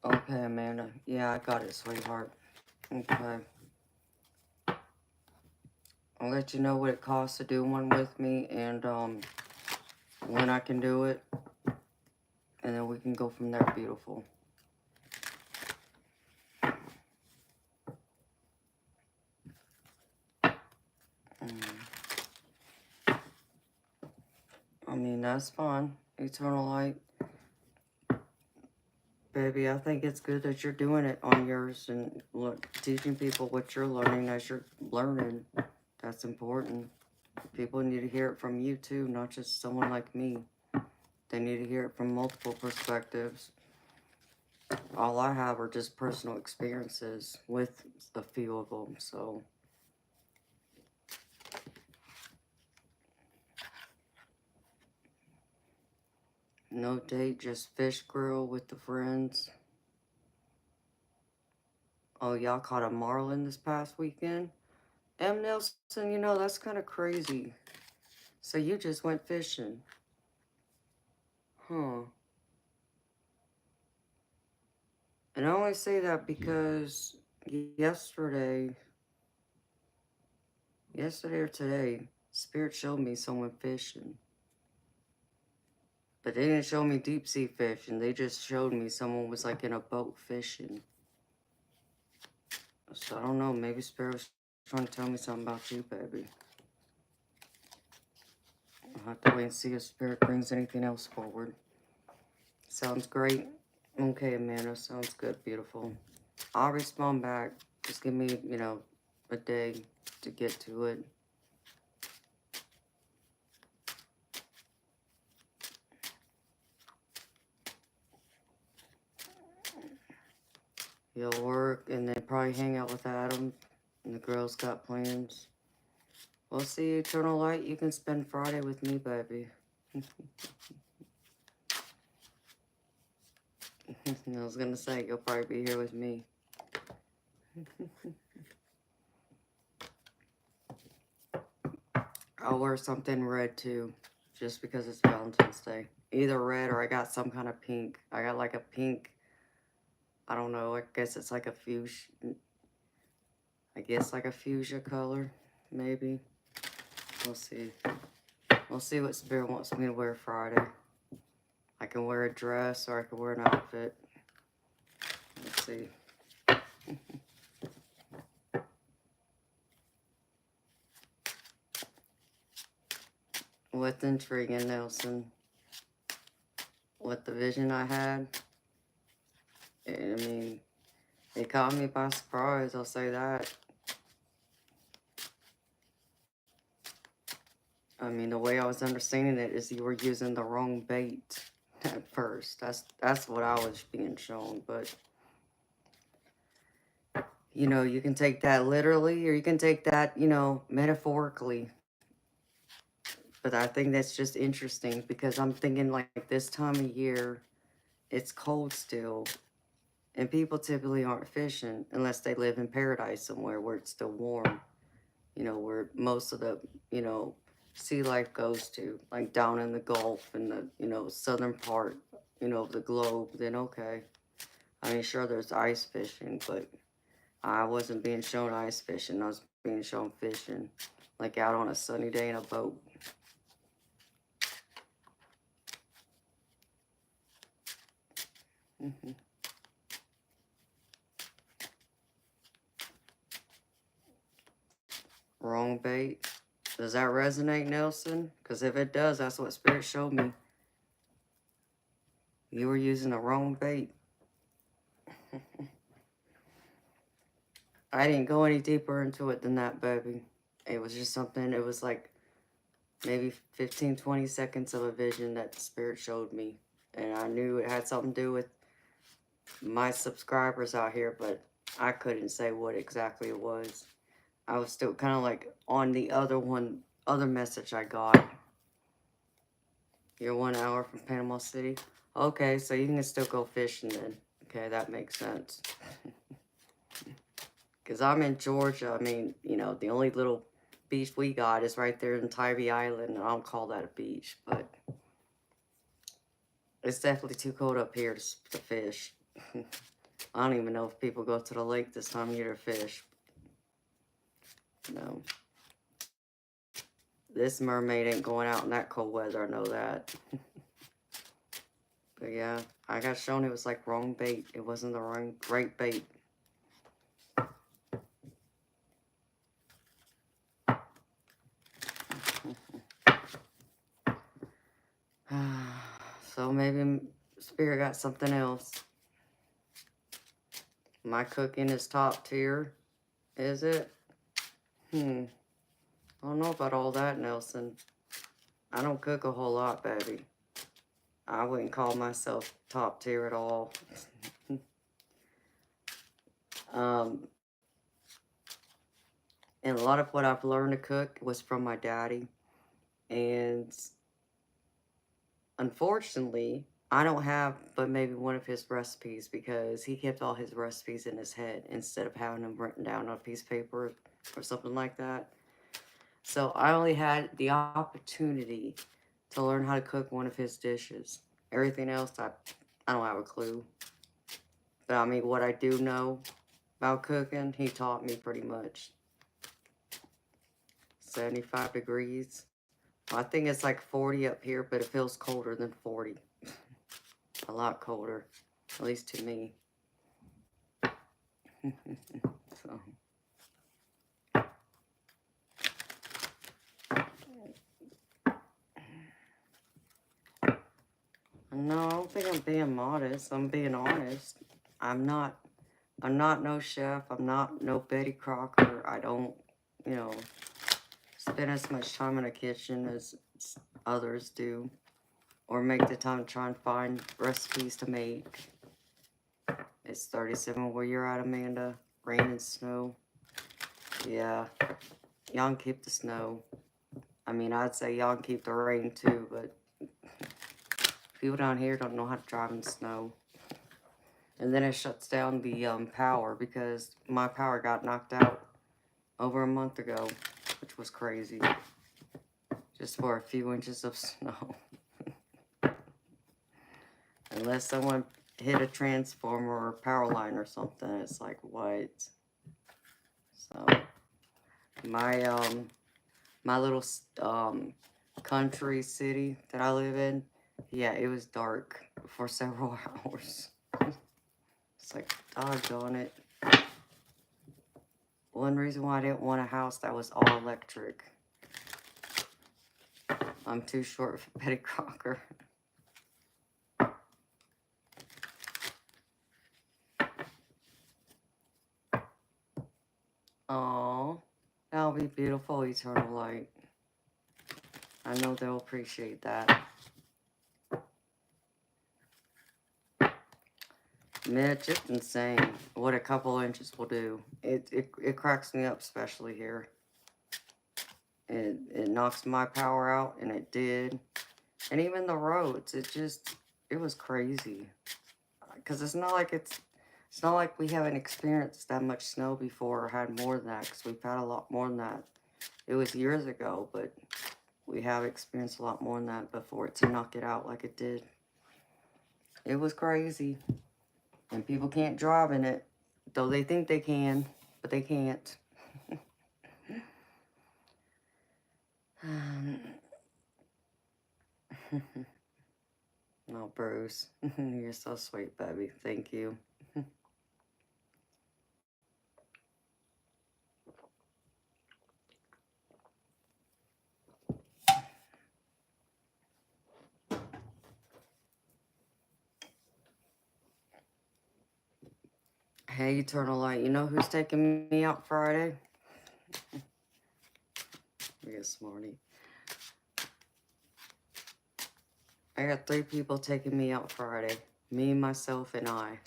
Okay, Amanda. Yeah, I got it, sweetheart. Okay. I'll let you know what it costs to do one with me and when I can do it. And then we can go from there, beautiful. I mean, that's fine. Eternal Light. Baby, I think it's good that you're doing it on yours and teaching people what you're learning as you're learning. That's important. People need to hear it from you too, not just someone like me. They need to hear it from multiple perspectives. All I have are just personal experiences with a few of them, so. No date, just fish grill with the friends. Oh, y'all caught a marlin this past weekend? M. Nelson, you know, that's kind of crazy. So you just went fishing. Huh. And I only say that because yesterday or today, Spirit showed me someone fishing. But they didn't show me deep sea fishing. They just showed me someone was like in a boat fishing. So I don't know. Maybe Spirit was trying to tell me something about you, baby. I'll have to wait and see if Spirit brings anything else forward. Sounds great. Okay, Amanda. Sounds good. Beautiful. I'll respond back. Just give me, you know, a day to get to it. You'll work and then probably hang out with Adam. And the girls got plans. We'll see, Eternal Light. You can spend Friday with me, baby. I was gonna say, you'll probably be here with me. I'll wear something red too, just because it's Valentine's Day. Either red or I got some kind of pink. I got like a pink, I don't know, I guess it's like a fuchsia. I guess like a fuchsia color, maybe. We'll see. We'll see what Spirit wants me to wear Friday. I can wear a dress or I can wear an outfit. Let's see. What's intriguing, Nelson? What the vision I had? I mean, it caught me by surprise, I'll say that. I mean, the way I was understanding it is you were using the wrong bait at first. That's what I was being shown, but you know, you can take that literally or you can take that, you know, metaphorically. But I think that's just interesting because I'm thinking like this time of year, it's cold still, and people typically aren't fishing unless they live in paradise somewhere where it's still warm, you know, where most of the, you know, sea life goes to, like down in the Gulf and the, you know, southern part, you know, of the globe. Then okay. I mean, sure, there's ice fishing, but I wasn't being shown ice fishing. I was being shown fishing, like out on a sunny day in a boat. Wrong bait. Does that resonate, Nelson? Because if it does, that's what Spirit showed me. You were using the wrong bait. I didn't go any deeper into it than that, baby. It was just something, it was like maybe 15, 20 seconds of a vision that the Spirit showed me. And I knew it had something to do with my subscribers out here, but I couldn't say what exactly it was. I was still kind of like on the other message I got. You're 1 hour from Panama City. Okay, so you can still go fishing then. Okay, that makes sense. Because I'm in Georgia. I mean, you know, the only little beach we got is right there in Tybee Island. And I don't call that a beach, but it's definitely too cold up here to fish. I don't even know if people go to the lake this time of year to fish. No. This mermaid ain't going out in that cold weather, I know that. But yeah, I got shown it was like wrong bait. It wasn't the right bait. So maybe Spirit got something else. My cooking is top tier, is it? I don't know about all that, Nelson. I don't cook a whole lot, baby. I wouldn't call myself top tier at all. And a lot of what I've learned to cook was from my daddy. And unfortunately, I don't have but maybe one of his recipes because he kept all his recipes in his head instead of having them written down on a piece of paper or something like that. So I only had the opportunity to learn how to cook one of his dishes. Everything else, I don't have a clue. But I mean, what I do know about cooking, he taught me pretty much. 75 degrees, I think it's like 40 up here, but it feels colder than 40. A lot colder, at least to me. So. No, I don't think I'm being modest. I'm being honest. I'm not no chef. I'm not no Betty Crocker. I don't, you know, spend as much time in the kitchen as others do. Or make the time to try and find recipes to make. It's 37 where you're at, Amanda. Rain and snow. Yeah. Y'all can keep the snow. I mean, I'd say y'all can keep the rain too, but people down here don't know how to drive in snow. And then it shuts down the power because my power got knocked out over a month ago, which was crazy. Just for a few inches of snow. Unless someone hit a transformer or power line or something, it's like, what? So, my little country city that I live in, yeah, it was dark for several hours. It's like, doggone it. One reason why I didn't want a house that was all electric. I'm too short for Betty Crocker. Oh, that'll be beautiful, Eternal Light. I know they'll appreciate that. Mitch, it's insane what a couple inches will do. It cracks me up, especially here. It knocks my power out, and it did. And even the roads, it was crazy. Because it's not like we haven't experienced that much snow before or had more than that, because we've had a lot more than that. It was years ago, but we have experienced a lot more than that before to knock it out like it did. It was crazy. And people can't drive in it, though they think they can, but they can't. No, Bruce. You're so sweet, baby. Thank you. Hey, Eternal Light, you know who's taking me out Friday? I guess Smarty. I got 3 people taking me out Friday. Me, myself, and I.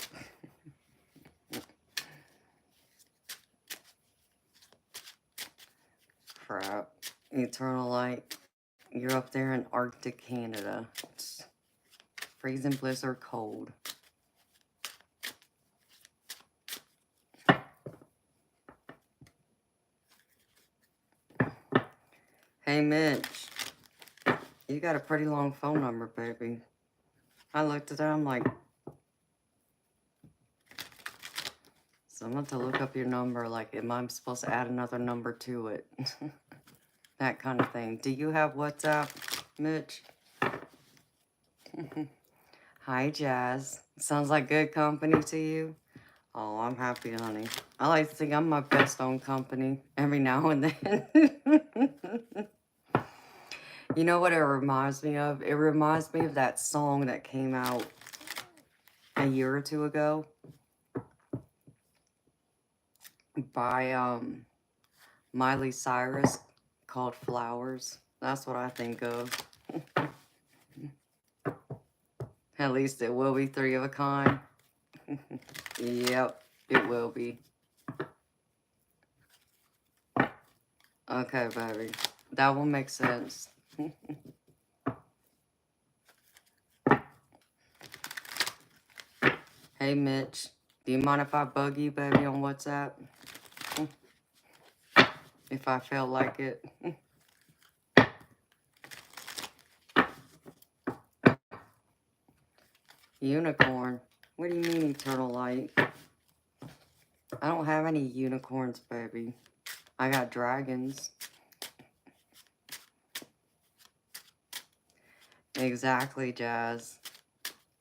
Crap. Eternal Light, you're up there in Arctic Canada. It's freezing blizzard cold. Hey, Mitch. You got a pretty long phone number, baby. I looked at it, I'm like, someone to look up your number, like, am I supposed to add another number to it? That kind of thing. Do you have WhatsApp, Mitch? Hi, Jazz. Sounds like good company to you? Oh, I'm happy, honey. I like to think I'm my best own company every now and then. You know what it reminds me of? It reminds me of that song that came out a year or 2 ago by Miley Cyrus called Flowers. That's what I think of. At least it will be 3 of a kind. Yep, it will be. Okay, baby. That will make sense. Hey, Mitch. Do you mind if I bug you, baby, on WhatsApp? If I felt like it. Unicorn. What do you mean, Eternal Light? I don't have any unicorns, baby. I got dragons. Exactly, Jazz.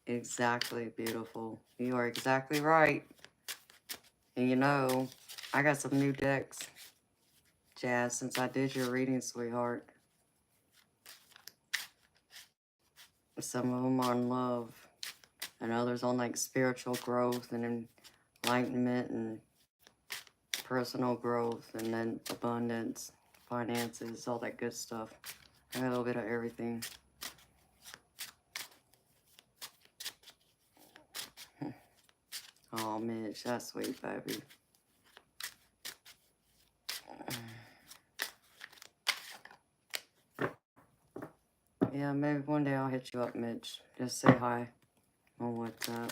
Exactly, beautiful. You are exactly right. And you know, I got some new decks, Jazz, since I did your reading, sweetheart. Some of them on love, and others on like spiritual growth and enlightenment and personal growth, and then abundance, finances, all that good stuff. I got a little bit of everything. Oh, Mitch, that's sweet, baby. Yeah, maybe one day I'll hit you up, Mitch. Just say hi on WhatsApp.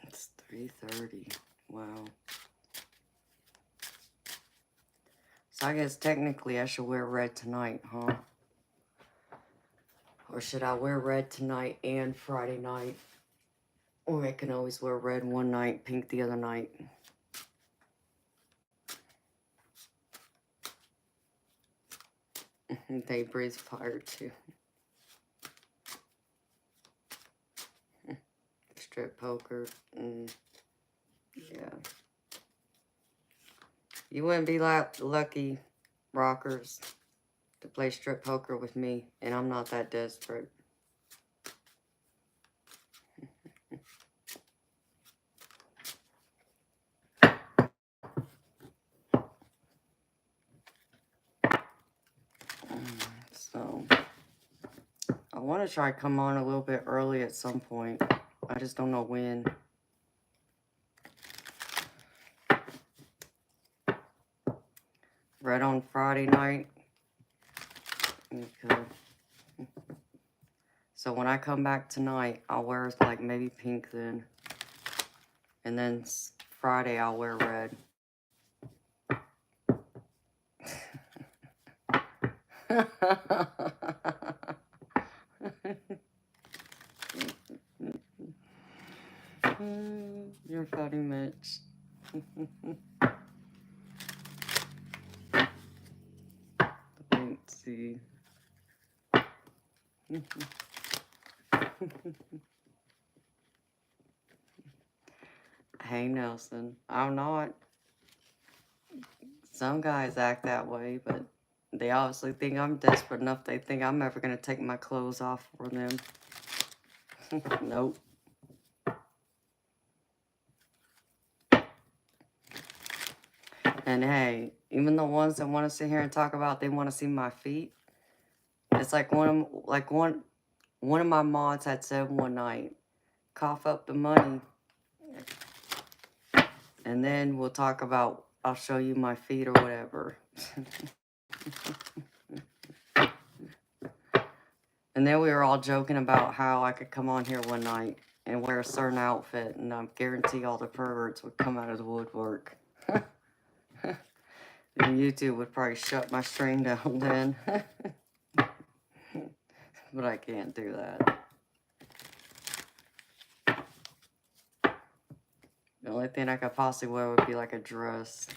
It's 3:30. Wow. So I guess technically I should wear red tonight, huh? Or should I wear red tonight and Friday night? Or I can always wear red one night, pink the other night. They breathe fire too. Strip poker. Yeah. You wouldn't be lucky, rockers, to play strip poker with me, and I'm not that desperate. So, I want to try come on a little bit early at some point. I just don't know when. Red on Friday night. Okay. So when I come back tonight, I'll wear like maybe pink then. And then Friday I'll wear red. You're funny, Mitch. Let's see. Hey, Nelson. I'm not. Some guys act that way, but they obviously think I'm desperate enough. They think I'm ever going to take my clothes off for them. Nope. And hey, even the ones that want to sit here and talk about they want to see my feet, it's like one of my mods had said one night, cough up the money, and then we'll talk about I'll show you my feet or whatever. And then we were all joking about how I could come on here one night and wear a certain outfit, and I guarantee all the perverts would come out of the woodwork. And YouTube would probably shut my stream down then. But I can't do that. The only thing I could possibly wear would be like a dress.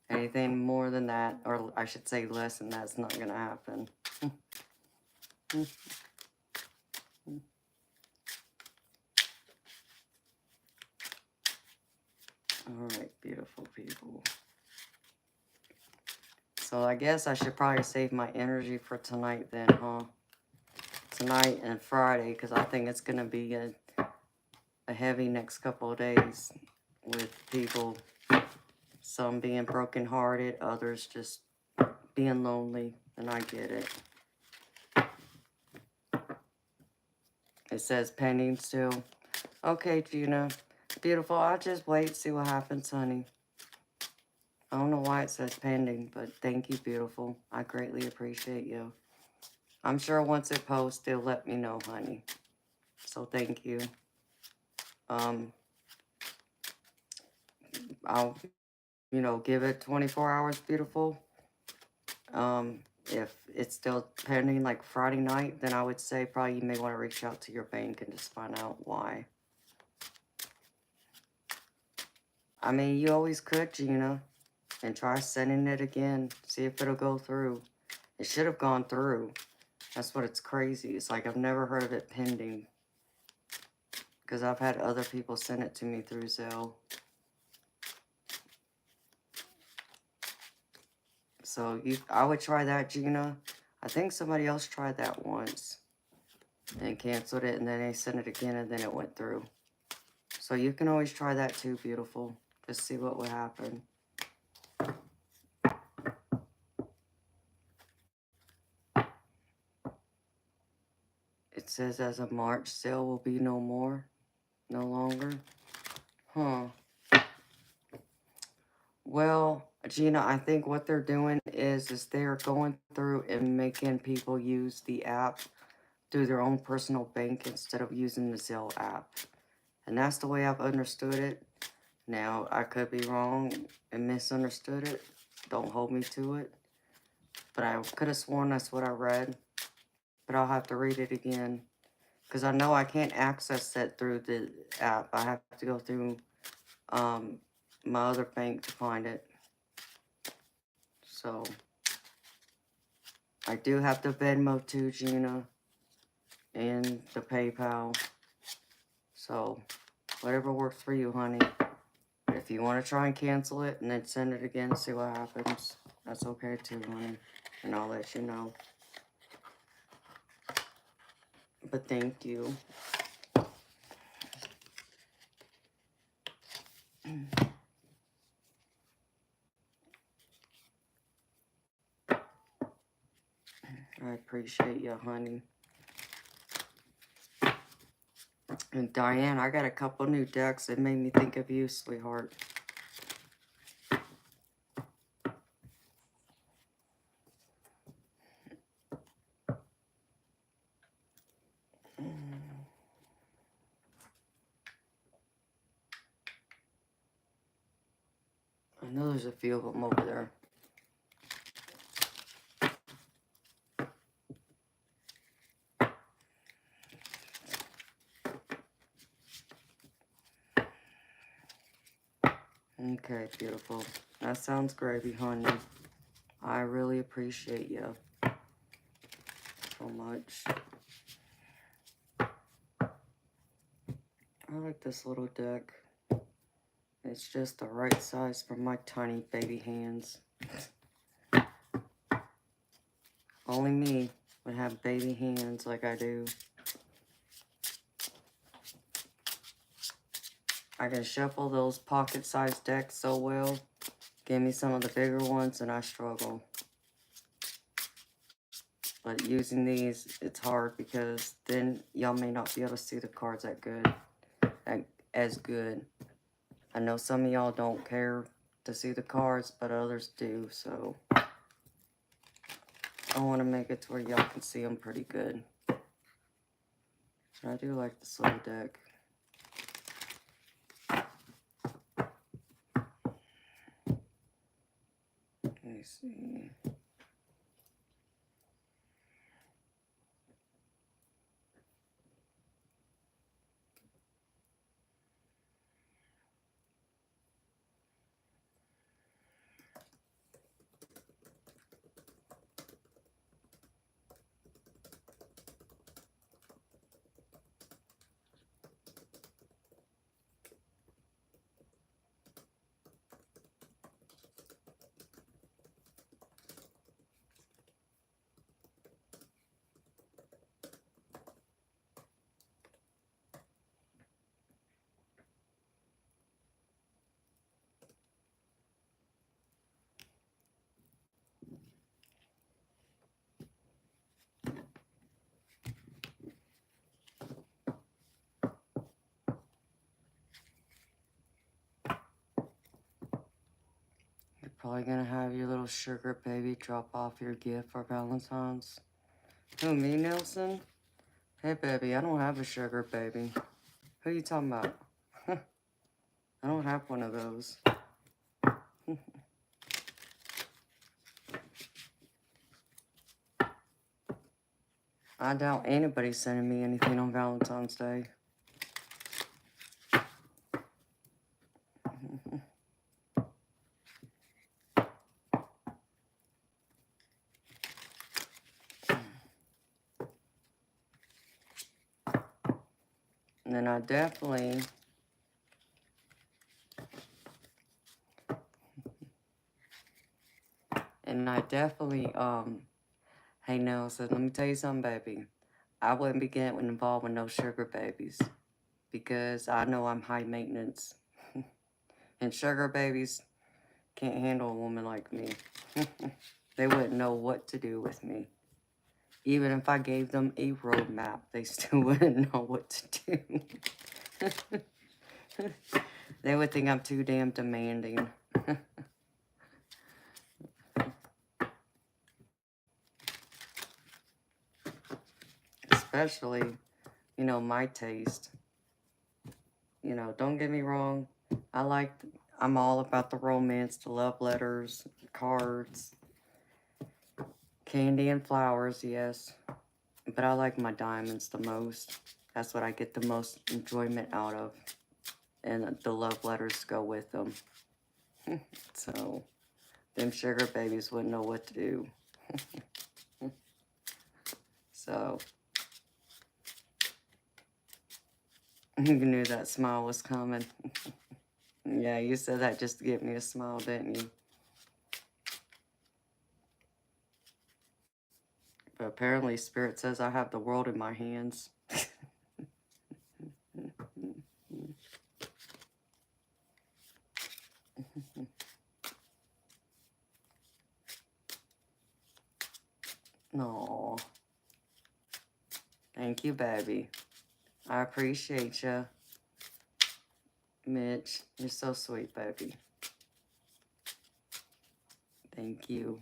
Anything more than that, or I should say less than that's not going to happen. Alright, beautiful people. So I guess I should probably save my energy for tonight then, huh? Tonight and Friday, because I think it's going to be a heavy next couple of days with people, some being brokenhearted, others just being lonely, and I get it. It says pending still. Okay, Gina. Beautiful. I'll just wait, see what happens, honey. I don't know why it says pending, but thank you, beautiful. I greatly appreciate you. I'm sure once it posts, they'll let me know, honey. So thank you. I'll, give it 24 hours, beautiful. If it's still pending like Friday night, then I would say probably you may want to reach out to your bank and just find out why. I mean, you always could, Gina. And try sending it again. See if it'll go through. It should have gone through. That's what it's crazy. It's like I've never heard of it pending. Because I've had other people send it to me through Zelle. So I would try that, Gina. I think somebody else tried that once. And canceled it. And then they sent it again. And then it went through. So you can always try that too, beautiful. Just see what would happen. It says as of March, sale will be no longer. Huh. Well, Gina, I think what they're doing is they're going through and making people use the app through their own personal bank instead of using the Zelle app. And that's the way I've understood it. Now, I could be wrong and misunderstood it. Don't hold me to it. But I could have sworn that's what I read. But I'll have to read it again. Because I know I can't access it through the app. I have to go through my other bank to find it. So, I do have the Venmo too, Gina. And the PayPal. So, whatever works for you, honey. If you want to try and cancel it and then send it again, see what happens. That's okay too, honey. And I'll let you know. But thank you. I appreciate you, honey. And Diane, I got a couple new decks that made me think of you, sweetheart. I know there's a few of them over there. Okay, beautiful. That sounds gravy, honey. I really appreciate you so much. I like this little deck. It's just the right size for my tiny baby hands. Only me would have baby hands like I do. I can shuffle those pocket-sized decks so well. Give me some of the bigger ones and I struggle. But using these, it's hard because then y'all may not be able to see the cards as good. I know some of y'all don't care to see the cards, but others do, so I want to make it to where y'all can see them pretty good. I do like this little deck. Let me see. You're probably gonna have your little sugar baby drop off your gift for Valentine's. Who, me, Nelson? Hey, baby, I don't have a sugar baby. Who you talking about? I don't have one of those. I doubt anybody's sending me anything on Valentine's Day. And I definitely... hey, Nelson, let me tell you something, baby. I wouldn't be getting involved with no sugar babies because I know I'm high maintenance. And sugar babies can't handle a woman like me. They wouldn't know what to do with me. Even if I gave them a roadmap, they still wouldn't know what to do. They would think I'm too damn demanding. Especially, you know, my taste. You know, don't get me wrong. I'm all about the romance, the love letters, cards, candy and flowers, yes. But I like my diamonds the most. That's what I get the most enjoyment out of. And the love letters go with them. So, them sugar babies wouldn't know what to do. So, you knew that smile was coming. Yeah, you said that just to give me a smile, didn't you? But apparently Spirit says I have the world in my hands. No. Thank you, baby. I appreciate you. Mitch, you're so sweet, baby. Thank you.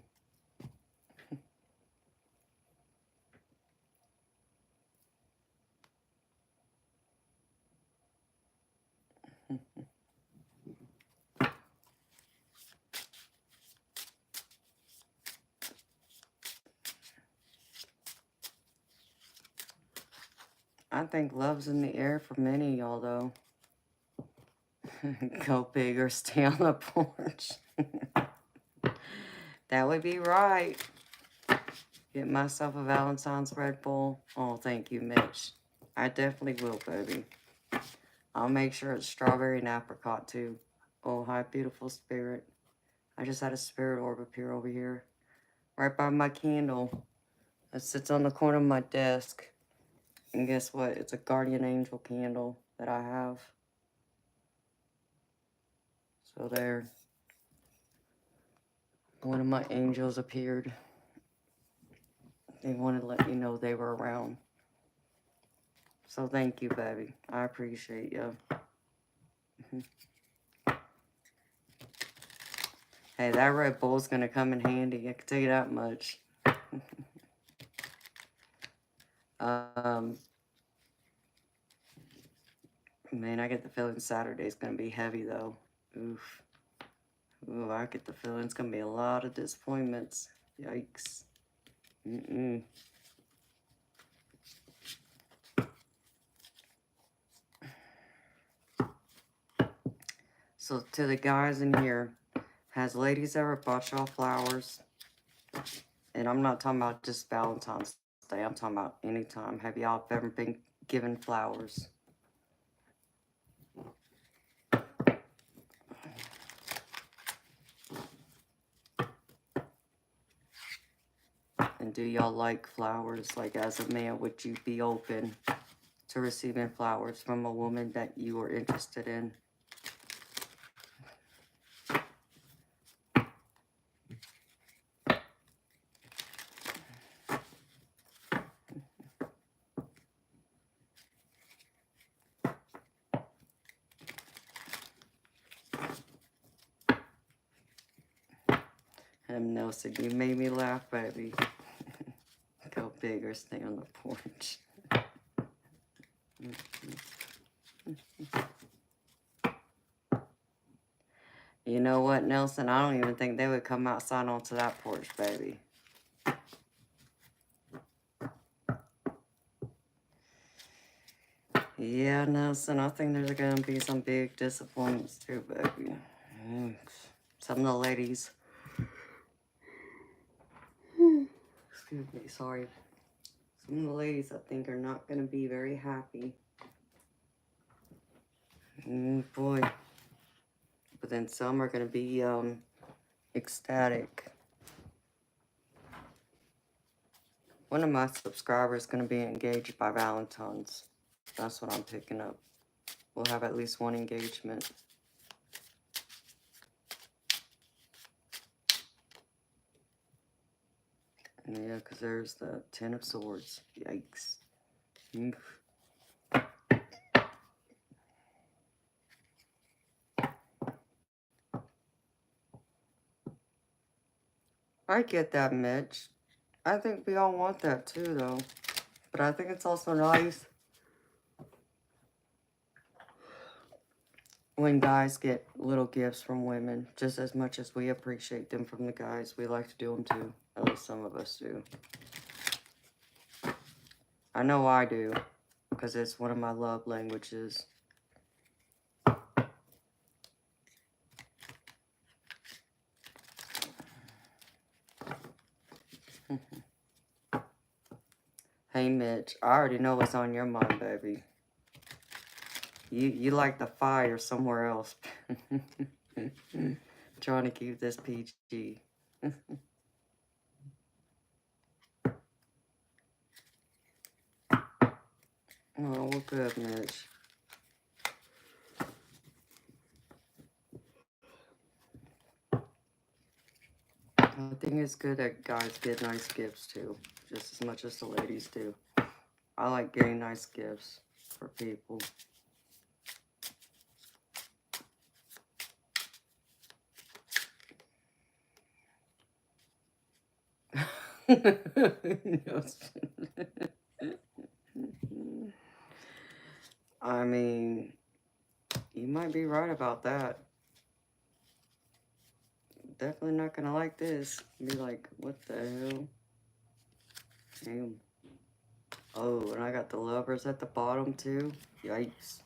I think love's in the air for many of y'all, though. Go big or stay on the porch. That would be right. Get myself a Valentine's Red Bull. Oh, thank you, Mitch. I definitely will, baby. I'll make sure it's strawberry and apricot, too. Oh, hi, beautiful spirit. I just had a spirit orb appear over here. Right by my candle. It sits on the corner of my desk. And guess what? It's a guardian angel candle that I have. So there. One of my angels appeared. They wanted to let me know they were around. So thank you, baby. I appreciate you. Hey, that Red Bull's gonna come in handy. I can tell you that much. Man, I get the feeling Saturday's gonna be heavy, though. Oof. Ooh, I get the feeling it's gonna be a lot of disappointments. Yikes. So, to the guys in here, has ladies ever bought y'all flowers? And I'm not talking about just Valentine's Day. I'm talking about any time. Have y'all ever been given flowers? And do y'all like flowers? Like, as a man, would you be open to receiving flowers from a woman that you are interested in? And Nelson, you made me laugh, baby. Go big or stay on the porch. You know what, Nelson? I don't even think they would come outside onto that porch, baby. Yeah, Nelson, I think there's going to be some big disappointments too, baby. Some of the ladies... Excuse me, sorry. Some of the ladies, I think, are not going to be very happy. Boy. But then some are going to be ecstatic. One of my subscribers is going to be engaged by Valentine's. That's what I'm picking up. We'll have at least one engagement. Yeah, because there's the Ten of Swords. Yikes. I get that, Mitch. I think we all want that too, though. But I think it's also nice when guys get little gifts from women, just as much as we appreciate them from the guys. We like to do them too. At least some of us do. I know I do, because it's one of my love languages. Hey, Mitch, I already know what's on your mind, baby. You like the fire somewhere else. Trying to keep this PG. Oh, well, good, Mitch. I think it's good that guys get nice gifts too, just as much as the ladies do. I like getting nice gifts for people. I mean, you might be right about that. Definitely not gonna like this. Be like, what the hell? Damn. Oh, and I got the lovers at the bottom too. Yikes.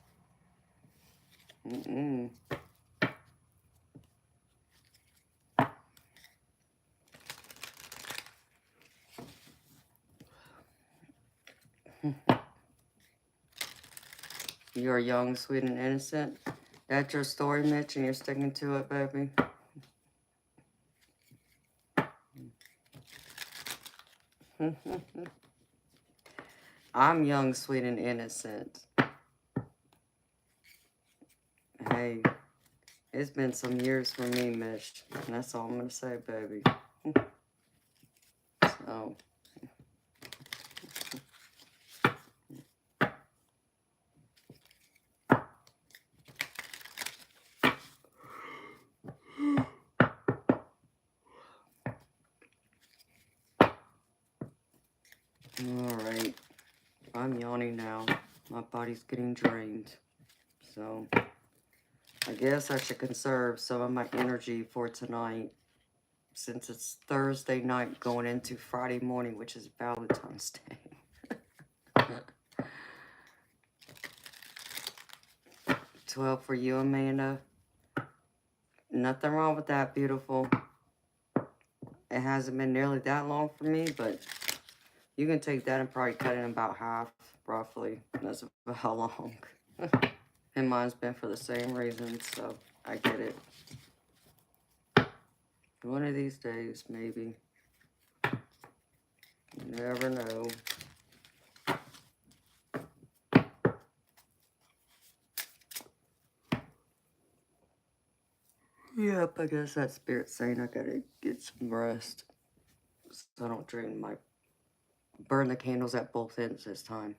You're young, sweet, and innocent. That's your story, Mitch, and you're sticking to it, baby. I'm young, sweet, and innocent. Hey, it's been some years for me, Mitch. And that's all I'm going to say, baby. So. Alright. I'm yawning now. My body's getting drained. So, I guess I should conserve some of my energy for tonight, since it's Thursday night going into Friday morning, which is Valentine's Day. 12 for you, Amanda. Nothing wrong with that, beautiful. It hasn't been nearly that long for me, but you can take that and probably cut it in about half, roughly. That's about how long. And mine's been for the same reason, so I get it. One of these days, maybe. You never know. Yep, I guess that spirit's saying I gotta get some rest, so I don't burn the candles at both ends this time.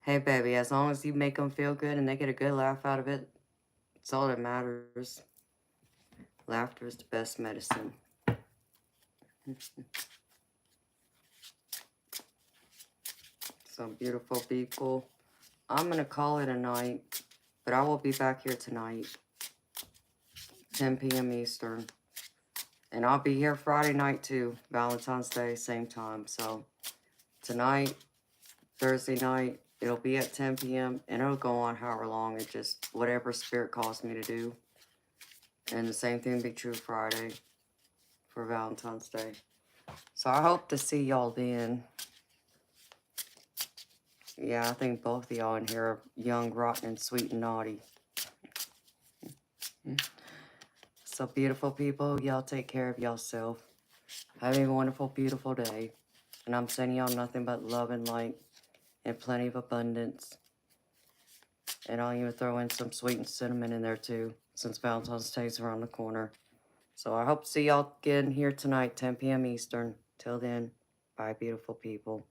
Hey, baby, as long as you make them feel good and they get a good laugh out of it, it's all that matters. Laughter is the best medicine. So, beautiful people, I'm going to call it a night, but I will be back here tonight, 10 p.m. Eastern. And I'll be here Friday night too, Valentine's Day, same time. So, tonight, Thursday night, it'll be at 10 p.m. and it'll go on however long. It just, whatever spirit calls me to do. And the same thing be true Friday for Valentine's Day. So I hope to see y'all then. Yeah, I think both of y'all in here are young, rotten, and sweet and naughty. So beautiful people, y'all take care of yourself. Have a wonderful, beautiful day. And I'm sending y'all nothing but love and light and plenty of abundance. And I'll even throw in some sweetened cinnamon in there too, since Valentine's Day is around the corner. So I hope to see y'all again here tonight, 10 p.m. Eastern. Till then, bye beautiful people.